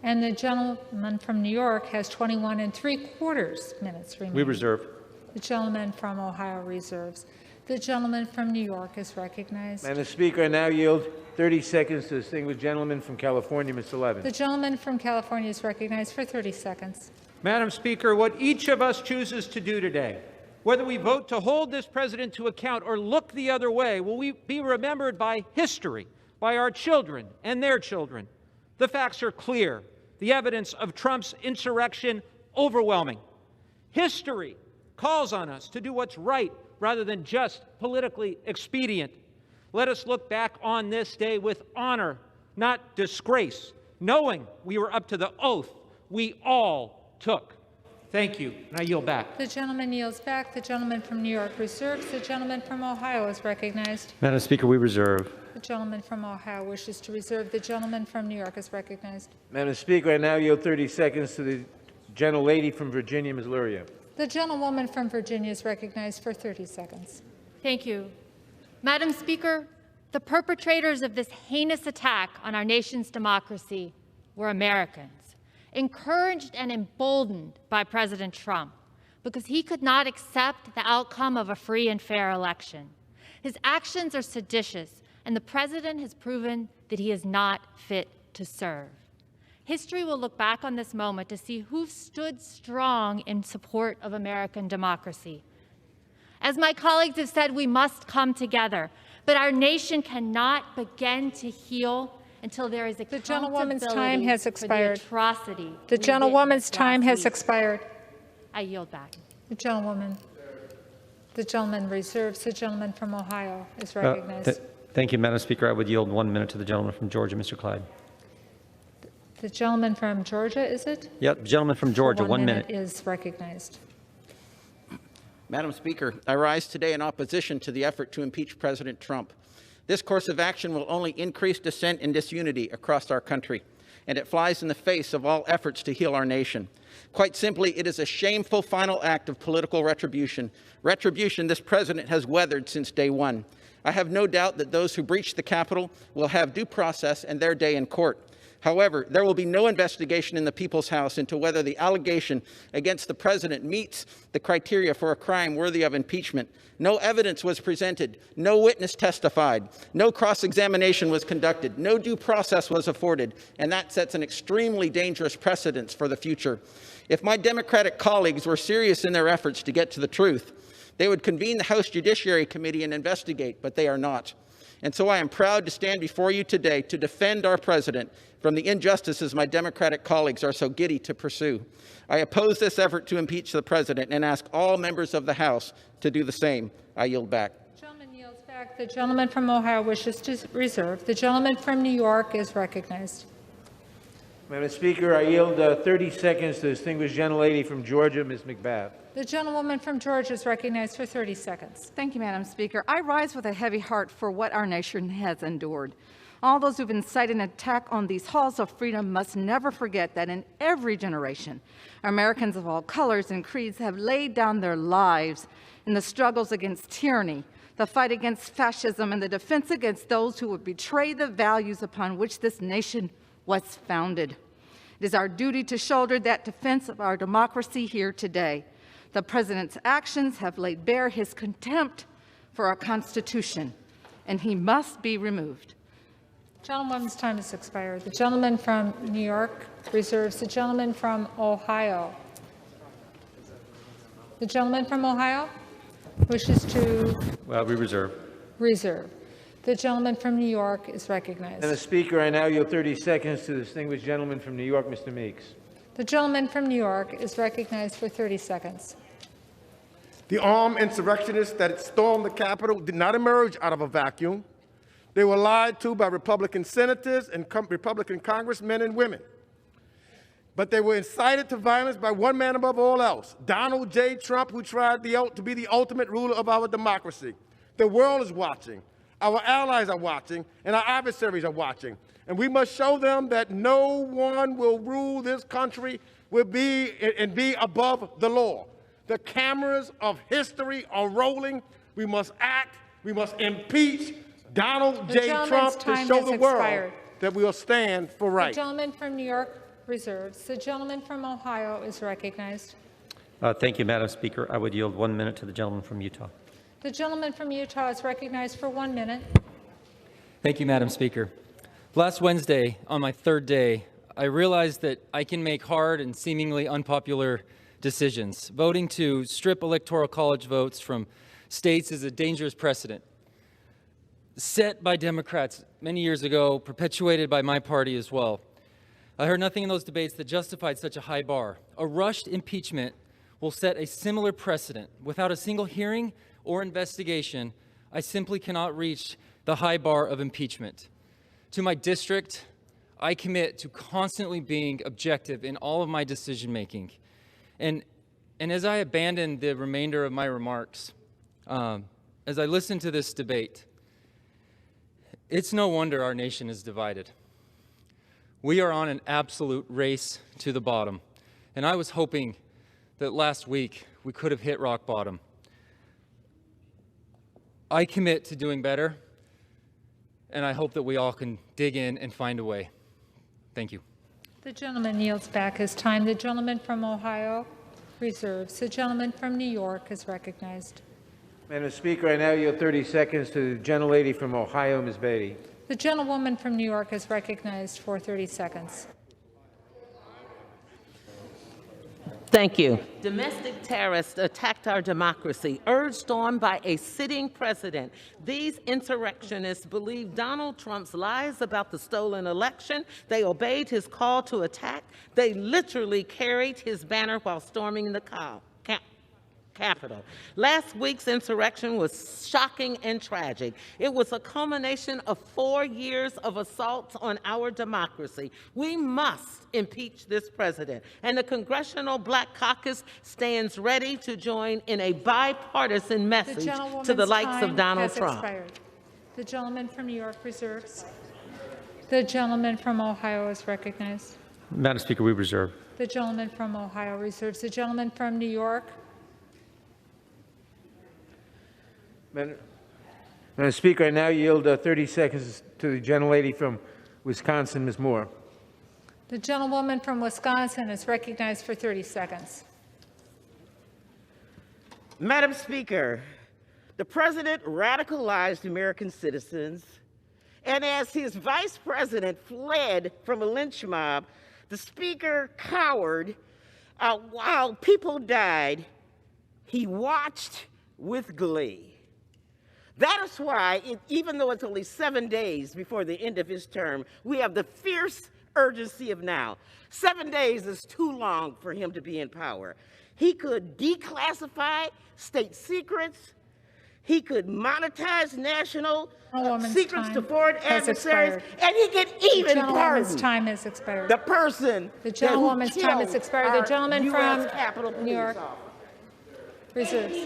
and the gentleman from New York has 21 3/4 minutes remaining. We reserve. The gentleman from Ohio reserves. The gentleman from New York is recognized. Madam Speaker, I now yield 30 seconds to the distinguished gentleman from California, Mr. Levin. The gentleman from California is recognized for 30 seconds. Madam Speaker, what each of us chooses to do today, whether we vote to hold this president to account or look the other way, will we be remembered by history, by our children and their children. The facts are clear. The evidence of Trump's insurrection overwhelming. History calls on us to do what's right rather than just politically expedient. Let us look back on this day with honor, not disgrace, knowing we were up to the oath we all took. Thank you, and I yield back. The gentleman yields back. The gentleman from New York reserves. The gentleman from Ohio is recognized. Madam Speaker, we reserve. The gentleman from Ohio wishes to reserve. The gentleman from New York is recognized. Madam Speaker, I now yield 30 seconds to the gentlelady from Virginia, Ms. Luria. The gentlewoman from Virginia is recognized for 30 seconds. Thank you. Madam Speaker, the perpetrators of this heinous attack on our nation's democracy were Americans, encouraged and emboldened by President Trump because he could not accept the outcome of a free and fair election. His actions are seditious, and the president has proven that he is not fit to serve. History will look back on this moment to see who stood strong in support of American democracy. As my colleagues have said, we must come together, but our nation cannot begin to heal until there is accountability. The gentlewoman's time has expired. For the atrocity. The gentlewoman's time has expired. I yield back. The gentlewoman. The gentleman reserves. The gentleman from Ohio is recognized. Thank you, Madam Speaker. I would yield 1 minute to the gentleman from Georgia, Mr. Clyde. The gentleman from Georgia, is it? Yep, gentleman from Georgia, 1 minute. Is recognized. Madam Speaker, I rise today in opposition to the effort to impeach President Trump. This course of action will only increase dissent and disunity across our country, and it flies in the face of all efforts to heal our nation. Quite simply, it is a shameful final act of political retribution, retribution this president has weathered since day one. I have no doubt that those who breached the Capitol will have due process and their day in court. However, there will be no investigation in the People's House into whether the allegation against the president meets the criteria for a crime worthy of impeachment. No evidence was presented, no witness testified, no cross-examination was conducted, no due process was afforded, and that sets an extremely dangerous precedent for the future. If my Democratic colleagues were serious in their efforts to get to the truth, they would convene the House Judiciary Committee and investigate, but they are not. And so I am proud to stand before you today to defend our president from the injustices my Democratic colleagues are so giddy to pursue. I oppose this effort to impeach the president and ask all members of the House to do the same. I yield back. The gentleman yields back. The gentleman from Ohio wishes to reserve. The gentleman from New York is recognized. Madam Speaker, I yield 30 seconds to the distinguished gentlelady from Georgia, Ms. McBath. The gentlewoman from Georgia is recognized for 30 seconds. Thank you, Madam Speaker. I rise with a heavy heart for what our nation has endured. All those who've incited an attack on these halls of freedom must never forget that in every generation, Americans of all colors and creeds have laid down their lives in the struggles against tyranny, the fight against fascism, and the defense against those who would betray the values upon which this nation was founded. It is our duty to shoulder that defense of our democracy here today. The president's actions have laid bare his contempt for our Constitution, and he must be removed. Gentlewoman's time has expired. The gentleman from New York reserves. The gentleman from Ohio. The gentleman from Ohio wishes to We reserve. reserve. The gentleman from New York is recognized. Madam Speaker, I now yield 30 seconds to the distinguished gentleman from New York, Mr. Meeks. The gentleman from New York is recognized for 30 seconds. The armed insurrectionists that stormed the Capitol did not emerge out of a vacuum. They were lied to by Republican senators and Republican congressmen and women. But they were incited to violence by one man above all else, Donald J. Trump, who tried to be the ultimate ruler of our democracy. The world is watching. Our allies are watching, and our adversaries are watching. And we must show them that no one will rule this country and be above the law. The cameras of history are rolling. We must act. We must impeach Donald J. Trump to show the world that we will stand for right. The gentleman from New York reserves. The gentleman from Ohio is recognized. Thank you, Madam Speaker. I would yield 1 minute to the gentleman from Utah. The gentleman from Utah is recognized for 1 minute. Thank you, Madam Speaker. Last Wednesday, on my third day, I realized that I can make hard and seemingly unpopular decisions. Voting to strip Electoral College votes from states is a dangerous precedent set by Democrats many years ago, perpetuated by my party as well. I heard nothing in those debates that justified such a high bar. A rushed impeachment will set a similar precedent. Without a single hearing or investigation, I simply cannot reach the high bar of impeachment. To my district, I commit to constantly being objective in all of my decision making. And And as I abandon the remainder of my remarks, as I listen to this debate, it's no wonder our nation is divided. We are on an absolute race to the bottom. And I was hoping that last week we could have hit rock bottom. I commit to doing better, and I hope that we all can dig in and find a way. Thank you. The gentleman yields back his time. The gentleman from Ohio reserves. The gentleman from New York is recognized. Madam Speaker, I now yield 30 seconds to the gentlelady from Ohio, Ms. Beatty. The gentlewoman from New York is recognized for 30 seconds. Thank you. Domestic terrorists attacked our democracy, urged on by a sitting president. These insurrectionists believe Donald Trump's lies about the stolen election. They obeyed his call to attack. They literally carried his banner while storming the Capitol. Last week's insurrection was shocking and tragic. It was a culmination of 4 years of assaults on our democracy. We must impeach this president, and the Congressional Black Caucus stands ready to join in a bipartisan message to the likes of Donald Trump. The gentleman from New York reserves. The gentleman from Ohio is recognized. Madam Speaker, we reserve. The gentleman from Ohio reserves. The gentleman from New York. Madam Speaker, I now yield 30 seconds to the gentlelady from Wisconsin, Ms. Moore. The gentlewoman from Wisconsin is recognized for 30 seconds. Madam Speaker, the president radicalized American citizens, and as his vice president fled from a lynch mob, the speaker cowered while people died. He watched with glee. That is why, even though it's only 7 days before the end of his term, we have the fierce urgency of now. 7 days is too long for him to be in power. He could declassify state secrets. He could monetize national secrets to foreign adversaries, and he could even pardon. The gentleman's time has expired. The person. The gentlewoman's time has expired. The gentleman from New York reserves.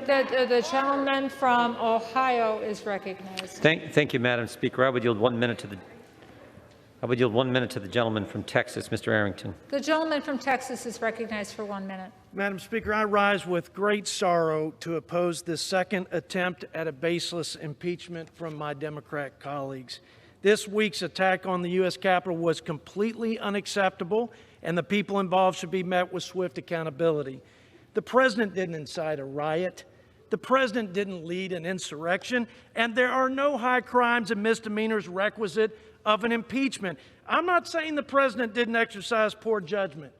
The gentleman from Ohio is recognized. Thank you, Madam Speaker. I would yield 1 minute to the gentleman from Texas, Mr. Arrington. The gentleman from Texas is recognized for 1 minute. Madam Speaker, I rise with great sorrow to oppose this second attempt at a baseless impeachment from my Democrat colleagues. This week's attack on the U.S. Capitol was completely unacceptable, and the people involved should be met with swift accountability. The president didn't incite a riot. The president didn't lead an insurrection, and there are no high crimes and misdemeanors requisite of an impeachment. I'm not saying the president didn't exercise poor judgment,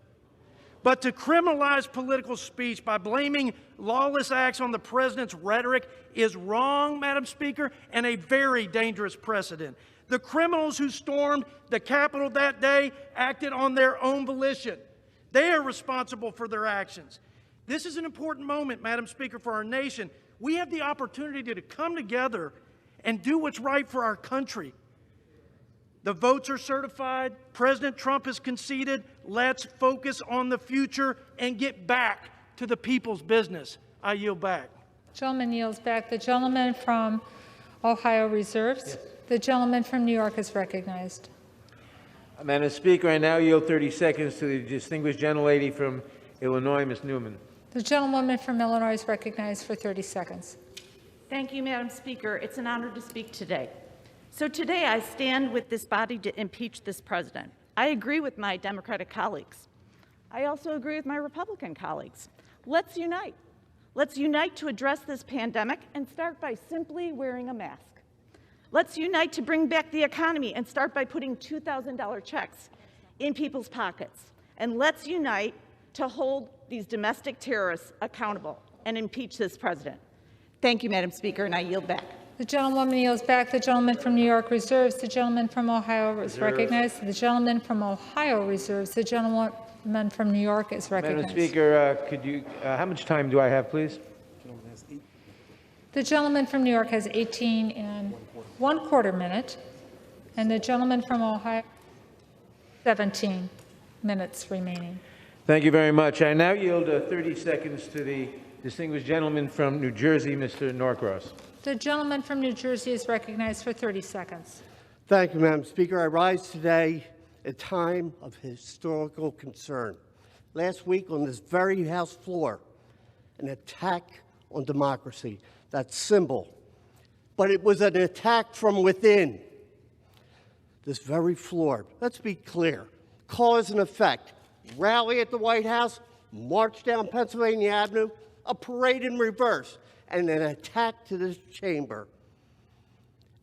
but to criminalize political speech by blaming lawless acts on the president's rhetoric is wrong, Madam Speaker, and a very dangerous precedent. The criminals who stormed the Capitol that day acted on their own volition. They are responsible for their actions. This is an important moment, Madam Speaker, for our nation. We have the opportunity to come together and do what's right for our country. The votes are certified. President Trump has conceded. Let's focus on the future and get back to the people's business. I yield back. Gentleman yields back. The gentleman from Ohio reserves. Yes. The gentleman from New York is recognized. Madam Speaker, I now yield 30 seconds to the distinguished gentlelady from Illinois, Ms. Newman. The gentlewoman from Illinois is recognized for 30 seconds. Thank you, Madam Speaker. It's an honor to speak today. So today I stand with this body to impeach this president. I agree with my Democratic colleagues. I also agree with my Republican colleagues. Let's unite. Let's unite to address this pandemic and start by simply wearing a mask. Let's unite to bring back the economy and start by putting $2,000 checks in people's pockets. And let's unite to hold these domestic terrorists accountable and impeach this president. Thank you, Madam Speaker, and I yield back. The gentlewoman yields back. The gentleman from New York reserves. The gentleman from Ohio is recognized. The gentleman from Ohio reserves. The gentleman from New York is recognized. Madam Speaker, how much time do I have, please? The gentleman from New York has 18 and 1/4 minute, and the gentleman from Ohio, 17 minutes remaining. Thank you very much. I now yield 30 seconds to the distinguished gentleman from New Jersey, Mr. Norcross. The gentleman from New Jersey is recognized for 30 seconds. Thank you, Madam Speaker. I rise today at a time of historical concern. Last week on this very House floor, an attack on democracy, that symbol. But it was an attack from within. This very floor, let's be clear, cause and effect. Rally at the White House, march down Pennsylvania Avenue, a parade in reverse, and an attack to this chamber.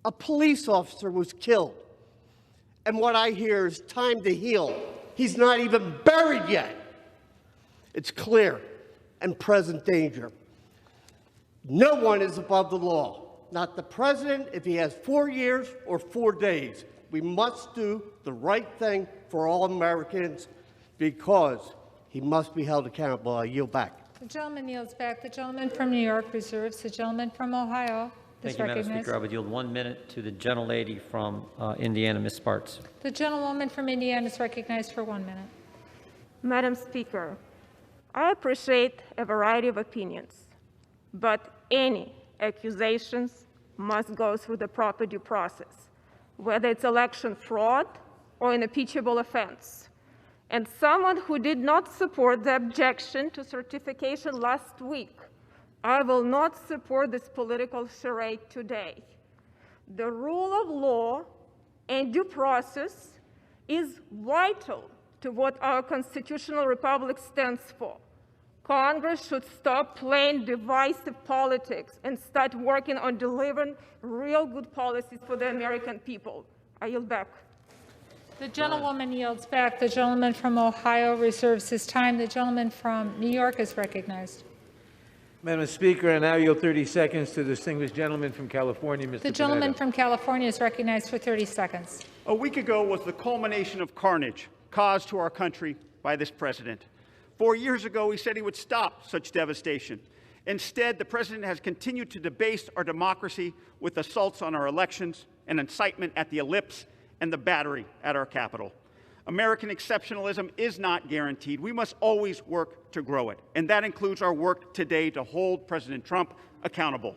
A police officer was killed. And what I hear is time to heal. He's not even buried yet. It's clear and present danger. No one is above the law. Not the president if he has 4 years or 4 days. We must do the right thing for all Americans because he must be held accountable. I yield back. The gentleman yields back. The gentleman from New York reserves. The gentleman from Ohio is Thank you, Madam recognized. Speaker. I would yield 1 minute to the gentlelady from Indiana, Ms. Sparks. The gentlewoman from Indiana is recognized for 1 minute. Madam Speaker, I appreciate a variety of opinions, but any accusations must go through the proper due process, whether it's election fraud or an impeachable offense. And someone who did not support the objection to certification last week, I will not support this political charade today. The rule of law and due process is vital to what our constitutional republic stands for. Congress should stop playing divisive politics and start working on delivering real good policies for the American people. I yield back. The gentlewoman yields back. The gentleman from Ohio reserves his time. The gentleman from New York is recognized. Madam Speaker, I now yield 30 seconds to the distinguished gentleman from California, Mr. The gentleman Panetta. from California is recognized for 30 seconds. A week ago was the culmination of carnage caused to our country by this president. 4 years ago, he said he would stop such devastation. Instead, the president has continued to debase our democracy with assaults on our elections and incitement at the ellipse and the battery at our Capitol. American exceptionalism is not guaranteed. We must always work to grow it, and that includes our work today to hold President Trump accountable.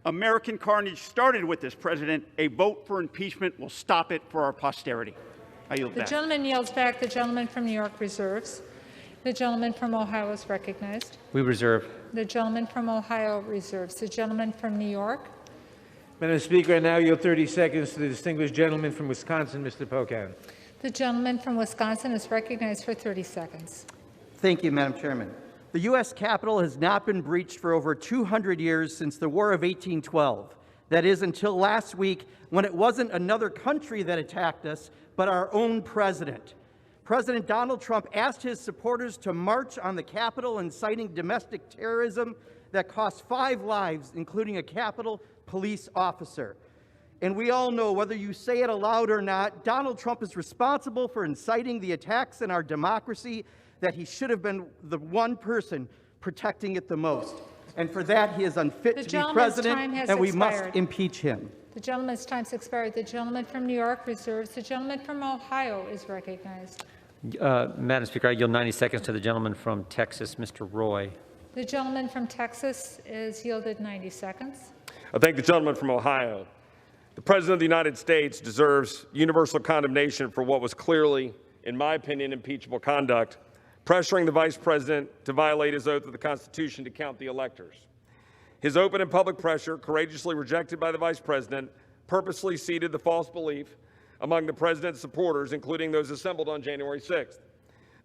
American carnage started with this president. A vote for impeachment will stop it for our posterity. I yield back. The gentleman yields back. The gentleman from New York reserves. The gentleman from Ohio is recognized. We reserve. The gentleman from Ohio reserves. The gentleman from New York. Madam Speaker, I now yield 30 seconds to the distinguished gentleman from Wisconsin, Mr. Pocan. The gentleman from Wisconsin is recognized for 30 seconds. Thank you, Madam Chairman. The U.S. Capitol has not been breached for over 200 years since the War of 1812. That is, until last week, when it wasn't another country that attacked us, but our own president. President Donald Trump asked his supporters to march on the Capitol, inciting domestic terrorism that cost 5 lives, including a Capitol police officer. And we all know, whether you say it aloud or not, Donald Trump is responsible for inciting the attacks in our democracy, that he should have been the one person protecting it the most. And for that, he is unfit to be president, and we must impeach him. The gentleman's time's expired. The gentleman from New York reserves. The gentleman from Ohio is recognized. Madam Speaker, I yield 90 seconds to the gentleman from Texas, Mr. Roy. The gentleman from Texas is yielded 90 seconds. I thank the gentleman from Ohio. The President of the United States deserves universal condemnation for what was clearly, in my opinion, impeachable conduct, pressuring the Vice President to violate his oath of the Constitution to count the electors. His open and public pressure, courageously rejected by the Vice President, purposely seeded the false belief among the President's supporters, including those assembled on January 6th,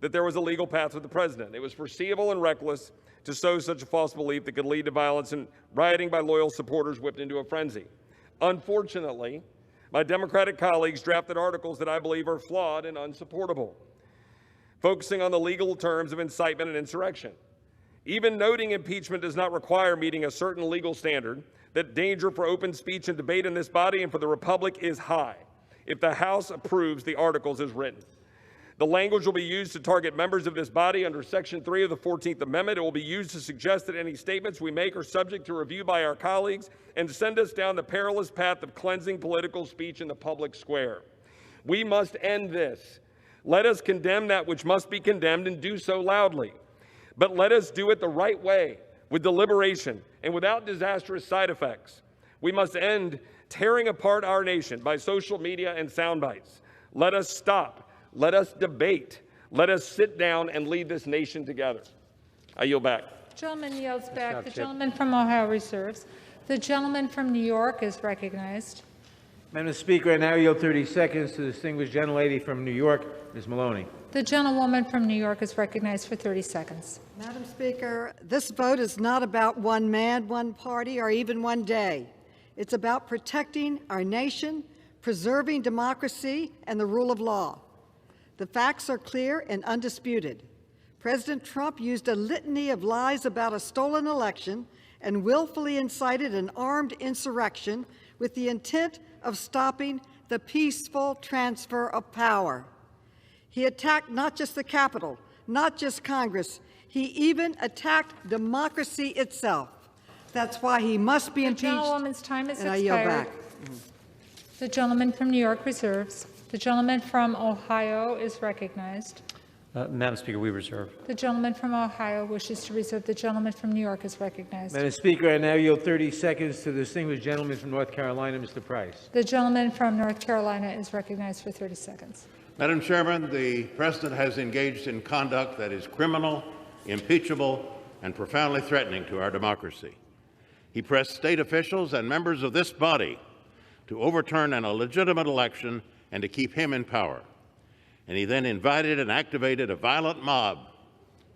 that there was a legal path with the President. It was foreseeable and reckless to sow such a false belief that could lead to violence and rioting by loyal supporters whipped into a frenzy. Unfortunately, my Democratic colleagues drafted articles that I believe are flawed and unsupportable, focusing on the legal terms of incitement and insurrection. Even noting impeachment does not require meeting a certain legal standard, that danger for open speech and debate in this body and for the Republic is high if the House approves the articles as written. The language will be used to target members of this body under Section 3 of the 14th Amendment. It will be used to suggest that any statements we make are subject to review by our colleagues and to send us down the perilous path of cleansing political speech in the public square. We must end this Let us condemn that which must be condemned and do so loudly. But let us do it the right way, with deliberation and without disastrous side effects. We must end tearing apart our nation by social media and sound bites. Let us stop. Let us debate. Let us sit down and lead this nation together. I yield back. Gentleman yields back. The gentleman from Ohio reserves. The gentleman from New York is recognized. Madam Speaker, I now yield 30 seconds to the distinguished gentlelady from New York, Ms. Maloney. The gentlewoman from New York is recognized for 30 seconds. Madam Speaker, this vote is not about one man, one party, or even one day. It's about protecting our nation, preserving democracy, and the rule of law. The facts are clear and undisputed. President Trump used a litany of lies about a stolen election and willfully incited an armed insurrection with the intent of stopping the peaceful transfer of power. He attacked not just the Capitol, not just Congress, he even attacked democracy itself. That's why he must be impeached. The gentlewoman's time is and expired. I yield back. The gentleman from New York reserves. The gentleman from Ohio is recognized. Madam Speaker, we reserve. The gentleman from Ohio wishes to reserve. The gentleman from New York is recognized. Madam Speaker, I now yield 30 seconds to the distinguished gentleman from North Carolina, Mr. Price. The gentleman from North Carolina is recognized for 30 seconds. Madam Chairman, the President has engaged in conduct that is criminal, impeachable, and profoundly threatening to our democracy. He pressed state officials and members of this body to overturn an illegitimate election and to keep him in power. And he then invited and activated a violent mob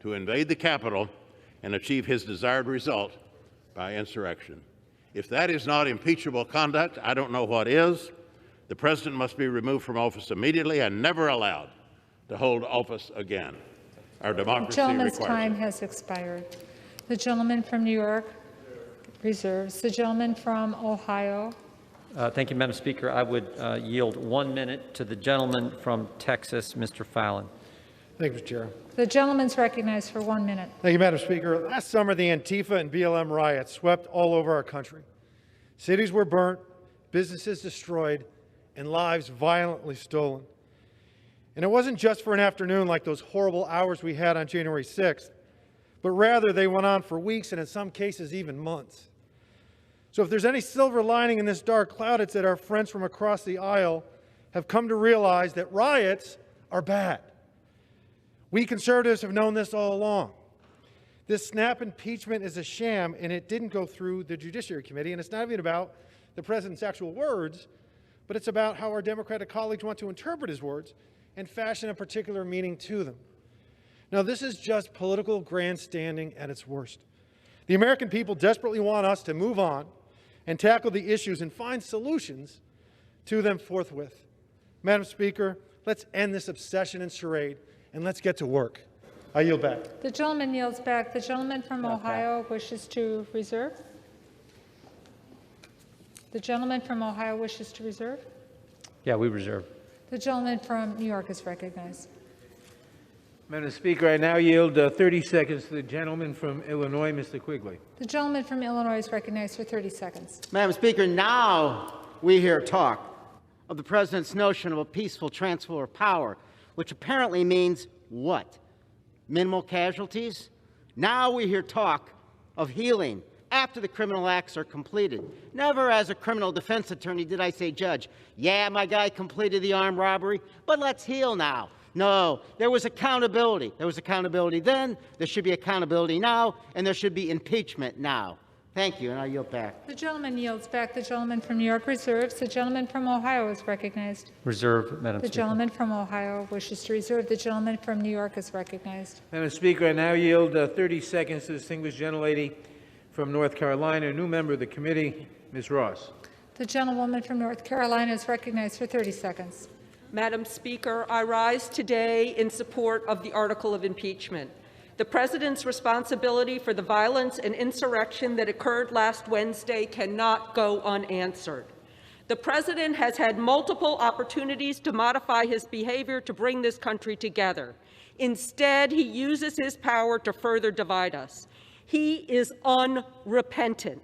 to invade the Capitol and achieve his desired result by insurrection. If that is not impeachable conduct, I don't know what is. The President must be removed from office immediately and never allowed to hold office again. Our democracy The gentleman's requires time it. has expired. The gentleman from New York reserves. The gentleman from Ohio. Thank you, Madam Speaker. I would yield 1 minute to the gentleman from Texas, Mr. Fallon. Thank you, Mr. Chair. The gentleman's recognized for 1 minute. Thank you, Madam Speaker. Last summer, the Antifa and BLM riots swept all over our country. Cities were burnt, businesses destroyed, and lives violently stolen. And it wasn't just for an afternoon like those horrible hours we had on January 6th, but rather they went on for weeks and in some cases even months. So if there's any silver lining in this dark cloud, it's that our friends from across the aisle have come to realize that riots are bad. We conservatives have known this all along. This snap impeachment is a sham, and it didn't go through the Judiciary Committee, and it's not even about the President's actual words, but it's about how our Democratic colleagues want to interpret his words and fashion a particular meaning to them. Now, this is just political grandstanding at its worst. The American people desperately want us to move on and tackle the issues and find solutions to them forthwith. Madam Speaker, let's end this obsession and charade, and let's get to work. I yield back. The gentleman yields back. The gentleman from Ohio wishes to reserve. The gentleman from Ohio wishes to reserve. Yeah, we reserve. The gentleman from New York is recognized. Madam Speaker, I now yield 30 seconds to the gentleman from Illinois, Mr. Quigley. The gentleman from Illinois is recognized for 30 seconds. Madam Speaker, now we hear talk of the President's notion of a peaceful transfer of power, which apparently means what? Minimal casualties? Now we hear talk of healing after the criminal acts are completed. Never as a criminal defense attorney did I say, Judge, yeah, my guy completed the armed robbery, but let's heal now. No, there was accountability. There was accountability then, there should be accountability now, and there should be impeachment now. Thank you, and I yield back. The gentleman yields back. The gentleman from New York reserves. The gentleman from Ohio is recognized. Reserve, Madam The Speaker. gentleman from Ohio wishes to reserve. The gentleman from New York is recognized. Madam Speaker, I now yield 30 seconds to the distinguished gentlelady from North Carolina, a new member of the committee, Ms. Ross. The gentlewoman from North Carolina is recognized for 30 seconds. Madam Speaker, I rise today in support of the article of impeachment. The President's responsibility for the violence and insurrection that occurred last Wednesday cannot go unanswered. The President has had multiple opportunities to modify his behavior to bring this country together. Instead, he uses his power to further divide us. He is unrepentant.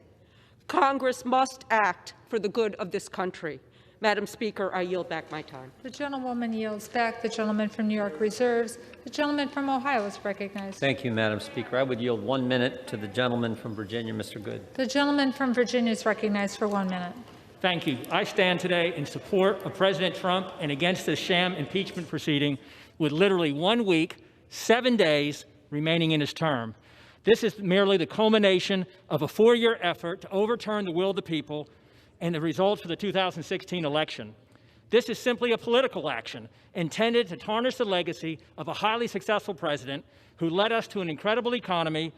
Congress must act for the good of this country. Madam Speaker, I yield back my time. The gentlewoman yields back. The gentleman from New York reserves. The gentleman from Ohio is recognized. Thank you, Madam Speaker. I would yield 1 minute to the gentleman from Virginia, Mr. Good. The gentleman from Virginia is recognized for 1 minute. Thank you. I stand today in support of President Trump and against this sham impeachment proceeding with literally 1 week, 7 days remaining in his term. This is merely the culmination of a 4-year effort to overturn the will of the people and the results of the 2016 election. This is simply a political action intended to tarnish the legacy of a highly successful president who led us to an incredible economy,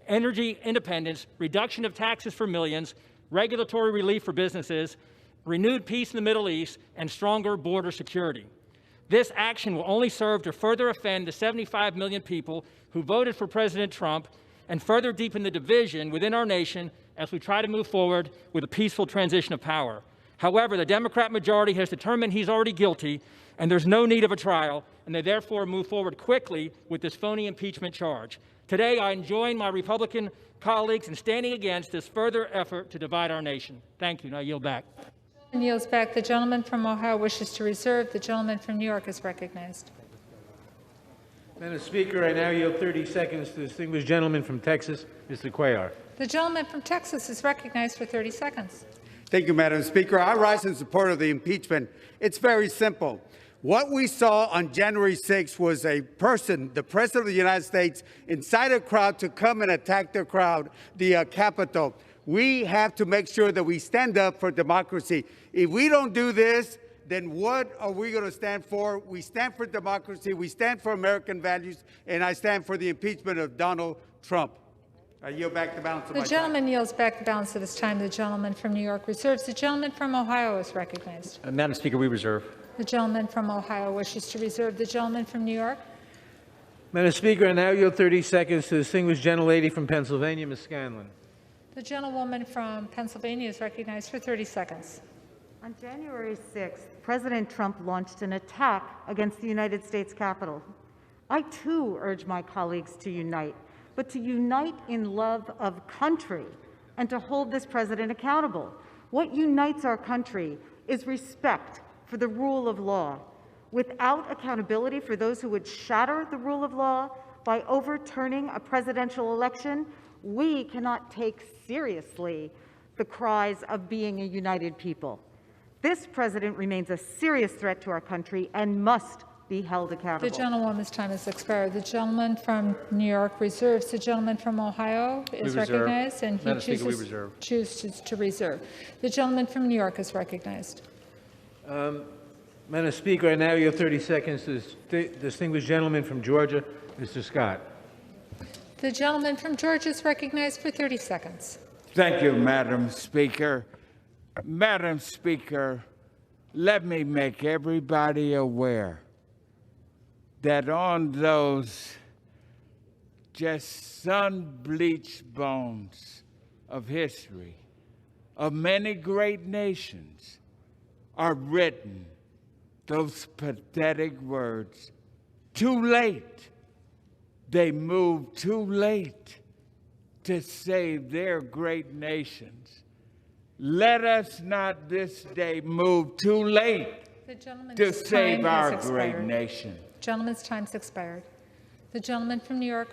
energy independence, reduction of taxes for millions, regulatory relief for businesses, renewed peace in the Middle East, and stronger border security. This action will only serve to further offend the 75 million people who voted for President Trump and further deepen the division within our nation as we try to move forward with a peaceful transition of power. However, the Democrat majority has determined he's already guilty and there's no need of a trial, and they therefore move forward quickly with this phony impeachment charge. Today, I join my Republican colleagues in standing against this further effort to divide our nation. Thank you, and I yield back. And yields back. The gentleman from Ohio wishes to reserve. The gentleman from New York is recognized. Madam Speaker, I now yield 30 seconds to the distinguished gentleman from Texas, Mr. Cuellar. The gentleman from Texas is recognized for 30 seconds. Thank you, Madam Speaker. I rise in support of the impeachment. It's very simple. What we saw on January 6th was a person, the President of the United States, incite a crowd to come and attack the Capitol. We have to make sure that we stand up for democracy. If we don't do this, then what are we going to stand for? We stand for democracy, we stand for American values, and I stand for the impeachment of Donald Trump. I yield back the balance of my time. The gentleman yields back the balance of his time. The gentleman from New York reserves. The gentleman from Ohio is recognized. Madam Speaker, we reserve. The gentleman from Ohio wishes to reserve. The gentleman from New York. Madam Speaker, I now yield 30 seconds to the distinguished gentlelady from Pennsylvania, Ms. Scanlon. The gentlewoman from Pennsylvania is recognized for 30 seconds. On January 6th, President Trump launched an attack against the United States Capitol. I, too, urge my colleagues to unite, but to unite in love of country and to hold this president accountable. What unites our country is respect for the rule of law. Without accountability for those who would shatter the rule of law by overturning a presidential election, we cannot take seriously the cries of being a united people. This president remains a serious threat to our country and must be held accountable. The gentlewoman's time has expired. The gentleman from New York reserves. The gentleman from Ohio is recognized, and he chooses to reserve. The gentleman from New York is recognized. Madam Speaker, I now yield 30 seconds to the distinguished gentleman from Georgia, Mr. Scott. The gentleman from Georgia is recognized for 30 seconds. Thank you, Madam Speaker. Madam Speaker, let me make everybody aware that on those just sun-bleached bones of history of many great nations are written those pathetic words, too late. They moved too late to save their great nations. Let us not this day move too late to save our great nation. Gentleman's time's expired. The gentleman from New York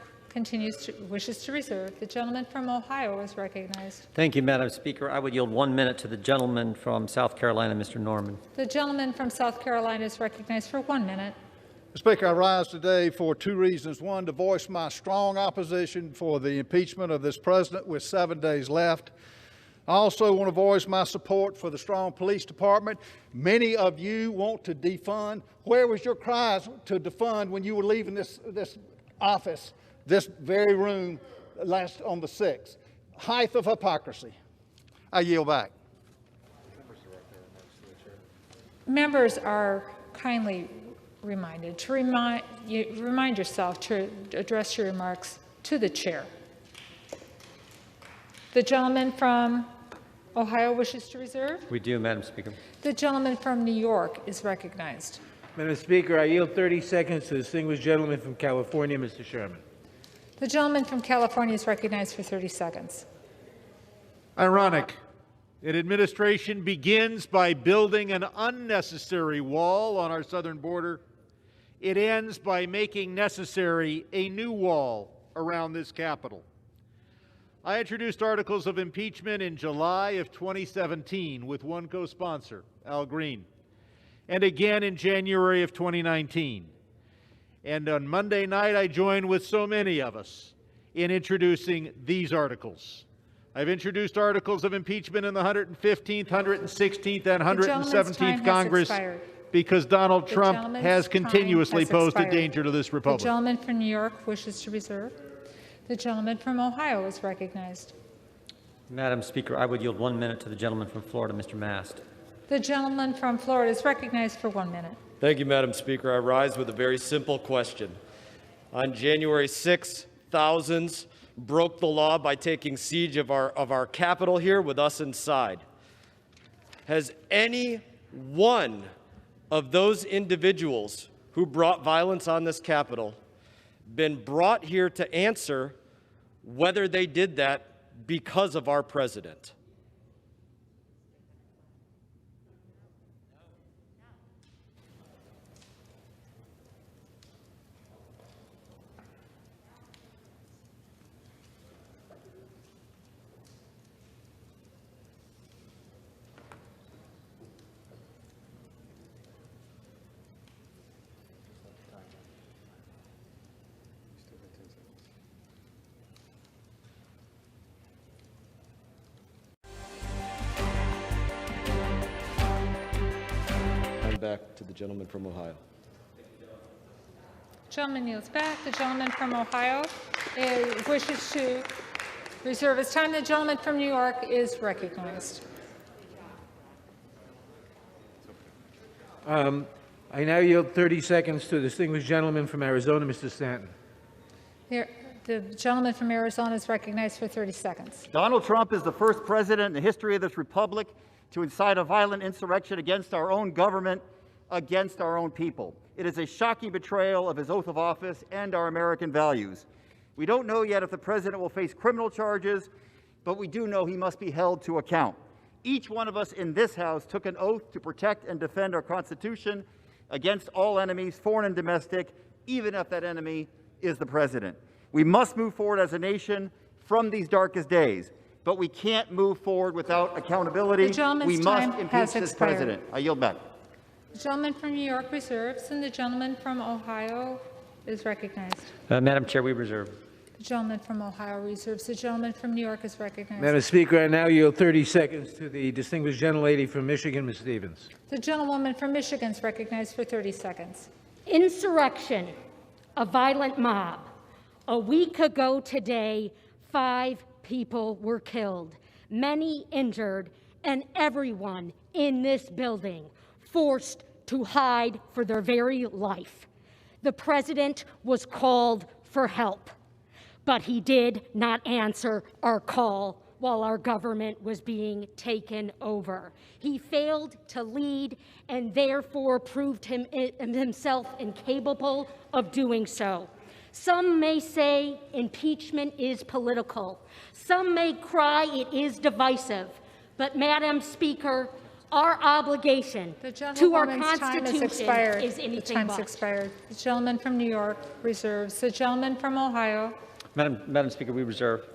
wishes to reserve. The gentleman from Ohio is recognized. Thank you, Madam Speaker. I would yield 1 minute to the gentleman from South Carolina, Mr. Norman. The gentleman from South Carolina is recognized for 1 minute. Mr. Speaker, I rise today for two reasons. One, to voice my strong opposition for the impeachment of this president with 7 days left. I also want to voice my support for the strong police department. Many of you want to defund. Where was your cries to defund when you were leaving this office, this very room, on the 6th? Height of hypocrisy. I yield back. Members are kindly reminded to remind yourself to address your remarks to the chair. The gentleman from Ohio wishes to reserve. We do, Madam Speaker. The gentleman from New York is recognized. Madam Speaker, I yield 30 seconds to the distinguished gentleman from California, Mr. Sherman. The gentleman from California is recognized for 30 seconds. Ironic An administration begins by building an unnecessary wall on our southern border. It ends by making necessary a new wall around this Capitol. I introduced articles of impeachment in July of 2017 with one co-sponsor, Al Green, and again in January of 2019. And on Monday night, I joined with so many of us in introducing these articles. I've introduced articles of impeachment in the 115th, 116th, and 117th Congress because Donald Trump has continuously posed a danger to this republic. The gentleman from New York wishes to reserve. The gentleman from Ohio is recognized. Madam Speaker, I would yield 1 minute to the gentleman from Florida, Mr. Mast. The gentleman from Florida is recognized for 1 minute. Thank you, Madam Speaker. I rise with a very simple question. On January 6th, thousands broke the law by taking siege of our Capitol here with us inside. Has any one of those individuals who brought violence on this Capitol been brought here to answer whether they did that because of our president? Back to the gentleman from Ohio. Gentleman yields back. The gentleman from Ohio wishes to reserve his time. The gentleman from New York is recognized. I now yield 30 seconds to the distinguished gentleman from Arizona, Mr. Stanton. The gentleman from Arizona is recognized for 30 seconds. Donald Trump is the first president in the history of this republic to incite a violent insurrection against our own government, against our own people. It is a shocking betrayal of his oath of office and our American values. We don't know yet if the president will face criminal charges, but we do know he must be held to account. Each one of us in this House took an oath to protect and defend our Constitution against all enemies, foreign and domestic, even if that enemy is the president. We must move forward as a nation from these darkest days. But we can't move forward without accountability. We must impeach this president. I yield back. The gentleman from New York reserves, and the gentleman from Ohio is recognized. Madam Chair, we reserve. The gentleman from Ohio reserves. The gentleman from New York is recognized. Madam Speaker, I now yield 30 seconds to the distinguished gentlelady from Michigan, Ms. Stevens. The gentlewoman from Michigan is recognized for 30 seconds. Insurrection, a violent mob. A week ago today, 5 people were killed, many injured, and everyone in this building forced to hide for their very life. The president was called for help, but he did not answer our call while our government was being taken over. He failed to lead and therefore proved himself incapable of doing so. Some may say impeachment is political. Some may cry it is divisive. But, Madam Speaker, our obligation to our Constitution is anything but. Expired. The gentleman from New York reserves. The gentleman from Ohio. Madam Speaker, we reserve.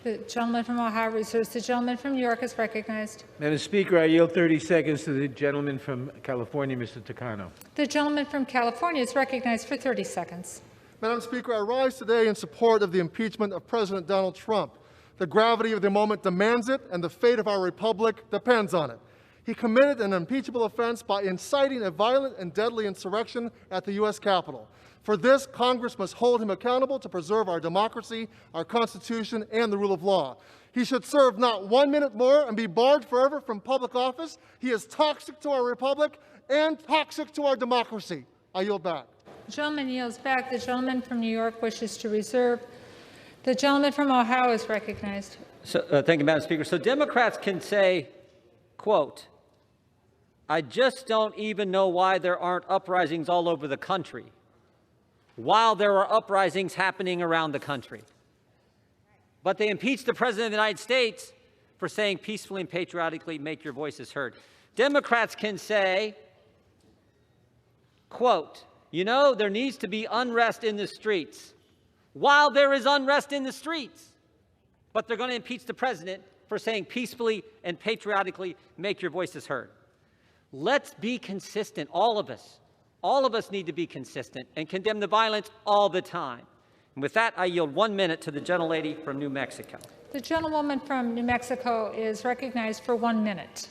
The gentleman from Ohio reserves. The gentleman from New York is recognized. Madam Speaker, I yield 30 seconds to the gentleman from California, Mr. Takano. The gentleman from California is recognized for 30 seconds. Madam Speaker, I rise today in support of the impeachment of President Donald Trump. The gravity of the moment demands it, and the fate of our republic depends on it. He committed an impeachable offense by inciting a violent and deadly insurrection at the U.S. Capitol. For this, Congress must hold him accountable to preserve our democracy, our Constitution, and the rule of law. He should serve not 1 minute more and be barred forever from public office. He is toxic to our republic and toxic to our democracy. I yield back. The gentleman yields back. The gentleman from New York wishes to reserve. The gentleman from Ohio is recognized. Thank you, Madam Speaker. So Democrats can say, quote, I just don't even know why there aren't uprisings all over the country, while there are uprisings happening around the country. But they impeached the President of the United States for saying peacefully and patriotically, make your voices heard. Democrats can say, quote, you know, there needs to be unrest in the streets, while there is unrest in the streets. But they're going to impeach the president for saying peacefully and patriotically, make your voices heard. Let's be consistent, all of us. All of us need to be consistent and condemn the violence all the time. And with that, I yield 1 minute to the gentlelady from New Mexico. The gentlewoman from New Mexico is recognized for 1 minute.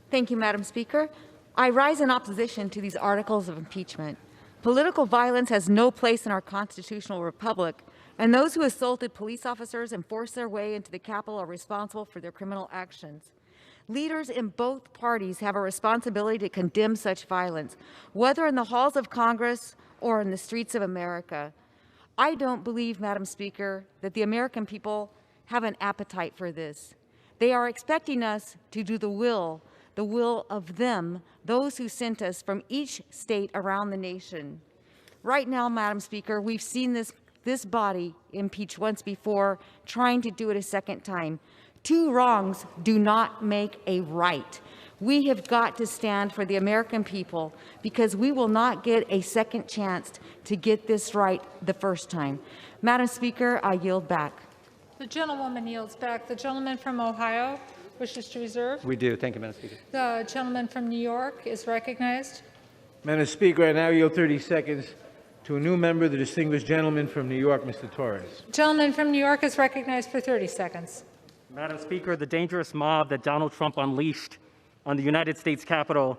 Thank you, Madam Speaker. I rise in opposition to these articles of impeachment. Political violence has no place in our constitutional republic, and those who assaulted police officers and forced their way into the Capitol are responsible for their criminal actions. Leaders in both parties have a responsibility to condemn such violence, whether in the halls of Congress or in the streets of America. I don't believe, Madam Speaker, that the American people have an appetite for this. They are expecting us to do the will of them, those who sent us from each state around the nation. Right now, Madam Speaker, we've seen this body impeach once before, trying to do it a second time. Two wrongs do not make a right. We have got to stand for the American people because we will not get a second chance to get this right the first time. Madam Speaker, I yield back. The gentlewoman yields back. The gentleman from Ohio wishes to reserve. We do. Thank you, Madam Speaker. The gentleman from New York is recognized. Madam Speaker, I now yield 30 seconds to a new member, the distinguished gentleman from New York, Mr. Torres. Gentleman from New York is recognized for 30 seconds. Madam Speaker, the dangerous mob that Donald Trump unleashed on the United States Capitol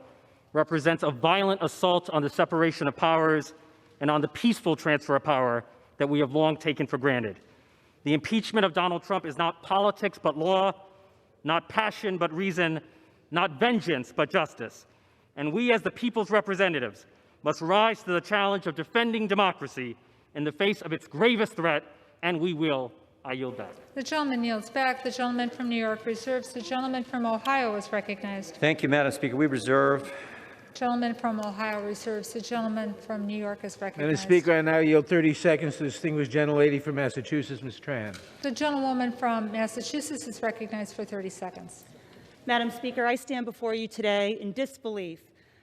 represents a violent assault on the separation of powers and on the peaceful transfer of power that we have long taken for granted. The impeachment of Donald Trump is not politics but law, not passion but reason, not vengeance but justice. And we as the people's representatives must rise to the challenge of defending democracy in the face of its gravest threat, and we will. I yield back. The gentleman yields back. The gentleman from New York reserves. The gentleman from Ohio is recognized. Thank you, Madam Speaker. We reserve. Gentleman from Ohio reserves. The gentleman from New York is recognized. Madam Speaker, I now yield 30 seconds to the distinguished gentlelady from Massachusetts, Ms. Tran. The gentlewoman from Massachusetts is recognized for 30 seconds. Madam Speaker, I stand before you today in disbelief.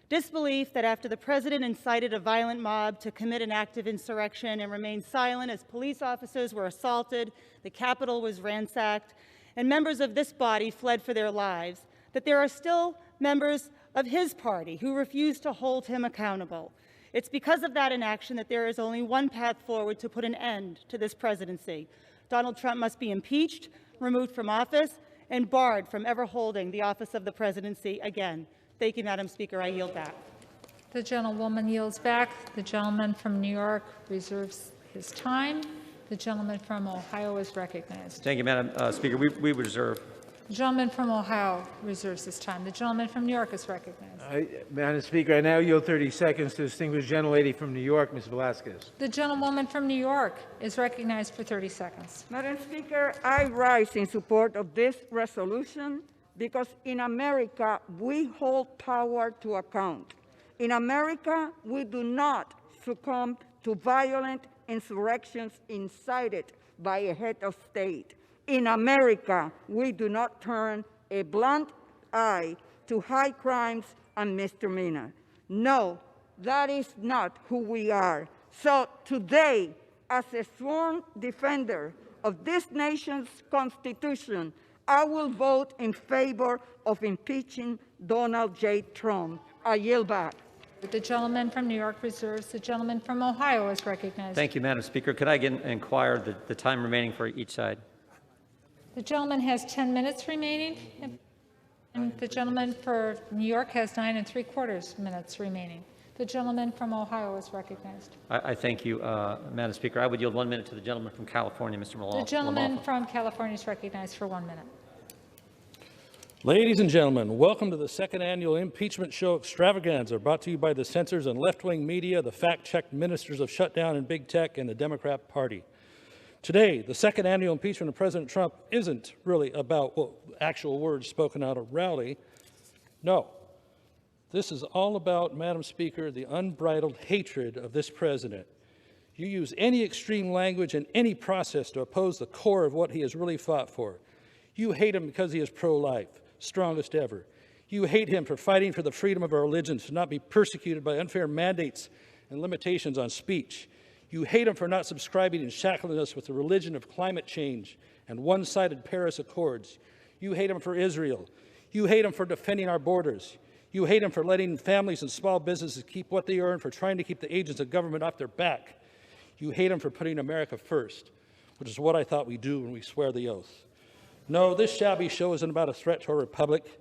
Disbelief that after the president incited a violent mob to commit an act of insurrection and remained silent as police officers were assaulted, the Capitol was ransacked, and members of this body fled for their lives, that there are still members of his party who refuse to hold him accountable. It's because of that inaction that there is only one path forward to put an end to this presidency. Donald Trump must be impeached, removed from office, and barred from ever holding the office of the presidency again. Thank you, Madam Speaker. I yield back. The gentlewoman yields back. The gentleman from New York reserves his time. The gentleman from Ohio is recognized. Thank you, Madam Speaker. We reserve. The gentleman from Ohio reserves his time. The gentleman from New York is recognized. Madam Speaker, I now yield 30 seconds to the distinguished gentlelady from New York, Ms. Velasquez. The gentlewoman from New York is recognized for 30 seconds. Madam Speaker, I rise in support of this resolution because in America, we hold power to account. In America, we do not succumb to violent insurrections incited by a head of state. In America, we do not turn a blunt eye to high crimes and misdemeanors. No, that is not who we are. So today, as a sworn defender of this nation's Constitution, I will vote in favor of impeaching Donald J. Trump. I yield back. The gentleman from New York reserves. The gentleman from Ohio is recognized. Thank you, Madam Speaker. Could I again inquire the time remaining for each side? The gentleman has 10 minutes remaining, and the gentleman for New York has 9 3/4 minutes remaining. The gentleman from Ohio is recognized. I thank you, Madam Speaker. I would yield 1 minute to the gentleman from California, Mr. Malone. The gentleman from California is recognized for 1 minute. Ladies and gentlemen, welcome to the second annual impeachment show extravaganza, brought to you by the censors and left-wing media, the fact-checked ministers of shutdown and big tech, and the Democrat Party. Today, the second annual impeachment of President Trump isn't really about actual words spoken out of rally. No. This is all about, Madam Speaker, the unbridled hatred of this president. You use any extreme language in any process to oppose the core of what he has really fought for. You hate him because he is pro-life, strongest ever. You hate him for fighting for the freedom of our religion to not be persecuted by unfair mandates and limitations on speech. You hate him for not subscribing and shackling us with the religion of climate change and one-sided Paris Accords. You hate him for Israel. You hate him for defending our borders. You hate him for letting families and small businesses keep what they earn, for trying to keep the agents of government off their back. You hate him for putting America first, which is what I thought we do when we swear the oath. No, this shabby show isn't about a threat to our republic.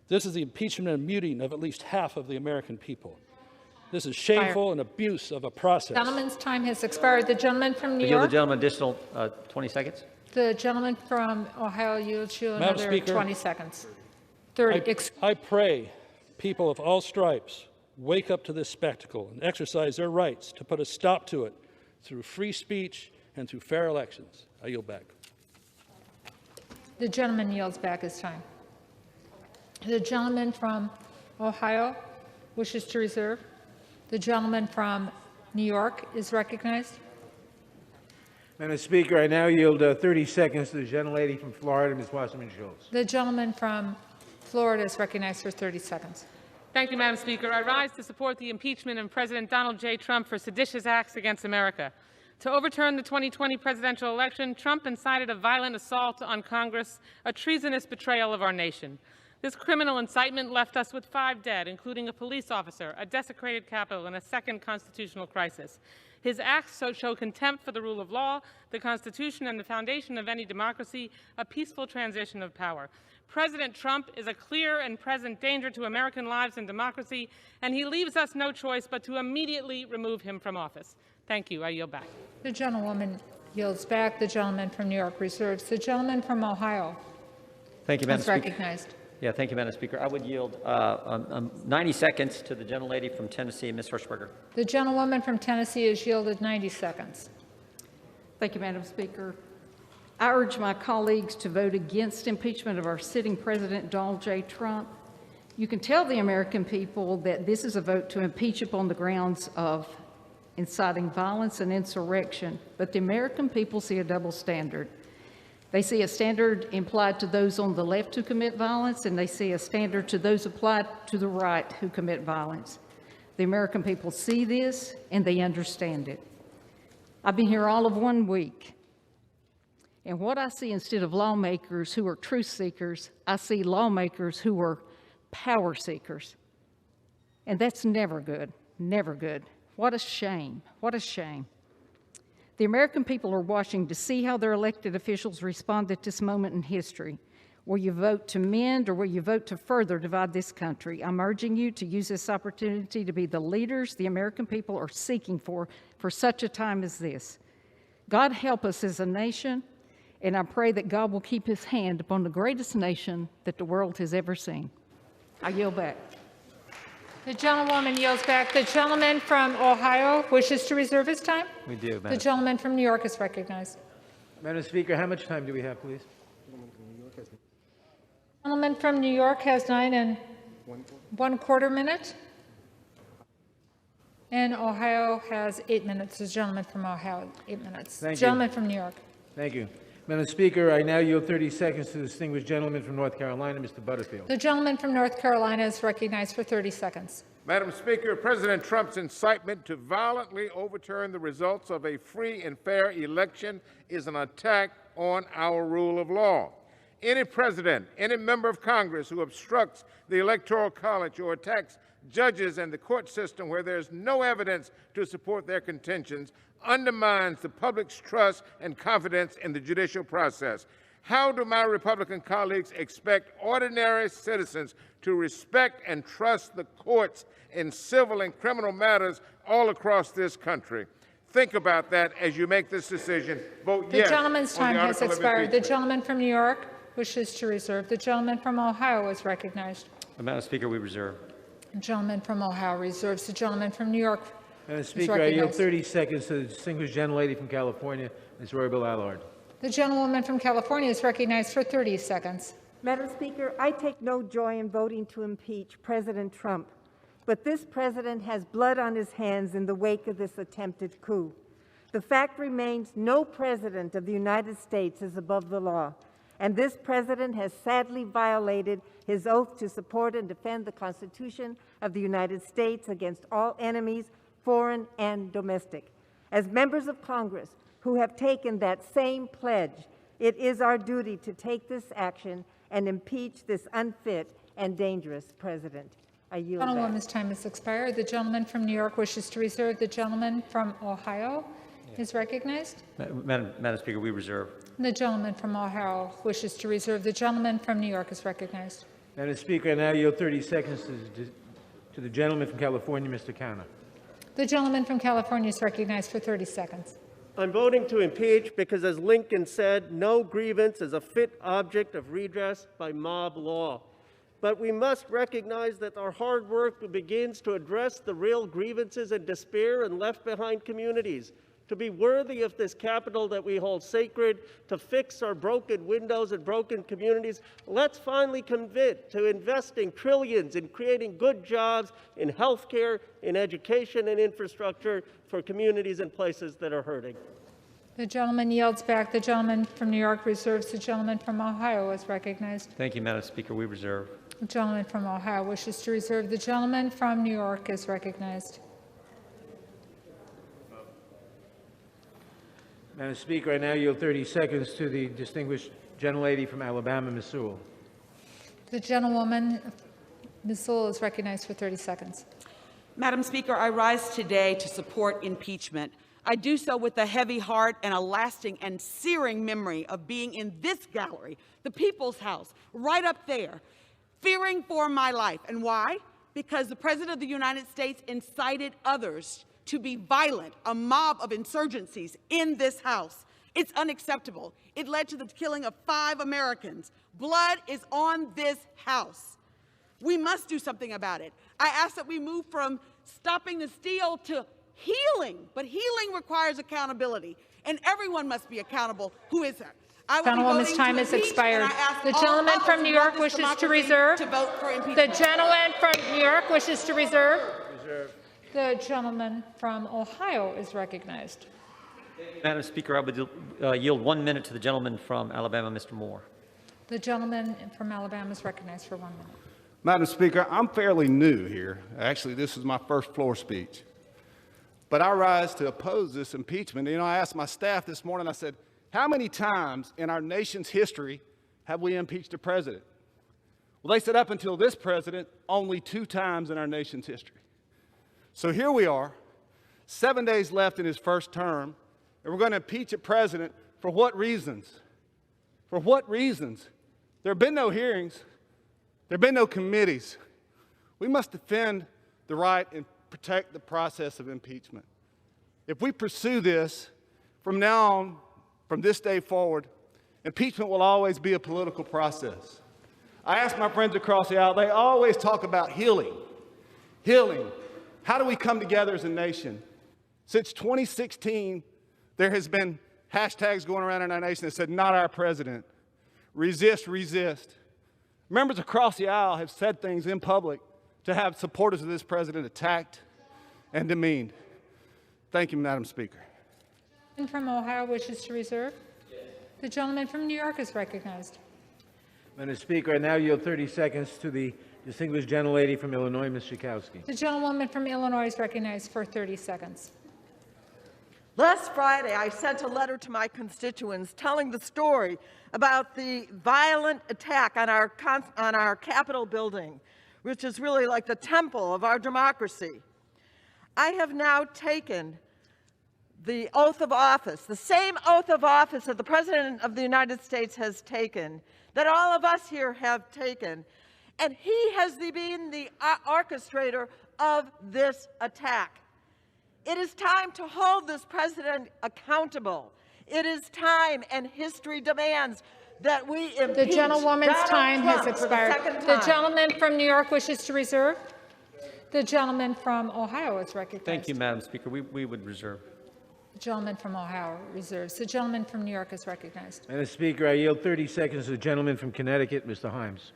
This is the impeachment and muting of at least half of the American people. This is shameful and abuse of a process. Gentleman's time has expired. The gentleman from New I yield York. the gentleman additional 20 seconds. The gentleman from Ohio yields you Madam another Speaker, 20 seconds. 30. I pray people of all stripes wake up to this spectacle and exercise their rights to put a stop to it through free speech and through fair elections. I yield back. The gentleman yields back his time. The gentleman from Ohio wishes to reserve. The gentleman from New York is recognized. Madam Speaker, I now yield 30 seconds to the gentlelady from Florida, Ms. Wasserman-Schultz. The gentleman from Florida is recognized for 30 seconds. Thank you, Madam Speaker. I rise to support the impeachment of President Donald J. Trump for seditious acts against America. To overturn the 2020 presidential election, Trump incited a violent assault on Congress, a treasonous betrayal of our nation. This criminal incitement left us with 5 dead, including a police officer, a desecrated Capitol, and a second constitutional crisis. His acts show contempt for the rule of law, the Constitution, and the foundation of any democracy, a peaceful transition of power. President Trump is a clear and present danger to American lives and democracy, and he leaves us no choice but to immediately remove him from office. Thank you. I yield back. The gentlewoman yields back. The gentleman from New York reserves. The gentleman from Ohio Thank you, Madam is Speaker. recognized. Yeah, thank you, Madam Speaker. I would yield 90 seconds to the gentlelady from Tennessee, Ms. Hirschberger. The gentlewoman from Tennessee is yielded 90 seconds. Thank you, Madam Speaker. I urge my colleagues to vote against impeachment of our sitting President Donald J. Trump. You can tell the American people that this is a vote to impeach upon the grounds of inciting violence and insurrection, but the American people see a double standard. They see a standard implied to those on the left who commit violence, and they see a standard to those applied to the right who commit violence. The American people see this, and they understand it. I've been here all of 1 week, and what I see instead of lawmakers who are truth seekers, I see lawmakers who are power seekers. And that's never good, never good. What a shame, what a shame. The American people are watching to see how their elected officials respond at this moment in history. Will you vote to mend, or will you vote to further divide this country? I'm urging you to use this opportunity to be the leaders the American people are seeking for such a time as this. God help us as a nation, and I pray that God will keep his hand upon the greatest nation that the world has ever seen. I yield back. The gentlewoman yields back. The gentleman from Ohio wishes to reserve his time. We do, Madam. The gentleman from New York is recognized. Madam Speaker, how much time do we have, please? The gentleman from New York has 9 1/4 minutes. And Ohio has 8 minutes. The gentleman from Ohio, 8 minutes. Thank you. Gentleman from New York. Thank you. Madam Speaker, I now yield 30 seconds to the distinguished gentleman from North Carolina, Mr. Butterfield. The gentleman from North Carolina is recognized for 30 seconds. Madam Speaker, President Trump's incitement to violently overturn the results of a free and fair election is an attack on our rule of law. Any president, any member of Congress who obstructs the Electoral College or attacks judges and the court system where there's no evidence to support their contentions undermines the public's trust and confidence in the judicial process. How do my Republican colleagues expect ordinary citizens to respect and trust the courts in civil and criminal matters all across this country? Think about that as you make this decision. Vote yes. The gentleman's time has expired. The The gentleman from New York wishes to reserve. The gentleman from Ohio is recognized. Madam Speaker, we reserve. The gentleman from Ohio reserves. The gentleman from New York Madam is Speaker, I yield recognized. 30 seconds to the distinguished gentlelady from California, Ms. Roybal Allard. The gentlewoman from California is recognized for 30 seconds. Madam Speaker, I take no joy in voting to impeach President Trump, but this president has blood on his hands in the wake of this attempted coup. The fact remains no president of the United States is above the law, And this president has sadly violated his oath to support and defend the Constitution of the United States against all enemies, foreign and domestic. As members of Congress who have taken that same pledge, it is our duty to take this action and impeach this unfit and dangerous president. I yield back. Gentlewoman's time has expired. The gentleman from New York wishes to reserve. The gentleman from Ohio is recognized. Madam Speaker, we reserve. The gentleman from Ohio wishes to reserve. The gentleman from New York is recognized. Madam Speaker, I now yield 30 seconds to the gentleman from California, Mr. Canna. The gentleman from California is recognized for 30 seconds. I'm voting to impeach because, as Lincoln said, no grievance is a fit object of redress by mob law. But we must recognize that our hard work begins to address the real grievances and despair in left-behind communities. To be worthy of this capital that we hold sacred, to fix our broken windows and broken communities, let's finally commit to investing trillions in creating good jobs in healthcare, in education, and infrastructure for communities and places that are hurting. The gentleman yields back. The gentleman from New York reserves. The gentleman from Ohio is recognized. Thank you, Madam Speaker. We reserve. The gentleman from Ohio wishes to reserve. The gentleman from New York is recognized. Madam Speaker, I now yield 30 seconds to the distinguished gentlelady from Alabama, Ms. Sewell. The gentlewoman, Ms. Sewell, is recognized for 30 seconds. Madam Speaker, I rise today to support impeachment. I do so with a heavy heart and a lasting and searing memory of being in this gallery, the People's House, right up there, fearing for my life. And why? Because the President of the United States incited others to be violent, a mob of insurgencies in this House. It's unacceptable. It led to the killing of 5 Americans. Blood is on this House. We must do something about it. I ask that we move from stopping the steal to healing, but healing requires accountability, and everyone must be accountable. Who is that? Gentlewoman's time has expired. The gentleman from New York wishes to reserve. The gentleman from New York wishes to reserve. The gentleman from Ohio is recognized. Madam Speaker, I would yield 1 minute to the gentleman from Alabama, Mr. Moore. The gentleman from Alabama is recognized for 1 minute. Madam Speaker, I'm fairly new here. Actually, this is my first floor speech. But I rise to oppose this impeachment. You know, I asked my staff this morning, I said, how many times in our nation's history have we impeached a president? Well, they said up until this president, only 2 times in our nation's history. So here we are, 7 days left in his first term, and we're going to impeach a president for what reasons? For what reasons? There have been no hearings. There have been no committees. We must defend the right and protect the process of impeachment. If we pursue this, from now on, from this day forward, impeachment will always be a political process. I ask my friends across the aisle, they always talk about healing. Healing. How do we come together as a nation? Since 2016, there has been hashtags going around in our nation that said, not our president. Resist, resist. Members across the aisle have said things in public to have supporters of this president attacked and demeaned. Thank you, Madam Speaker. The gentleman from Ohio wishes to reserve. The gentleman from New York is recognized. Madam Speaker, I now yield 30 seconds to the distinguished gentlelady from Illinois, Ms. Schakowsky. The gentlewoman from Illinois is recognized for 30 seconds. Last Friday, I sent a letter to my constituents telling the story about the violent attack on our Capitol building, which is really like the temple of our democracy. I have now taken the oath of office, the same oath of office that the President of the United States has taken, that all of us here have taken, and he has been the orchestrator of this attack. It is time to hold this president accountable. It is time, and history demands that we impeach The gentlewoman's time has expired. The gentleman from New York wishes to reserve. The gentleman from Ohio is recognized. Thank you, Madam Speaker. We would reserve. The gentleman from Ohio reserves. The gentleman from New York is recognized. Madam Speaker, I yield 30 seconds to the gentleman from Connecticut, Mr. Himes.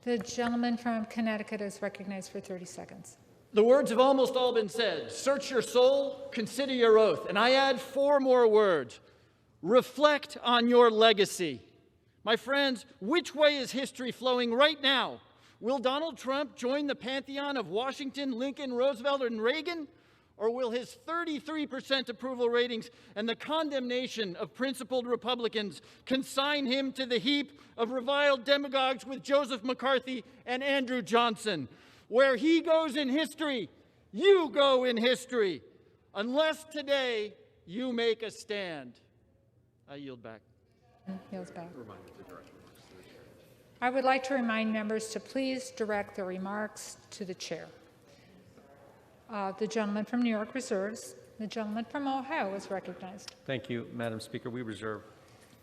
The gentleman from Connecticut is recognized for 30 seconds. The words have almost all been said. Search your soul, consider your oath. And I add 4 more words. Reflect on your legacy. My friends, which way is history flowing right now? Will Donald Trump join the pantheon of Washington, Lincoln, Roosevelt, and Reagan? Or will his 33% approval ratings and the condemnation of principled Republicans consign him to the heap of reviled demagogues with Joseph McCarthy and Andrew Johnson? Where he goes in history, you go in history. Unless today you make a stand. I yield back. Yields back. I would like to remind members to please direct their remarks to the chair. The gentleman from New York reserves. The gentleman from Ohio is recognized. Thank you, Madam Speaker. We reserve.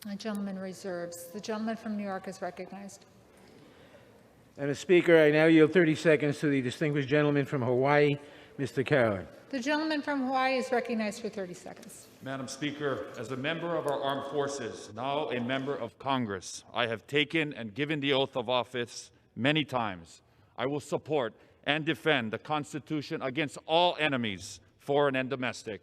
The gentleman reserves. The gentleman from New York is recognized. Madam Speaker, I now yield 30 seconds to the distinguished gentleman from Hawaii, Mr. Carolan. The gentleman from Hawaii is recognized for 30 seconds. Madam Speaker, as a member of our armed forces, now a member of Congress, I have taken and given the oath of office many times. I will support and defend the Constitution against all enemies, foreign and domestic.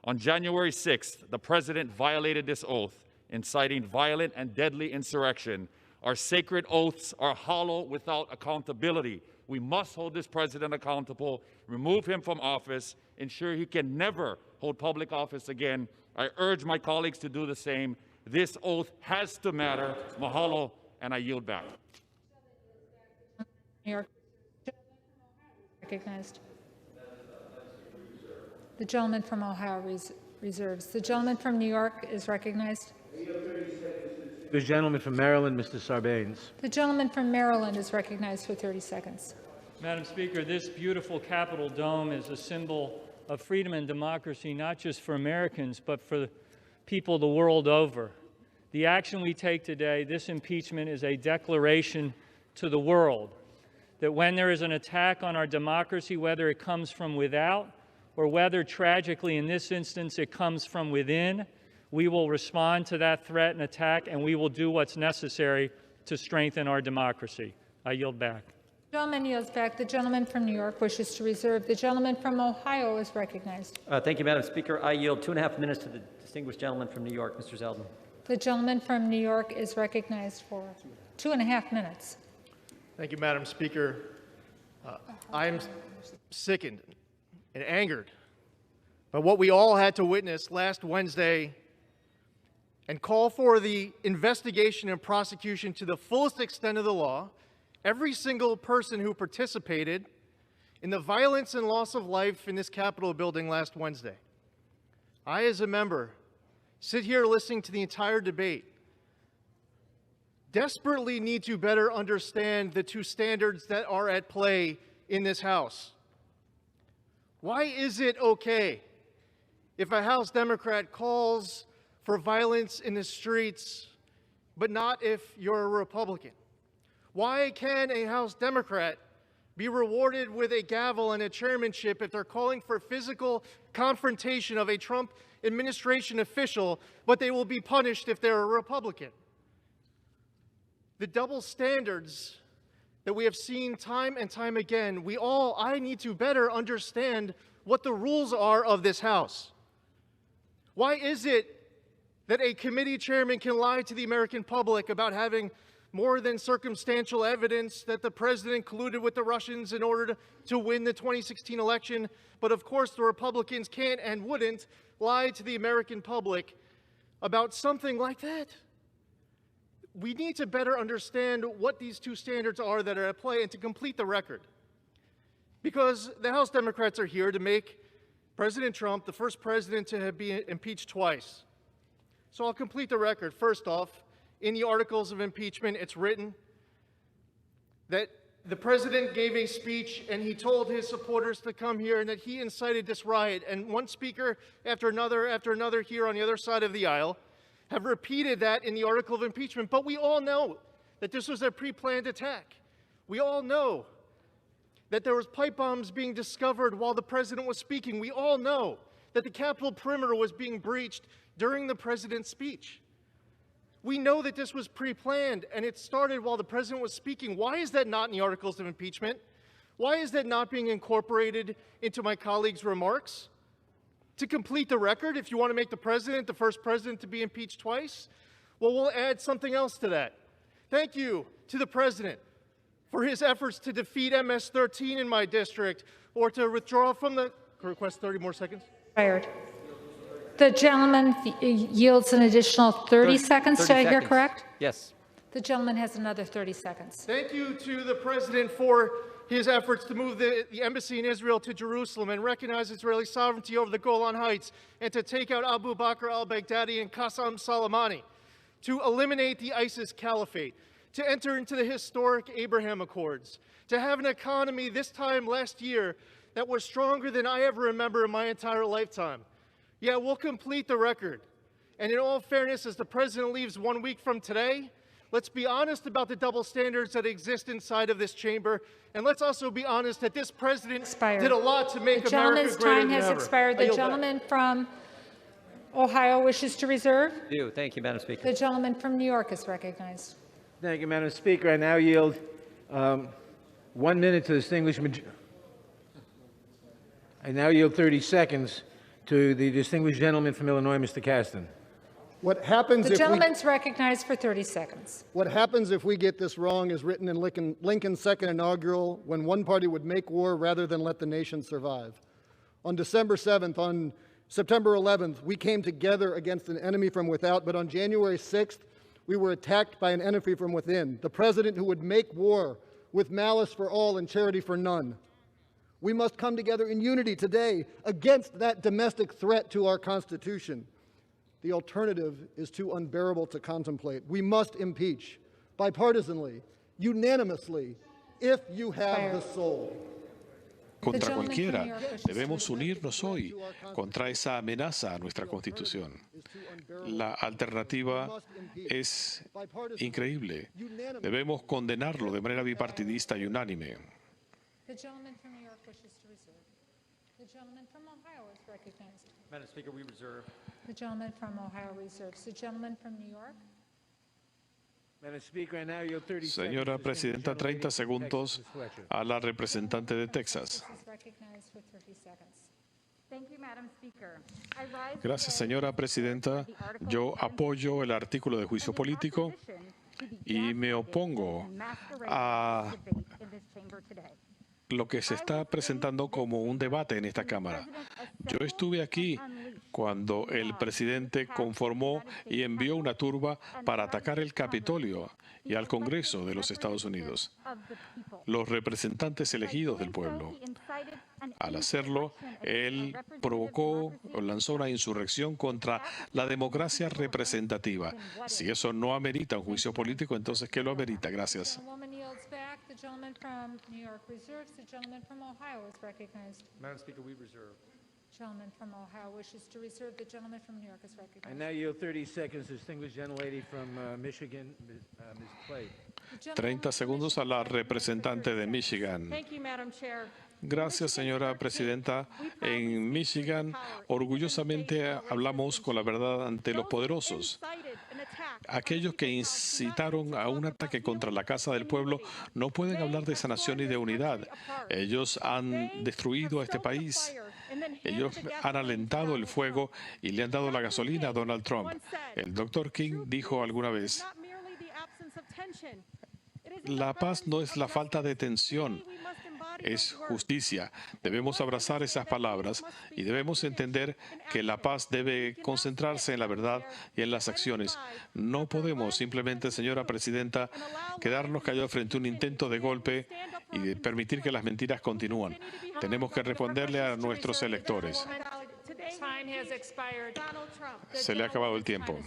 On January 6th, the President violated this oath, inciting violent and deadly insurrection. Our sacred oaths are hollow without accountability. We must hold this President accountable, remove him from office, ensure he can never hold public office again. I urge my colleagues to do the same. This oath has to matter. Mahalo, and I yield back. New York. Recognized. The gentleman from Ohio reserves. The gentleman from New York is recognized. The gentleman from Maryland, Mr. Sarbanes. The gentleman from Maryland is recognized for 30 seconds. Madam Speaker, this beautiful Capitol dome is a symbol of freedom and democracy, not just for Americans, but for people the world over. The action we take today, this impeachment, is a declaration to the world that when there is an attack on our democracy, whether it comes from without or whether, tragically, in this instance, it comes from within, we will respond to that threat and attack, and we will do what's necessary to strengthen our democracy. I yield back. The gentleman yields back. The gentleman from New York wishes to reserve. The gentleman from Ohio is recognized. Thank you, Madam Speaker. I yield 2.5 minutes to the distinguished gentleman from New York, Mr. Zeldin. The gentleman from New York is recognized for 2.5 minutes. Thank you, Madam Speaker. I am sickened and angered by what we all had to witness last Wednesday and call for the investigation and prosecution to the fullest extent of the law. Every single person who participated in the violence and loss of life in this Capitol building last Wednesday. I, as a member, sit here listening to the entire debate, desperately need to better understand the two standards that are at play in this House. Why is it okay if a House Democrat calls for violence in the streets, but not if you're a Republican? Why can a House Democrat be rewarded with a gavel and a chairmanship if they're calling for physical confrontation of a Trump administration official, but they will be punished if they're a Republican? The double standards that we have seen time and time again, I need to better understand what the rules are of this House. Why is it that a committee chairman can lie to the American public about having more than circumstantial evidence that the president colluded with the Russians in order to win the 2016 election, but of course the Republicans can't and wouldn't lie to the American public about something like that? We need to better understand what these two standards are that are at play and to complete the record. Because the House Democrats are here to make President Trump the first president to have been impeached twice. So I'll complete the record. First off, in the articles of impeachment, it's written that the president gave a speech and he told his supporters to come here and that he incited this riot. And one speaker after another here on the other side of the aisle have repeated that in the article of impeachment. But we all know that this was a pre-planned attack. We all know that there was pipe bombs being discovered while the president was speaking. We all know that the Capitol perimeter was being breached during the president's speech. We know that this was pre-planned and it started while the president was speaking. Why is that not in the articles of impeachment? Why is that not being incorporated into my colleagues' remarks? To complete the record, if you want to make the president the first president to be impeached twice, well, we'll add something else to that. Thank you to the president for his efforts to defeat MS-13 in my district or to withdraw from the... Request 30 more seconds. Expired. The gentleman yields an additional 30 seconds. Did I hear correct? Yes. The gentleman has another 30 seconds. Thank you to the president for his efforts to move the embassy in Israel to Jerusalem and recognize Israeli sovereignty over the Golan Heights and to take out Abu Bakr al-Baghdadi and Qassem Soleimani, to eliminate the ISIS caliphate, to enter into the historic Abraham Accords, to have an economy this time last year that was stronger than I ever remember in my entire lifetime. Yeah, we'll complete the record. And in all fairness, as the president leaves 1 week from today, let's be honest about the double standards that exist inside of this chamber. And let's also be honest that this president did a lot to make America greater than ever. The gentleman's time has expired. The gentleman from Ohio wishes to reserve. Thank you, Madam Speaker. The gentleman from New York is recognized. Thank you, Madam Speaker. I now yield 1 minute to the distinguished I now yield 30 seconds to the distinguished gentleman from Illinois, Mr. Caston. What happens The gentleman's recognized for 30 seconds. What happens if we get this wrong is written in Lincoln's second inaugural, when one party would make war rather than let the nation survive. On December 7th, on September 11th, we came together against an enemy from without, but on January 6th, we were attacked by an enemy from within, the president who would make war with malice for all and charity for none. We must come together in unity today against that domestic threat to our Constitution. The alternative is too unbearable to contemplate. We must impeach bipartisanly, unanimously, if you have the soul. Contra cualquiera, debemos unirnos hoy contra esa amenaza a nuestra Constitución. La alternativa es increíble. Debemos condenarlo de manera bipartidista y unánime. The gentleman from New York wishes to reserve. The gentleman from Ohio is recognized. Madam Speaker, we reserve. The gentleman from Ohio reserves. The gentleman from New York. Señora Presidenta, 30 segundos a la representante de Texas. Gracias, señora Presidenta. Yo apoyo el artículo de juicio político y me opongo a lo que se está presentando como un debate en esta Cámara. Yo estuve aquí cuando el presidente conformó y envió una turba para atacar el Capitolio y al Congreso de los Estados Unidos, los representantes elegidos del pueblo. Al hacerlo, él provocó o lanzó una insurrección contra la democracia representativa. Si eso no amerita un juicio político, entonces ¿qué lo amerita? Gracias. The gentleman from New York reserves. The gentleman from Ohio is recognized. Madam Speaker, we reserve. The gentleman from Ohio wishes to reserve. The gentleman from New York is recognized. I now yield 30 seconds to the distinguished gentlelady from Michigan, Ms. Clay. 30 segundos a la representante de Michigan. Thank you, Madam Chair. Gracias, señora Presidenta. En Michigan, orgullosamente hablamos con la verdad ante los poderosos. Aquellos que incitaron a un ataque contra la Casa del Pueblo no pueden hablar de sanación y de unidad. Ellos han destruido a este país. Ellos han alentado el fuego y le han dado la gasolina a Donald Trump. El Dr. King dijo alguna vez, la paz no es la falta de tensión, es justicia. Debemos abrazar esas palabras y debemos entender que la paz debe concentrarse en la verdad y en las acciones. No podemos simplemente, señora Presidenta, quedarnos callados frente a un intento de golpe y de permitir que las mentiras continúen. Tenemos que responderle a nuestros electores. Se le ha acabado el tiempo.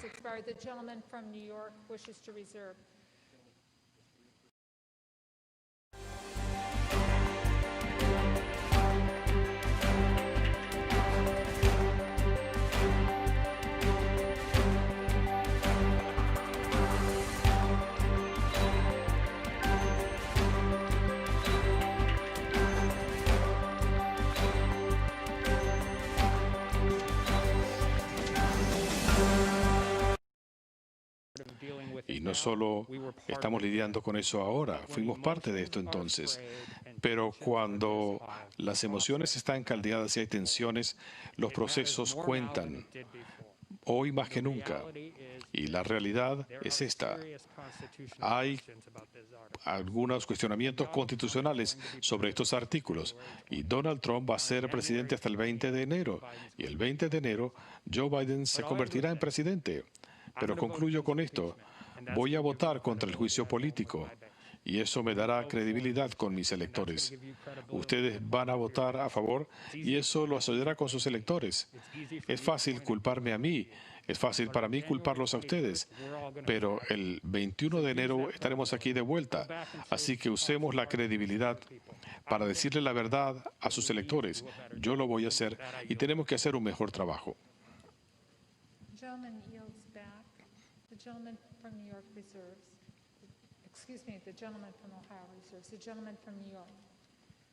Y no solo estamos lidiando con eso ahora, fuimos parte de esto entonces. Pero cuando las emociones están caldeadas y hay tensiones, los procesos cuentan, hoy más que nunca. Y la realidad es esta. Hay algunos cuestionamientos constitucionales sobre estos artículos y Donald Trump va a ser presidente hasta el 20 de enero. Y el 20 de enero Joe Biden se convertirá en presidente. Pero concluyo con esto. Voy a votar contra el juicio político. Y eso me dará credibilidad con mis electores. Ustedes van a votar a favor y eso lo asociará con sus electores. Es fácil culparme a mí, es fácil para mí culparlos a ustedes, pero el 21 de enero estaremos aquí de vuelta. Así que usemos la credibilidad para decirle la verdad a sus electores. Yo lo voy a hacer y tenemos que hacer un mejor trabajo. Excuse me, the gentleman from Ohio reserves. The gentleman from New York.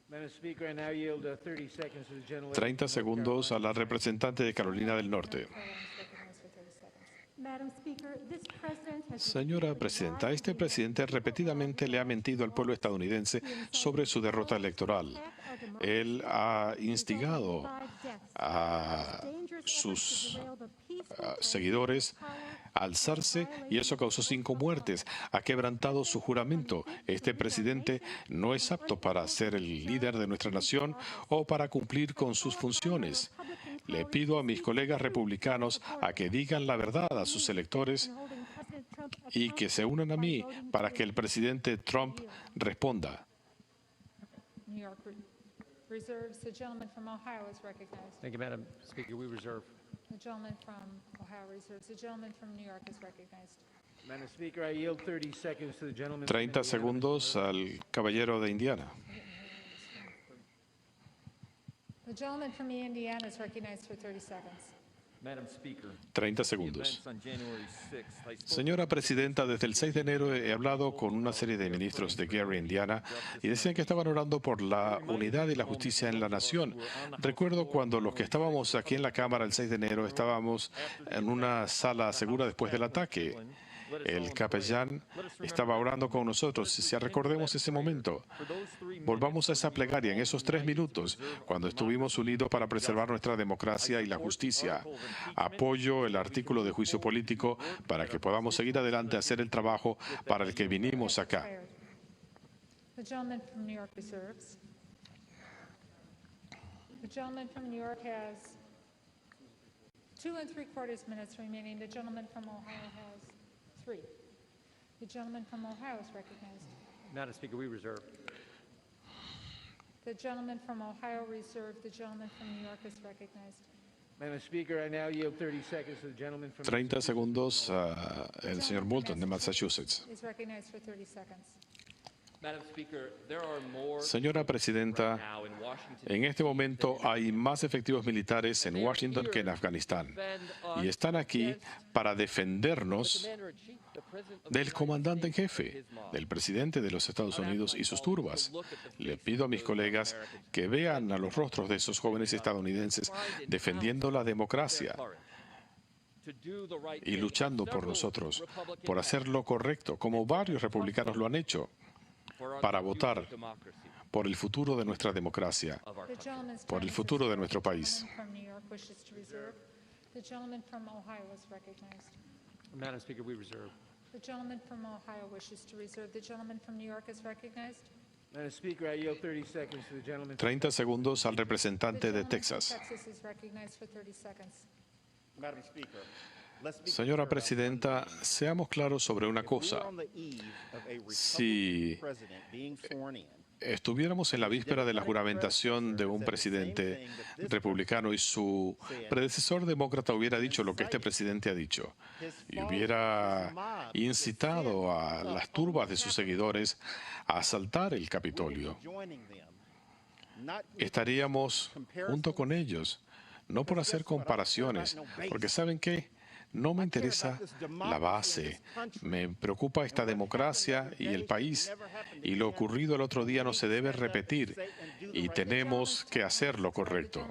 Madam Speaker, I now yield 30 seconds to the gentleman. 30 segundos a la representante de Carolina del Norte. Señora Presidenta, este presidente repetidamente le ha mentido al pueblo estadounidense sobre su derrota electoral. Él ha instigado a sus seguidores a alzarse y eso causó 5 muertes. Ha quebrantado su juramento. Este presidente no es apto para ser el líder de nuestra nación o para cumplir con sus funciones. Le pido a mis colegas republicanos a que digan la verdad a sus electores y que se unan a mí para que el presidente Trump responda. New York reserves. The gentleman from Ohio is recognized. Thank you, Madam Speaker. We reserve. The gentleman from Ohio reserves. The gentleman from New York is recognized. Madam Speaker, I yield 30 seconds to the gentleman. 30 segundos al caballero de Indiana. The gentleman from Indiana is recognized for 30 seconds. 30 segundos. Señora Presidenta, desde el 6 de enero he hablado con una serie de ministros de Gary, Indiana, y decían que estaban orando por la unidad y la justicia en la nación. Recuerdo cuando los que estábamos aquí en la Cámara el 6 de enero estábamos en una sala segura después del ataque. El capellán estaba orando con nosotros. Si recordemos ese momento, volvamos a esa plegaria en esos 3 minutos, cuando estuvimos unidos para preservar nuestra democracia y la justicia. Apoyo el artículo de juicio político para que podamos seguir adelante a hacer el trabajo para el que vinimos acá. The gentleman from New York reserves. The gentleman from New York has 2 3/4 minutes remaining. The gentleman from Ohio has 3. The gentleman from Ohio is recognized. Madam Speaker, we reserve. The gentleman from Ohio reserved. The gentleman from New York is recognized. Madam Speaker, I now yield 30 seconds to the gentleman from 30 segundos al señor Moulton de Massachusetts. Is recognized for 30 seconds. Señora Presidenta, en este momento hay más efectivos militares en Washington que en Afganistán y están aquí para defendernos del comandante en jefe, del presidente de los Estados Unidos y sus turbas. Le pido a mis colegas que vean a los rostros de esos jóvenes estadounidenses defendiendo la democracia y luchando por nosotros, por hacer lo correcto, como varios republicanos lo han hecho, para votar por el futuro de nuestra democracia, por el futuro de nuestro país. Madam Speaker, we reserve. The gentleman from Ohio wishes to reserve. The gentleman from New York is recognized. Madam Speaker, I yield 30 seconds to the gentleman. 30 segundos al representante de Texas. Texas is recognized for 30 seconds. Madam Speaker, Señora Presidenta, seamos claros sobre una cosa. Si estuviéramos en la víspera de la juramentación de un presidente republicano y su predecesor demócrata hubiera dicho lo que este presidente ha dicho y hubiera incitado a las turbas de sus seguidores a asaltar el Capitolio, estaríamos junto con ellos, no por hacer comparaciones, porque ¿saben qué? No me interesa la base, me preocupa esta democracia y el país, y lo ocurrido el otro día no se debe repetir, y tenemos que hacer lo correcto.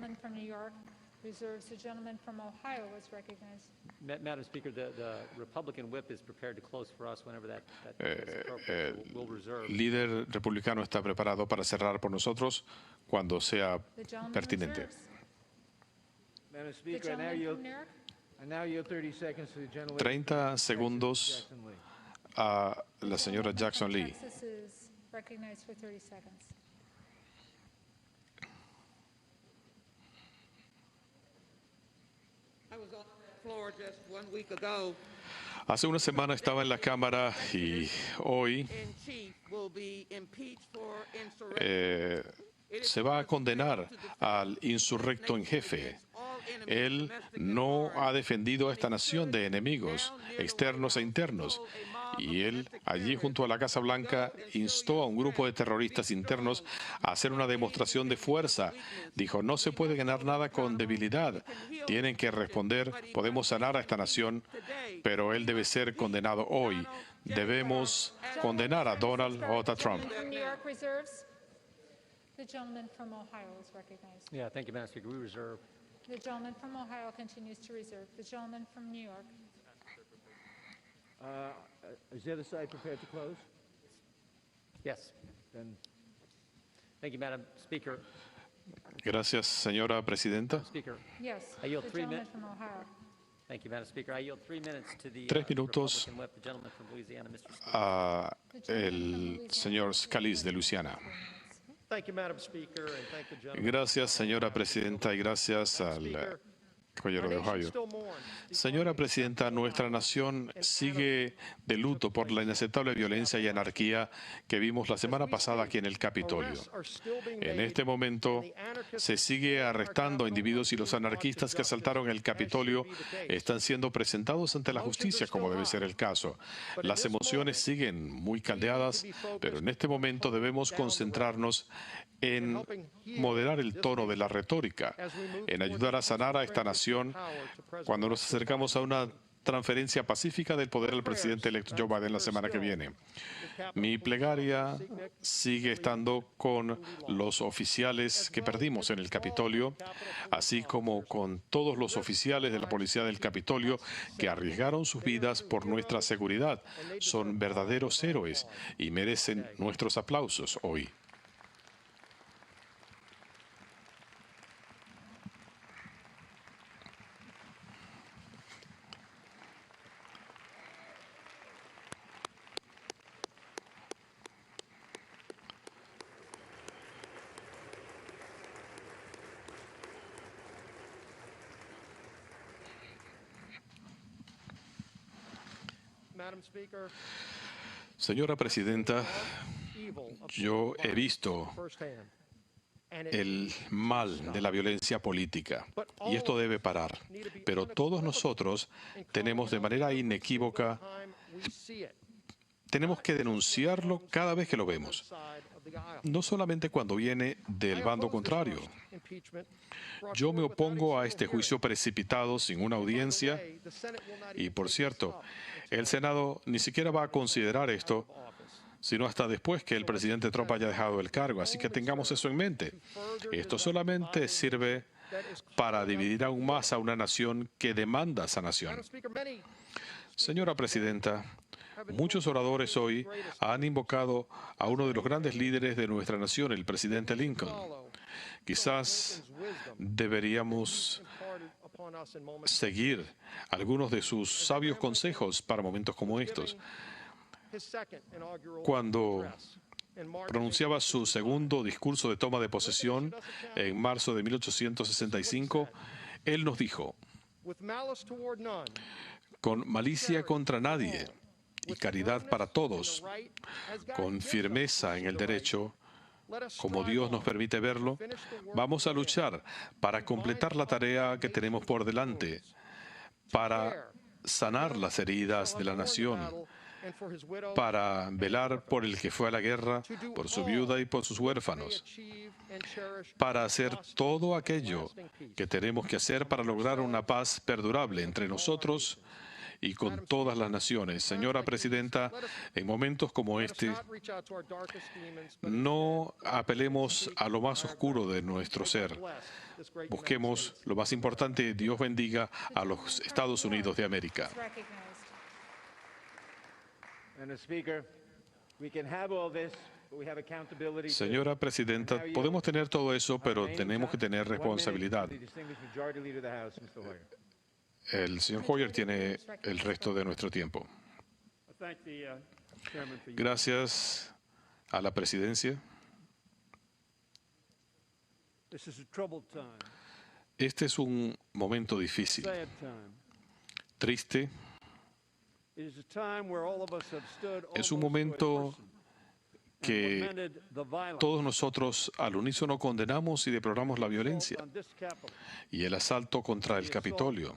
reserves. The gentleman from Ohio is recognized. Madam Speaker, the Republican whip is prepared to close for us whenever that is appropriate. We'll reserve. El líder republicano está preparado para cerrar por nosotros cuando sea pertinente. Madam Speaker, I now yield 30 seconds to the gentleman. 30 segundos a la señora Jackson Lee. Texas is recognized for 30 seconds. I was on the floor just 1 week ago. Hace una semana estaba en la Cámara y hoy se va a condenar al insurrecto en jefe. Él no ha defendido a esta nación de enemigos externos e internos. Y él, allí junto a la Casa Blanca, instó a un grupo de terroristas internos a hacer una demostración de fuerza. Dijo, no se puede ganar nada con debilidad. Tienen que responder, podemos sanar a esta nación, pero él debe ser condenado hoy. Debemos condenar a Donald J. Trump. The gentleman from Ohio is recognized. Yeah, thank you, Madam Speaker. We reserve. The gentleman from Ohio continues to reserve. The gentleman from New York. Is the other side prepared to close? Yes. Then, thank you, Madam Speaker. Gracias, señora presidenta. Speaker. Yes. I yield the 3 gentleman minutes. from Ohio. Thank you, Madam Speaker. I yield 3 minutes to the 3 minutos Republican whip, the gentleman from Louisiana, Mr. Scalise. a el señor Scalise de Luisiana. Thank you, Madam Speaker, and thank the gentleman. Gracias, señora presidenta, y gracias al caballero de Ohio. Señora presidenta, nuestra nación sigue de luto por la inaceptable violencia y anarquía que vimos la semana pasada aquí en el Capitolio. En este momento se sigue arrestando a individuos y los anarquistas que asaltaron el Capitolio están siendo presentados ante la justicia, como debe ser el caso. Las emociones siguen muy caldeadas, pero en este momento debemos concentrarnos en moderar el tono de la retórica, en ayudar a sanar a esta nación cuando nos acercamos a una transferencia pacífica del poder al presidente electo Joe Biden la semana que viene. Mi plegaria sigue estando con los oficiales que perdimos en el Capitolio, así como con todos los oficiales de la policía del Capitolio que arriesgaron sus vidas por nuestra seguridad. Son verdaderos héroes y merecen nuestros aplausos hoy. Señora presidenta, yo he visto el mal de la violencia política y esto debe parar. Pero todos nosotros tenemos de manera inequívoca, tenemos que denunciarlo cada vez que lo vemos. No solamente cuando viene del bando contrario. Yo me opongo a este juicio precipitado sin una audiencia y, por cierto, el Senado ni siquiera va a considerar esto, sino hasta después que el presidente Trump haya dejado el cargo. Así que tengamos eso en mente. Esto solamente sirve para dividir aún más a una nación que demanda sanación. Señora presidenta, muchos oradores hoy han invocado a uno de los grandes líderes de nuestra nación, el presidente Lincoln. Quizás deberíamos seguir algunos de sus sabios consejos para momentos como estos. Cuando pronunciaba su segundo discurso de toma de posesión en marzo de 1865, él nos dijo, con malicia contra nadie y caridad para todos, con firmeza en el derecho, como Dios nos permite verlo, vamos a luchar para completar la tarea que tenemos por delante, para sanar las heridas de la nación, para velar por el que fue a la guerra, por su viuda y por sus huérfanos, para hacer todo aquello que tenemos que hacer para lograr una paz perdurable entre nosotros y con todas las naciones. Señora Presidenta, en momentos como este, no apelemos a lo más oscuro de nuestro ser. Busquemos lo más importante. Dios bendiga a los Estados Unidos de América. Señora Presidenta, podemos tener todo eso, pero tenemos que tener responsabilidad. El señor Hoyer tiene el resto de nuestro tiempo. Gracias a la presidencia. Este es un momento difícil, triste. Es un momento que todos nosotros al unísono condenamos y deploramos la violencia y el asalto contra el Capitolio,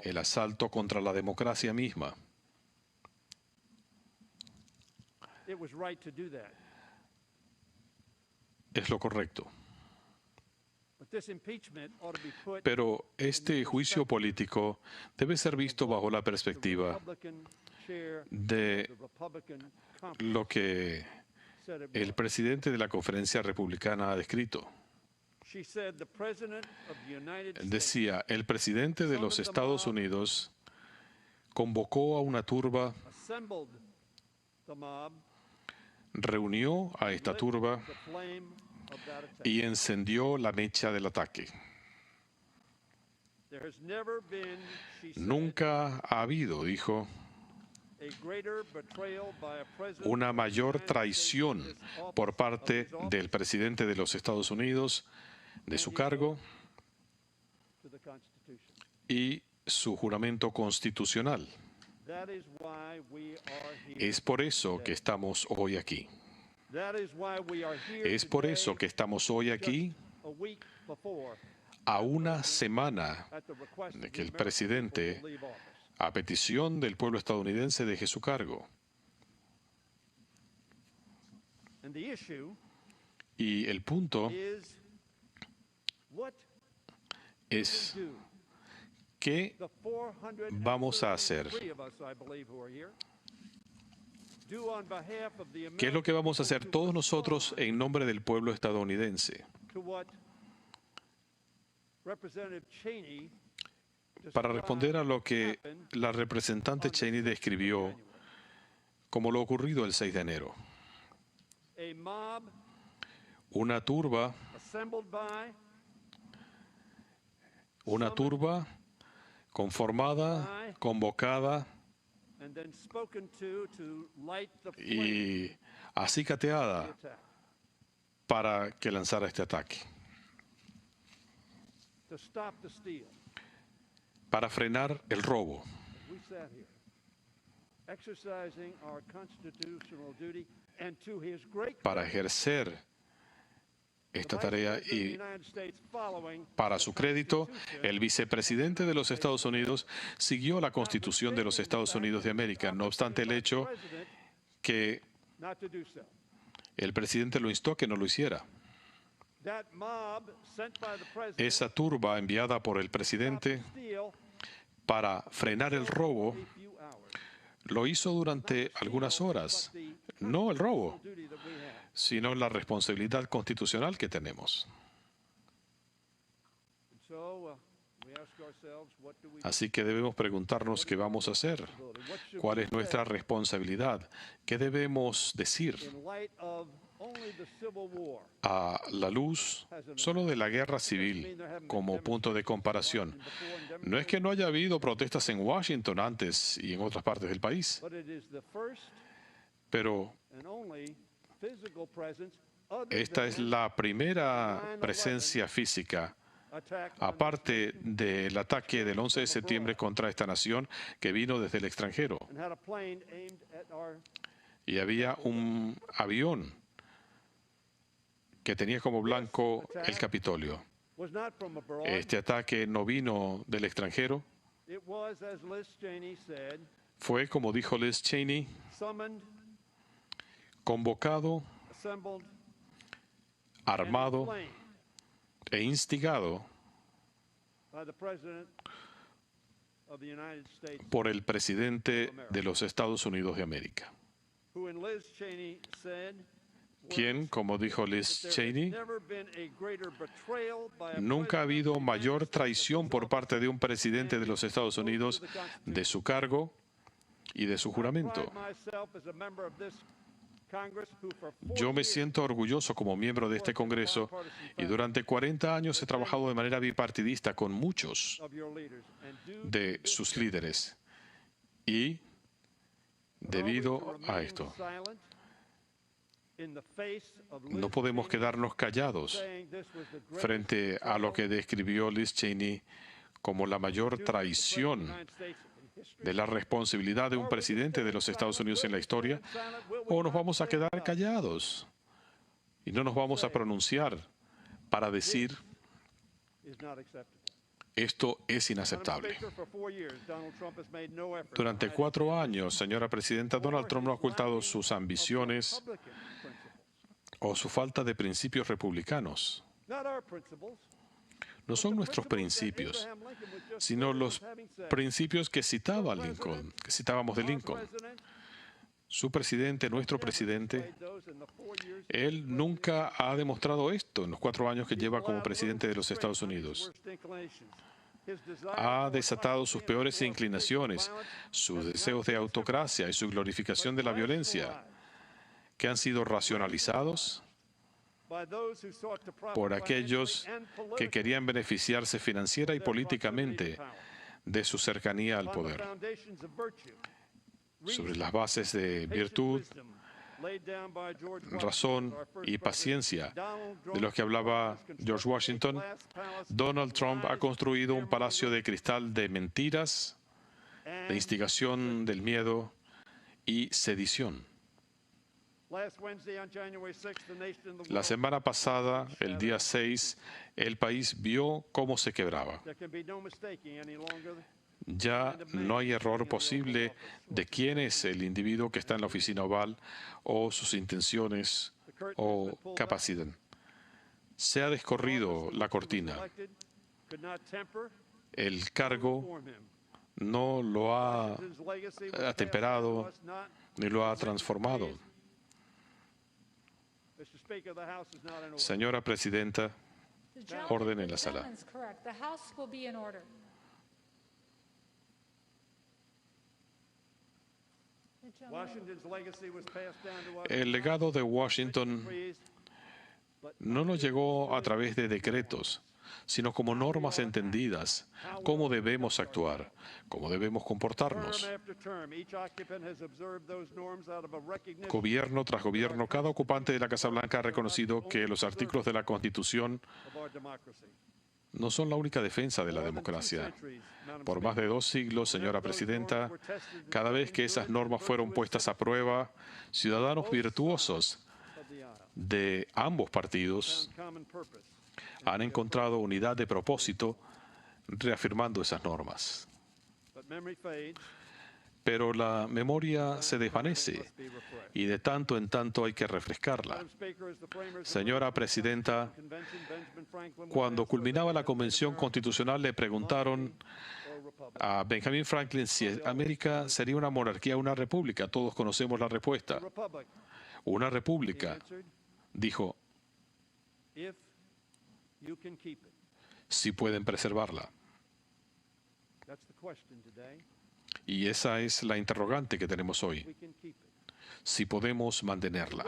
el asalto contra la democracia misma. Es lo correcto. Pero este juicio político debe ser visto bajo la perspectiva de lo que el presidente de la conferencia republicana ha descrito. Decía, el presidente de los Estados Unidos convocó a una turba, reunió a esta turba y encendió la mecha del ataque. Nunca ha habido, dijo, una mayor traición por parte del presidente de los Estados Unidos de su cargo y su juramento constitucional. Es por eso que estamos hoy aquí. Es por eso que estamos hoy aquí, a una semana de que el presidente, a petición del pueblo estadounidense, deje su cargo. Y el punto es, ¿qué vamos a hacer? ¿Qué es lo que vamos a hacer todos nosotros en nombre del pueblo estadounidense? Para responder a lo que la representante Cheney describió como lo ocurrido el 6 de enero. Una turba conformada, convocada y acicateada para que lanzara este ataque, para frenar el robo, para ejercer esta tarea. Y para su crédito, el vicepresidente de los Estados Unidos siguió la Constitución de los Estados Unidos de América, no obstante el hecho que el presidente lo instó a que no lo hiciera. Esa turba enviada por el presidente para frenar el robo lo hizo durante algunas horas. No el robo, sino la responsabilidad constitucional que tenemos. Así que debemos preguntarnos qué vamos a hacer, cuál es nuestra responsabilidad, qué debemos decir a la luz solo de la guerra civil como punto de comparación. No es que no haya habido protestas en Washington antes y en otras partes del país, pero esta es la primera presencia física, aparte del ataque del 11 de septiembre contra esta nación, que vino desde el extranjero. Y había un avión que tenía como blanco el Capitolio. Este ataque no vino del extranjero. Fue, como dijo Liz Cheney, convocado, armado e instigado por el presidente de los Estados Unidos de América, quien, como dijo Liz Cheney, nunca ha habido mayor traición por parte de un presidente de los Estados Unidos de su cargo y de su juramento. Yo me siento orgulloso como miembro de este Congreso y durante 40 años he trabajado de manera bipartidista con muchos de sus líderes. Y debido a esto, no podemos quedarnos callados frente a lo que describió Liz Cheney como la mayor traición de la responsabilidad de un presidente de los Estados Unidos en la historia, o nos vamos a quedar callados y no nos vamos a pronunciar para decir esto es inaceptable. Durante 4 años, señora presidenta, Donald Trump no ha ocultado sus ambiciones o su falta de principios republicanos. No son nuestros principios, sino los principios que citaba Lincoln, que citábamos de Lincoln. Su presidente, nuestro presidente, él nunca ha demostrado esto en los 4 años que lleva como presidente de los Estados Unidos. Ha desatado sus peores inclinaciones, sus deseos de autocracia y su glorificación de la violencia, que han sido racionalizados por aquellos que querían beneficiarse financiera y políticamente de su cercanía al poder. Sobre las bases de virtud, razón y paciencia de los que hablaba George Washington, Donald Trump ha construido un palacio de cristal de mentiras, de instigación del miedo y sedición. La semana pasada, el día 6, el país vio cómo se quebraba. Ya no hay error posible de quién es el individuo que está en la oficina oval o sus intenciones o capacidad. Se ha descorrido la cortina. El cargo no lo ha atemperado ni lo ha transformado. Señora presidenta, orden en la sala. El legado de Washington no nos llegó a través de decretos, sino como normas entendidas, cómo debemos actuar, cómo debemos comportarnos. Gobierno tras gobierno, cada ocupante de la Casa Blanca ha reconocido que los artículos de la Constitución no son la única defensa de la democracia. Por más de 2 siglos, señora presidenta, cada vez que esas normas fueron puestas a prueba, ciudadanos virtuosos de ambos partidos han encontrado unidad de propósito reafirmando esas normas. Pero la memoria se desvanece y de tanto en tanto hay que refrescarla. Señora presidenta, cuando culminaba la Convención Constitucional le preguntaron a Benjamin Franklin si América sería una monarquía o una república. Todos conocemos la respuesta. Una república, dijo, si pueden preservarla. Y esa es la interrogante que tenemos hoy. Si podemos mantenerla.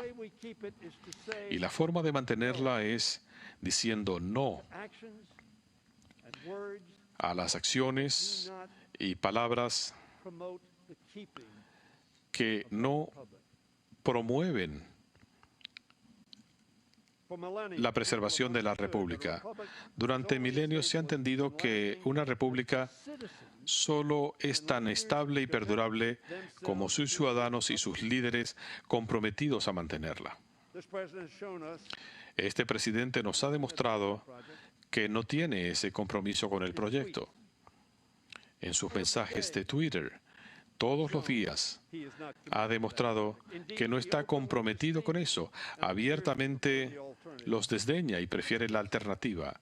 Y la forma de mantenerla es diciendo no a las acciones y palabras que no promueven la preservación de la república. Durante milenios se ha entendido que una república solo es tan estable y perdurable como sus ciudadanos y sus líderes comprometidos a mantenerla. Este presidente nos ha demostrado que no tiene ese compromiso con el proyecto. En sus mensajes de Twitter, todos los días, ha demostrado que no está comprometido con eso. Abiertamente los desdeña y prefiere la alternativa.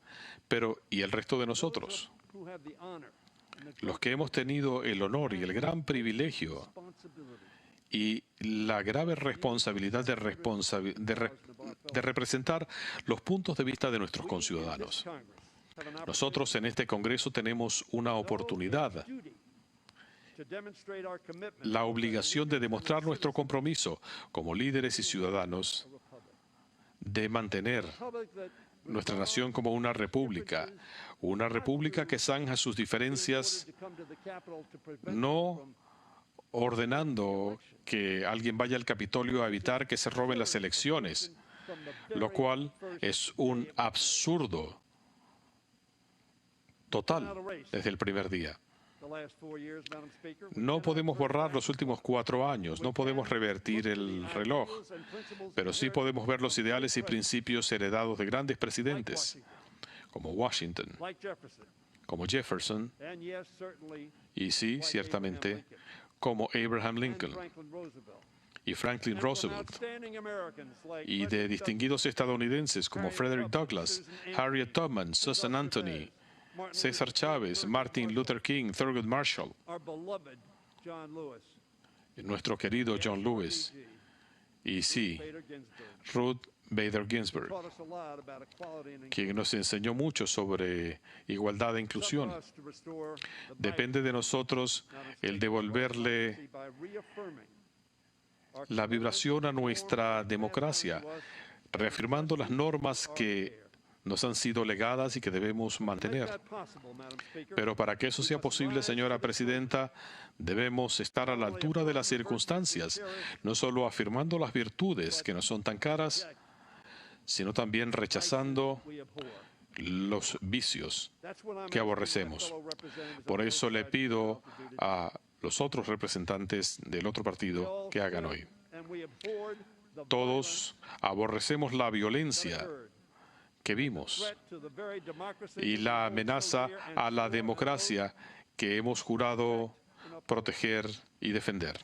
Pero, ¿y el resto de nosotros? los que hemos tenido el honor y el gran privilegio y la grave responsabilidad de representar los puntos de vista de nuestros conciudadanos. Nosotros en este Congreso tenemos una oportunidad, la obligación de demostrar nuestro compromiso como líderes y ciudadanos de mantener nuestra nación como una república que zanja sus diferencias, no ordenando que alguien vaya al Capitolio a evitar que se roben las elecciones, lo cual es un absurdo total desde el primer día. No podemos borrar los últimos 4 años, no podemos revertir el reloj, pero sí podemos ver los ideales y principios heredados de grandes presidentes, como Washington, como Jefferson, y sí, ciertamente, como Abraham Lincoln y Franklin Roosevelt, y de distinguidos estadounidenses como Frederick Douglass, Harriet Tubman, Susan Anthony, César Chávez, Martin Luther King, Thurgood Marshall, nuestro querido John Lewis, y sí, Ruth Bader Ginsburg, quien nos enseñó mucho sobre igualdad e inclusión. Depende de nosotros el devolverle la vibración a nuestra democracia, reafirmando las normas que nos han sido legadas y que debemos mantener. Pero para que eso sea posible, señora presidenta, debemos estar a la altura de las circunstancias, no solo afirmando las virtudes que nos son tan caras, sino también rechazando los vicios que aborrecemos. Por eso le pido a los otros representantes del otro partido que hagan hoy. Todos aborrecemos la violencia que vimos y la amenaza a la democracia que hemos jurado proteger y defender.